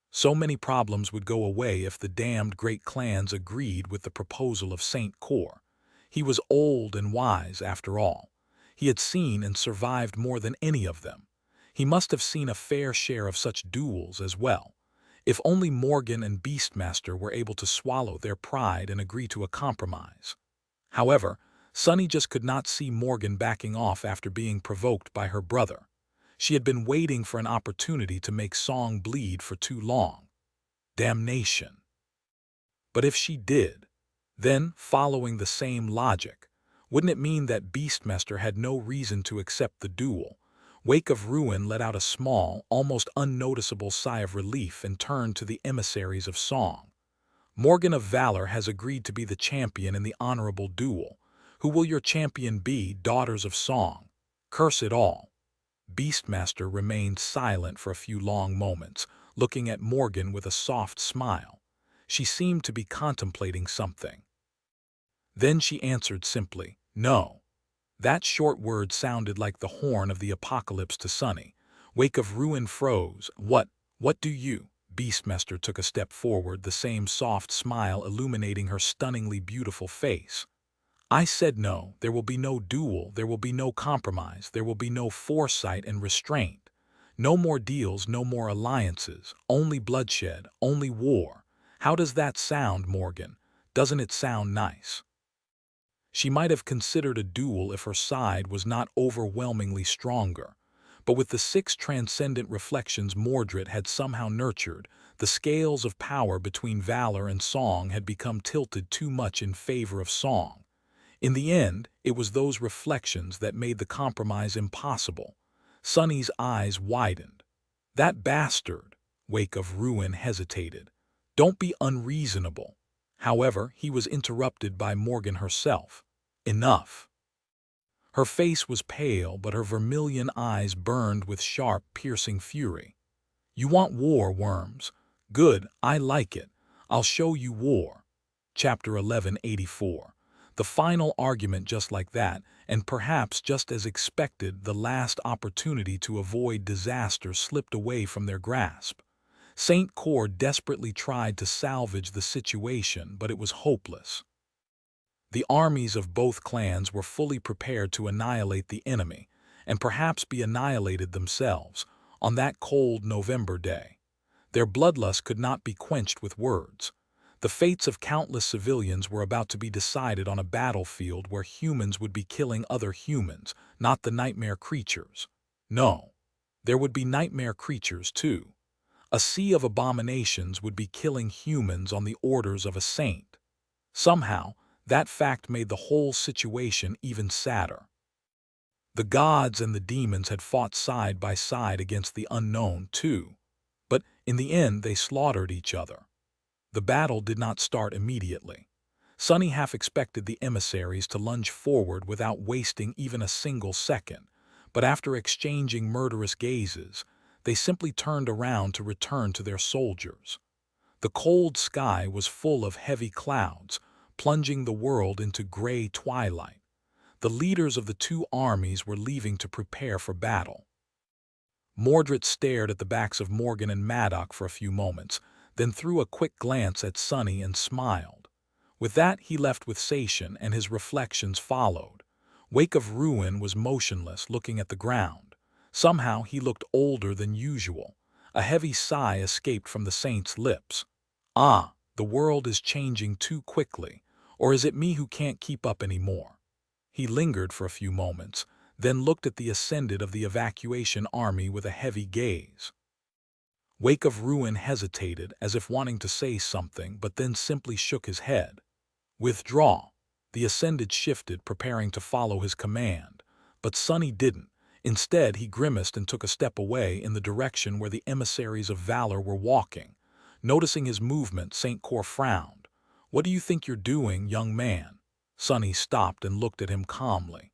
So many problems would go away if the damned great clans agreed with the proposal of St. Cor. He was old and wise, after all. He had seen and survived more than any of them. He must have seen a fair share of such duels as well. If only Morgan and Beastmaster were able to swallow their pride and agree to a compromise. However, Sunny just could not see Morgan backing off after being provoked by her brother. She had been waiting for an opportunity to make Song bleed for too long. Damnation. But if she did, then, following the same logic, wouldn't it mean that Beastmaster had no reason to accept the duel? Wake of Ruin let out a small, almost unnoticeable sigh of relief and turned to the emissaries of Song. Morgan of Valor has agreed to be the champion in the honorable duel. Who will your champion be, daughters of Song? Curse it all. Beastmaster remained silent for a few long moments, looking at Morgan with a soft smile. She seemed to be contemplating something. Then she answered simply, No. That short word sounded like the horn of the apocalypse to Sunny. Wake of Ruin froze. What do you? Beastmaster took a step forward, the same soft smile illuminating her stunningly beautiful face. I said no. There will be no duel, there will be no compromise, there will be no foresight and restraint. No more deals, no more alliances, only bloodshed, only war. How does that sound, Morgan? Doesn't it sound nice? She might have considered a duel if her side was not overwhelmingly stronger. But with the 6 transcendent reflections Mordred had somehow nurtured, the scales of power between valor and song had become tilted too much in favor of song. In the end, it was those reflections that made the compromise impossible. Sunny's eyes widened. That bastard, Wake of Ruin hesitated. Don't be unreasonable. However, he was interrupted by Morgan herself. Enough. Her face was pale, but her vermilion eyes burned with sharp, piercing fury. You want war, Worms? Good, I like it. I'll show you war. Chapter 1184. The final argument just like that, and perhaps just as expected, the last opportunity to avoid disaster slipped away from their grasp. Saint Cor desperately tried to salvage the situation, but it was hopeless. The armies of both clans were fully prepared to annihilate the enemy, and perhaps be annihilated themselves, on that cold November day. Their bloodlust could not be quenched with words. The fates of countless civilians were about to be decided on a battlefield where humans would be killing other humans, not the nightmare creatures. No, there would be nightmare creatures too. A sea of abominations would be killing humans on the orders of a saint. Somehow, that fact made the whole situation even sadder. The gods and the demons had fought side by side against the unknown too, but in the end they slaughtered each other. The battle did not start immediately. Sunny half expected the emissaries to lunge forward without wasting even a single second, but after exchanging murderous gazes, they simply turned around to return to their soldiers. The cold sky was full of heavy clouds, plunging the world into gray twilight. The leaders of the two armies were leaving to prepare for battle. Mordred stared at the backs of Morgan and Maddox for a few moments, then threw a quick glance at Sunny and smiled. With that, he left with Sation, and his reflections followed. Wake of Ruin was motionless, looking at the ground. Somehow he looked older than usual. A heavy sigh escaped from the saint's lips. Ah, the world is changing too quickly, or is it me who can't keep up anymore? He lingered for a few moments, then looked at the ascendant of the evacuation army with a heavy gaze. Wake of Ruin hesitated, as if wanting to say something, but then simply shook his head. Withdraw. The ascendant shifted, preparing to follow his command, but Sunny didn't. Instead, he grimaced and took a step away in the direction where the emissaries of valor were walking. Noticing his movement, Saint Cor frowned. What do you think you're doing, young man? Sunny stopped and looked at him calmly.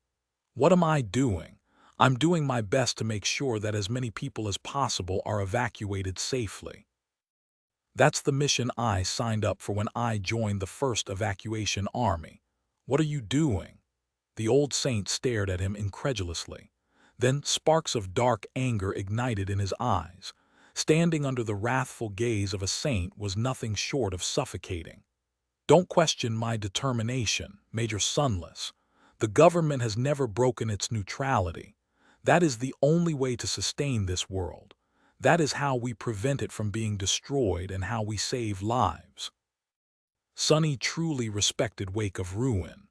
What am I doing? I'm doing my best to make sure that as many people as possible are evacuated safely. That's the mission I signed up for when I joined the first evacuation army. What are you doing? The old saint stared at him incredulously. Then sparks of dark anger ignited in his eyes. Standing under the wrathful gaze of a saint was nothing short of suffocating. Don't question my determination, Major Sunless. The government has never broken its neutrality. That is the only way to sustain this world. That is how we prevent it from being destroyed and how we save lives. Sunny truly respected Wake of Ruin.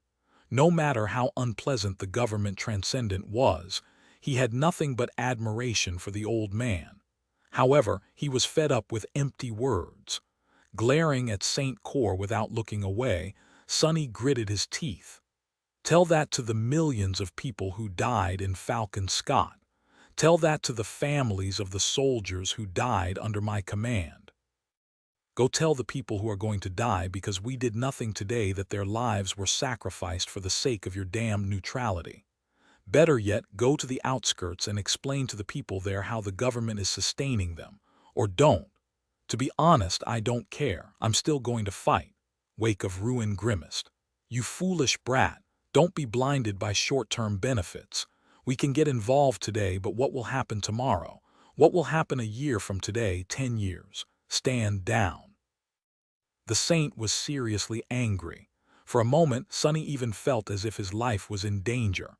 No matter how unpleasant the government transcendent was, he had nothing but admiration for the old man. However, he was fed up with empty words. Glaring at Saint Cor without looking away, Sunny gritted his teeth. Tell that to the millions of people who died in Falcon Scott. Tell that to the families of the soldiers who died under my command. Go tell the people who are going to die because we did nothing today that their lives were sacrificed for the sake of your damned neutrality. Better yet, go to the outskirts and explain to the people there how the government is sustaining them. Or don't. To be honest, I don't care. I'm still going to fight. Wake of Ruin grimaced. You foolish brat. Don't be blinded by short-term benefits. We can get involved today, but what will happen tomorrow? What will happen a year from today, 10 years? Stand down. The saint was seriously angry. For a moment, Sunny even felt as if his life was in danger.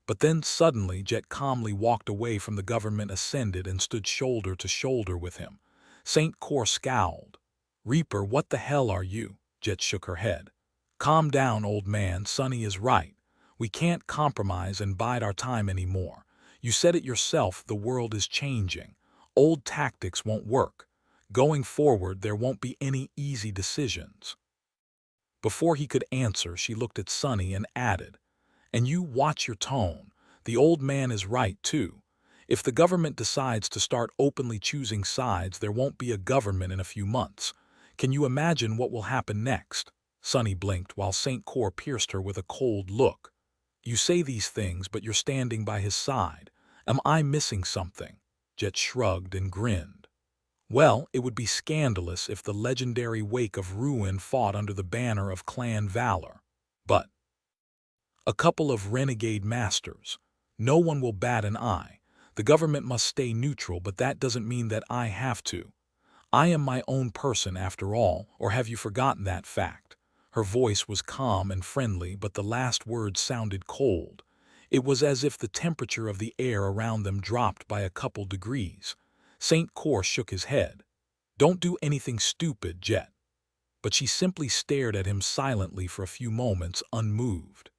But then suddenly Jet calmly walked away from the government ascended and stood shoulder to shoulder with him. Saint Cor scowled. Reaper, what the hell are you? Jet shook her head. Calm down, old man. Sunny is right. We can't compromise and bide our time anymore. You said it yourself, the world is changing. Old tactics won't work. Going forward, there won't be any easy decisions. Before he could answer, she looked at Sunny and added, and you watch your tone. The old man is right, too. If the government decides to start openly choosing sides, there won't be a government in a few months. Can you imagine what will happen next? Sunny blinked while St. Cor pierced her with a cold look. You say these things, but you're standing by his side. Am I missing something? Jet shrugged and grinned. Well, it would be scandalous if the legendary Wake of Ruin fought under the banner of clan valor. But a couple of renegade masters. No one will bat an eye. The government must stay neutral, but that doesn't mean that I have to. I am my own person after all, or have you forgotten that fact? Her voice was calm and friendly, but the last words sounded cold. It was as if the temperature of the air around them dropped by a couple degrees. St. Cor shook his head. Don't do anything stupid, Jet. But she simply stared at him silently for a few moments, unmoved.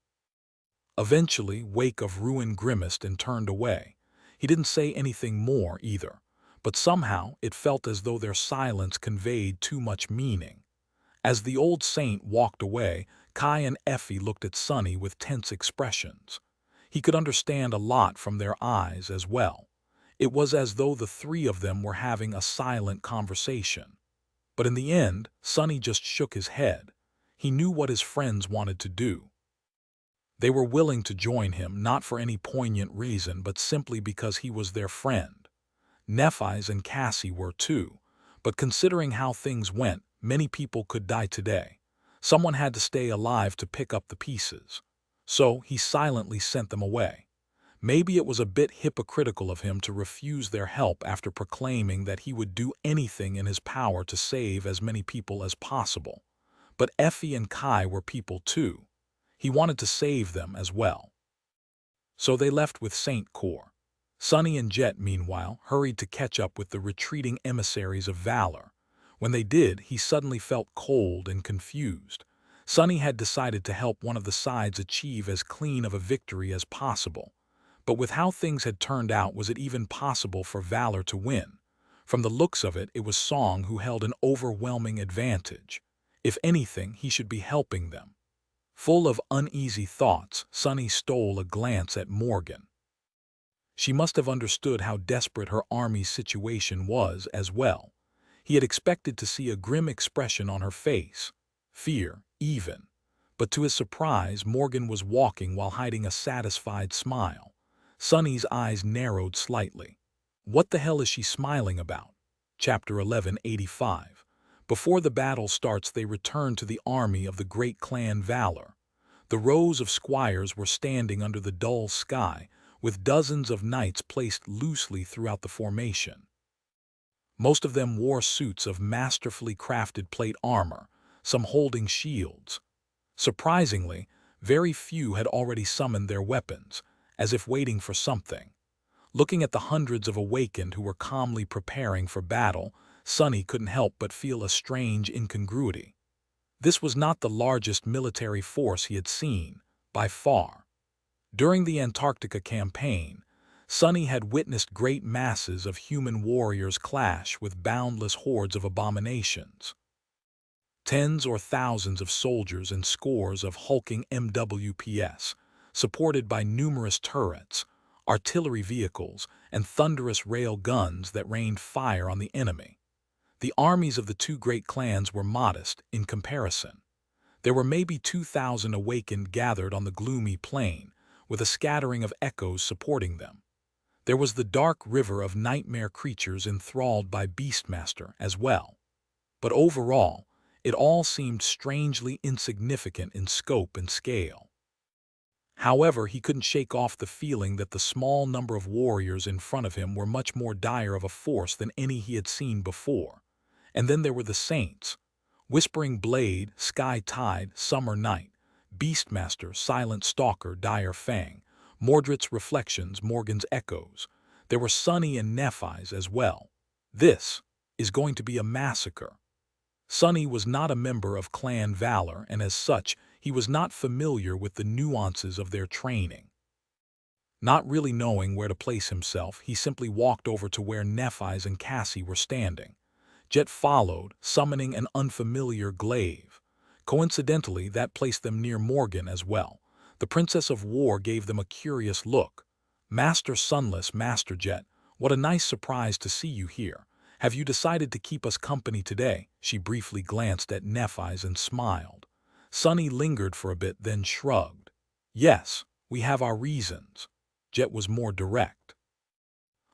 Eventually, Wake of Ruin grimaced and turned away. He didn't say anything more either, but somehow it felt as though their silence conveyed too much meaning. As the old saint walked away, Kai and Effie looked at Sunny with tense expressions. He could understand a lot from their eyes as well. It was as though the three of them were having a silent conversation. But in the end, Sunny just shook his head. He knew what his friends wanted to do. They were willing to join him, not for any poignant reason, but simply because he was their friend. Nephi's and Cassie were too, but considering how things went, many people could die today. Someone had to stay alive to pick up the pieces. So he silently sent them away. Maybe it was a bit hypocritical of him to refuse their help after proclaiming that he would do anything in his power to save as many people as possible. But Effie and Kai were people too. He wanted to save them as well. So they left with St. Cor. Sunny and Jet, meanwhile, hurried to catch up with the retreating emissaries of valor. When they did, he suddenly felt cold and confused. Sunny had decided to help one of the sides achieve as clean of a victory as possible. But with how things had turned out, was it even possible for valor to win? From the looks of it, it was Song who held an overwhelming advantage. If anything, he should be helping them. Full of uneasy thoughts, Sunny stole a glance at Morgan. She must have understood how desperate her army's situation was as well. He had expected to see a grim expression on her face, fear even. But to his surprise, Morgan was walking while hiding a satisfied smile. Sunny's eyes narrowed slightly. What the hell is she smiling about? Chapter 1185. Before the battle starts, they return to the army of the great clan Valor. The rows of squires were standing under the dull sky, with dozens of knights placed loosely throughout the formation. Most of them wore suits of masterfully crafted plate armor, some holding shields. Surprisingly, very few had already summoned their weapons, as if waiting for something. Looking at the hundreds of awakened who were calmly preparing for battle, Sunny couldn't help but feel a strange incongruity. This was not the largest military force he had seen, by far. During the Antarctica campaign, Sunny had witnessed great masses of human warriors clash with boundless hordes of abominations. Tens or thousands of soldiers and scores of hulking MWPs, supported by numerous turrets, artillery vehicles, and thunderous rail guns that rained fire on the enemy. The armies of the two great clans were modest in comparison. There were maybe 2,000 awakened gathered on the gloomy plain, with a scattering of echoes supporting them. There was the dark river of nightmare creatures enthralled by Beastmaster as well. But overall, it all seemed strangely insignificant in scope and scale. However, he couldn't shake off the feeling that the small number of warriors in front of him were much more dire of a force than any he had seen before. And then there were the Saints. Whispering Blade, Sky Tide, Summer Night, Beastmaster, Silent Stalker, Dire Fang, Mordred's Reflections, Morgan's Echoes. There were Sunny and Nephi's as well. This is going to be a massacre. Sunny was not a member of Clan Valor, and as such, he was not familiar with the nuances of their training. Not really knowing where to place himself, he simply walked over to where Nephi's and Cassie were standing. Jet followed, summoning an unfamiliar glaive. Coincidentally, that placed them near Morgan as well. The Princess of War gave them a curious look. "Master Sunless, Master Jet, what a nice surprise to see you here. Have you decided to keep us company today? She briefly glanced at Nephi's and smiled. Sunny lingered for a bit, then shrugged. Yes, we have our reasons. Jet was more direct.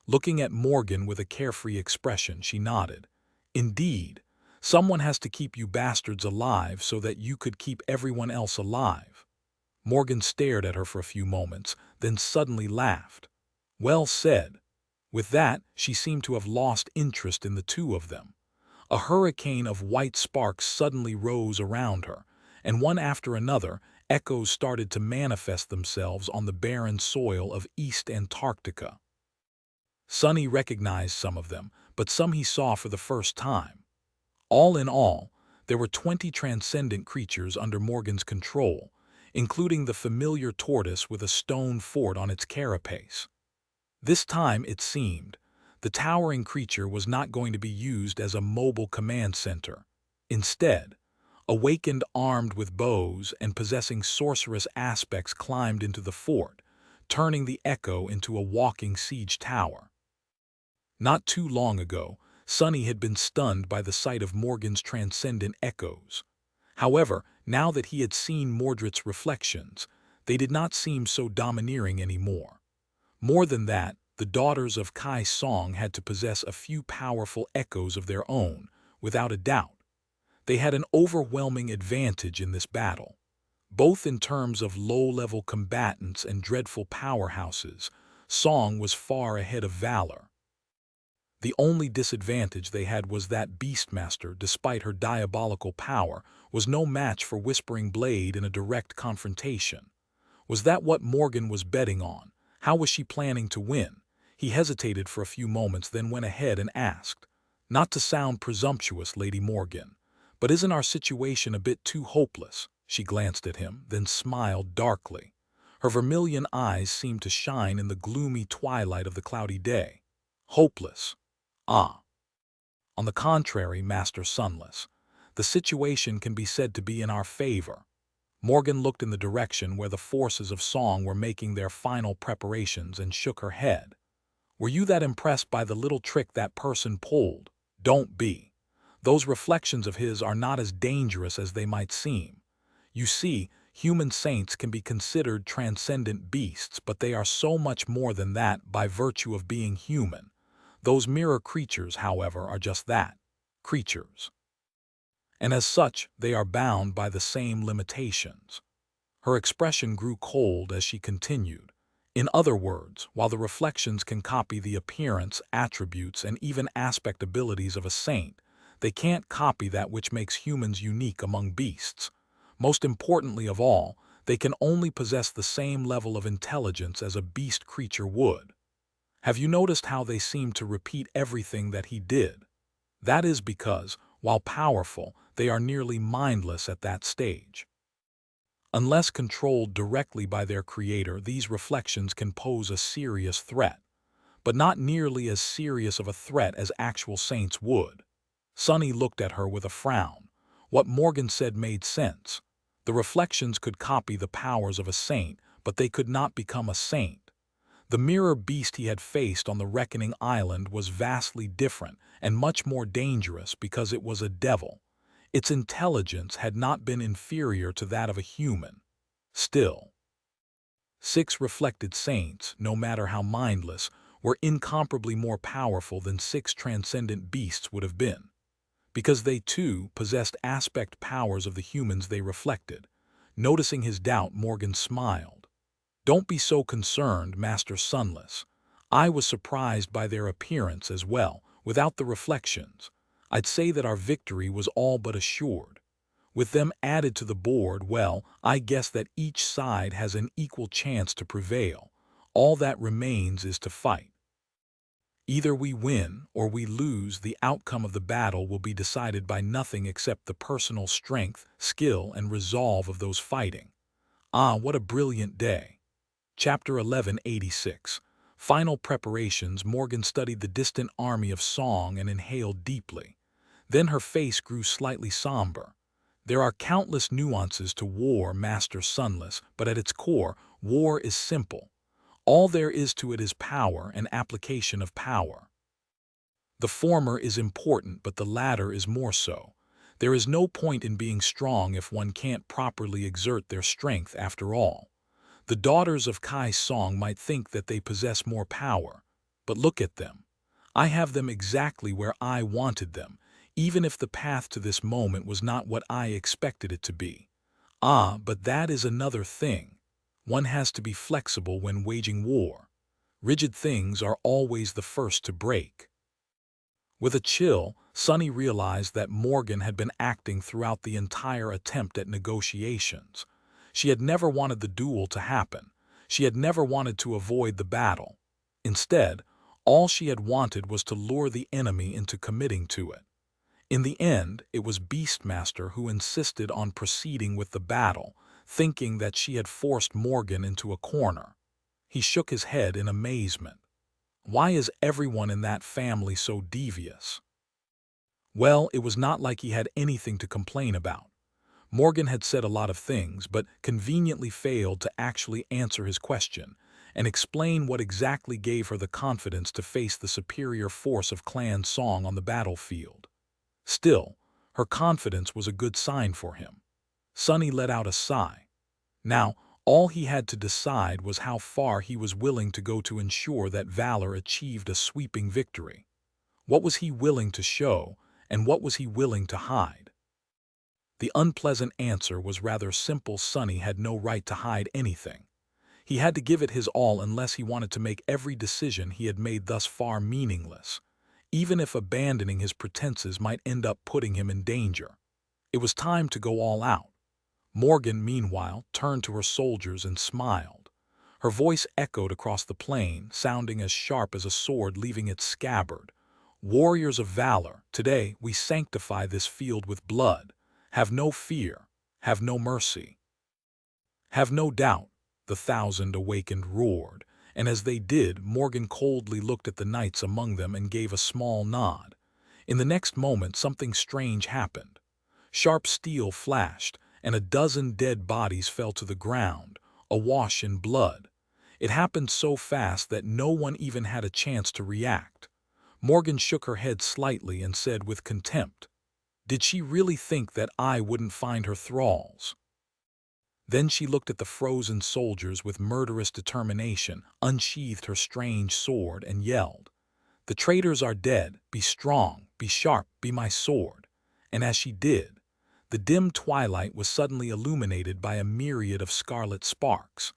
Looking at Morgan with a carefree expression, she nodded. Indeed, someone has to keep you bastards alive so that you could keep everyone else alive. Morgan stared at her for a few moments, then suddenly laughed. Well said. With that, she seemed to have lost interest in the two of them. A hurricane of white sparks suddenly rose around her, and one after another, echoes started to manifest themselves on the barren soil of East Antarctica. Sunny recognized some of them, but some he saw for the first time. All in all, there were 20 transcendent creatures under Morgan's control, including the familiar tortoise with a stone fort on its carapace. This time, it seemed, the towering creature was not going to be used as a mobile command center. Instead, awakened armed with bows and possessing sorcerous aspects climbed into the fort, turning the echo into a walking siege tower. Not too long ago, Sunny had been stunned by the sight of Morgan's transcendent echoes. However, now that he had seen Mordred's reflections, they did not seem so domineering anymore. More than that, the daughters of Kai Song had to possess a few powerful echoes of their own, without a doubt. They had an overwhelming advantage in this battle. Both in terms of low-level combatants and dreadful powerhouses, Song was far ahead of Valor. The only disadvantage they had was that Beastmaster, despite her diabolical power, was no match for Whispering Blade in a direct confrontation. Was that what Morgan was betting on? How was she planning to win? He hesitated for a few moments, then went ahead and asked, "Not to sound presumptuous, Lady Morgan, but isn't our situation a bit too hopeless?" She glanced at him, then smiled darkly. Her vermilion eyes seemed to shine in the gloomy twilight of the cloudy day. Hopeless? Ah. On the contrary, Master Sunless, the situation can be said to be in our favor. Morgan looked in the direction where the forces of Song were making their final preparations and shook her head. Were you that impressed by the little trick that person pulled? Don't be. Those reflections of his are not as dangerous as they might seem. You see, human saints can be considered transcendent beasts, but they are so much more than that by virtue of being human. Those mirror creatures, however, are just that, creatures. And as such, they are bound by the same limitations. Her expression grew cold as she continued. In other words, while the reflections can copy the appearance, attributes, and even aspect abilities of a saint, they can't copy that which makes humans unique among beasts. Most importantly of all, they can only possess the same level of intelligence as a beast creature would. Have you noticed how they seem to repeat everything that he did? That is because, while powerful, they are nearly mindless at that stage. Unless controlled directly by their creator, these reflections can pose a serious threat, but not nearly as serious of a threat as actual saints would. Sunny looked at her with a frown. What Morgan said made sense. The reflections could copy the powers of a saint, but they could not become a saint. The mirror beast he had faced on the Reckoning Island was vastly different and much more dangerous because it was a devil. Its intelligence had not been inferior to that of a human. Still, 6 reflected saints, no matter how mindless, were incomparably more powerful than 6 transcendent beasts would have been, because they too possessed aspect powers of the humans they reflected. Noticing his doubt, Morgan smiled. Don't be so concerned, Master Sunless. I was surprised by their appearance as well. Without the reflections, I'd say that our victory was all but assured. With them added to the board, well, I guess that each side has an equal chance to prevail. All that remains is to fight. Either we win or we lose. The outcome of the battle will be decided by nothing except the personal strength, skill, and resolve of those fighting. Ah, what a brilliant day. Chapter 1186. Final preparations. Morgan studied the distant army of Song and inhaled deeply. Then her face grew slightly somber. There are countless nuances to war, Master Sunless, but at its core, war is simple. All there is to it is power and application of power. The former is important, but the latter is more so. There is no point in being strong if one can't properly exert their strength after all. The daughters of Kai Song might think that they possess more power, but look at them. I have them exactly where I wanted them, even if the path to this moment was not what I expected it to be. Ah, but that is another thing. One has to be flexible when waging war. Rigid things are always the first to break. With a chill, Sunny realized that Morgan had been acting throughout the entire attempt at negotiations. She had never wanted the duel to happen. She had never wanted to avoid the battle. Instead, all she had wanted was to lure the enemy into committing to it. In the end, it was Beastmaster who insisted on proceeding with the battle, thinking that she had forced Morgan into a corner. He shook his head in amazement. Why is everyone in that family so devious? Well, it was not like he had anything to complain about. Morgan had said a lot of things, but conveniently failed to actually answer his question and explain what exactly gave her the confidence to face the superior force of Clan Song on the battlefield. Still, her confidence was a good sign for him. Sunny let out a sigh. Now, all he had to decide was how far he was willing to go to ensure that valor achieved a sweeping victory. What was he willing to show, and what was he willing to hide? The unpleasant answer was rather simple. Sunny had no right to hide anything. He had to give it his all unless he wanted to make every decision he had made thus far meaningless, even if abandoning his pretenses might end up putting him in danger. It was time to go all out. Morgan, meanwhile, turned to her soldiers and smiled. Her voice echoed across the plain, sounding as sharp as a sword leaving its scabbard. Warriors of valor, today we sanctify this field with blood. Have no fear, have no mercy. Have no doubt, the 1,000 awakened roared, and as they did, Morgan coldly looked at the knights among them and gave a small nod. In the next moment, something strange happened. Sharp steel flashed, and a dozen dead bodies fell to the ground, awash in blood. It happened so fast that no one even had a chance to react. Morgan shook her head slightly and said with contempt, "Did she really think that I wouldn't find her thralls?" Then she looked at the frozen soldiers with murderous determination, unsheathed her strange sword, and yelled, "The traitors are dead. Be strong, be sharp, be my sword." And as she did, the dim twilight was suddenly illuminated by a myriad of scarlet sparks.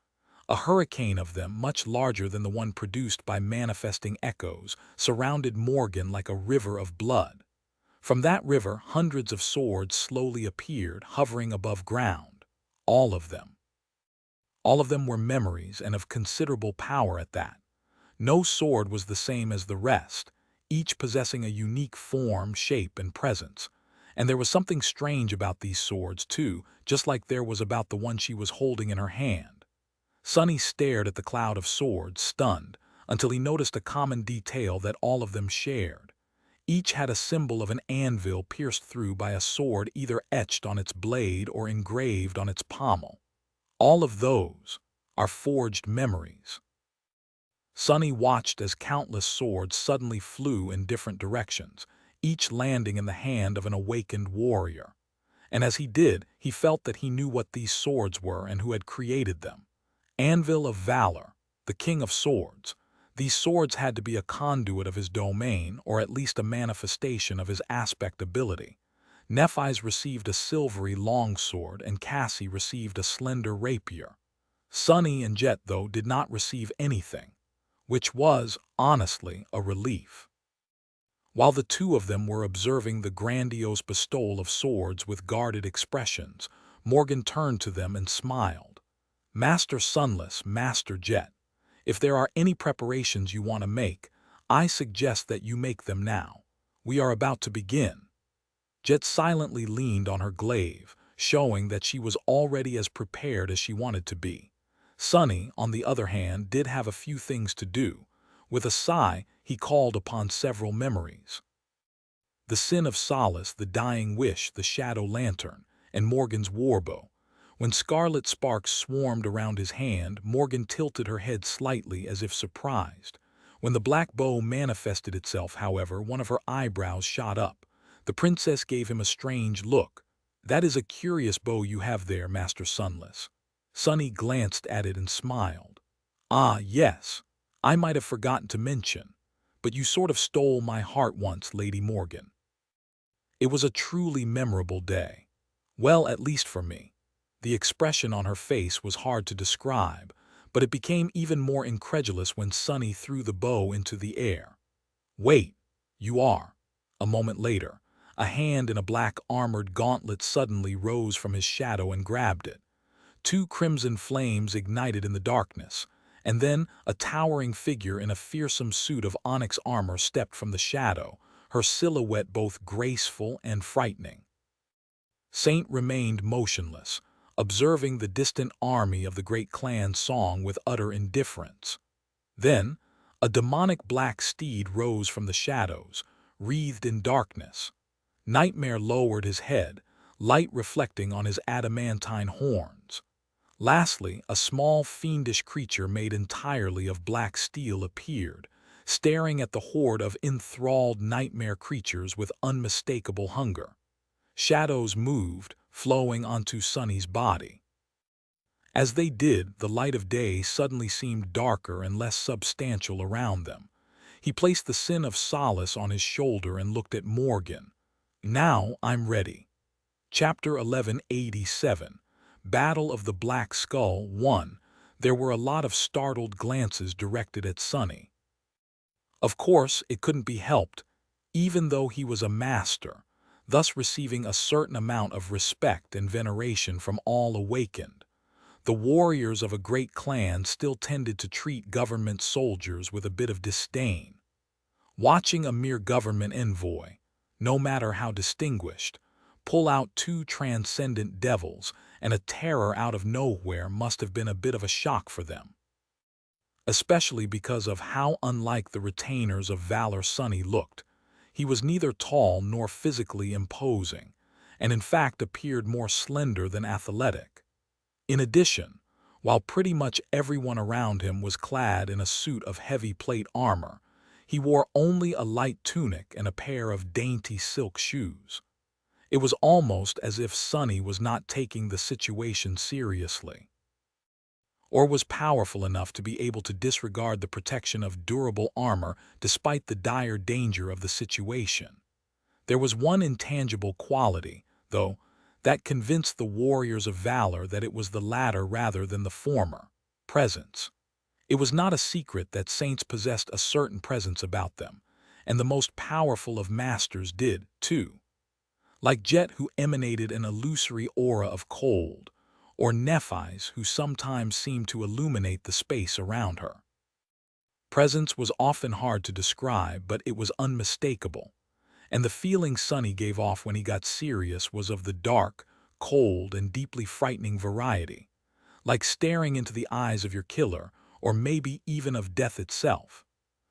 A hurricane of them, much larger than the one produced by manifesting echoes, surrounded Morgan like a river of blood. From that river, hundreds of swords slowly appeared, hovering above ground. All of them. All of them were memories, and of considerable power at that. No sword was the same as the rest, each possessing a unique form, shape, and presence. And there was something strange about these swords, too, just like there was about the one she was holding in her hand. Sunny stared at the cloud of swords, stunned, until he noticed a common detail that all of them shared. Each had a symbol of an anvil pierced through by a sword either etched on its blade or engraved on its pommel. All of those are forged memories. Sunny watched as countless swords suddenly flew in different directions, each landing in the hand of an awakened warrior. And as he did, he felt that he knew what these swords were and who had created them. Anvil of Valor, the King of Swords. These swords had to be a conduit of his domain, or at least a manifestation of his aspect ability. Nephi's received a silvery longsword, and Cassie received a slender rapier. Sunny and Jet, though, did not receive anything, which was, honestly, a relief. While the two of them were observing the grandiose bestowal of swords with guarded expressions, Morgan turned to them and smiled. "Master Sunless, Master Jet, if there are any preparations you want to make, I suggest that you make them now. We are about to begin." Jet silently leaned on her glaive, showing that she was already as prepared as she wanted to be. Sunny, on the other hand, did have a few things to do. With a sigh, he called upon several memories. The Sin of Solace, the Dying Wish, the Shadow Lantern, and Morgan's warbow. When scarlet sparks swarmed around his hand, Morgan tilted her head slightly as if surprised. When the black bow manifested itself, however, one of her eyebrows shot up. The princess gave him a strange look. "That is a curious bow you have there, Master Sunless." Sunny glanced at it and smiled. "Ah, yes. I might have forgotten to mention. But you sort of stole my heart once, Lady Morgan." It was a truly memorable day. Well, at least for me. The expression on her face was hard to describe, but it became even more incredulous when Sunny threw the bow into the air. "Wait, you are." A moment later, a hand in a black armored gauntlet suddenly rose from his shadow and grabbed it. Two crimson flames ignited in the darkness, and then a towering figure in a fearsome suit of onyx armor stepped from the shadow, her silhouette both graceful and frightening. Saint remained motionless, observing the distant army of the great clan Song with utter indifference. Then, a demonic black steed rose from the shadows, wreathed in darkness. Nightmare lowered his head, light reflecting on his adamantine horns. Lastly, a small fiendish creature made entirely of black steel appeared, staring at the horde of enthralled nightmare creatures with unmistakable hunger. Shadows moved, flowing onto Sunny's body. As they did, the light of day suddenly seemed darker and less substantial around them. He placed the sin of solace on his shoulder and looked at Morgan. "Now I'm ready." Chapter 1187, Battle of the Black Skull 1. There were a lot of startled glances directed at Sunny. Of course, it couldn't be helped, even though he was a master, thus receiving a certain amount of respect and veneration from all awakened. The warriors of a great clan still tended to treat government soldiers with a bit of disdain. Watching a mere government envoy, no matter how distinguished, pull out two transcendent devils and a terror out of nowhere must have been a bit of a shock for them. Especially because of how unlike the retainers of valor Sunny looked. He was neither tall nor physically imposing, and in fact appeared more slender than athletic. In addition, while pretty much everyone around him was clad in a suit of heavy plate armor, he wore only a light tunic and a pair of dainty silk shoes. It was almost as if Sunny was not taking the situation seriously, or was powerful enough to be able to disregard the protection of durable armor despite the dire danger of the situation. There was one intangible quality, though, that convinced the warriors of valor that it was the latter rather than the former: presence. It was not a secret that saints possessed a certain presence about them, and the most powerful of masters did, too. Like Jet, who emanated an illusory aura of cold, or Nephis, who sometimes seemed to illuminate the space around her. Presence was often hard to describe, but it was unmistakable, and the feeling Sunny gave off when he got serious was of the dark, cold, and deeply frightening variety, like staring into the eyes of your killer, or maybe even of death itself.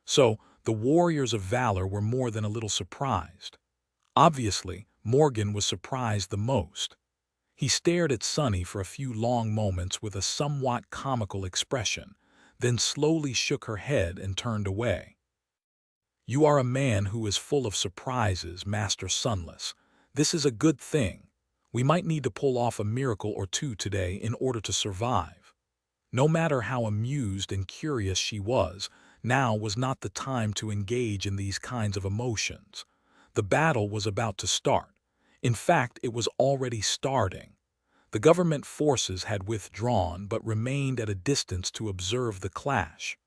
So, the warriors of valor were more than a little surprised. Obviously, Morgan was surprised the most. He stared at Sunny for a few long moments with a somewhat comical expression, then slowly shook her head and turned away. "You are a man who is full of surprises, Master Sunless. This is a good thing. We might need to pull off a miracle or two today in order to survive." No matter how amused and curious she was, now was not the time to engage in these kinds of emotions. The battle was about to start. In fact, it was already starting. The government forces had withdrawn but remained at a distance to observe the clash.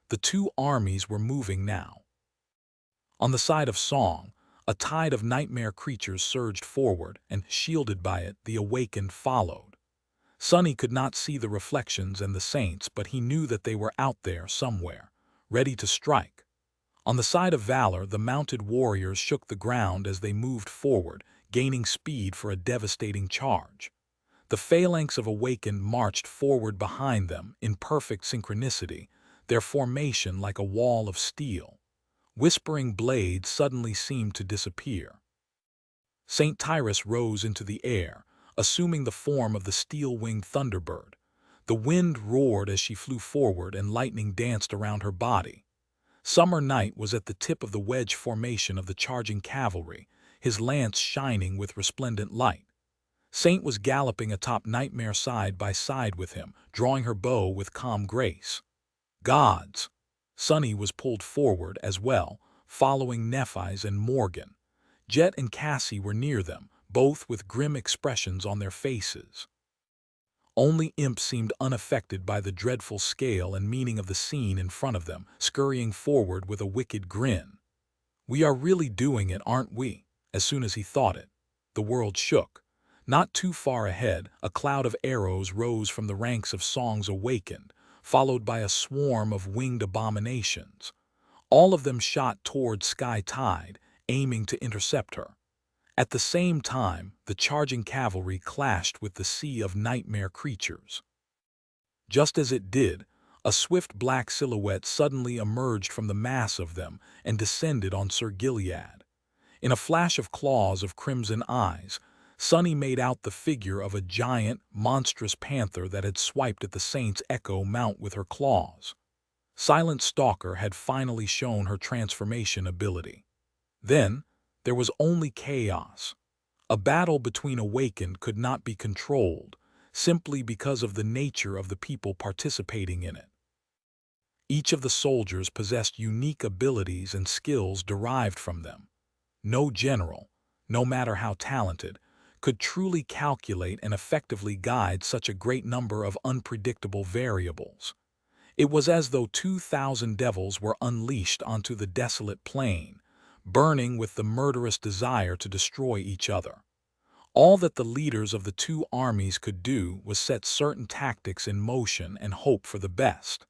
The two armies were moving now. On the side of Song, a tide of nightmare creatures surged forward, and, shielded by it, the awakened followed. Sunny could not see the reflections and the saints, but he knew that they were out there somewhere, ready to strike. On the side of valor, the mounted warriors shook the ground as they moved forward, gaining speed for a devastating charge. The phalanx of awakened marched forward behind them in perfect synchronicity, their formation like a wall of steel. Whispering blades suddenly seemed to disappear. Saint Tyrus rose into the air, assuming the form of the steel-winged thunderbird. The wind roared as she flew forward and lightning danced around her body. Summer Night was at the tip of the wedge formation of the charging cavalry, his lance shining with resplendent light. Saint was galloping atop Nightmare side by side with him, drawing her bow with calm grace. Gods! Sunny was pulled forward as well, following Nephi's and Morgan. Jet and Cassie were near them, both with grim expressions on their faces. Only Imp seemed unaffected by the dreadful scale and meaning of the scene in front of them, scurrying forward with a wicked grin. We are really doing it, aren't we? As soon as he thought it, the world shook. Not too far ahead, a cloud of arrows rose from the ranks of Songs Awakened, followed by a swarm of winged abominations. All of them shot toward Sky Tide, aiming to intercept her. At the same time, the charging cavalry clashed with the sea of nightmare creatures. Just as it did, a swift black silhouette suddenly emerged from the mass of them and descended on Sir Gilead. In a flash of claws of crimson eyes, Sunny made out the figure of a giant, monstrous panther that had swiped at the Saint's Echo mount with her claws. Silent Stalker had finally shown her transformation ability. Then, there was only chaos. A battle between Awakened could not be controlled, simply because of the nature of the people participating in it. Each of the soldiers possessed unique abilities and skills derived from them. No general, no matter how talented, could truly calculate and effectively guide such a great number of unpredictable variables. It was as though 2,000 devils were unleashed onto the desolate plain, burning with the murderous desire to destroy each other. All that the leaders of the two armies could do was set certain tactics in motion and hope for the best,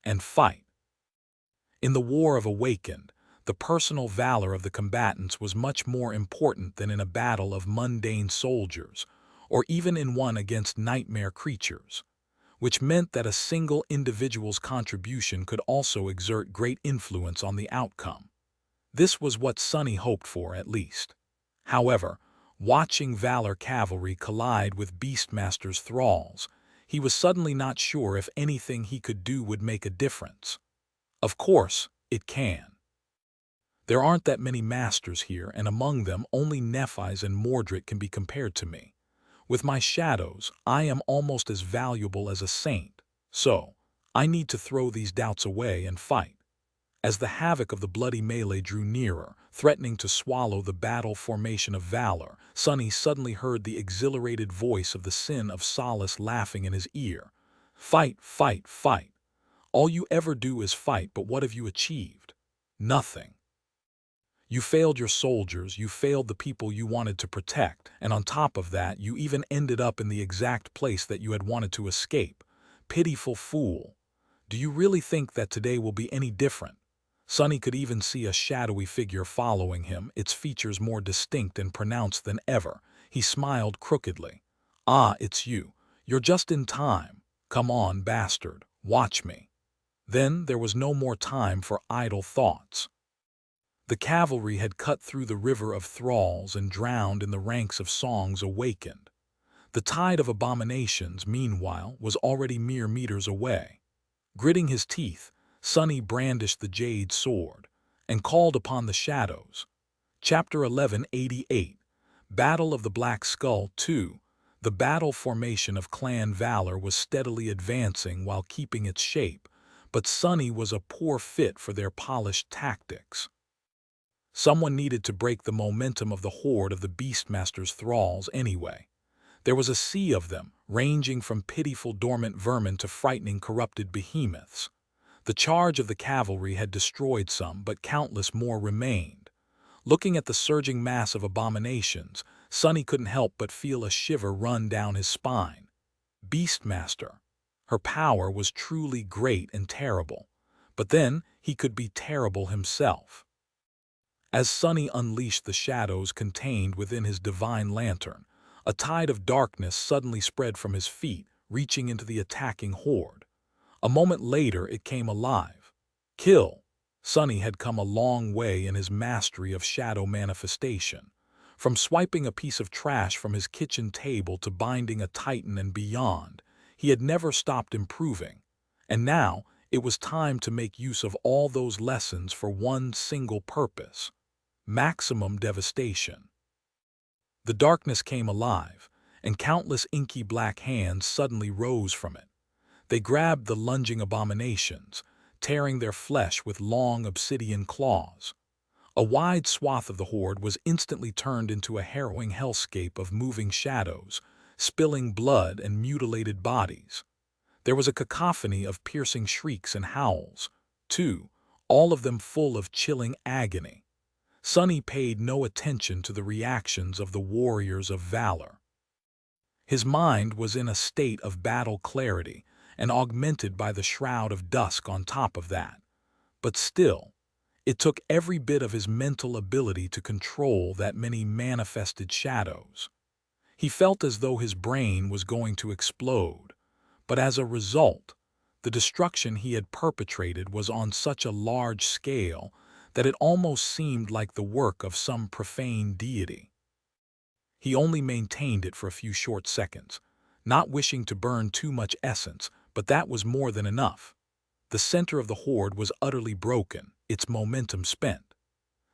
and fight. In the War of Awakened, the personal valor of the combatants was much more important than in a battle of mundane soldiers, or even in one against nightmare creatures, which meant that a single individual's contribution could also exert great influence on the outcome. This was what Sunny hoped for, at least. However, watching Valor Cavalry collide with Beastmaster's thralls, he was suddenly not sure if anything he could do would make a difference. Of course, it can. There aren't that many masters here, and among them only Nephi's and Mordred can be compared to me. With my shadows, I am almost as valuable as a saint, so I need to throw these doubts away and fight. As the havoc of the bloody melee drew nearer, threatening to swallow the battle formation of valor, Sunny suddenly heard the exhilarated voice of the Sin of Solace laughing in his ear. Fight, fight, fight. All you ever do is fight, but what have you achieved? Nothing. You failed your soldiers, you failed the people you wanted to protect, and on top of that, you even ended up in the exact place that you had wanted to escape. Pitiful fool. Do you really think that today will be any different? Sunny could even see a shadowy figure following him, its features more distinct and pronounced than ever. He smiled crookedly. Ah, it's you. You're just in time. Come on, bastard. Watch me. Then there was no more time for idle thoughts. The cavalry had cut through the river of thralls and drowned in the ranks of Songs Awakened. The tide of abominations, meanwhile, was already mere meters away. Gritting his teeth, Sunny brandished the jade sword and called upon the shadows. Chapter 1188, Battle of the Black Skull 2. The battle formation of Clan Valor was steadily advancing while keeping its shape, but Sunny was a poor fit for their polished tactics. Someone needed to break the momentum of the horde of the Beastmaster's thralls anyway. There was a sea of them, ranging from pitiful dormant vermin to frightening corrupted behemoths. The charge of the cavalry had destroyed some, but countless more remained. Looking at the surging mass of abominations, Sunny couldn't help but feel a shiver run down his spine. Beastmaster. Her power was truly great and terrible. But then he could be terrible himself. As Sunny unleashed the shadows contained within his divine lantern, a tide of darkness suddenly spread from his feet, reaching into the attacking horde. A moment later, it came alive. Kill! Sunny had come a long way in his mastery of shadow manifestation. From swiping a piece of trash from his kitchen table to binding a titan and beyond, he had never stopped improving. And now, It was time to make use of all those lessons for one single purpose: maximum devastation. The darkness came alive, and countless inky black hands suddenly rose from it. They grabbed the lunging abominations, tearing their flesh with long obsidian claws. A wide swath of the horde was instantly turned into a harrowing hellscape of moving shadows, spilling blood and mutilated bodies. There was a cacophony of piercing shrieks and howls, too, all of them full of chilling agony. Sonny paid no attention to the reactions of the warriors of valor. His mind was in a state of battle clarity, and augmented by the shroud of dusk on top of that. But still, it took every bit of his mental ability to control that many manifested shadows. He felt as though his brain was going to explode, but as a result, the destruction he had perpetrated was on such a large scale that it almost seemed like the work of some profane deity. He only maintained it for a few short seconds, not wishing to burn too much essence, but that was more than enough. The center of the horde was utterly broken, its momentum spent.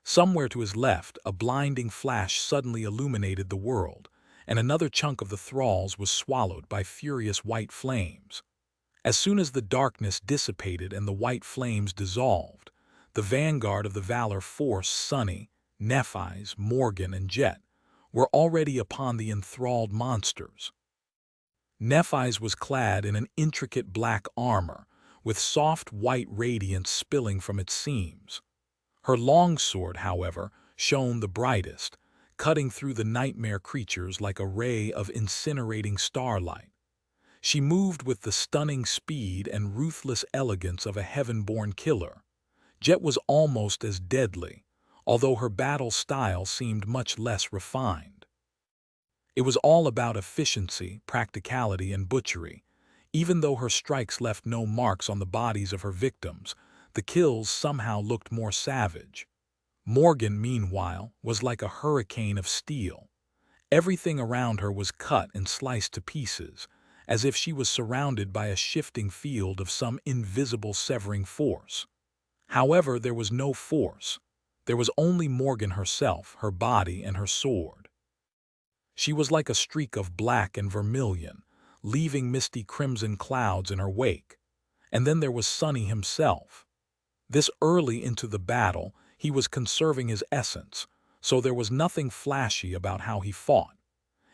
Somewhere to his left, a blinding flash suddenly illuminated the world, and another chunk of the thralls was swallowed by furious white flames. As soon as the darkness dissipated and the white flames dissolved, the vanguard of the Valor force, Sonny, Nephis, Morgan, and Jet, were already upon the enthralled monsters. Nephis was clad in an intricate black armor, with soft white radiance spilling from its seams. Her longsword, however, shone the brightest, cutting through the nightmare creatures like a ray of incinerating starlight. She moved with the stunning speed and ruthless elegance of a heaven-born killer. Jet was almost as deadly, although her battle style seemed much less refined. It was all about efficiency, practicality, and butchery. Even though her strikes left no marks on the bodies of her victims, the kills somehow looked more savage. Morgan, meanwhile, was like a hurricane of steel. Everything around her was cut and sliced to pieces, as if she was surrounded by a shifting field of some invisible severing force. However, there was no force. There was only Morgan herself, her body, and her sword. She was like a streak of black and vermilion, leaving misty crimson clouds in her wake. And then there was Sonny himself. This early into the battle, he was conserving his essence, so there was nothing flashy about how he fought.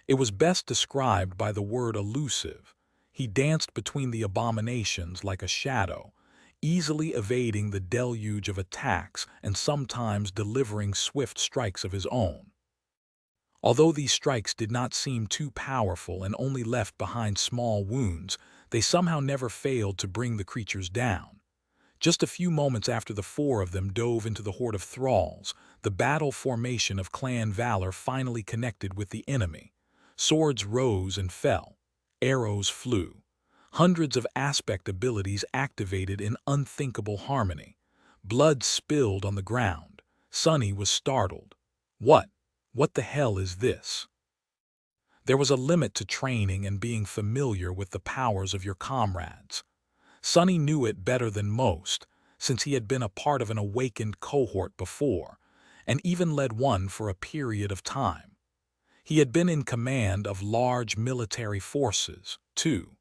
It was best described by the word elusive. He danced between the abominations like a shadow, easily evading the deluge of attacks and sometimes delivering swift strikes of his own. Although these strikes did not seem too powerful and only left behind small wounds, they somehow never failed to bring the creatures down. Just a few moments after the four of them dove into the horde of thralls, the battle formation of Clan Valor finally connected with the enemy. Swords rose and fell. Arrows flew. Hundreds of aspect abilities activated in unthinkable harmony. Blood spilled on the ground. Sonny was startled. What the hell is this? There was a limit to training and being familiar with the powers of your comrades. Sonny knew it better than most, since he had been a part of an awakened cohort before, and even led one for a period of time. He had been in command of large military forces, too.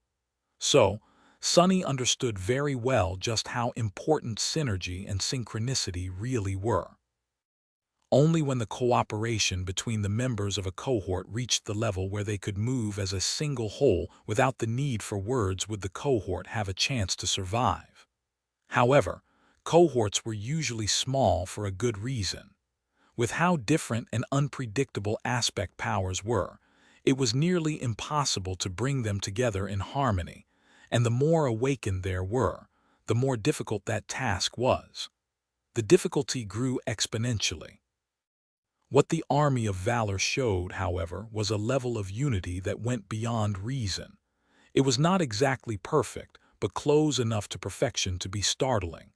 So, Sonny understood very well just how important synergy and synchronicity really were. Only when the cooperation between the members of a cohort reached the level where they could move as a single whole without the need for words would the cohort have a chance to survive. However, cohorts were usually small for a good reason. With how different and unpredictable aspect powers were, it was nearly impossible to bring them together in harmony, and the more awakened there were, the more difficult that task was. The difficulty grew exponentially. What the Army of Valor showed, however, was a level of unity that went beyond reason. It was not exactly perfect, but close enough to perfection to be startling.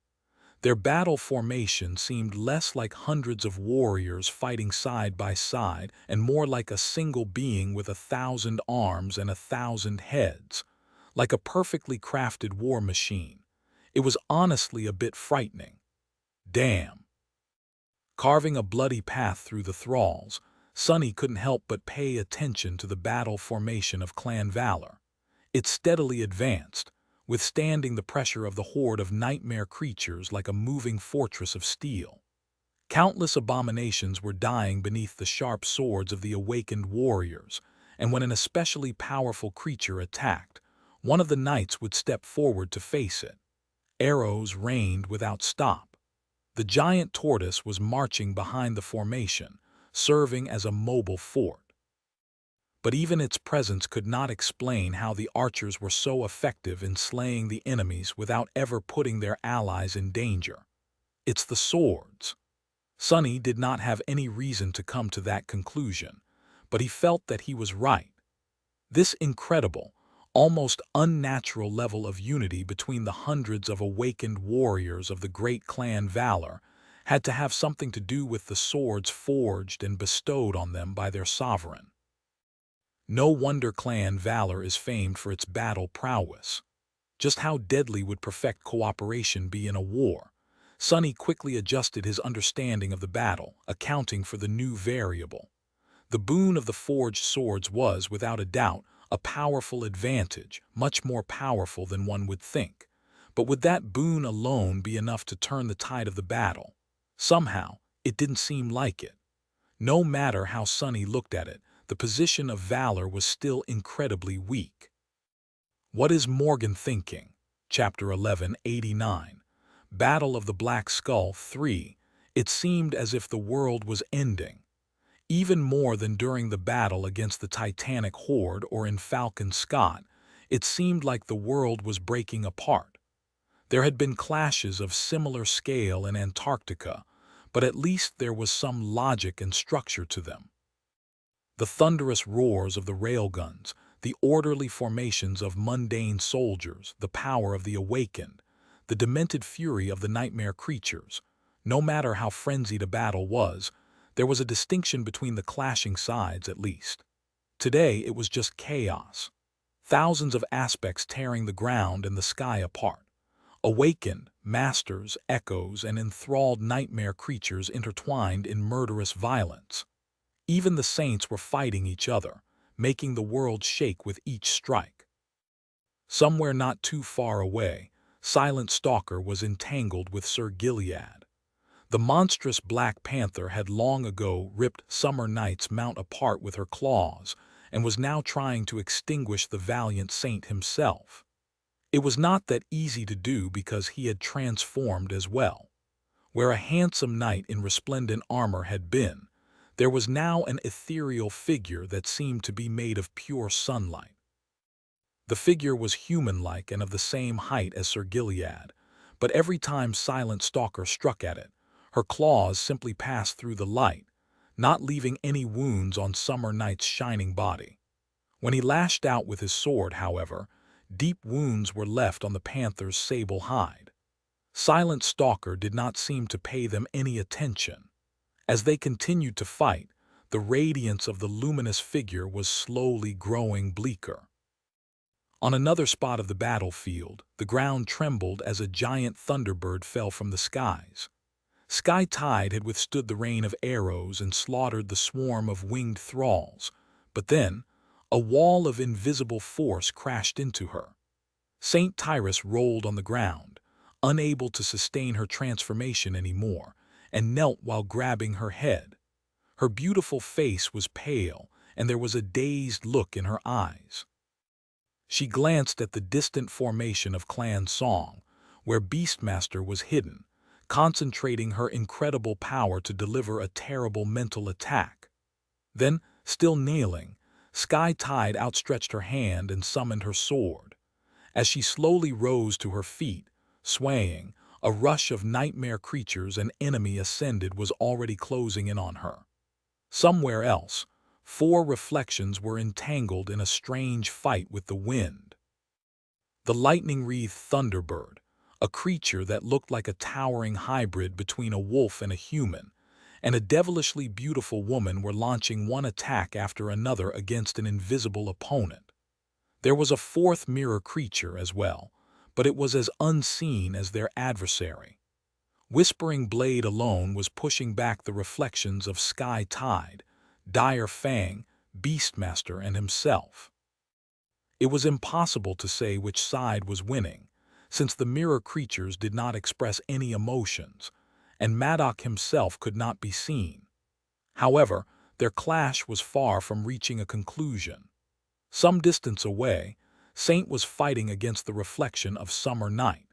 Their battle formation seemed less like hundreds of warriors fighting side by side and more like a single being with 1,000 arms and 1,000 heads, like a perfectly crafted war machine. It was honestly a bit frightening. Damn. Carving a bloody path through the thralls, Sonny couldn't help but pay attention to the battle formation of Clan Valor. It steadily advanced, withstanding the pressure of the horde of nightmare creatures like a moving fortress of steel. Countless abominations were dying beneath the sharp swords of the awakened warriors, and when an especially powerful creature attacked, one of the knights would step forward to face it. Arrows rained without stop. The giant tortoise was marching behind the formation, serving as a mobile fort. But even its presence could not explain how the archers were so effective in slaying the enemies without ever putting their allies in danger. It's the swords. Sonny did not have any reason to come to that conclusion, but he felt that he was right. This incredible, almost unnatural level of unity between the hundreds of awakened warriors of the great clan Valor had to have something to do with the swords forged and bestowed on them by their sovereign. No wonder Clan Valor is famed for its battle prowess. Just how deadly would perfect cooperation be in a war? Sonny quickly adjusted his understanding of the battle, accounting for the new variable. The boon of the forged swords was, without a doubt, a powerful advantage, much more powerful than one would think. But would that boon alone be enough to turn the tide of the battle? Somehow, it didn't seem like it. No matter how Sonny looked at it, the position of Valor was still incredibly weak. What is Morgan thinking? Chapter 1189. Battle of the Black Skull 3. It seemed as if the world was ending. Even more than during the battle against the Titanic Horde or in Falcon Scott, it seemed like the world was breaking apart. There had been clashes of similar scale in Antarctica, but at least there was some logic and structure to them. The thunderous roars of the railguns, the orderly formations of mundane soldiers, the power of the awakened, the demented fury of the nightmare creatures. No matter how frenzied a battle was, there was a distinction between the clashing sides at least. Today it was just chaos. Thousands of aspects tearing the ground and the sky apart. Awakened, masters, echoes, and enthralled nightmare creatures intertwined in murderous violence. Even the saints were fighting each other, making the world shake with each strike. Somewhere not too far away, Silent Stalker was entangled with Sir Gilead. The monstrous Black Panther had long ago ripped Summer Night's mount apart with her claws and was now trying to extinguish the valiant saint himself. It was not that easy to do because he had transformed as well. Where a handsome knight in resplendent armor had been, there was now an ethereal figure that seemed to be made of pure sunlight. The figure was human-like and of the same height as Sir Gilead, but every time Silent Stalker struck at it, her claws simply passed through the light, not leaving any wounds on Summer Night's shining body. When he lashed out with his sword, however, deep wounds were left on the panther's sable hide. Silent Stalker did not seem to pay them any attention. As they continued to fight, the radiance of the luminous figure was slowly growing bleaker. On another spot of the battlefield, the ground trembled as a giant thunderbird fell from the skies. Sky Tide had withstood the rain of arrows and slaughtered the swarm of winged thralls, but then a wall of invisible force crashed into her. Saint Tyrus rolled on the ground, unable to sustain her transformation anymore, and knelt while grabbing her head. Her beautiful face was pale, and there was a dazed look in her eyes. She glanced at the distant formation of Clan Song, where Beastmaster was hidden, concentrating her incredible power to deliver a terrible mental attack. Then, still kneeling, Sky Tide outstretched her hand and summoned her sword. As she slowly rose to her feet, swaying, a rush of nightmare creatures and enemy ascended was already closing in on her. Somewhere else, 4 reflections were entangled in a strange fight with the wind. The lightning-wreathed thunderbird, a creature that looked like a towering hybrid between a wolf and a human, and a devilishly beautiful woman were launching one attack after another against an invisible opponent. There was a 4th mirror creature as well, but it was as unseen as their adversary. Whispering Blade alone was pushing back the reflections of Sky Tide, Dire Fang, Beastmaster, and himself. It was impossible to say which side was winning, since the mirror creatures did not express any emotions, and Madoc himself could not be seen. However, their clash was far from reaching a conclusion. Some distance away, Saint was fighting against the reflection of Summer Night.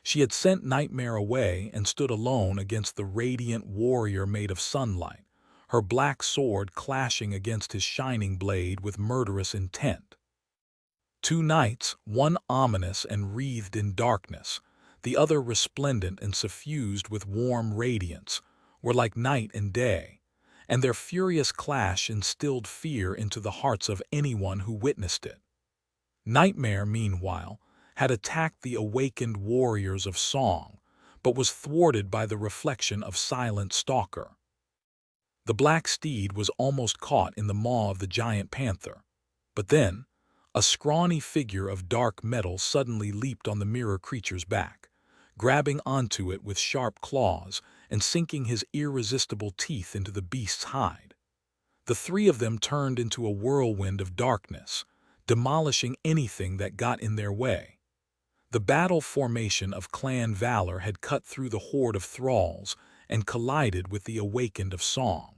She had sent Nightmare away and stood alone against the radiant warrior made of sunlight, her black sword clashing against his shining blade with murderous intent. Two nights, one ominous and wreathed in darkness, the other resplendent and suffused with warm radiance, were like night and day, and their furious clash instilled fear into the hearts of anyone who witnessed it. Nightmare, meanwhile, had attacked the awakened warriors of song, but was thwarted by the reflection of Silent Stalker. The black steed was almost caught in the maw of the giant panther, but then, a scrawny figure of dark metal suddenly leaped on the mirror creature's back, grabbing onto it with sharp claws and sinking his irresistible teeth into the beast's hide. The three of them turned into a whirlwind of darkness, demolishing anything that got in their way. The battle formation of Clan Valor had cut through the horde of thralls and collided with the awakened of song.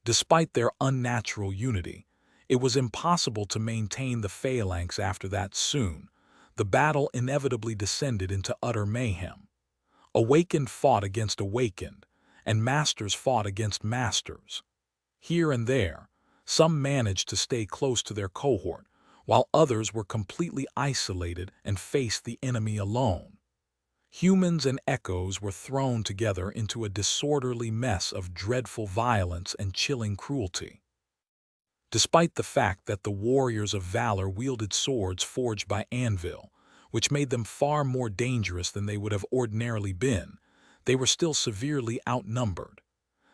Despite their unnatural unity, it was impossible to maintain the phalanx after that. Soon, the battle inevitably descended into utter mayhem. Awakened fought against awakened, and masters fought against masters. Here and there, some managed to stay close to their cohort, while others were completely isolated and faced the enemy alone. Humans and echoes were thrown together into a disorderly mess of dreadful violence and chilling cruelty. Despite the fact that the warriors of valor wielded swords forged by anvil, which made them far more dangerous than they would have ordinarily been, they were still severely outnumbered.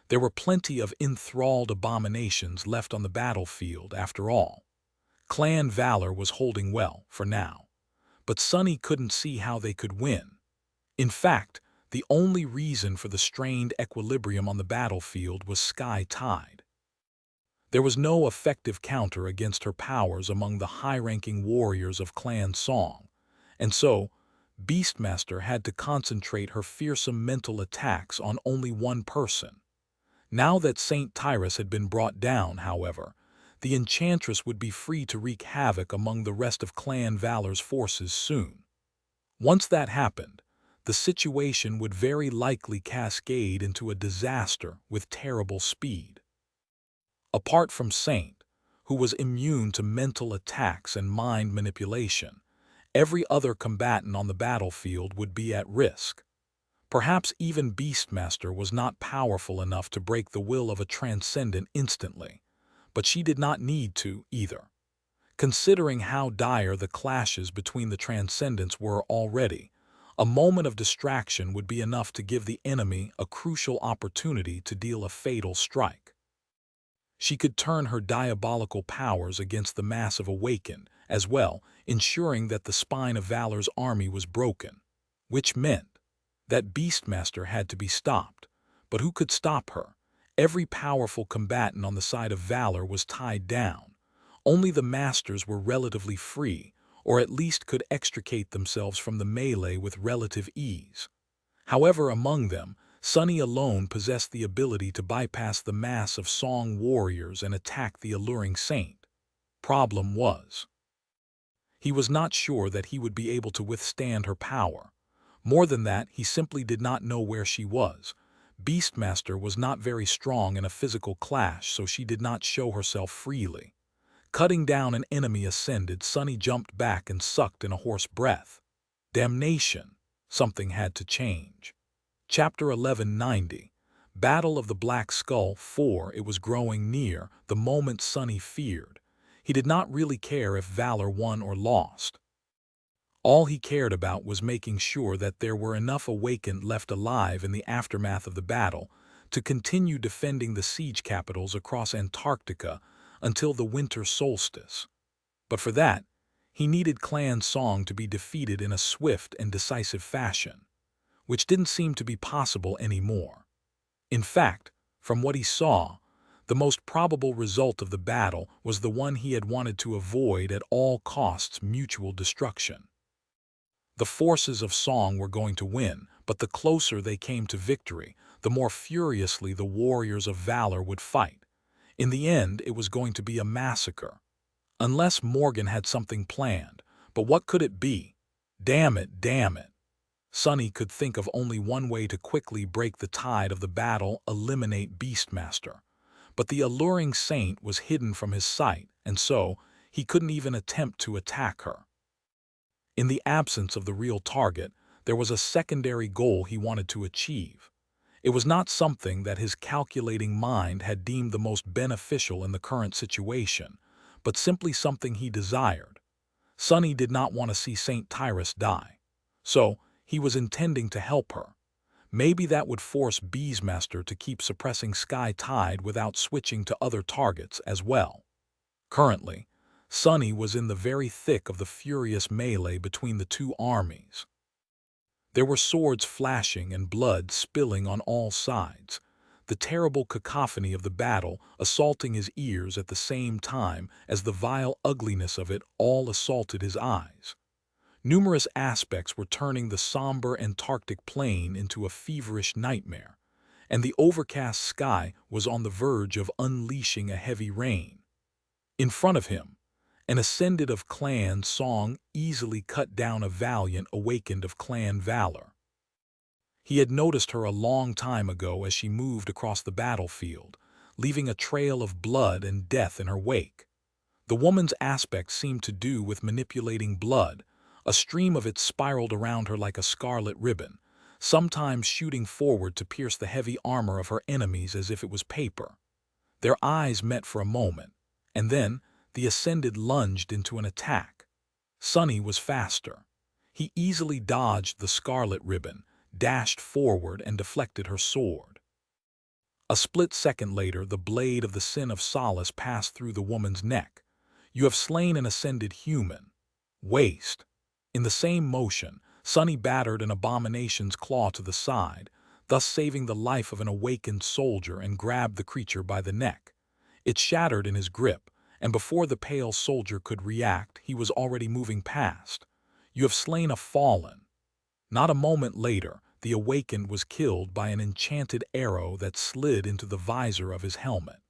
There were plenty of enthralled abominations left on the battlefield after all. Clan Valor was holding well, for now. But Sunny couldn't see how they could win. In fact, the only reason for the strained equilibrium on the battlefield was Sky Tide. There was no effective counter against her powers among the high-ranking warriors of Clan Song, and so Beastmaster had to concentrate her fearsome mental attacks on only one person. Now that Saint Tyrus had been brought down, however, the Enchantress would be free to wreak havoc among the rest of Clan Valor's forces soon. Once that happened, the situation would very likely cascade into a disaster with terrible speed. Apart from Saint, who was immune to mental attacks and mind manipulation, every other combatant on the battlefield would be at risk. Perhaps even Beastmaster was not powerful enough to break the will of a Transcendent instantly, but she did not need to either. Considering how dire the clashes between the Transcendents were already, a moment of distraction would be enough to give the enemy a crucial opportunity to deal a fatal strike. She could turn her diabolical powers against the massive awakened as well, ensuring that the spine of Valor's army was broken, which meant that Beastmaster had to be stopped. But who could stop her? Every powerful combatant on the side of Valor was tied down. Only the masters were relatively free, or at least could extricate themselves from the melee with relative ease. However, among them, Sunny alone possessed the ability to bypass the mass of Song warriors and attack the alluring Saint. Problem was, he was not sure that he would be able to withstand her power. More than that, he simply did not know where she was. Beastmaster was not very strong in a physical clash, so she did not show herself freely. Cutting down an enemy ascended, Sunny jumped back and sucked in a hoarse breath. Damnation! Something had to change. Chapter 1190. Battle of the Black Skull 4. It was growing near, the moment Sunny feared. He did not really care if Valor won or lost. All he cared about was making sure that there were enough awakened left alive in the aftermath of the battle to continue defending the siege capitals across Antarctica until the winter solstice. But for that, He needed Clan Song to be defeated in a swift and decisive fashion, which didn't seem to be possible anymore. In fact, from what he saw, the most probable result of the battle was the one he had wanted to avoid at all costs: mutual destruction. The forces of Song were going to win, but the closer they came to victory, the more furiously the warriors of valor would fight. In the end, it was going to be a massacre. Unless Morgan had something planned. But what could it be? Damn it, damn it. Sonny could think of only one way to quickly break the tide of the battle: eliminate Beastmaster. But the alluring saint was hidden from his sight, and so he couldn't even attempt to attack her. In the absence of the real target, there was a secondary goal he wanted to achieve. It was not something that his calculating mind had deemed the most beneficial in the current situation, but simply something he desired. Sonny did not want to see Saint Tyrus die. So, he was intending to help her. Maybe that would force Beastmaster to keep suppressing Sky Tide without switching to other targets as well. Currently, Sonny was in the very thick of the furious melee between the two armies. There were swords flashing and blood spilling on all sides, the terrible cacophony of the battle assaulting his ears at the same time as the vile ugliness of it all assaulted his eyes. Numerous aspects were turning the somber Antarctic plain into a feverish nightmare, and the overcast sky was on the verge of unleashing a heavy rain. In front of him, an ascendant of Clan Song easily cut down a valiant awakened of Clan Valor. He had noticed her a long time ago as she moved across the battlefield, leaving a trail of blood and death in her wake. The woman's aspect seemed to do with manipulating blood. A stream of it spiraled around her like a scarlet ribbon, sometimes shooting forward to pierce the heavy armor of her enemies as if it was paper. Their eyes met for a moment, and then the ascended lunged into an attack. Sonny was faster. He easily dodged the scarlet ribbon, dashed forward, and deflected her sword. A split second later, the blade of the Sin of Solace passed through the woman's neck. "You have slain an ascended human. Waste." In the same motion, Sonny battered an abomination's claw to the side, thus saving the life of an awakened soldier, and grabbed the creature by the neck. It shattered in his grip, and before the pale soldier could react, he was already moving past. "You have slain a fallen." Not a moment later, the awakened was killed by an enchanted arrow that slid into the visor of his helmet.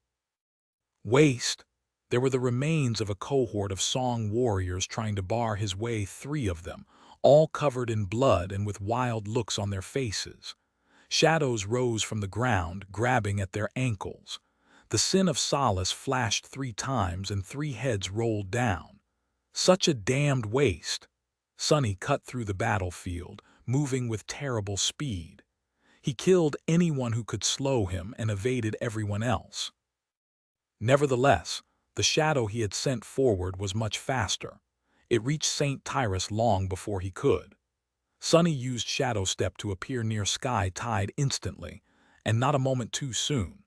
Waste. There were the remains of a cohort of Song warriors trying to bar his way, 3 of them, all covered in blood and with wild looks on their faces. Shadows rose from the ground, grabbing at their ankles. The Sin of Solace flashed 3 times and 3 heads rolled down. Such a damned waste. Sonny cut through the battlefield, moving with terrible speed. He killed anyone who could slow him and evaded everyone else. Nevertheless, the shadow he had sent forward was much faster. It reached Saint Tyrus long before he could. Sonny used Shadow Step to appear near Sky Tide instantly, and not a moment too soon.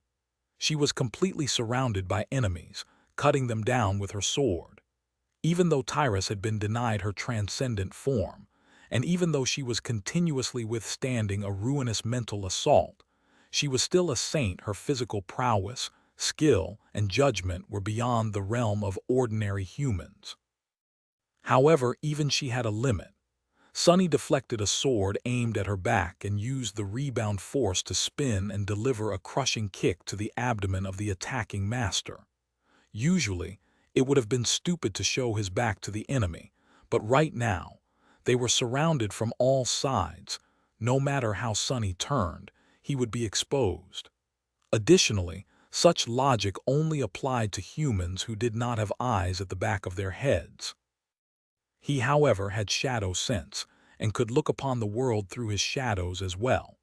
She was completely surrounded by enemies, cutting them down with her sword. Even though Tyrus had been denied her transcendent form, and even though she was continuously withstanding a ruinous mental assault, she was still a saint. Her physical prowess, skill, and judgment were beyond the realm of ordinary humans. However, even she had a limit. Sonny deflected a sword aimed at her back and used the rebound force to spin and deliver a crushing kick to the abdomen of the attacking master. Usually, it would have been stupid to show his back to the enemy, but right now, they were surrounded from all sides. No matter how Sonny turned, he would be exposed. Additionally, such logic only applied to humans who did not have eyes at the back of their heads. He, however, had shadow sense and could look upon the world through his shadows as well.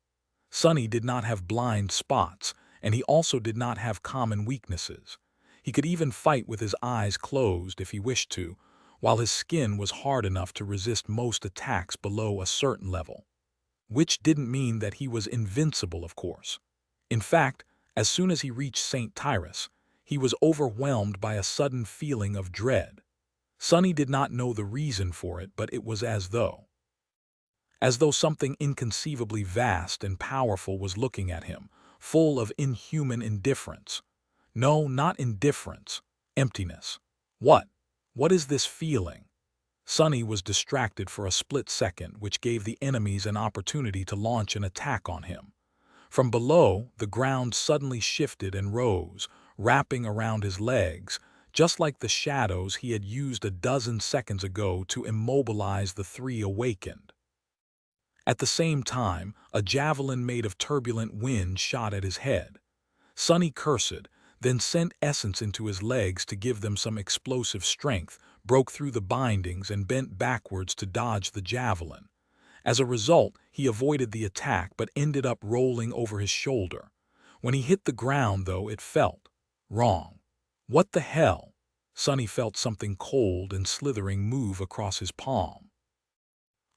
Sonny did not have blind spots, and he also did not have common weaknesses. He could even fight with his eyes closed if he wished to, while his skin was hard enough to resist most attacks below a certain level. Which didn't mean that he was invincible, of course. In fact, as soon as he reached Saint Tyrus, he was overwhelmed by a sudden feeling of dread. Sonny did not know the reason for it, but it was as though something inconceivably vast and powerful was looking at him, full of inhuman indifference. No, not indifference. Emptiness. What? What is this feeling? Sonny was distracted for a split second, which gave the enemies an opportunity to launch an attack on him. From below, the ground suddenly shifted and rose, wrapping around his legs, just like the shadows he had used a dozen seconds ago to immobilize the three awakened. At the same time, a javelin made of turbulent wind shot at his head. Sonny cursed, then sent essence into his legs to give them some explosive strength, broke through the bindings and bent backwards to dodge the javelin. As a result, he avoided the attack but ended up rolling over his shoulder. When he hit the ground, though, it felt wrong. What the hell? Sonny felt something cold and slithering move across his palm.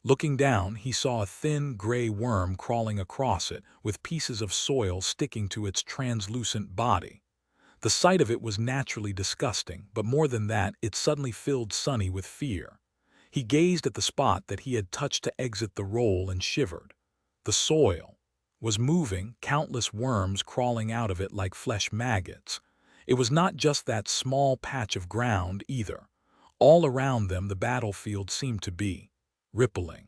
Looking down, he saw a thin, gray worm crawling across it, with pieces of soil sticking to its translucent body. The sight of it was naturally disgusting, but more than that, it suddenly filled Sonny with fear. He gazed at the spot that he had touched to exit the roll and shivered. The soil was moving, countless worms crawling out of it like flesh maggots. It was not just that small patch of ground, either. All around them, the battlefield seemed to be rippling.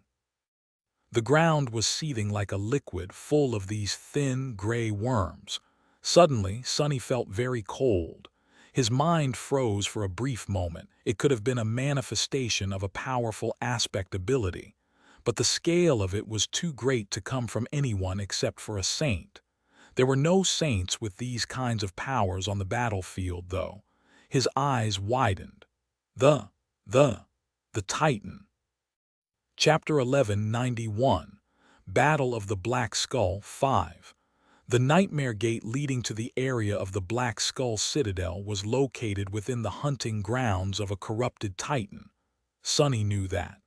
The ground was seething like a liquid full of these thin, gray worms. Suddenly, Sonny felt very cold. His mind froze for a brief moment. It could have been a manifestation of a powerful aspect ability. But the scale of it was too great to come from anyone except for a saint. There were no saints with these kinds of powers on the battlefield, though. His eyes widened. The Titan. Chapter 1191, Battle of the Black Skull 5. The nightmare gate leading to the area of the Black Skull Citadel was located within the hunting grounds of a corrupted Titan. Sonny knew that.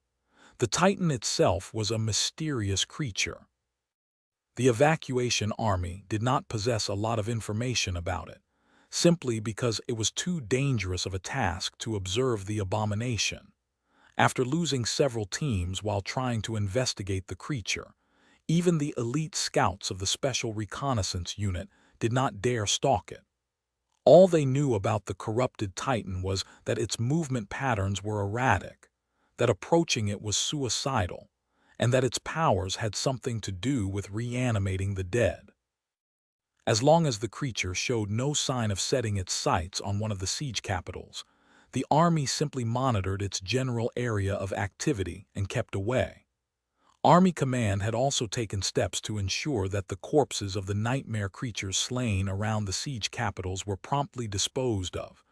The Titan itself was a mysterious creature. The evacuation army did not possess a lot of information about it, simply because it was too dangerous of a task to observe the abomination. After losing several teams while trying to investigate the creature, even the elite scouts of the Special Reconnaissance Unit did not dare stalk it. All they knew about the corrupted Titan was that its movement patterns were erratic, that approaching it was suicidal, and that its powers had something to do with reanimating the dead. As long as the creature showed no sign of setting its sights on one of the siege capitals, the army simply monitored its general area of activity and kept away. Army Command had also taken steps to ensure that the corpses of the nightmare creatures slain around the siege capitals were promptly disposed of,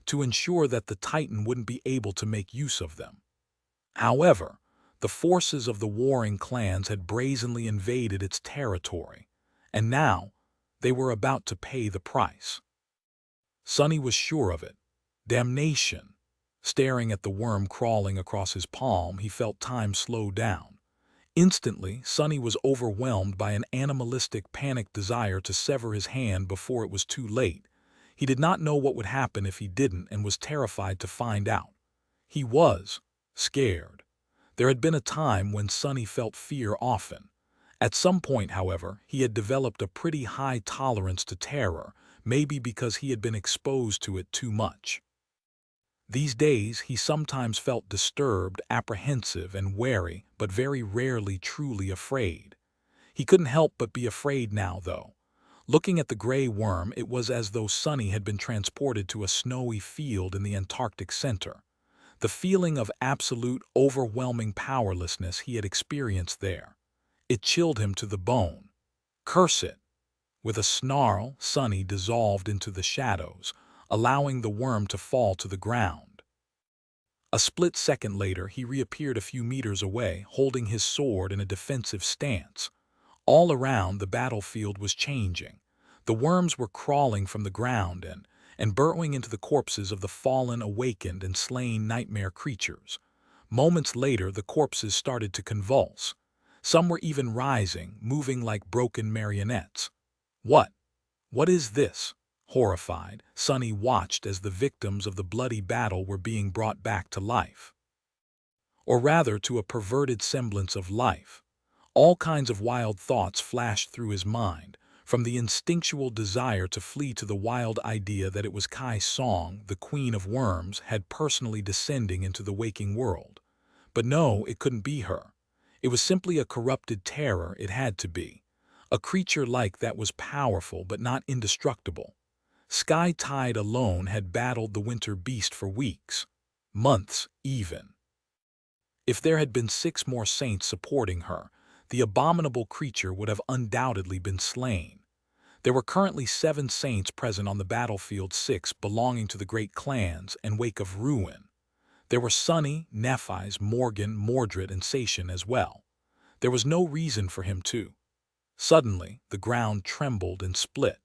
to ensure that the Titan wouldn't be able to make use of them. However, the forces of the warring clans had brazenly invaded its territory, and now they were about to pay the price. Sonny was sure of it. Damnation! Staring at the worm crawling across his palm, he felt time slow down. Instantly, Sonny was overwhelmed by an animalistic, panicked desire to sever his hand before it was too late. He did not know what would happen if he didn't and was terrified to find out. He was scared. There had been a time when Sonny felt fear often. At some point, however, he had developed a pretty high tolerance to terror, maybe because he had been exposed to it too much. These days, he sometimes felt disturbed, apprehensive, and wary, but very rarely truly afraid. He couldn't help but be afraid now, though. Looking at the gray worm, it was as though Sonny had been transported to a snowy field in the Antarctic center. The feeling of absolute, overwhelming powerlessness he had experienced there. It chilled him to the bone. Curse it! With a snarl, Sonny dissolved into the shadows, allowing the worm to fall to the ground. A split second later, he reappeared a few meters away, holding his sword in a defensive stance. All around, the battlefield was changing. The worms were crawling from the ground and burrowing into the corpses of the fallen, awakened, and slain nightmare creatures. Moments later, the corpses started to convulse. Some were even rising, moving like broken marionettes. What is this? Horrified, Sunny watched as the victims of the bloody battle were being brought back to life. Or rather, to a perverted semblance of life. All kinds of wild thoughts flashed through his mind, from the instinctual desire to flee to the wild idea that it was Kai Song, the Queen of Worms, had personally descending into the waking world. But no, it couldn't be her. It was simply a corrupted terror, it had to be. A creature like that was powerful but not indestructible. Sky Tide alone had battled the winter beast for weeks, months even. If there had been 6 more saints supporting her, the abominable creature would have undoubtedly been slain. There were currently 7 saints present on the battlefield, 6 belonging to the great clans and Wake of Ruin. There were Sunny, Nephi's, Morgan, Mordred, and Satian as well. There was no reason for him to. Suddenly, the ground trembled and split.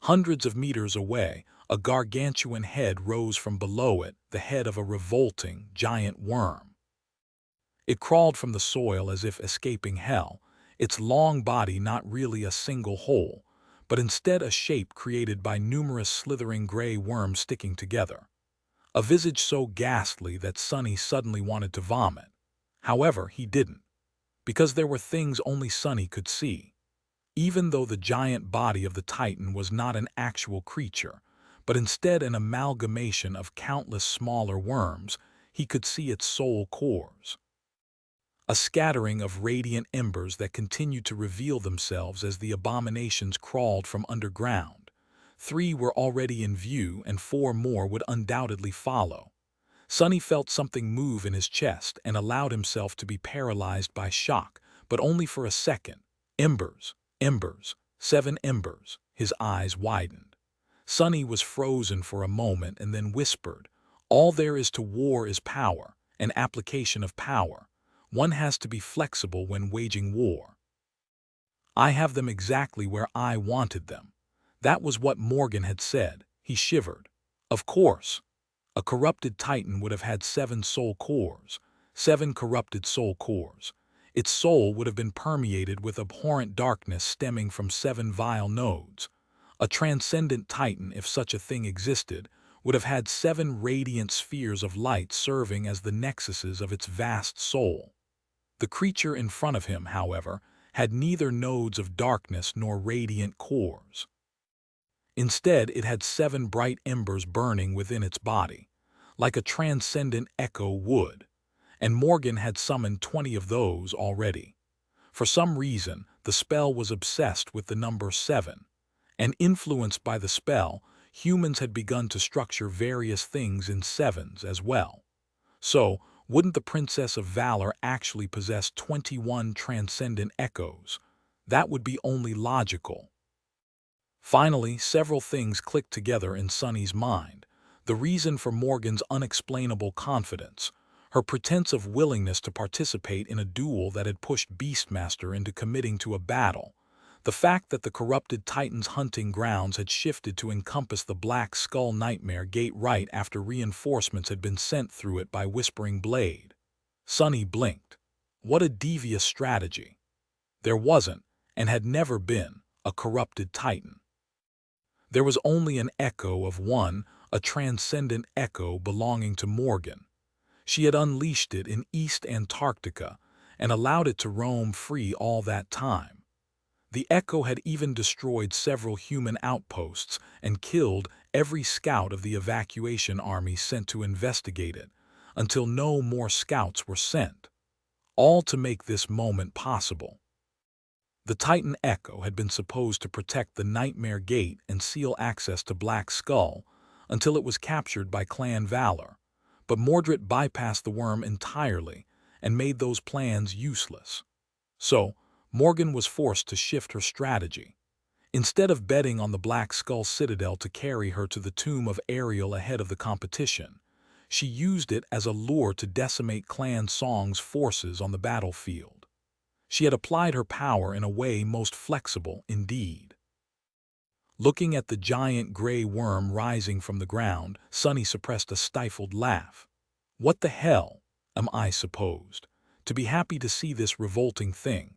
Hundreds of meters away, a gargantuan head rose from below it, the head of a revolting, giant worm. It crawled from the soil as if escaping hell, its long body not really a single hole, but instead a shape created by numerous slithering gray worms sticking together. A visage so ghastly that Sunny suddenly wanted to vomit. However, he didn't, because there were things only Sunny could see. Even though the giant body of the Titan was not an actual creature, but instead an amalgamation of countless smaller worms, he could see its soul cores. A scattering of radiant embers that continued to reveal themselves as the abominations crawled from underground. 3 were already in view, and 4 more would undoubtedly follow. Sunny felt something move in his chest and allowed himself to be paralyzed by shock, but only for a second. Embers, embers, 7 embers. His eyes widened. Sunny was frozen for a moment and then whispered, "All there is to war is power, an application of power. One has to be flexible when waging war. I have them exactly where I wanted them." That was what Morgan had said. He shivered. Of course. A corrupted Titan would have had 7 soul cores, 7 corrupted soul cores. Its soul would have been permeated with abhorrent darkness stemming from 7 vile nodes. A transcendent Titan, if such a thing existed, would have had 7 radiant spheres of light serving as the nexuses of its vast soul. The creature in front of him, however, had neither nodes of darkness nor radiant cores. Instead, it had 7 bright embers burning within its body, like a transcendent echo would, and Morgan had summoned 20 of those already. For some reason, the spell was obsessed with the number 7, and influenced by the spell, humans had begun to structure various things in 7s as well. So, wouldn't the Princess of Valor actually possess 21 transcendent echoes? That would be only logical. Finally, several things clicked together in Sunny's mind. The reason for Morgan's unexplainable confidence, her pretense of willingness to participate in a duel that had pushed Beastmaster into committing to a battle, the fact that the corrupted Titan's hunting grounds had shifted to encompass the Black Skull Nightmare Gate right after reinforcements had been sent through it by Whispering Blade. Sunny blinked. What a devious strategy. There wasn't, and had never been, a corrupted Titan. There was only an echo of one, a transcendent echo belonging to Morgan. She had unleashed it in East Antarctica and allowed it to roam free all that time. The echo had even destroyed several human outposts and killed every scout of the evacuation army sent to investigate it, until no more scouts were sent. All to make this moment possible. The Titan Echo had been supposed to protect the Nightmare Gate and seal access to Black Skull until it was captured by Clan Valor, but Mordred bypassed the worm entirely and made those plans useless. So, Morgan was forced to shift her strategy. Instead of betting on the Black Skull Citadel to carry her to the tomb of Ariel ahead of the competition, she used it as a lure to decimate Clan Song's forces on the battlefield. She had applied her power in a way most flexible indeed. Looking at the giant gray worm rising from the ground, Sunny suppressed a stifled laugh. What the hell, am I supposed to be happy to see this revolting thing?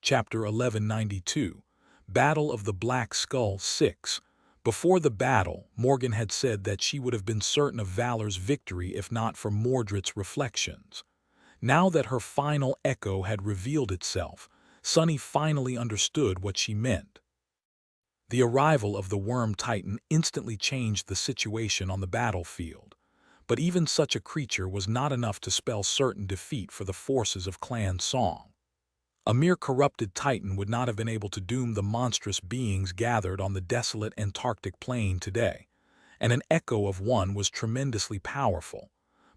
Chapter 1192, Battle of the Black Skull 6, Before the battle, Morgan had said that she would have been certain of Valor's victory if not for Mordred's reflections. Now that her final echo had revealed itself, Sunny finally understood what she meant. The arrival of the Worm Titan instantly changed the situation on the battlefield, but even such a creature was not enough to spell certain defeat for the forces of Clan Song. A mere corrupted Titan would not have been able to doom the monstrous beings gathered on the desolate Antarctic plain today, and an echo of one was tremendously powerful,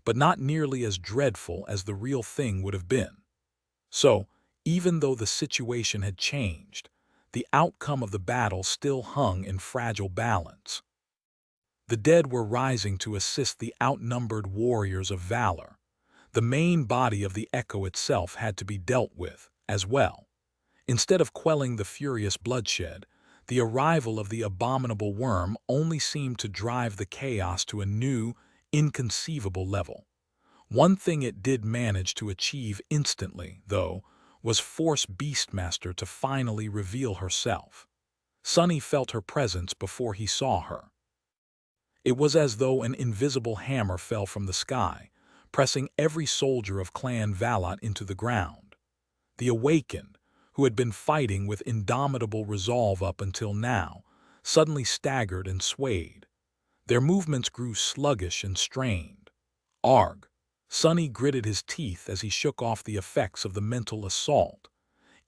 but not nearly as dreadful as the real thing would have been. So, even though the situation had changed, the outcome of the battle still hung in fragile balance. The dead were rising to assist the outnumbered warriors of valor. The main body of the echo itself had to be dealt with, as well. Instead of quelling the furious bloodshed, the arrival of the abominable worm only seemed to drive the chaos to a new, inconceivable level. One thing it did manage to achieve instantly, though, was force Beastmaster to finally reveal herself. Sunny felt her presence before he saw her. It was as though an invisible hammer fell from the sky, pressing every soldier of Clan Valat into the ground. The Awakened, who had been fighting with indomitable resolve up until now, suddenly staggered and swayed. Their movements grew sluggish and strained. Arg! Sunny gritted his teeth as he shook off the effects of the mental assault.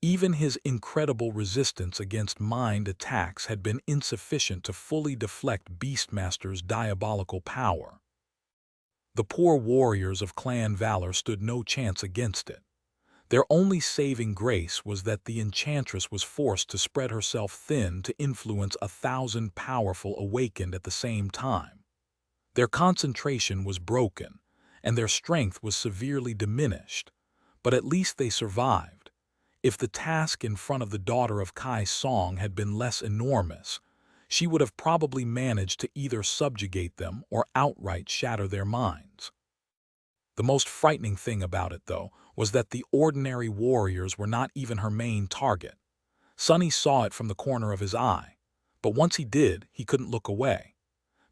Even his incredible resistance against mind attacks had been insufficient to fully deflect Beastmaster's diabolical power. The poor warriors of Clan Valor stood no chance against it. Their only saving grace was that the enchantress was forced to spread herself thin to influence 1,000 powerful Awakened at the same time. Their concentration was broken, and their strength was severely diminished, but at least they survived. If the task in front of the daughter of Kai Song had been less enormous, she would have probably managed to either subjugate them or outright shatter their minds. The most frightening thing about it, though, was that the ordinary warriors were not even her main target. Sunny saw it from the corner of his eye, but once he did, he couldn't look away.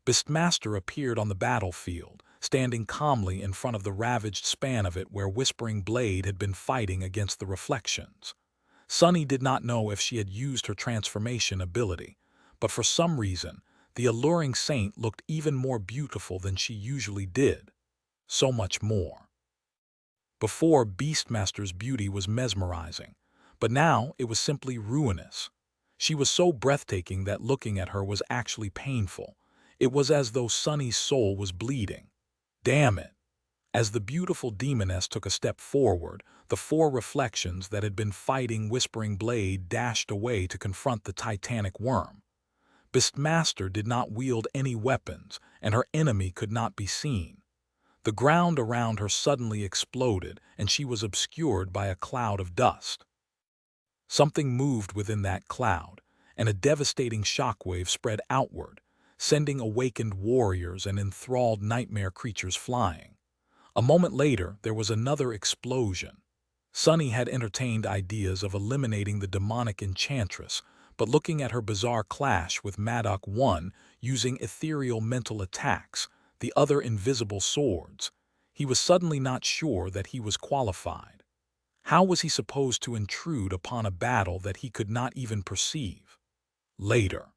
Beastmaster appeared on the battlefield, standing calmly in front of the ravaged span of it where Whispering Blade had been fighting against the reflections. Sunny did not know if she had used her transformation ability, but for some reason, the alluring saint looked even more beautiful than she usually did. So much more. Before, Beastmaster's beauty was mesmerizing, but now it was simply ruinous. She was so breathtaking that looking at her was actually painful. It was as though Sunny's soul was bleeding. Damn it! As the beautiful demoness took a step forward, the four reflections that had been fighting Whispering Blade dashed away to confront the titanic worm. Beastmaster did not wield any weapons, and her enemy could not be seen. The ground around her suddenly exploded, and she was obscured by a cloud of dust. Something moved within that cloud, and a devastating shockwave spread outward, sending awakened warriors and enthralled nightmare creatures flying. A moment later, there was another explosion. Sunny had entertained ideas of eliminating the demonic enchantress, but looking at her bizarre clash with Madoc 1 using ethereal mental attacks, the other invisible swords, he was suddenly not sure that he was qualified. How was he supposed to intrude upon a battle that he could not even perceive? Later.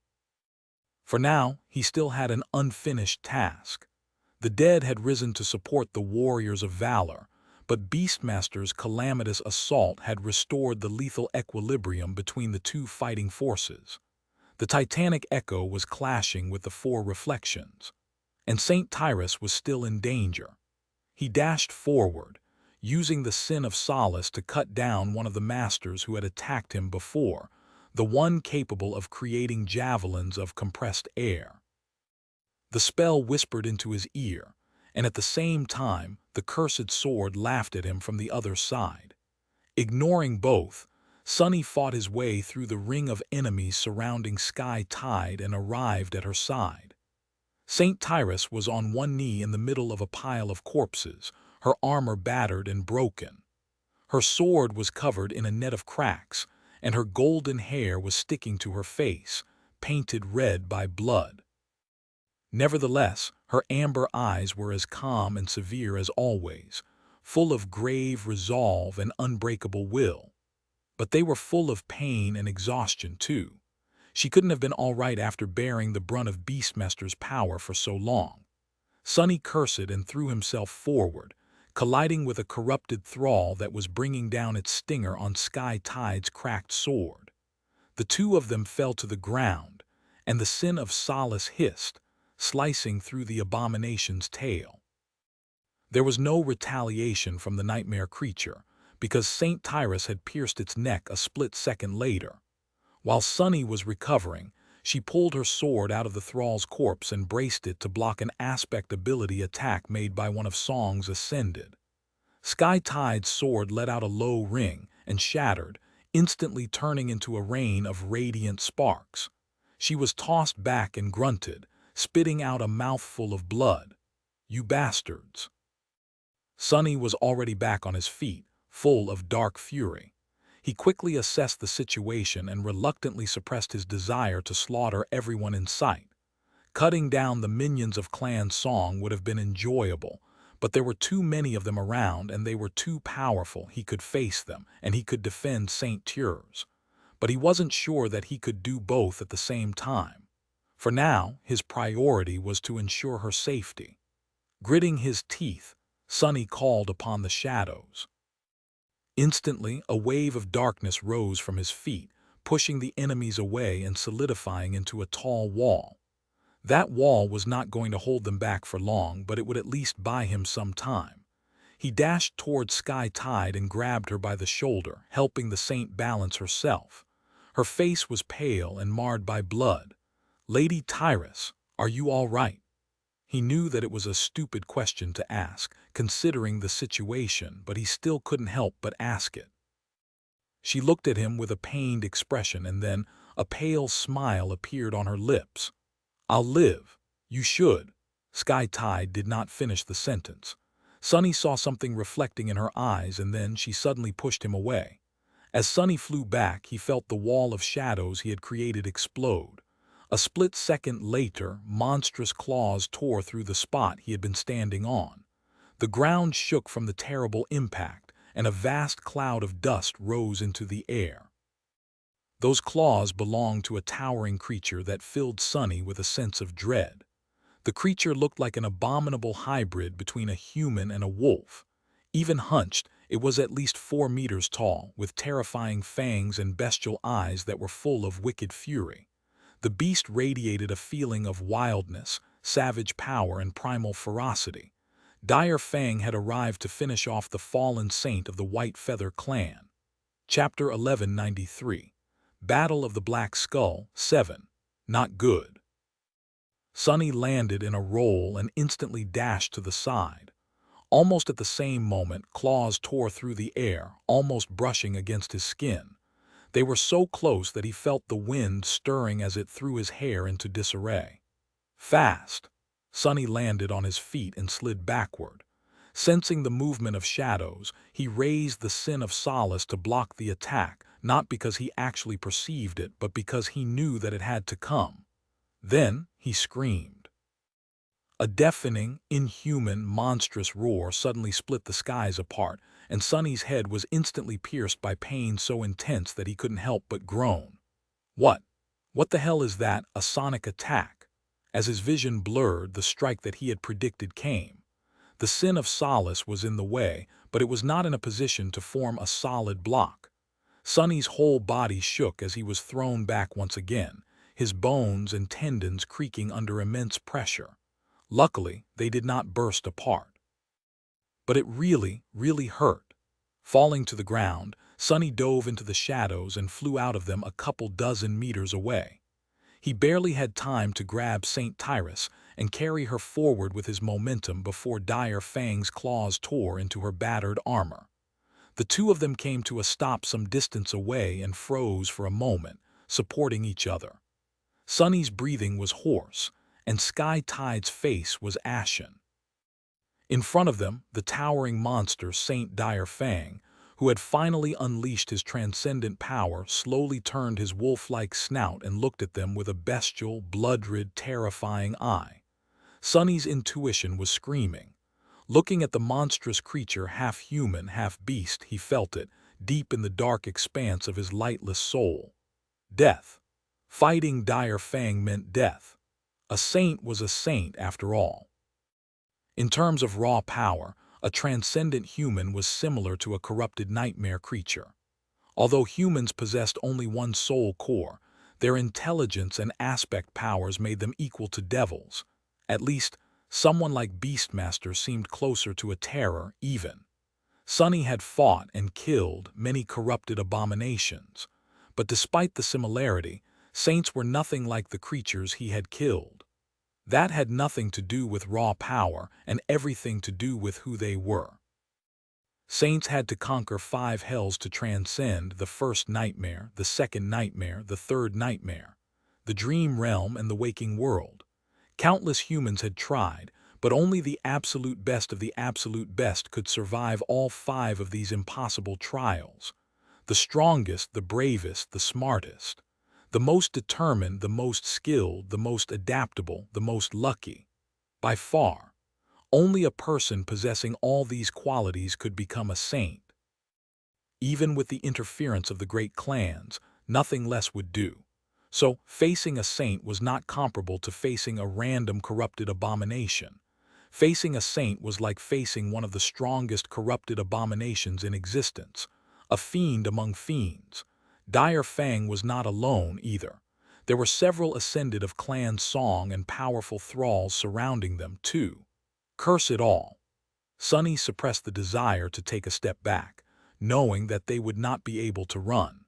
For now, he still had an unfinished task. The dead had risen to support the warriors of valor, but Beastmaster's calamitous assault had restored the lethal equilibrium between the two fighting forces. The titanic echo was clashing with the four reflections, and Saint Tyrus was still in danger. He dashed forward, using the Sin of Solace to cut down one of the masters who had attacked him before, the one capable of creating javelins of compressed air. The spell whispered into his ear, and at the same time, the cursed sword laughed at him from the other side. Ignoring both, Sunny fought his way through the ring of enemies surrounding Sky Tide and arrived at her side. Saint Tyrus was on one knee in the middle of a pile of corpses, her armor battered and broken. Her sword was covered in a net of cracks, and her golden hair was sticking to her face, painted red by blood. Nevertheless, her amber eyes were as calm and severe as always, full of grave resolve and unbreakable will. But they were full of pain and exhaustion, too. She couldn't have been all right after bearing the brunt of Beastmaster's power for so long. Sonny cursed and threw himself forward, colliding with a corrupted thrall that was bringing down its stinger on Sky Tide's cracked sword. The two of them fell to the ground, and the sin of Solace hissed, slicing through the abomination's tail. There was no retaliation from the nightmare creature, because Saint Tyrus had pierced its neck a split second later. While Sunny was recovering, she pulled her sword out of the thrall's corpse and braced it to block an aspect ability attack made by one of Song's Ascended. Sky Tide's sword let out a low ring and shattered, instantly turning into a rain of radiant sparks. She was tossed back and grunted, spitting out a mouthful of blood. "You bastards." Sunny was already back on his feet, full of dark fury. He quickly assessed the situation and reluctantly suppressed his desire to slaughter everyone in sight. Cutting down the minions of Clan Song would have been enjoyable, but there were too many of them around and they were too powerful. He could face them, and he could defend St. Tyr's. But he wasn't sure that he could do both at the same time. For now, his priority was to ensure her safety. Gritting his teeth, Sunny called upon the shadows. Instantly, a wave of darkness rose from his feet, pushing the enemies away and solidifying into a tall wall. That wall was not going to hold them back for long, but it would at least buy him some time. He dashed toward Sky Tide and grabbed her by the shoulder, helping the saint balance herself. Her face was pale and marred by blood. "Lady Tyrus, are you all right?" He knew that it was a stupid question to ask, considering the situation, but he still couldn't help but ask it. She looked at him with a pained expression, and then a pale smile appeared on her lips. "I'll live. You should." Sky Tide did not finish the sentence. Sunny saw something reflecting in her eyes, and then she suddenly pushed him away. As Sunny flew back, he felt the wall of shadows he had created explode. A split second later, monstrous claws tore through the spot he had been standing on. The ground shook from the terrible impact, and a vast cloud of dust rose into the air. Those claws belonged to a towering creature that filled Sunny with a sense of dread. The creature looked like an abominable hybrid between a human and a wolf. Even hunched, it was at least 4 meters tall, with terrifying fangs and bestial eyes that were full of wicked fury. The beast radiated a feeling of wildness, savage power, and primal ferocity. Dire Fang had arrived to finish off the fallen saint of the White Feather clan. Chapter 1193. Battle of the Black Skull, 7. Not good. Sunny landed in a roll and instantly dashed to the side. Almost at the same moment, claws tore through the air, almost brushing against his skin. They were so close that he felt the wind stirring as it threw his hair into disarray. Fast! Sunny landed on his feet and slid backward. Sensing the movement of shadows, he raised the Sin of Solace to block the attack, not because he actually perceived it, but because he knew that it had to come. Then he screamed. A deafening, inhuman, monstrous roar suddenly split the skies apart, and Sunny's head was instantly pierced by pain so intense that he couldn't help but groan. What the hell is that? A sonic attack? As his vision blurred, the strike that he had predicted came. The Sin of Solace was in the way, but it was not in a position to form a solid block. Sunny's whole body shook as he was thrown back once again, his bones and tendons creaking under immense pressure. Luckily, they did not burst apart. But it really, really hurt. Falling to the ground, Sunny dove into the shadows and flew out of them a couple dozen meters away. He barely had time to grab St. Tyrus and carry her forward with his momentum before Dire Fang's claws tore into her battered armor. The two of them came to a stop some distance away and froze for a moment, supporting each other. Sunny's breathing was hoarse, and Sky Tide's face was ashen. In front of them, the towering monster Saint Dire Fang, who had finally unleashed his transcendent power, slowly turned his wolf-like snout and looked at them with a bestial, blood-red, terrifying eye. Sunny's intuition was screaming. Looking at the monstrous creature, half human, half beast, he felt it, deep in the dark expanse of his lightless soul. Death. Fighting Dire Fang meant death. A saint was a saint after all. In terms of raw power, a transcendent human was similar to a corrupted nightmare creature. Although humans possessed only one soul core, their intelligence and aspect powers made them equal to devils. At least, someone like Beastmaster seemed closer to a terror even. Sunny had fought and killed many corrupted abominations, but despite the similarity, saints were nothing like the creatures he had killed. That had nothing to do with raw power and everything to do with who they were. Saints had to conquer 5 hells to transcend the first nightmare, the second nightmare, the third nightmare, the dream realm and the waking world. Countless humans had tried, but only the absolute best of the absolute best could survive all 5 of these impossible trials. The strongest, the bravest, the smartest. The most determined, the most skilled, the most adaptable, the most lucky. By far, only a person possessing all these qualities could become a saint. Even with the interference of the great clans, nothing less would do. So, facing a saint was not comparable to facing a random corrupted abomination. Facing a saint was like facing one of the strongest corrupted abominations in existence, a fiend among fiends. Dire Fang was not alone either. There were several ascended of Clan Song and powerful thralls surrounding them too. Curse it all. Sunny suppressed the desire to take a step back, knowing that they would not be able to run.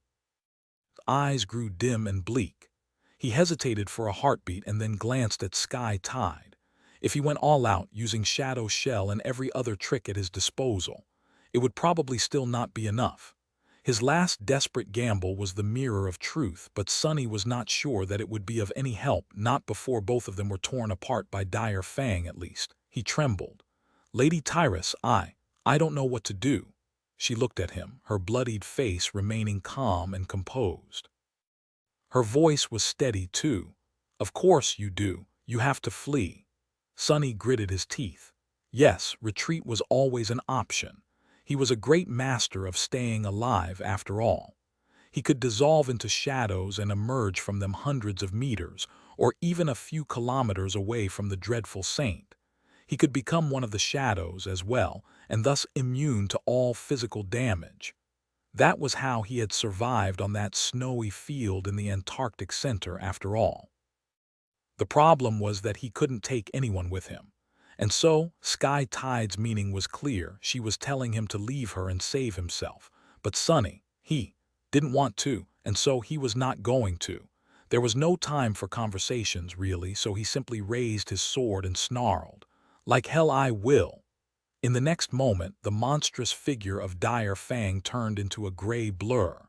His eyes grew dim and bleak. He hesitated for a heartbeat and then glanced at Sky Tide. If he went all out, using Shadow Shell and every other trick at his disposal, it would probably still not be enough. His last desperate gamble was the Mirror of Truth, but Sunny was not sure that it would be of any help, not before both of them were torn apart by Dire Fang at least. He trembled. Lady Tyrus, I don't know what to do. She looked at him, her bloodied face remaining calm and composed. Her voice was steady too. Of course you do. You have to flee. Sunny gritted his teeth. Yes, retreat was always an option. He was a great master of staying alive after all. He could dissolve into shadows and emerge from them hundreds of meters, or even a few kilometers away from the dreadful saint. He could become one of the shadows as well, and thus immune to all physical damage. That was how he had survived on that snowy field in the Antarctic center after all. The problem was that he couldn't take anyone with him. And so, Sky Tide's meaning was clear. She was telling him to leave her and save himself. But Sunny, he didn't want to, and so he was not going to. There was no time for conversations, really, so he simply raised his sword and snarled, "Like hell I will." In the next moment, the monstrous figure of Dire Fang turned into a gray blur.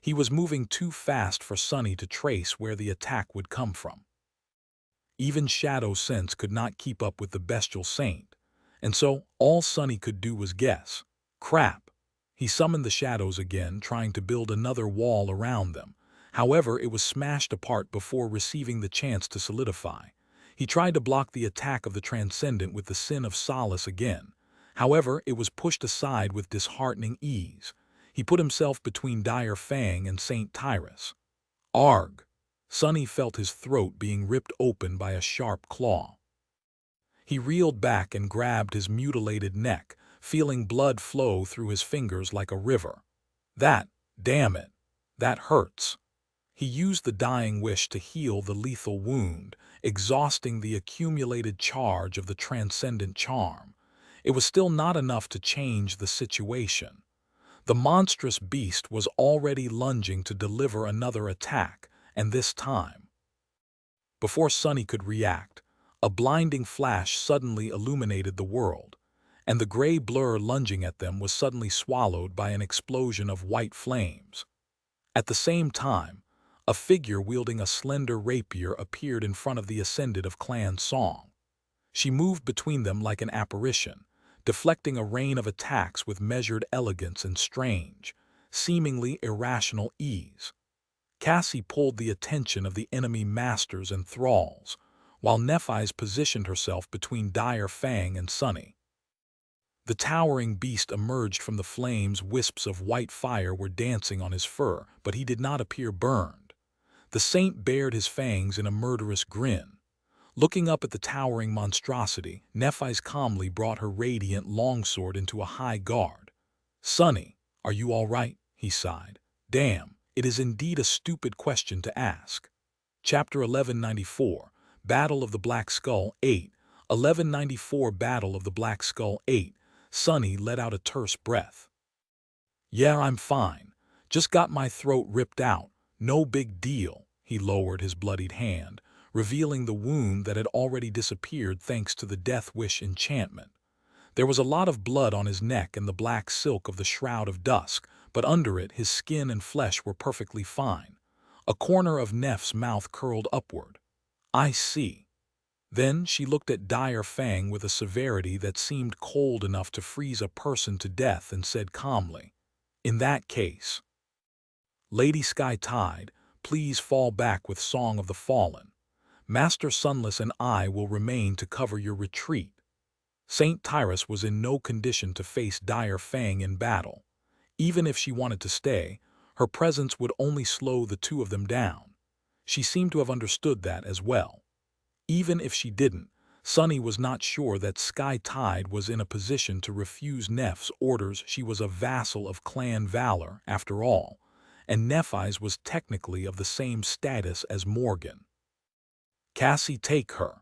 He was moving too fast for Sunny to trace where the attack would come from. Even Shadow Sense could not keep up with the bestial saint, and so all Sunny could do was guess. Crap! He summoned the shadows again, trying to build another wall around them. However, it was smashed apart before receiving the chance to solidify. He tried to block the attack of the Transcendent with the Sin of Solace again. However, it was pushed aside with disheartening ease. He put himself between Dire Fang and Saint Tyrus. Arg! Sunny felt his throat being ripped open by a sharp claw. He reeled back and grabbed his mutilated neck, feeling blood flow through his fingers like a river. Damn it, that hurts. He used the dying wish to heal the lethal wound, exhausting the accumulated charge of the transcendent charm. It was still not enough to change the situation. The monstrous beast was already lunging to deliver another attack, and this time. Before Sunny could react, a blinding flash suddenly illuminated the world, and the gray blur lunging at them was suddenly swallowed by an explosion of white flames. At the same time, a figure wielding a slender rapier appeared in front of the ascended of Clan Song. She moved between them like an apparition, deflecting a rain of attacks with measured elegance and strange, seemingly irrational ease. Cassie pulled the attention of the enemy masters and thralls, while Nephi's positioned herself between Dire Fang and Sunny. The towering beast emerged from the flames. Wisps of white fire were dancing on his fur, but he did not appear burned. The saint bared his fangs in a murderous grin. Looking up at the towering monstrosity, Nephi's calmly brought her radiant longsword into a high guard. "Sunny, are you all right?" he sighed. "Damn, it is indeed a stupid question to ask." Chapter 1194, Battle of the Black Skull 8, 1194 Battle of the Black Skull 8. Sunny let out a terse breath. "Yeah, I'm fine. Just got my throat ripped out. No big deal." He lowered his bloodied hand, revealing the wound that had already disappeared thanks to the Death Wish enchantment. There was a lot of blood on his neck and the black silk of the Shroud of Dusk, but under it his skin and flesh were perfectly fine. A corner of Neph's mouth curled upward. "I see." Then she looked at Dire Fang with a severity that seemed cold enough to freeze a person to death and said calmly, "In that case, Lady Sky Tide, please fall back with Song of the Fallen. Master Sunless and I will remain to cover your retreat." Saint Tyrus was in no condition to face Dire Fang in battle. Even if she wanted to stay, her presence would only slow the two of them down. She seemed to have understood that as well. Even if she didn't, Sunny was not sure that Sky Tide was in a position to refuse Neph's orders. She was a vassal of Clan Valor, after all, and Nephi's was technically of the same status as Morgan. "Cassie, take her."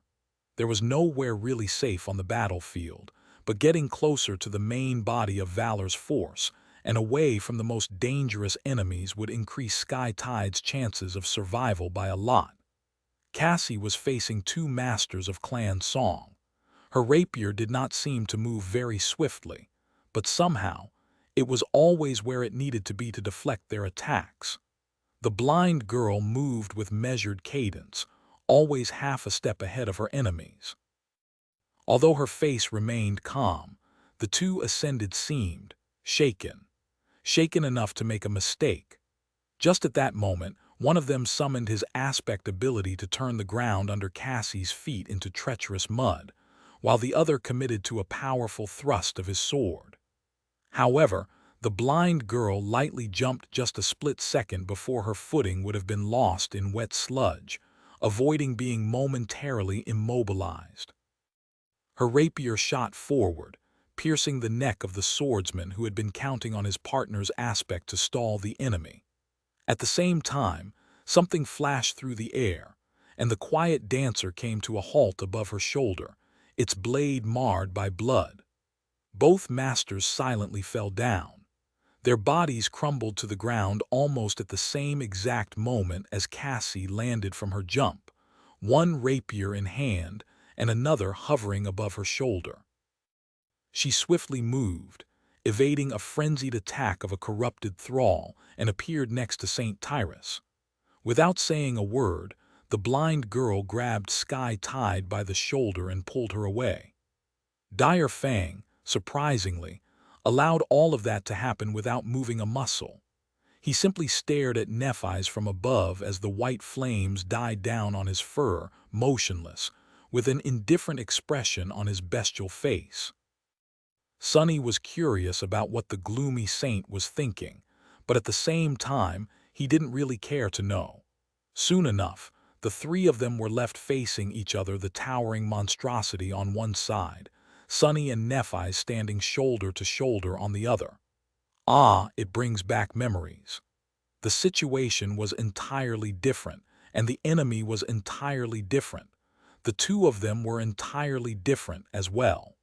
There was nowhere really safe on the battlefield, but getting closer to the main body of Valor's force and away from the most dangerous enemies would increase Sky Tide's chances of survival by a lot. Cassie was facing two masters of Clan Song. Her rapier did not seem to move very swiftly, but somehow it was always where it needed to be to deflect their attacks. The blind girl moved with measured cadence, always half a step ahead of her enemies. Although her face remained calm, the two ascended seemed shaken enough to make a mistake. Just at that moment, one of them summoned his aspect ability to turn the ground under Cassie's feet into treacherous mud, while the other committed to a powerful thrust of his sword. However, the blind girl lightly jumped just a split second before her footing would have been lost in wet sludge, avoiding being momentarily immobilized. Her rapier shot forward, piercing the neck of the swordsman who had been counting on his partner's aspect to stall the enemy. At the same time, something flashed through the air, and the quiet dancer came to a halt above her shoulder, its blade marred by blood. Both masters silently fell down. Their bodies crumbled to the ground almost at the same exact moment as Cassie landed from her jump, one rapier in hand and another hovering above her shoulder. She swiftly moved, evading a frenzied attack of a corrupted thrall, and appeared next to Saint Tyrus. Without saying a word, the blind girl grabbed Sky Tide by the shoulder and pulled her away. Dire Fang, surprisingly, allowed all of that to happen without moving a muscle. He simply stared at Nephi's from above as the white flames died down on his fur, motionless, with an indifferent expression on his bestial face. Sunny was curious about what the gloomy saint was thinking, but at the same time, he didn't really care to know. Soon enough, the three of them were left facing each other, the towering monstrosity on one side, Sunny and Nephi standing shoulder to shoulder on the other. It brings back memories. The situation was entirely different, and the enemy was entirely different. The two of them were entirely different as well.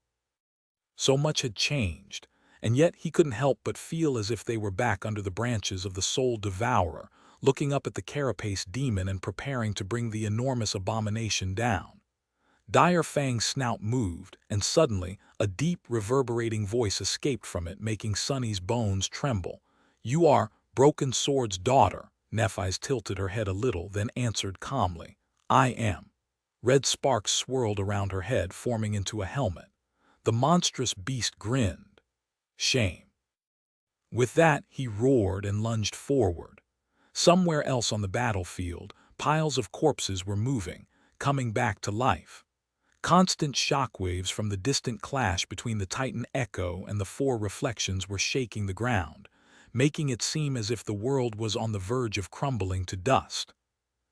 So much had changed, and yet he couldn't help but feel as if they were back under the branches of the Soul Devourer, looking up at the carapace demon and preparing to bring the enormous abomination down. Dire Fang's snout moved, and suddenly a deep, reverberating voice escaped from it, making Sunny's bones tremble. "You are Broken Sword's daughter." Nephi's tilted her head a little, then answered calmly, "I am." Red sparks swirled around her head, forming into a helmet. The monstrous beast grinned. Shame. With that, he roared and lunged forward. Somewhere else on the battlefield, piles of corpses were moving, coming back to life. Constant shockwaves from the distant clash between the Titan Echo and the four reflections were shaking the ground, making it seem as if the world was on the verge of crumbling to dust.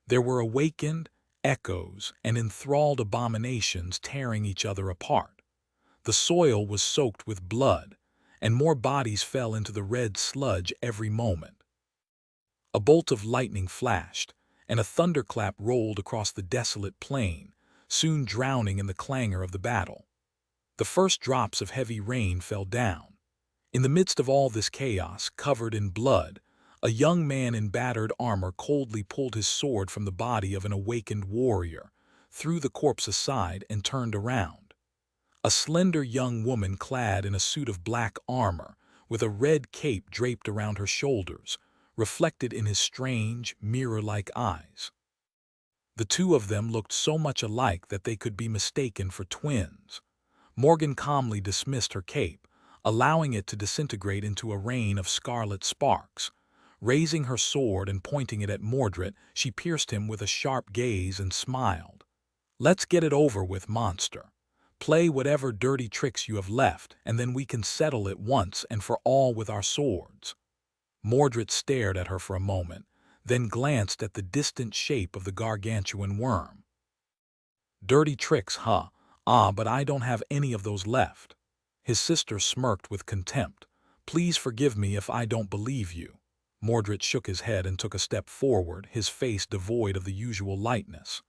There were awakened echoes and enthralled abominations tearing each other apart. The soil was soaked with blood, and more bodies fell into the red sludge every moment. A bolt of lightning flashed, and a thunderclap rolled across the desolate plain, soon drowning in the clangor of the battle. The first drops of heavy rain fell down. In the midst of all this chaos, covered in blood, a young man in battered armor coldly pulled his sword from the body of an awakened warrior, threw the corpse aside, and turned around. A slender young woman clad in a suit of black armor, with a red cape draped around her shoulders, reflected in his strange, mirror-like eyes. The two of them looked so much alike that they could be mistaken for twins. Morgan calmly dismissed her cape, allowing it to disintegrate into a rain of scarlet sparks. Raising her sword and pointing it at Mordred, she pierced him with a sharp gaze and smiled. "Let's get it over with, monster. Play whatever dirty tricks you have left, and then we can settle it once and for all with our swords." Mordred stared at her for a moment, then glanced at the distant shape of the gargantuan worm. "Dirty tricks, huh? But I don't have any of those left." His sister smirked with contempt. "Please forgive me if I don't believe you." Mordred shook his head and took a step forward, his face devoid of the usual lightness.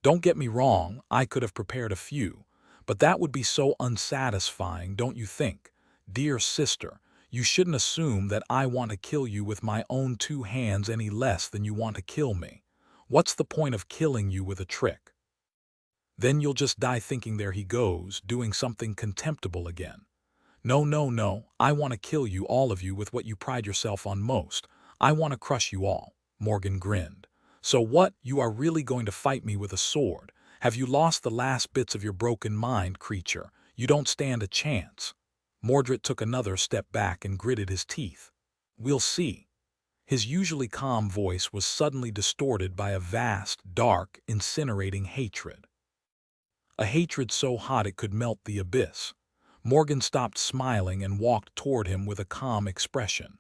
"Don't get me wrong, I could have prepared a few, but that would be so unsatisfying, don't you think? Dear sister, you shouldn't assume that I want to kill you with my own two hands any less than you want to kill me. What's the point of killing you with a trick? Then you'll just die thinking there he goes, doing something contemptible again. No, no, no, I want to kill you, all of you, with what you pride yourself on most. I want to crush you all." Morgan grinned. "So what, you are really going to fight me with a sword? Have you lost the last bits of your broken mind, creature? You don't stand a chance." Mordred took another step back and gritted his teeth. "We'll see." His usually calm voice was suddenly distorted by a vast, dark, incinerating hatred. A hatred so hot it could melt the abyss. Morgan stopped smiling and walked toward him with a calm expression.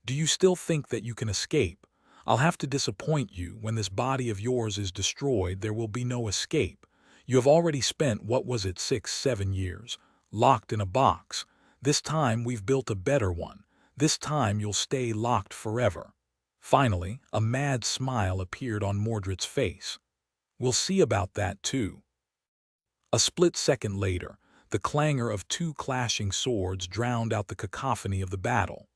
"Do you still think that you can escape? I'll have to disappoint you. When this body of yours is destroyed, there will be no escape. You have already spent, what was it, 6, 7 years, locked in a box. This time we've built a better one. This time you'll stay locked forever." Finally, a mad smile appeared on Mordred's face. "We'll see about that too." A split second later, the clangor of two clashing swords drowned out the cacophony of the battle.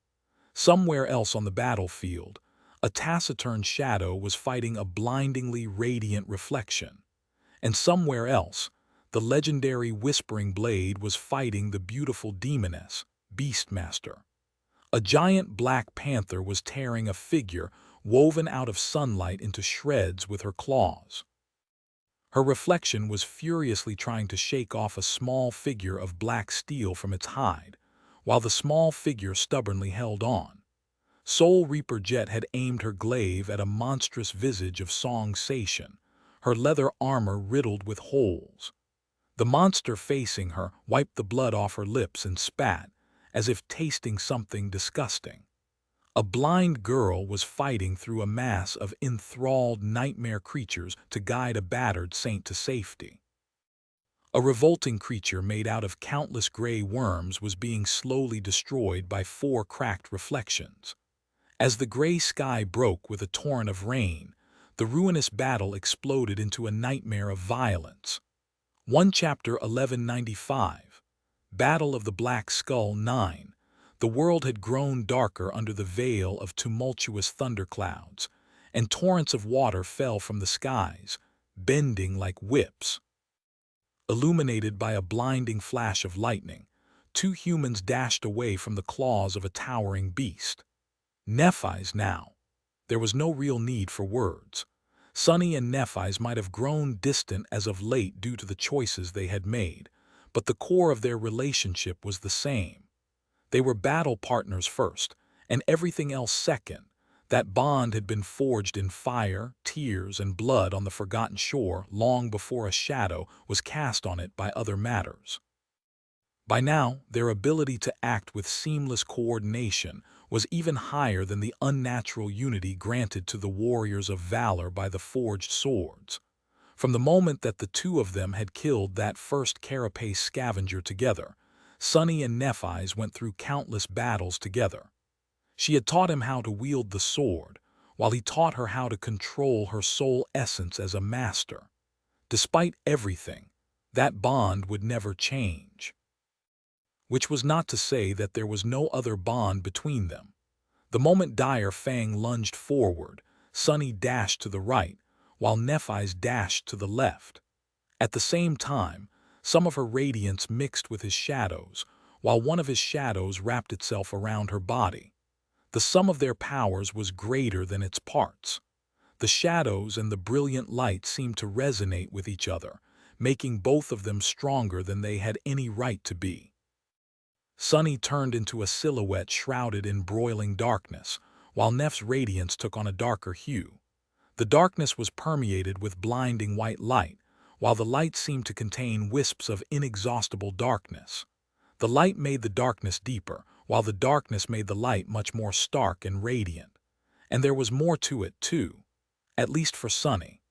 Somewhere else on the battlefield, a taciturn shadow was fighting a blindingly radiant reflection. And somewhere else, the legendary Whispering Blade was fighting the beautiful demoness, Beastmaster. A giant black panther was tearing a figure woven out of sunlight into shreds with her claws. Her reflection was furiously trying to shake off a small figure of black steel from its hide, while the small figure stubbornly held on. Soul Reaper Jet had aimed her glaive at a monstrous visage of Song Sation, her leather armor riddled with holes. The monster facing her wiped the blood off her lips and spat, as if tasting something disgusting. A blind girl was fighting through a mass of enthralled nightmare creatures to guide a battered saint to safety. A revolting creature made out of countless gray worms was being slowly destroyed by 4 cracked reflections. As the gray sky broke with a torrent of rain, the ruinous battle exploded into a nightmare of violence. 1 Chapter 1195, Battle of the Black Skull 9. The world had grown darker under the veil of tumultuous thunderclouds, and torrents of water fell from the skies, bending like whips. Illuminated by a blinding flash of lightning, 2 humans dashed away from the claws of a towering beast. Nephi's now. There was no real need for words. Sunny and Nephi's might have grown distant as of late due to the choices they had made, but the core of their relationship was the same. They were battle partners first, and everything else second. That bond had been forged in fire, tears, and blood on the forgotten shore long before a shadow was cast on it by other matters. By now, their ability to act with seamless coordination was even higher than the unnatural unity granted to the warriors of valor by the forged swords. From the moment that the two of them had killed that first carapace scavenger together, Sunny and Nephi's went through countless battles together. She had taught him how to wield the sword, while he taught her how to control her soul essence as a master. Despite everything, that bond would never change. Which was not to say that there was no other bond between them. The moment Dire Fang lunged forward, Sunny dashed to the right, while Nephi's dashed to the left. At the same time, some of her radiance mixed with his shadows, while one of his shadows wrapped itself around her body. The sum of their powers was greater than its parts. The shadows and the brilliant light seemed to resonate with each other, making both of them stronger than they had any right to be. Sunny turned into a silhouette shrouded in broiling darkness, while Neff's radiance took on a darker hue. The darkness was permeated with blinding white light, while the light seemed to contain wisps of inexhaustible darkness. The light made the darkness deeper, while the darkness made the light much more stark and radiant. And there was more to it, too, at least for Sunny.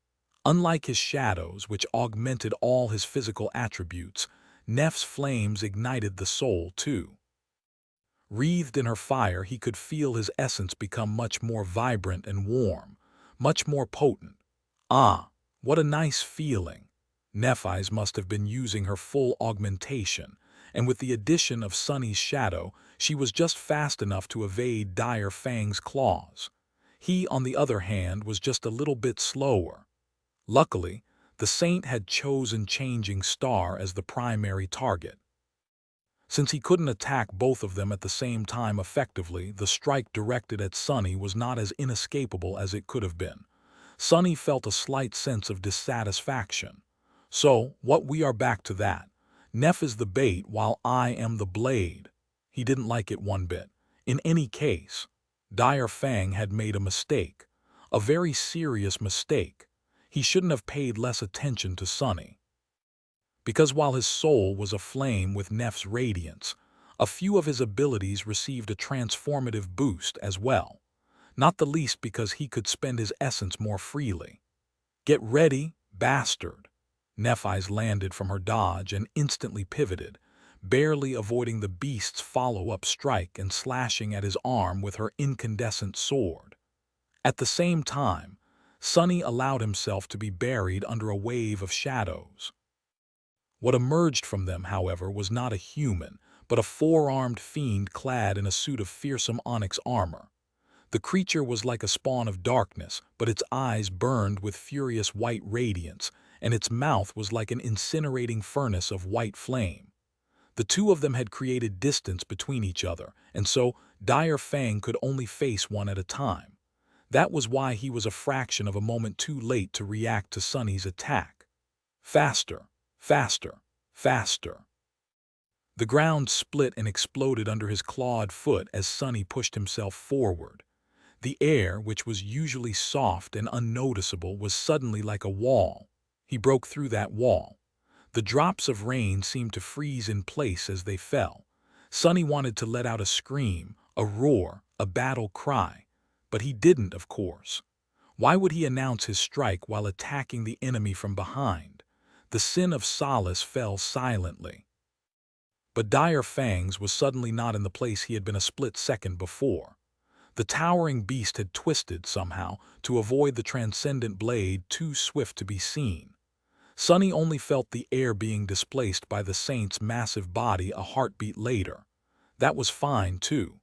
Unlike his shadows, which augmented all his physical attributes, Neff's flames ignited the soul, too. Wreathed in her fire, he could feel his essence become much more vibrant and warm, much more potent. Ah, what a nice feeling! Nephi's must have been using her full augmentation, and with the addition of Sunny's shadow, she was just fast enough to evade Dire Fang's claws. He, on the other hand, was just a little bit slower. Luckily, the Saint had chosen Changing Star as the primary target. Since he couldn't attack both of them at the same time effectively, the strike directed at Sunny was not as inescapable as it could have been. Sunny felt a slight sense of dissatisfaction. So, we are back to that. Neff is the bait while I am the blade. He didn't like it one bit. In any case, Dire Fang had made a mistake. A very serious mistake. He shouldn't have paid less attention to Sunny. Because while his soul was aflame with Neff's radiance, a few of his abilities received a transformative boost as well, not the least because he could spend his essence more freely. Get ready, bastard! Neff eyes landed from her dodge and instantly pivoted, barely avoiding the beast's follow-up strike and slashing at his arm with her incandescent sword. At the same time, Sunny allowed himself to be buried under a wave of shadows. What emerged from them, however, was not a human, but a four-armed fiend clad in a suit of fearsome onyx armor. The creature was like a spawn of darkness, but its eyes burned with furious white radiance, and its mouth was like an incinerating furnace of white flame. The two of them had created distance between each other, and so Dire Fang could only face one at a time. That was why he was a fraction of a moment too late to react to Sunny's attack. Faster, faster, faster. The ground split and exploded under his clawed foot as Sunny pushed himself forward. The air, which was usually soft and unnoticeable, was suddenly like a wall. He broke through that wall. The drops of rain seemed to freeze in place as they fell. Sunny wanted to let out a scream, a roar, a battle cry. But he didn't, of course. Why would he announce his strike while attacking the enemy from behind? The sin of solace fell silently. But Dire Fangs was suddenly not in the place he had been a split second before. The towering beast had twisted, somehow, to avoid the transcendent blade too swift to be seen. Sunny only felt the air being displaced by the Saint's massive body a heartbeat later. That was fine, too.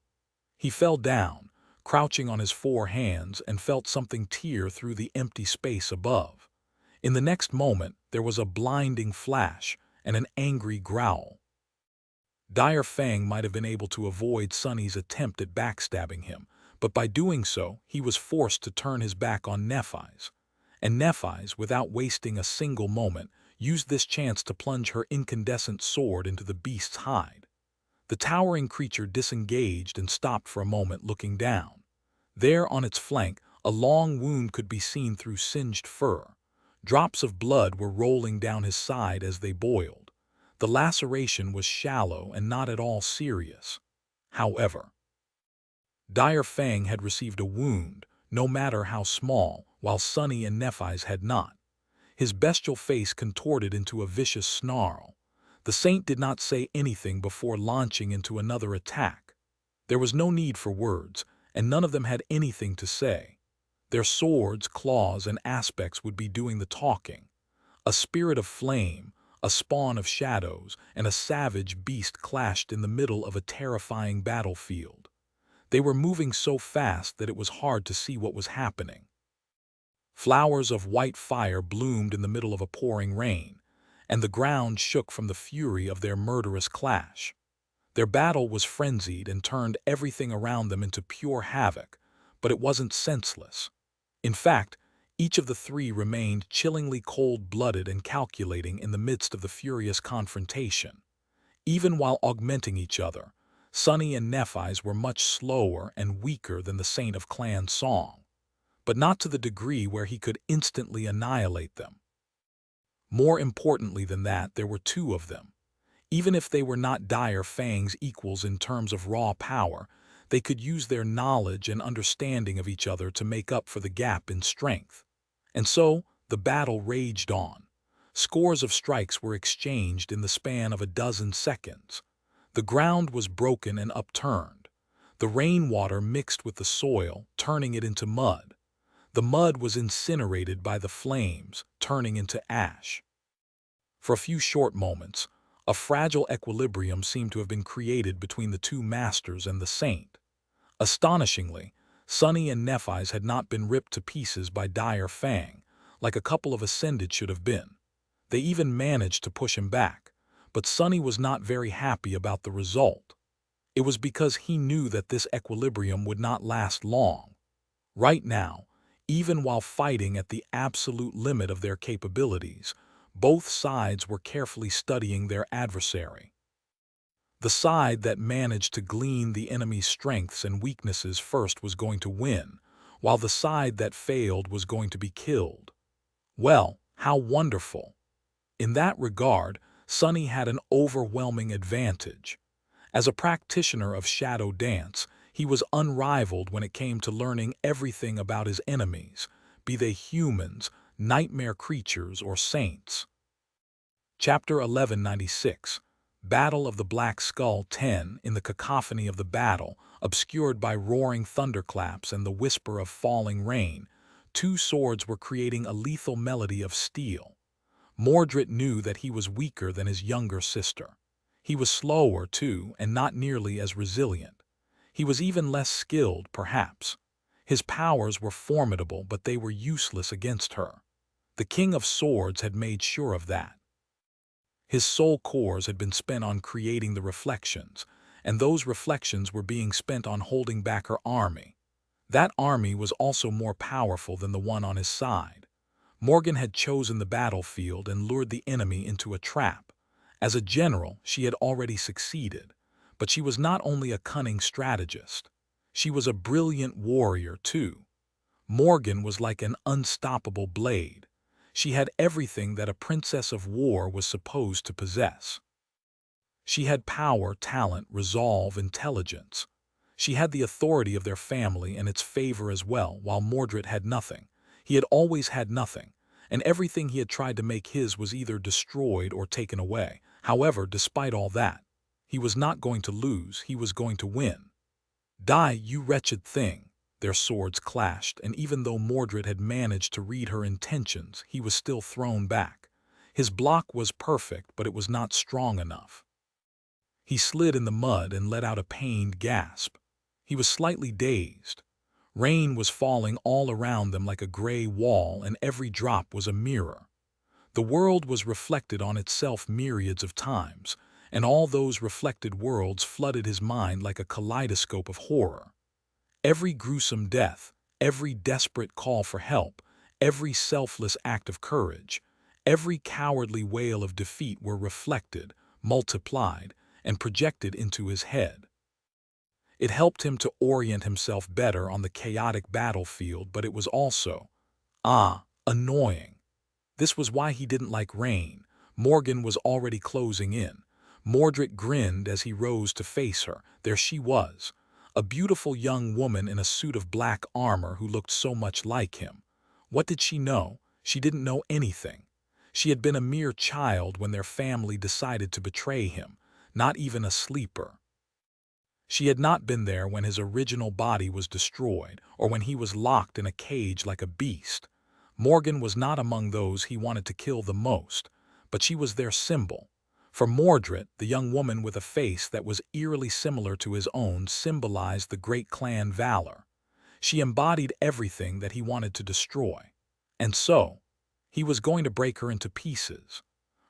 He fell down, crouching on his four hands, and felt something tear through the empty space above. In the next moment, there was a blinding flash and an angry growl. Dire Fang might have been able to avoid Sunny's attempt at backstabbing him, but by doing so, he was forced to turn his back on Nephi's. And Nephi's, without wasting a single moment, used this chance to plunge her incandescent sword into the beast's hide. The towering creature disengaged and stopped for a moment, looking down. There on its flank, a long wound could be seen through singed fur. Drops of blood were rolling down his side as they boiled. The laceration was shallow and not at all serious. However, Dire Fang had received a wound, no matter how small, while Sunny and Nephi's had not. His bestial face contorted into a vicious snarl. The saint did not say anything before launching into another attack. There was no need for words, and none of them had anything to say. Their swords, claws, and aspects would be doing the talking. A spirit of flame, a spawn of shadows, and a savage beast clashed in the middle of a terrifying battlefield. They were moving so fast that it was hard to see what was happening. Flowers of white fire bloomed in the middle of a pouring rain, and the ground shook from the fury of their murderous clash. Their battle was frenzied and turned everything around them into pure havoc, but it wasn't senseless. In fact, each of the three remained chillingly cold-blooded and calculating in the midst of the furious confrontation. Even while augmenting each other, Sunny and Nephi's were much slower and weaker than the Saint of Clan Song, but not to the degree where he could instantly annihilate them. More importantly than that, there were two of them. Even if they were not Dire Fang's equals in terms of raw power, they could use their knowledge and understanding of each other to make up for the gap in strength. And so, the battle raged on. Scores of strikes were exchanged in the span of a dozen seconds. The ground was broken and upturned. The rainwater mixed with the soil, turning it into mud. The mud was incinerated by the flames, turning into ash. For a few short moments, a fragile equilibrium seemed to have been created between the two masters and the saint. Astonishingly, Sunny and Nephi's had not been ripped to pieces by Dire Fang, like a couple of Ascended should have been. They even managed to push him back, but Sunny was not very happy about the result. It was because he knew that this equilibrium would not last long. Right now, even while fighting at the absolute limit of their capabilities, both sides were carefully studying their adversary. The side that managed to glean the enemy's strengths and weaknesses first was going to win, while the side that failed was going to be killed. Well, how wonderful! In that regard, Sunny had an overwhelming advantage. As a practitioner of shadow dance, he was unrivaled when it came to learning everything about his enemies, be they humans, nightmare creatures, or saints. Chapter 1196, Battle of the Black Skull 10. In the cacophony of the battle, obscured by roaring thunderclaps and the whisper of falling rain, two swords were creating a lethal melody of steel. Mordred knew that he was weaker than his younger sister. He was slower, too, and not nearly as resilient. He was even less skilled, perhaps. His powers were formidable, but they were useless against her. The King of Swords had made sure of that. His soul cores had been spent on creating the reflections, and those reflections were being spent on holding back her army. That army was also more powerful than the one on his side. Morgan had chosen the battlefield and lured the enemy into a trap. As a general, she had already succeeded, but she was not only a cunning strategist. She was a brilliant warrior, too. Morgan was like an unstoppable blade. She had everything that a princess of war was supposed to possess. She had power, talent, resolve, intelligence. She had the authority of their family and its favor as well, while Mordred had nothing. He had always had nothing, and everything he had tried to make his was either destroyed or taken away. However, despite all that, he was not going to lose, he was going to win. Die, you wretched thing! Their swords clashed, and even though Mordred had managed to read her intentions, he was still thrown back. His block was perfect, but it was not strong enough. He slid in the mud and let out a pained gasp. He was slightly dazed. Rain was falling all around them like a gray wall, and every drop was a mirror. The world was reflected on itself myriads of times, and all those reflected worlds flooded his mind like a kaleidoscope of horror. Every gruesome death, every desperate call for help, every selfless act of courage, Every cowardly wail of defeat were reflected, multiplied, and projected into his head. It helped him to orient himself better on the chaotic battlefield, but it was also, annoying. This was why he didn't like rain. Morgan was already closing in. Mordred grinned as he rose to face her. There she was, a beautiful young woman in a suit of black armor who looked so much like him. What did she know? She didn't know anything. She had been a mere child when their family decided to betray him, not even a sleeper. She had not been there when his original body was destroyed, or when he was locked in a cage like a beast. Morgan was not among those he wanted to kill the most, but she was their symbol. For Mordred, the young woman with a face that was eerily similar to his own symbolized the great clan valor. She embodied everything that he wanted to destroy. And so, he was going to break her into pieces.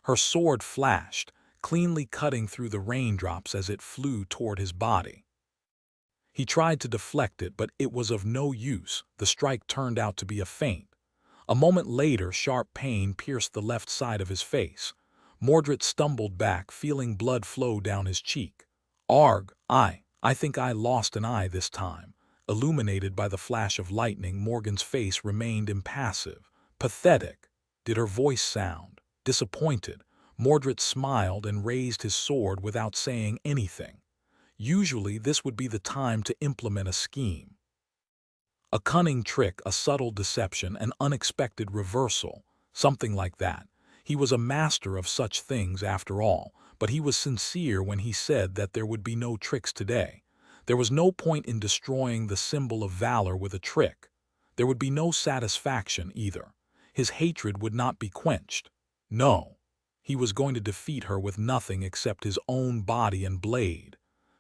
Her sword flashed, cleanly cutting through the raindrops as it flew toward his body. He tried to deflect it, but it was of no use. The strike turned out to be a feint. A moment later, sharp pain pierced the left side of his face. Mordred stumbled back, feeling blood flow down his cheek. Arg, I think I lost an eye this time. Illuminated by the flash of lightning, Morgan's face remained impassive. Pathetic. Did her voice sound? Disappointed. Mordred smiled and raised his sword without saying anything. Usually, this would be the time to implement a scheme. A cunning trick, a subtle deception, an unexpected reversal, something like that. He was a master of such things after all, but he was sincere when he said that there would be no tricks today. There was no point in destroying the symbol of valor with a trick. There would be no satisfaction either. His hatred would not be quenched. No, he was going to defeat her with nothing except his own body and blade.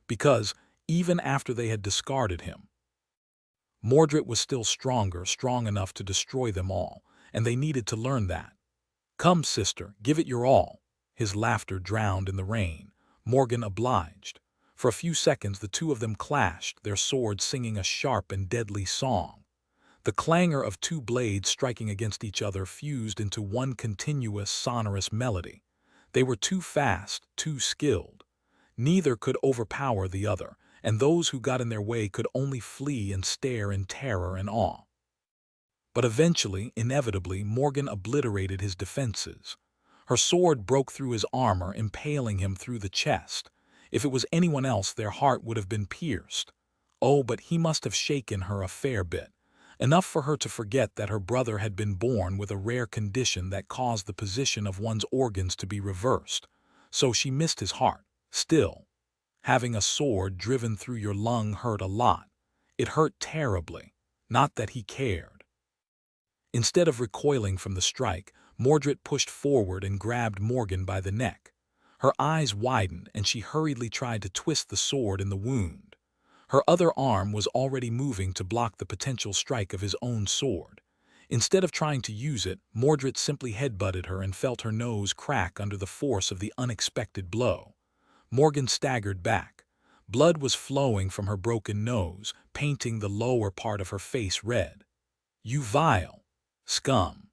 Because, even after they had discarded him, Mordred was still stronger, strong enough to destroy them all, and they needed to learn that. Come, sister, give it your all. His laughter drowned in the rain. Morgan obliged. For a few seconds the two of them clashed, their swords singing a sharp and deadly song. The clangor of two blades striking against each other fused into one continuous, sonorous melody. They were too fast, too skilled. Neither could overpower the other, and those who got in their way could only flee and stare in terror and awe. But eventually, inevitably, Morgan obliterated his defenses. Her sword broke through his armor, impaling him through the chest. If it was anyone else, their heart would have been pierced. Oh, but he must have shaken her a fair bit. Enough for her to forget that her brother had been born with a rare condition that caused the position of one's organs to be reversed. So she missed his heart. Still, having a sword driven through your lung hurt a lot. It hurt terribly. Not that he cared. Instead of recoiling from the strike, Mordred pushed forward and grabbed Morgan by the neck. Her eyes widened, and she hurriedly tried to twist the sword in the wound. Her other arm was already moving to block the potential strike of his own sword. Instead of trying to use it, Mordred simply headbutted her and felt her nose crack under the force of the unexpected blow. Morgan staggered back. Blood was flowing from her broken nose, painting the lower part of her face red. You vile scum!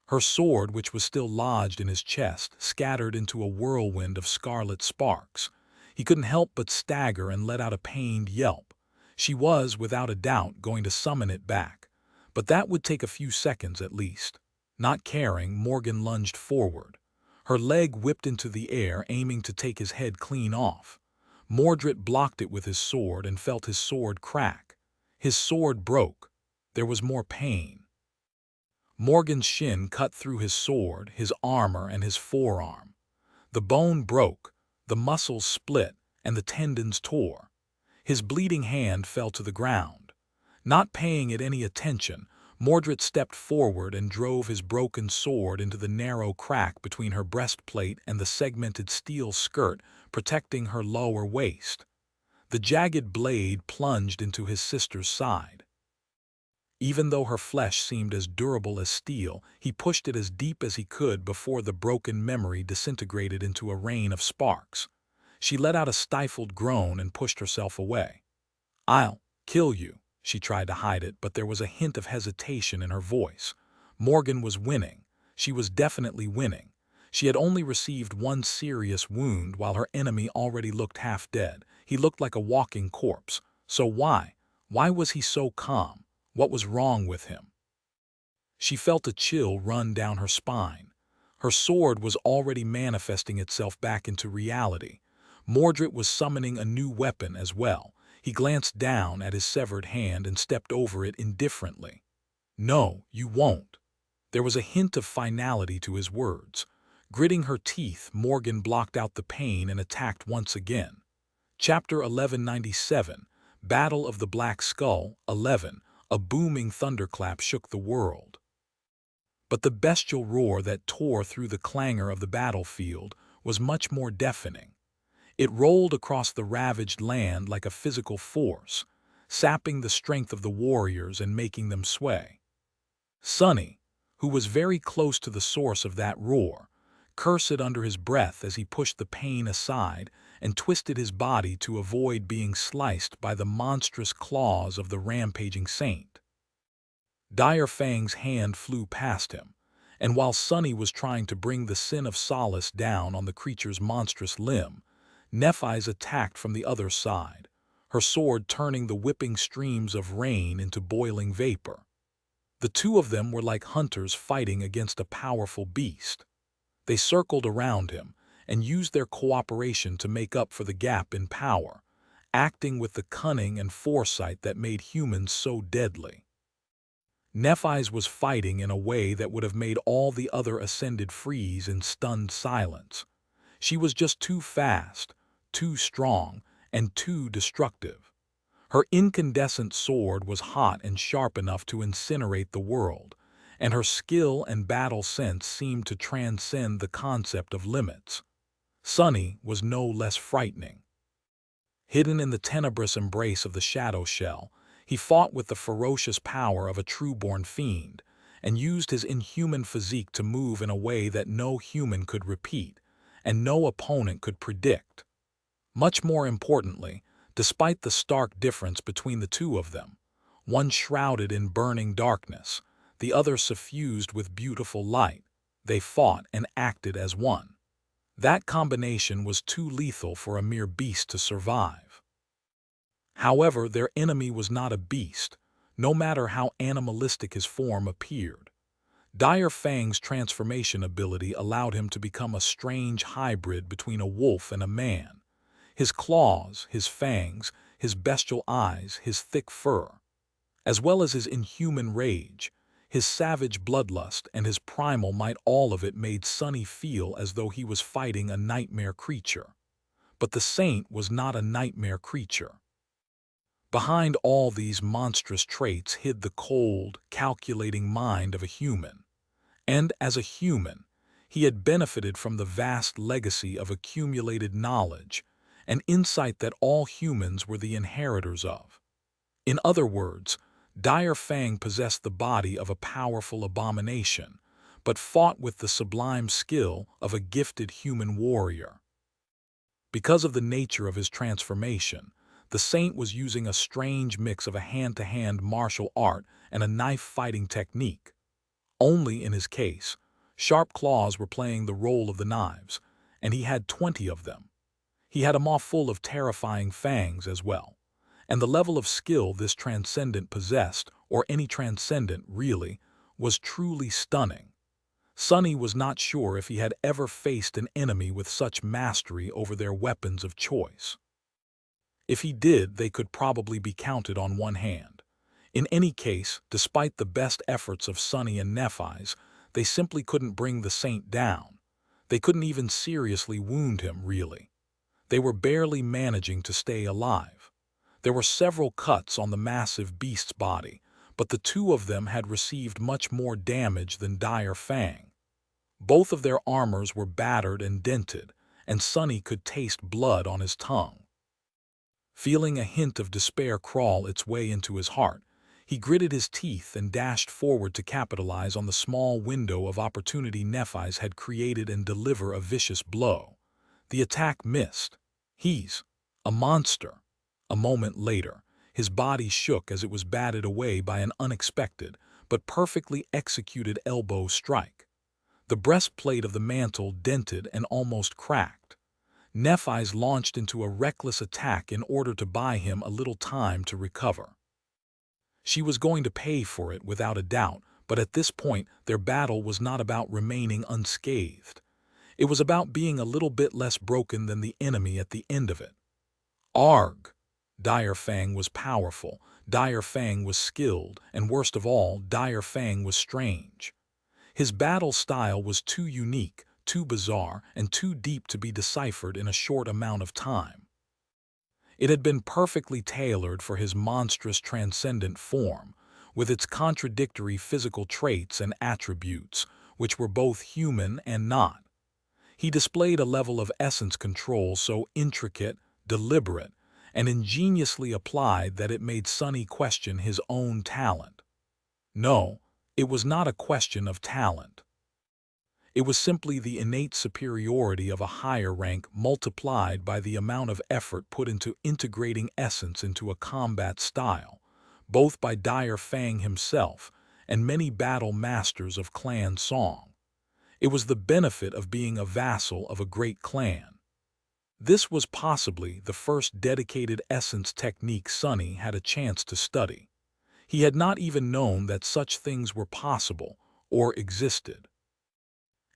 Her sword, which was still lodged in his chest, scattered into a whirlwind of scarlet sparks. He couldn't help but stagger and let out a pained yelp. She was, without a doubt, going to summon it back. But that would take a few seconds at least. Not caring, Morgan lunged forward. Her leg whipped into the air, aiming to take his head clean off. Mordred blocked it with his sword and felt his sword crack. His sword broke. There was more pain. Morgan's shin cut through his sword, his armor, and his forearm. The bone broke, the muscles split, and the tendons tore. His bleeding hand fell to the ground. Not paying it any attention, Mordred stepped forward and drove his broken sword into the narrow crack between her breastplate and the segmented steel skirt protecting her lower waist. The jagged blade plunged into his sister's side. Even though her flesh seemed as durable as steel, he pushed it as deep as he could before the broken memory disintegrated into a rain of sparks. She let out a stifled groan and pushed herself away. I'll kill you. She tried to hide it, but there was a hint of hesitation in her voice. Morgan was winning. She was definitely winning. She had only received one serious wound while her enemy already looked half dead. He looked like a walking corpse. So why? Why was he so calm? What was wrong with him? She felt a chill run down her spine. Her sword was already manifesting itself back into reality. Mordred was summoning a new weapon as well. He glanced down at his severed hand and stepped over it indifferently. "No, you won't." There was a hint of finality to his words. Gritting her teeth, Morgan blocked out the pain and attacked once again. Chapter 1197, Battle of the Black Skull, 11. A booming thunderclap shook the world. But the bestial roar that tore through the clangor of the battlefield was much more deafening. It rolled across the ravaged land like a physical force, sapping the strength of the warriors and making them sway. Sonny, who was very close to the source of that roar, cursed under his breath as he pushed the pain aside and twisted his body to avoid being sliced by the monstrous claws of the rampaging saint. Dire Fang's hand flew past him, and while Sonny was trying to bring the sin of solace down on the creature's monstrous limb, Nephi's attacked from the other side, her sword turning the whipping streams of rain into boiling vapor. The two of them were like hunters fighting against a powerful beast. They circled around him and used their cooperation to make up for the gap in power, acting with the cunning and foresight that made humans so deadly. Nephi's was fighting in a way that would have made all the other Ascended freeze in stunned silence. She was just too fast, too strong, and too destructive. Her incandescent sword was hot and sharp enough to incinerate the world, and her skill and battle sense seemed to transcend the concept of limits. Sonny was no less frightening. Hidden in the tenebrous embrace of the shadow shell, he fought with the ferocious power of a true-born fiend, and used his inhuman physique to move in a way that no human could repeat, and no opponent could predict. Much more importantly, despite the stark difference between the two of them, one shrouded in burning darkness, the other suffused with beautiful light, they fought and acted as one. That combination was too lethal for a mere beast to survive. However, their enemy was not a beast, no matter how animalistic his form appeared. Dire Fang's transformation ability allowed him to become a strange hybrid between a wolf and a man. His claws, his fangs, his bestial eyes, his thick fur, as well as his inhuman rage, his savage bloodlust, and his primal might, all of it made Sonny feel as though he was fighting a nightmare creature. But the saint was not a nightmare creature. Behind all these monstrous traits hid the cold, calculating mind of a human. And as a human, he had benefited from the vast legacy of accumulated knowledge, an insight that all humans were the inheritors of. In other words, Dire Fang possessed the body of a powerful abomination, but fought with the sublime skill of a gifted human warrior. Because of the nature of his transformation, the saint was using a strange mix of a hand-to-hand martial art and a knife-fighting technique. Only in his case, sharp claws were playing the role of the knives, and he had 20 of them. He had a maw full of terrifying fangs as well, and the level of skill this transcendent possessed, or any transcendent really, was truly stunning. Sonny was not sure if he had ever faced an enemy with such mastery over their weapons of choice. If he did, they could probably be counted on one hand. In any case, despite the best efforts of Sonny and Nephi's, they simply couldn't bring the saint down. They couldn't even seriously wound him, really. They were barely managing to stay alive. There were several cuts on the massive beast's body, but the two of them had received much more damage than Dire Fang. Both of their armors were battered and dented, and Sonny could taste blood on his tongue. Feeling a hint of despair crawl its way into his heart, he gritted his teeth and dashed forward to capitalize on the small window of opportunity Nephi's had created and deliver a vicious blow. The attack missed. He's a monster. A moment later, his body shook as it was batted away by an unexpected but perfectly executed elbow strike. The breastplate of the mantle dented and almost cracked. Nephi's launched into a reckless attack in order to buy him a little time to recover. She was going to pay for it without a doubt, but at this point their battle was not about remaining unscathed. It was about being a little bit less broken than the enemy at the end of it. Arg! Dire Fang was powerful, Dire Fang was skilled, and worst of all, Dire Fang was strange. His battle style was too unique, too bizarre, and too deep to be deciphered in a short amount of time. It had been perfectly tailored for his monstrous transcendent form, with its contradictory physical traits and attributes, which were both human and not. He displayed a level of essence control so intricate, deliberate, and ingeniously applied that it made Sonny question his own talent. No, it was not a question of talent. It was simply the innate superiority of a higher rank multiplied by the amount of effort put into integrating essence into a combat style, both by Dire Fang himself and many battle masters of clan song. It was the benefit of being a vassal of a great clan. This was possibly the first dedicated essence technique Sonny had a chance to study. He had not even known that such things were possible or existed.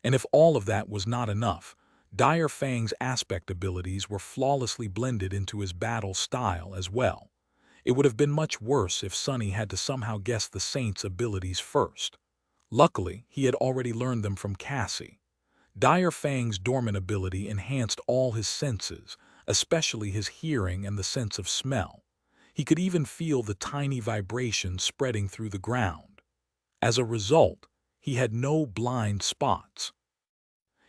And if all of that was not enough, Dire Fang's aspect abilities were flawlessly blended into his battle style as well. It would have been much worse if Sonny had to somehow guess the Saint's abilities first. Luckily, he had already learned them from Cassie. Dire Fang's dormant ability enhanced all his senses, especially his hearing and the sense of smell. He could even feel the tiny vibrations spreading through the ground. As a result, he had no blind spots.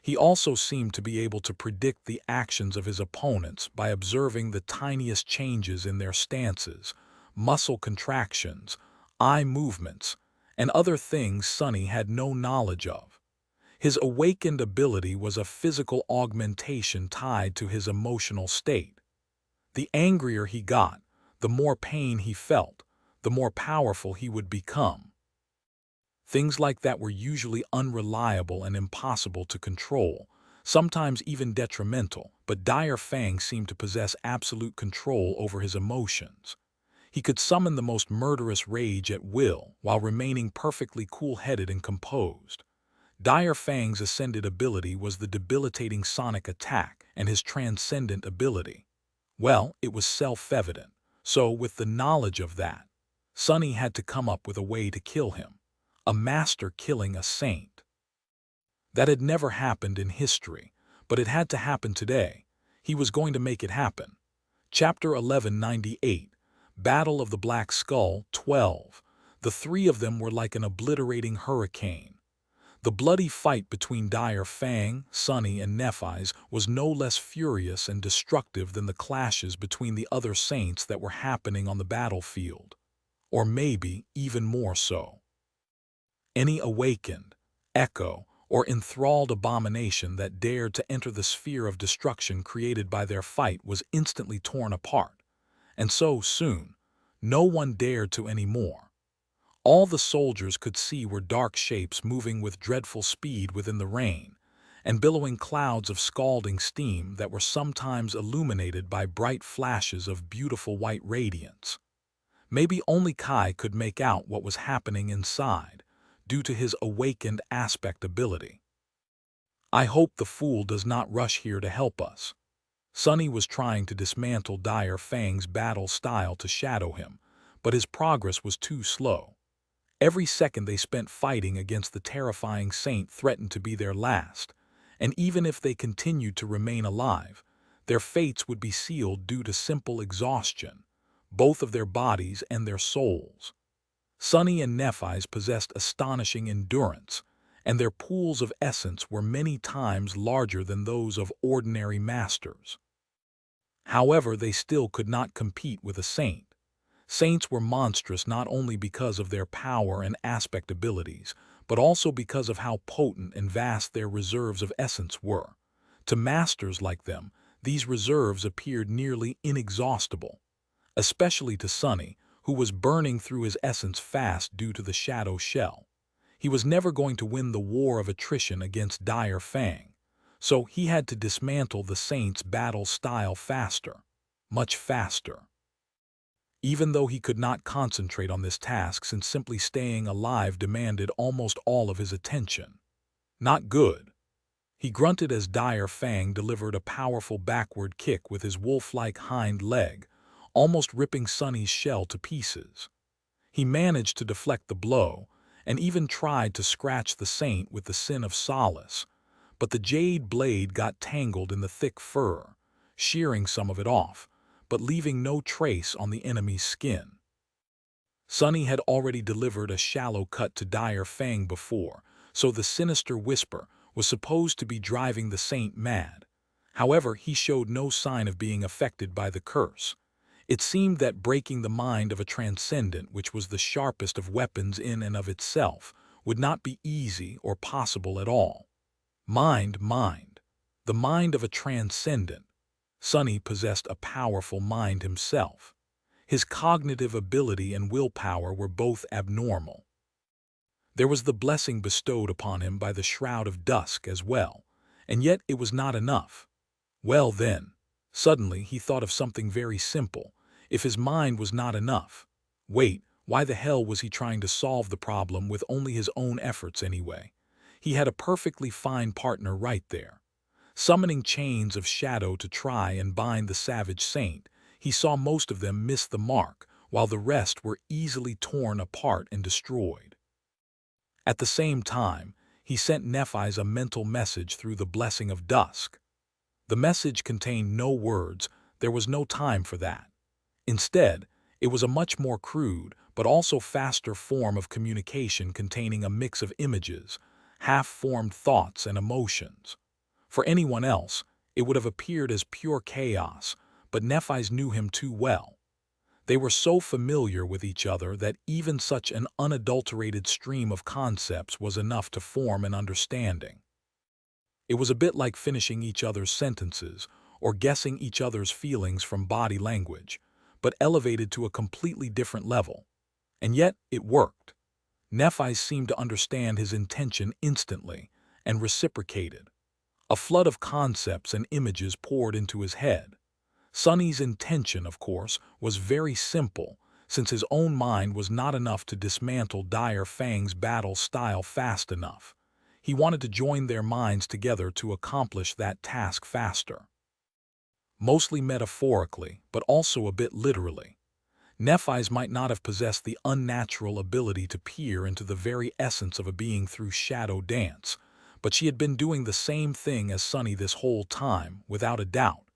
He also seemed to be able to predict the actions of his opponents by observing the tiniest changes in their stances, muscle contractions, eye movements, and other things Sonny had no knowledge of. His awakened ability was a physical augmentation tied to his emotional state. The angrier he got, the more pain he felt, the more powerful he would become. Things like that were usually unreliable and impossible to control, sometimes even detrimental, but Dire Fang seemed to possess absolute control over his emotions. He could summon the most murderous rage at will while remaining perfectly cool-headed and composed. Dire Fang's ascended ability was the debilitating sonic attack, and his transcendent ability, well, it was self-evident. So, with the knowledge of that, Sonny had to come up with a way to kill him. A master killing a saint. That had never happened in history, but it had to happen today. He was going to make it happen. Chapter 1198, Battle of the Black Skull, 12. The three of them were like an obliterating hurricane. The bloody fight between Dire Fang, Sonny, and Nephi's was no less furious and destructive than the clashes between the other saints that were happening on the battlefield. Or maybe even more so. Any awakened, echo, or enthralled abomination that dared to enter the sphere of destruction created by their fight was instantly torn apart. And so soon, no one dared to any more. All the soldiers could see were dark shapes moving with dreadful speed within the rain, and billowing clouds of scalding steam that were sometimes illuminated by bright flashes of beautiful white radiance. Maybe only Kai could make out what was happening inside, due to his awakened aspect ability. I hope the fool does not rush here to help us. Sonny was trying to dismantle Dire Fang's battle style to shadow him, but his progress was too slow. Every second they spent fighting against the terrifying saint threatened to be their last, and even if they continued to remain alive, their fates would be sealed due to simple exhaustion, both of their bodies and their souls. Sonny and Nephi's possessed astonishing endurance, and their pools of essence were many times larger than those of ordinary masters. However, they still could not compete with a saint. Saints were monstrous not only because of their power and aspect abilities, but also because of how potent and vast their reserves of essence were. To masters like them, these reserves appeared nearly inexhaustible, especially to Sonny, who was burning through his essence fast due to the shadow shell. He was never going to win the war of attrition against Dire Fang, so he had to dismantle the Saint's battle style faster, much faster. Even though he could not concentrate on this task since simply staying alive demanded almost all of his attention. Not good. He grunted as Dire Fang delivered a powerful backward kick with his wolf-like hind leg, almost ripping Sunny's shell to pieces. He managed to deflect the blow, and even tried to scratch the Saint with the Sin of Solace, but the jade blade got tangled in the thick fur, shearing some of it off, but leaving no trace on the enemy's skin. Sunny had already delivered a shallow cut to Dire Fang before, so the sinister whisper was supposed to be driving the Saint mad. However, he showed no sign of being affected by the curse. It seemed that breaking the mind of a transcendent, which was the sharpest of weapons in and of itself, would not be easy or possible at all. Mind. The mind of a transcendent. Sunny possessed a powerful mind himself. His cognitive ability and willpower were both abnormal. There was the blessing bestowed upon him by the Shroud of Dusk as well, and yet it was not enough. Well then, suddenly he thought of something very simple. If his mind was not enough, wait, why the hell was he trying to solve the problem with only his own efforts anyway? He had a perfectly fine partner right there. Summoning chains of shadow to try and bind the savage Saint, he saw most of them miss the mark, while the rest were easily torn apart and destroyed. At the same time, he sent Nephi's a mental message through the Blessing of Dusk. The message contained no words, there was no time for that. Instead, it was a much more crude, but also faster form of communication containing a mix of images, half-formed thoughts and emotions. For anyone else, it would have appeared as pure chaos, but Nephi's knew him too well. They were so familiar with each other that even such an unadulterated stream of concepts was enough to form an understanding. It was a bit like finishing each other's sentences or guessing each other's feelings from body language, but elevated to a completely different level. And yet it worked. Nephi seemed to understand his intention instantly and reciprocated. A flood of concepts and images poured into his head. Sunny's intention, of course, was very simple, since his own mind was not enough to dismantle Dire Fang's battle style fast enough. He wanted to join their minds together to accomplish that task faster. Mostly metaphorically, but also a bit literally. Nephi's might not have possessed the unnatural ability to peer into the very essence of a being through shadow dance, but she had been doing the same thing as Sunny this whole time, without a doubt.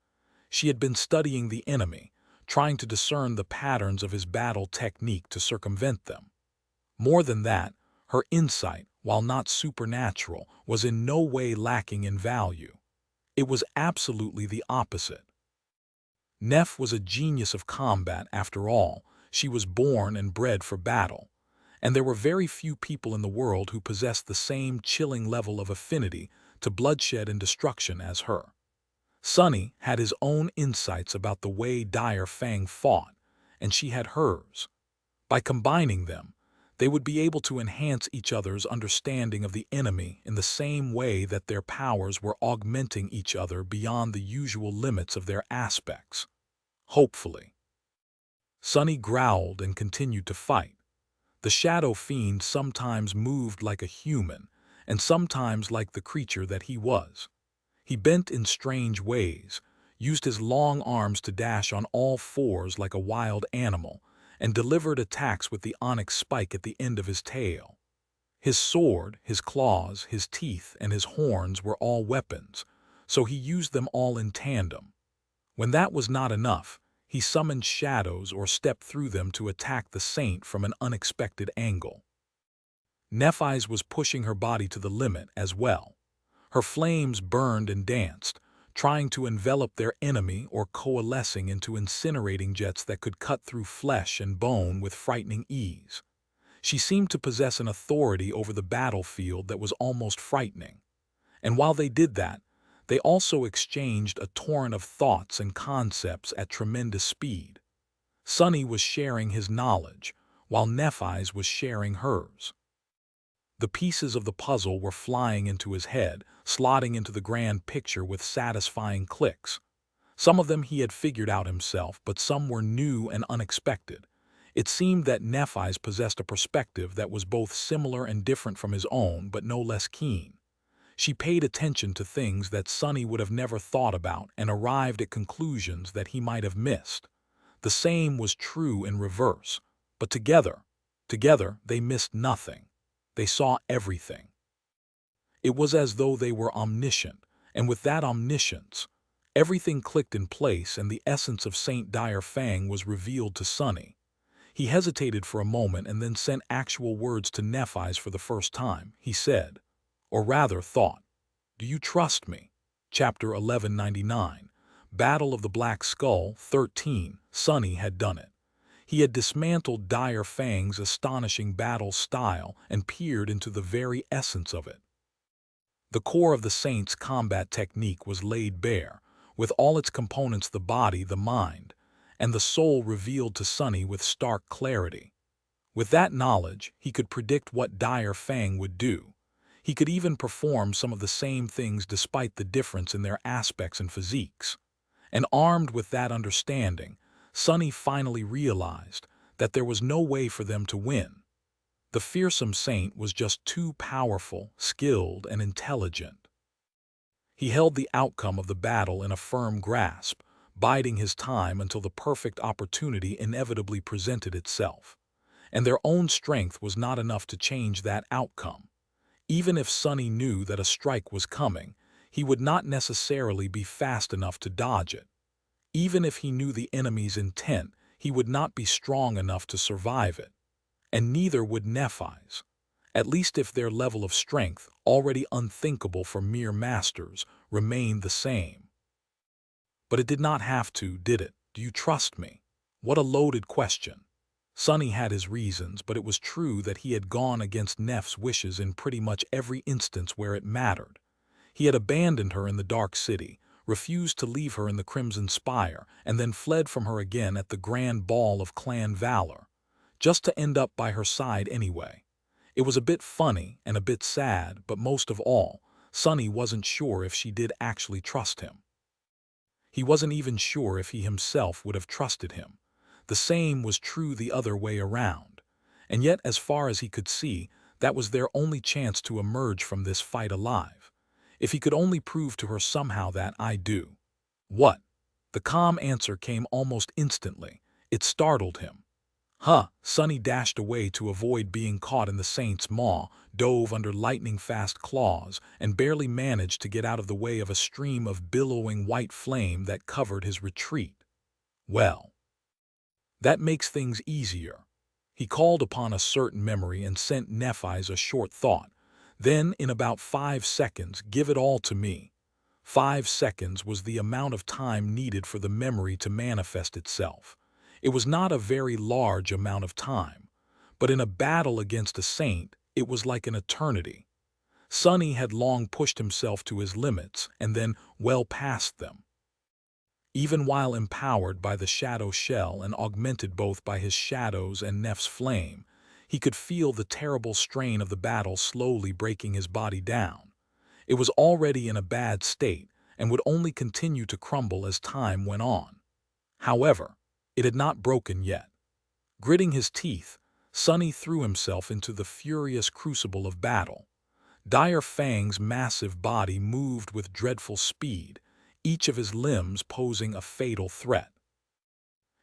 She had been studying the enemy, trying to discern the patterns of his battle technique to circumvent them. More than that, her insight, while not supernatural, was in no way lacking in value. It was absolutely the opposite. Neph was a genius of combat after all. She was born and bred for battle, and there were very few people in the world who possessed the same chilling level of affinity to bloodshed and destruction as her. Sunny had his own insights about the way Dire Fang fought, and she had hers. By combining them, they would be able to enhance each other's understanding of the enemy in the same way that their powers were augmenting each other beyond the usual limits of their aspects. Hopefully. Sunny growled and continued to fight. The shadow fiend sometimes moved like a human, and sometimes like the creature that he was. He bent in strange ways, used his long arms to dash on all fours like a wild animal, and delivered attacks with the onyx spike at the end of his tail. His sword, his claws, his teeth, and his horns were all weapons, so he used them all in tandem. When that was not enough, he summoned shadows or stepped through them to attack the Saint from an unexpected angle. Nephi's was pushing her body to the limit as well. Her flames burned and danced, trying to envelop their enemy or coalescing into incinerating jets that could cut through flesh and bone with frightening ease. She seemed to possess an authority over the battlefield that was almost frightening. And while they did that, they also exchanged a torrent of thoughts and concepts at tremendous speed. Sunny was sharing his knowledge, while Nephi's was sharing hers. The pieces of the puzzle were flying into his head, slotting into the grand picture with satisfying clicks. Some of them he had figured out himself, but some were new and unexpected. It seemed that Nephis possessed a perspective that was both similar and different from his own, but no less keen. She paid attention to things that Sonny would have never thought about and arrived at conclusions that he might have missed. The same was true in reverse, but together they missed nothing. They saw everything. It was as though they were omniscient, and with that omniscience, everything clicked in place and the essence of Saint Dire Fang was revealed to Sonny. He hesitated for a moment and then sent actual words to Nephis for the first time. He said, or rather thought, "Do you trust me?" Chapter 1199, Battle of the Black Skull, 13, Sonny had done it. He had dismantled Dire Fang's astonishing battle style and peered into the very essence of it. The core of the Saint's combat technique was laid bare, with all its components, the body, the mind, and the soul, revealed to Sonny with stark clarity. With that knowledge, he could predict what Dire Fang would do. He could even perform some of the same things despite the difference in their aspects and physiques. And armed with that understanding, Sonny finally realized that there was no way for them to win. The fearsome Saint was just too powerful, skilled, and intelligent. He held the outcome of the battle in a firm grasp, biding his time until the perfect opportunity inevitably presented itself. And their own strength was not enough to change that outcome. Even if Sonny knew that a strike was coming, he would not necessarily be fast enough to dodge it. Even if he knew the enemy's intent, he would not be strong enough to survive it. And neither would Nephis, at least if their level of strength, already unthinkable for mere masters, remained the same. But it did not have to, did it? Do you trust me? What a loaded question. Sonny had his reasons, but it was true that he had gone against Neph's wishes in pretty much every instance where it mattered. He had abandoned her in the Dark City, refused to leave her in the Crimson Spire, and then fled from her again at the grand ball of clan valor, just to end up by her side anyway. It was a bit funny and a bit sad, but most of all, Sonny wasn't sure if she did actually trust him. He wasn't even sure if he himself would have trusted him. The same was true the other way around. And yet, as far as he could see, that was their only chance to emerge from this fight alive. If he could only prove to her somehow that "I do." What? The calm answer came almost instantly. It startled him. Sonny dashed away to avoid being caught in the Saint's maw, dove under lightning-fast claws, and barely managed to get out of the way of a stream of billowing white flame that covered his retreat. Well, that makes things easier. He called upon a certain memory and sent Nephis a short thought. Then, in about 5 seconds, give it all to me. 5 seconds was the amount of time needed for the memory to manifest itself. It was not a very large amount of time, but in a battle against a saint, it was like an eternity. Sonny had long pushed himself to his limits and then well past them. Even while empowered by the shadow shell and augmented both by his shadows and Neph's flame, he could feel the terrible strain of the battle slowly breaking his body down. It was already in a bad state and would only continue to crumble as time went on. However, it had not broken yet. Gritting his teeth, Sonny threw himself into the furious crucible of battle. Dire Fang's massive body moved with dreadful speed, each of his limbs posing a fatal threat.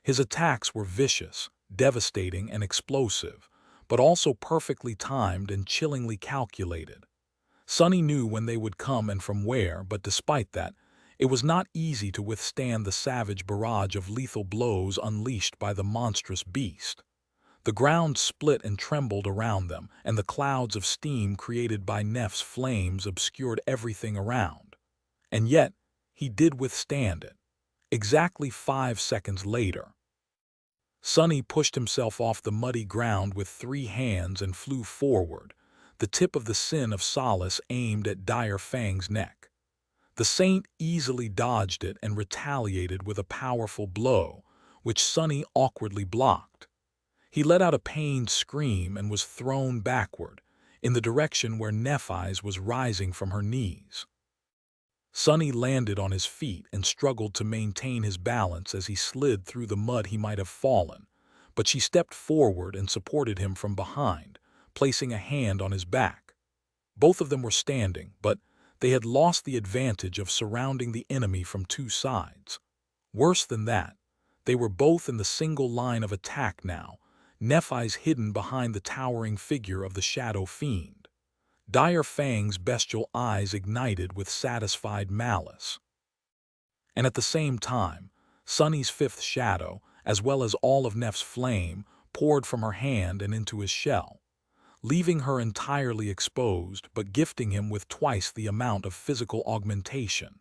His attacks were vicious, devastating, and explosive, but also perfectly timed and chillingly calculated. Sonny knew when they would come and from where, but despite that, it was not easy to withstand the savage barrage of lethal blows unleashed by the monstrous beast. The ground split and trembled around them, and the clouds of steam created by Neph's flames obscured everything around. And yet, he did withstand it. Exactly 5 seconds later, Sonny pushed himself off the muddy ground with 3 hands and flew forward, the tip of the sin of solace aimed at Dire Fang's neck. The saint easily dodged it and retaliated with a powerful blow, which Sonny awkwardly blocked. He let out a pained scream and was thrown backward, in the direction where Nephi's was rising from her knees. Sonny landed on his feet and struggled to maintain his balance as he slid through the mud. He might have fallen, but she stepped forward and supported him from behind, placing a hand on his back. Both of them were standing, but they had lost the advantage of surrounding the enemy from two sides. Worse than that, they were both in the single line of attack now, Nephi's hidden behind the towering figure of the Shadow Fiend. Dire Fang's bestial eyes ignited with satisfied malice. And at the same time, Sunny's fifth shadow, as well as all of Neph's flame, poured from her hand and into his shell, leaving her entirely exposed but gifting him with twice the amount of physical augmentation.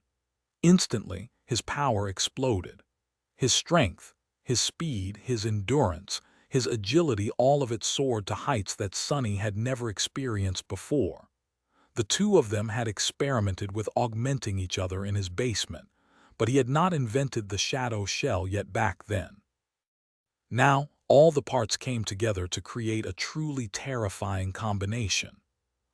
Instantly, his power exploded. His strength, his speed, his endurance, his agility, all of it soared to heights that Sunny had never experienced before. The two of them had experimented with augmenting each other in his basement, but he had not invented the shadow shell yet back then. Now, all the parts came together to create a truly terrifying combination.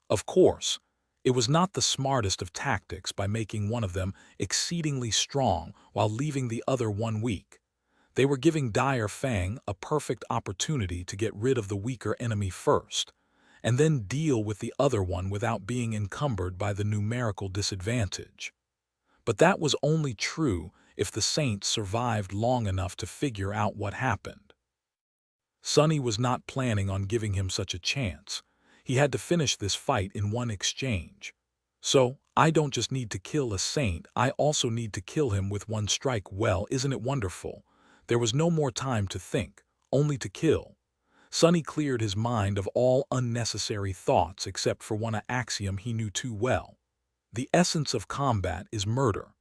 Of course, it was not the smartest of tactics by making one of them exceedingly strong while leaving the other one weak. They were giving Dire Fang a perfect opportunity to get rid of the weaker enemy first, and then deal with the other one without being encumbered by the numerical disadvantage. But that was only true if the Saints survived long enough to figure out what happened. Sunny was not planning on giving him such a chance. He had to finish this fight in one exchange. So, I don't just need to kill a Saint, I also need to kill him with one strike. Well, isn't it wonderful? There was no more time to think, only to kill. Sunny cleared his mind of all unnecessary thoughts except for one axiom he knew too well. The essence of combat is murder.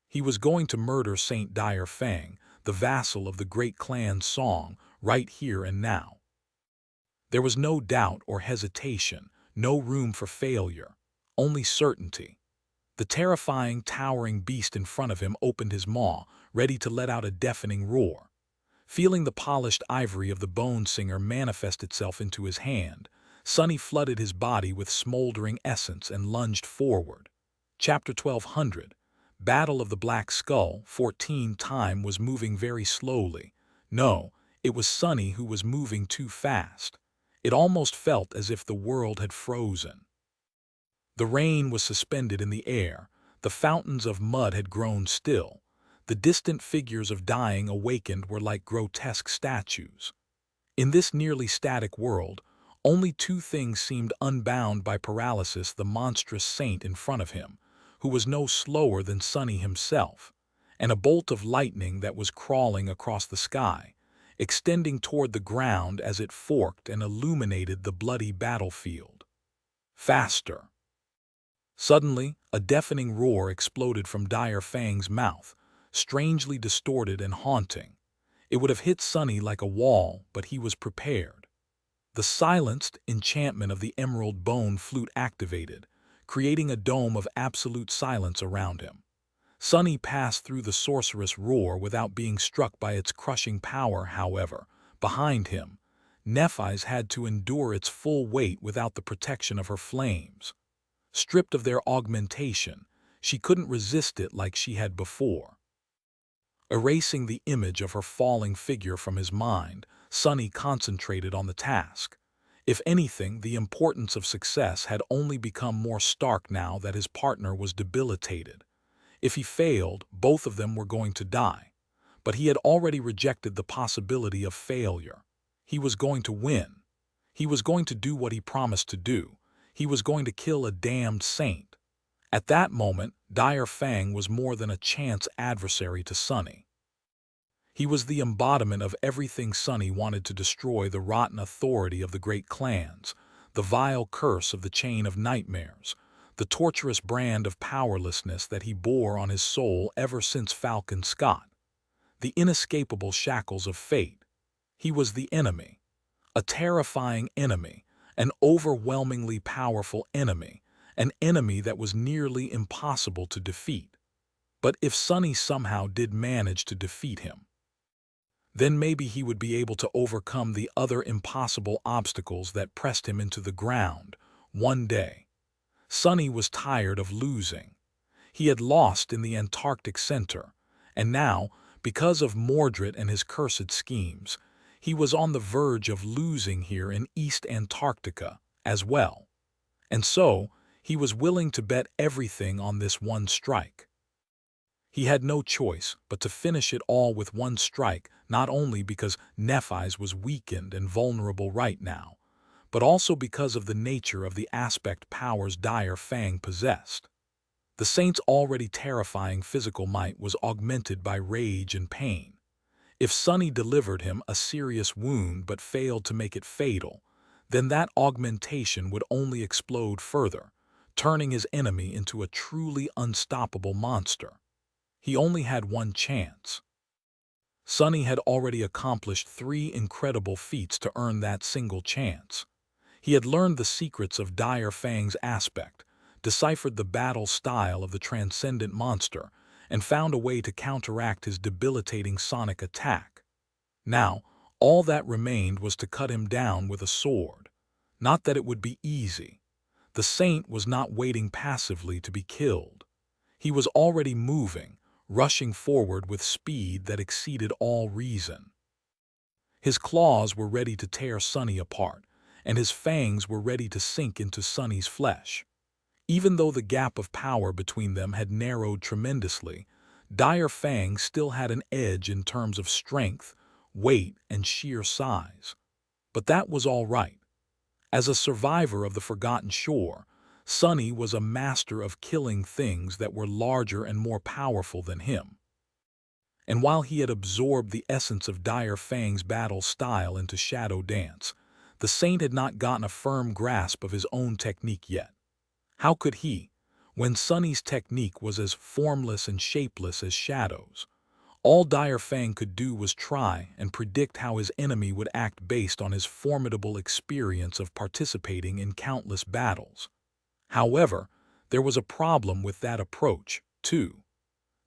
He was going to murder Saint Dire Fang, the vassal of the great clan's song, right here and now. There was no doubt or hesitation, no room for failure, only certainty. The terrifying, towering beast in front of him opened his maw, ready to let out a deafening roar. Feeling the polished ivory of the bone singer manifest itself into his hand, Sunny flooded his body with smoldering essence and lunged forward. Chapter 1200, Battle of the Black Skull. 14. Time was moving very slowly. No, it was Sunny who was moving too fast. It almost felt as if the world had frozen. The rain was suspended in the air, the fountains of mud had grown still, the distant figures of dying awakened were like grotesque statues. In this nearly static world, only two things seemed unbound by paralysis: the monstrous saint in front of him, who was no slower than Sunny himself, and a bolt of lightning that was crawling across the sky, extending toward the ground as it forked and illuminated the bloody battlefield. Faster. Suddenly, a deafening roar exploded from Dire Fang's mouth, strangely distorted and haunting. It would have hit Sunny like a wall, but he was prepared. The silenced enchantment of the emerald bone flute activated, creating a dome of absolute silence around him. Sunny passed through the sorcerous roar without being struck by its crushing power. However, behind him, Nephi's had to endure its full weight without the protection of her flames. Stripped of their augmentation, she couldn't resist it like she had before. Erasing the image of her falling figure from his mind, Sunny concentrated on the task. If anything, the importance of success had only become more stark now that his partner was debilitated. If he failed, both of them were going to die. But he had already rejected the possibility of failure. He was going to win. He was going to do what he promised to do. He was going to kill a damned saint. At that moment, Dire Fang was more than a chance adversary to Sunny. He was the embodiment of everything Sunny wanted to destroy: the rotten authority of the great clans, the vile curse of the chain of nightmares, the torturous brand of powerlessness that he bore on his soul ever since Falcon Scott, the inescapable shackles of fate. He was the enemy, a terrifying enemy, an overwhelmingly powerful enemy, an enemy that was nearly impossible to defeat. But if Sunny somehow did manage to defeat him, then maybe he would be able to overcome the other impossible obstacles that pressed him into the ground, One day, Sonny was tired of losing. He had lost in the Antarctic Center, and now, because of Mordred and his cursed schemes, he was on the verge of losing here in East Antarctica as well. And so, he was willing to bet everything on this one strike. He had no choice but to finish it all with one strike, not only because Nephi's was weakened and vulnerable right now, but also because of the nature of the aspect powers Dire Fang possessed. The Saint's already terrifying physical might was augmented by rage and pain. If Sonny delivered him a serious wound but failed to make it fatal, then that augmentation would only explode further, turning his enemy into a truly unstoppable monster. He only had one chance. Sonny had already accomplished 3 incredible feats to earn that single chance. He had learned the secrets of Dire Fang's aspect, deciphered the battle style of the transcendent monster, and found a way to counteract his debilitating sonic attack. Now, all that remained was to cut him down with a sword. Not that it would be easy. The Saint was not waiting passively to be killed. He was already moving, rushing forward with speed that exceeded all reason. His claws were ready to tear Sonny apart, and his fangs were ready to sink into Sonny's flesh. Even though the gap of power between them had narrowed tremendously, Dire Fang still had an edge in terms of strength, weight, and sheer size. But that was all right. As a survivor of the Forgotten Shore, Sonny was a master of killing things that were larger and more powerful than him. And while he had absorbed the essence of Dire Fang's battle style into Shadow Dance, the Saint had not gotten a firm grasp of his own technique yet. How could he, when Sonny's technique was as formless and shapeless as shadows? All Dire Fang could do was try and predict how his enemy would act based on his formidable experience of participating in countless battles. However, there was a problem with that approach, too.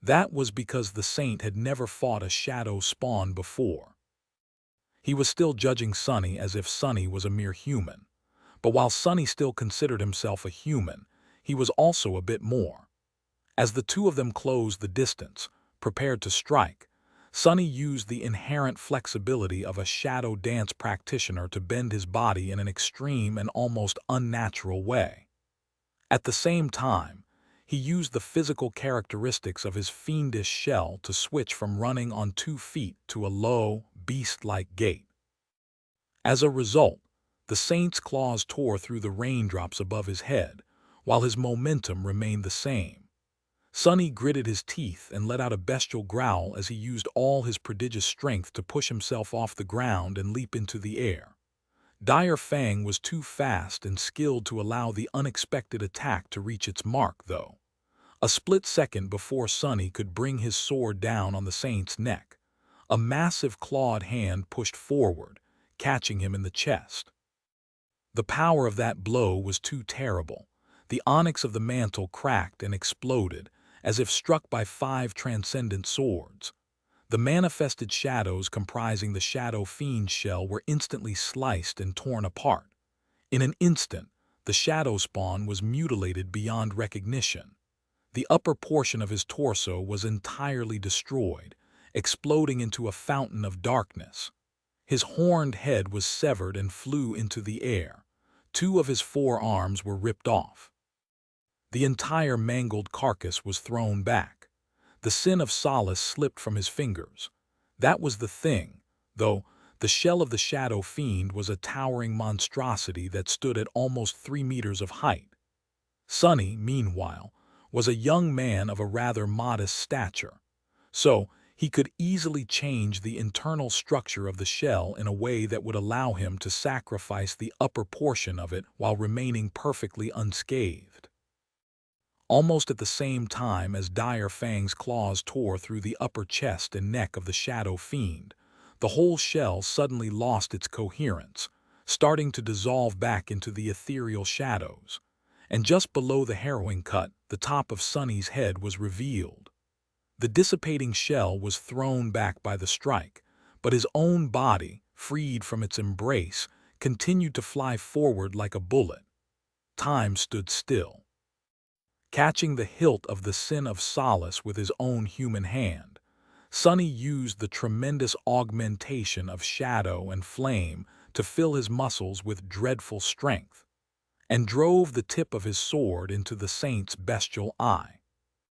That was because the Saint had never fought a shadow spawn before. He was still judging Sonny as if Sonny was a mere human. But while Sonny still considered himself a human, he was also a bit more. As the two of them closed the distance, prepared to strike, Sonny used the inherent flexibility of a shadow dance practitioner to bend his body in an extreme and almost unnatural way. At the same time, he used the physical characteristics of his fiendish shell to switch from running on 2 feet to a low, beast-like gait. As a result, the Saint's claws tore through the raindrops above his head, while his momentum remained the same. Sonny gritted his teeth and let out a bestial growl as he used all his prodigious strength to push himself off the ground and leap into the air. Dire Fang was too fast and skilled to allow the unexpected attack to reach its mark, though. A split second before Sonny could bring his sword down on the Saint's neck, a massive clawed hand pushed forward, catching him in the chest. The power of that blow was too terrible. The onyx of the mantle cracked and exploded, as if struck by 5 transcendent swords. The manifested shadows comprising the Shadow Fiend's shell were instantly sliced and torn apart. In an instant, the shadow spawn was mutilated beyond recognition. The upper portion of his torso was entirely destroyed, exploding into a fountain of darkness. His horned head was severed and flew into the air. 2 of his forearms were ripped off. The entire mangled carcass was thrown back. The sin of solace slipped from his fingers. That was the thing, though the shell of the Shadow Fiend was a towering monstrosity that stood at almost 3 meters of height. Sonny, meanwhile, was a young man of a rather modest stature, so he could easily change the internal structure of the shell in a way that would allow him to sacrifice the upper portion of it while remaining perfectly unscathed. Almost at the same time as Dire Fang's claws tore through the upper chest and neck of the Shadow Fiend, the whole shell suddenly lost its coherence, starting to dissolve back into the ethereal shadows. And just below the harrowing cut, the top of Sonny's head was revealed. The dissipating shell was thrown back by the strike, but his own body, freed from its embrace, continued to fly forward like a bullet. Time stood still. Catching the hilt of the sin of solace with his own human hand, Sonny used the tremendous augmentation of shadow and flame to fill his muscles with dreadful strength, and drove the tip of his sword into the saint's bestial eye.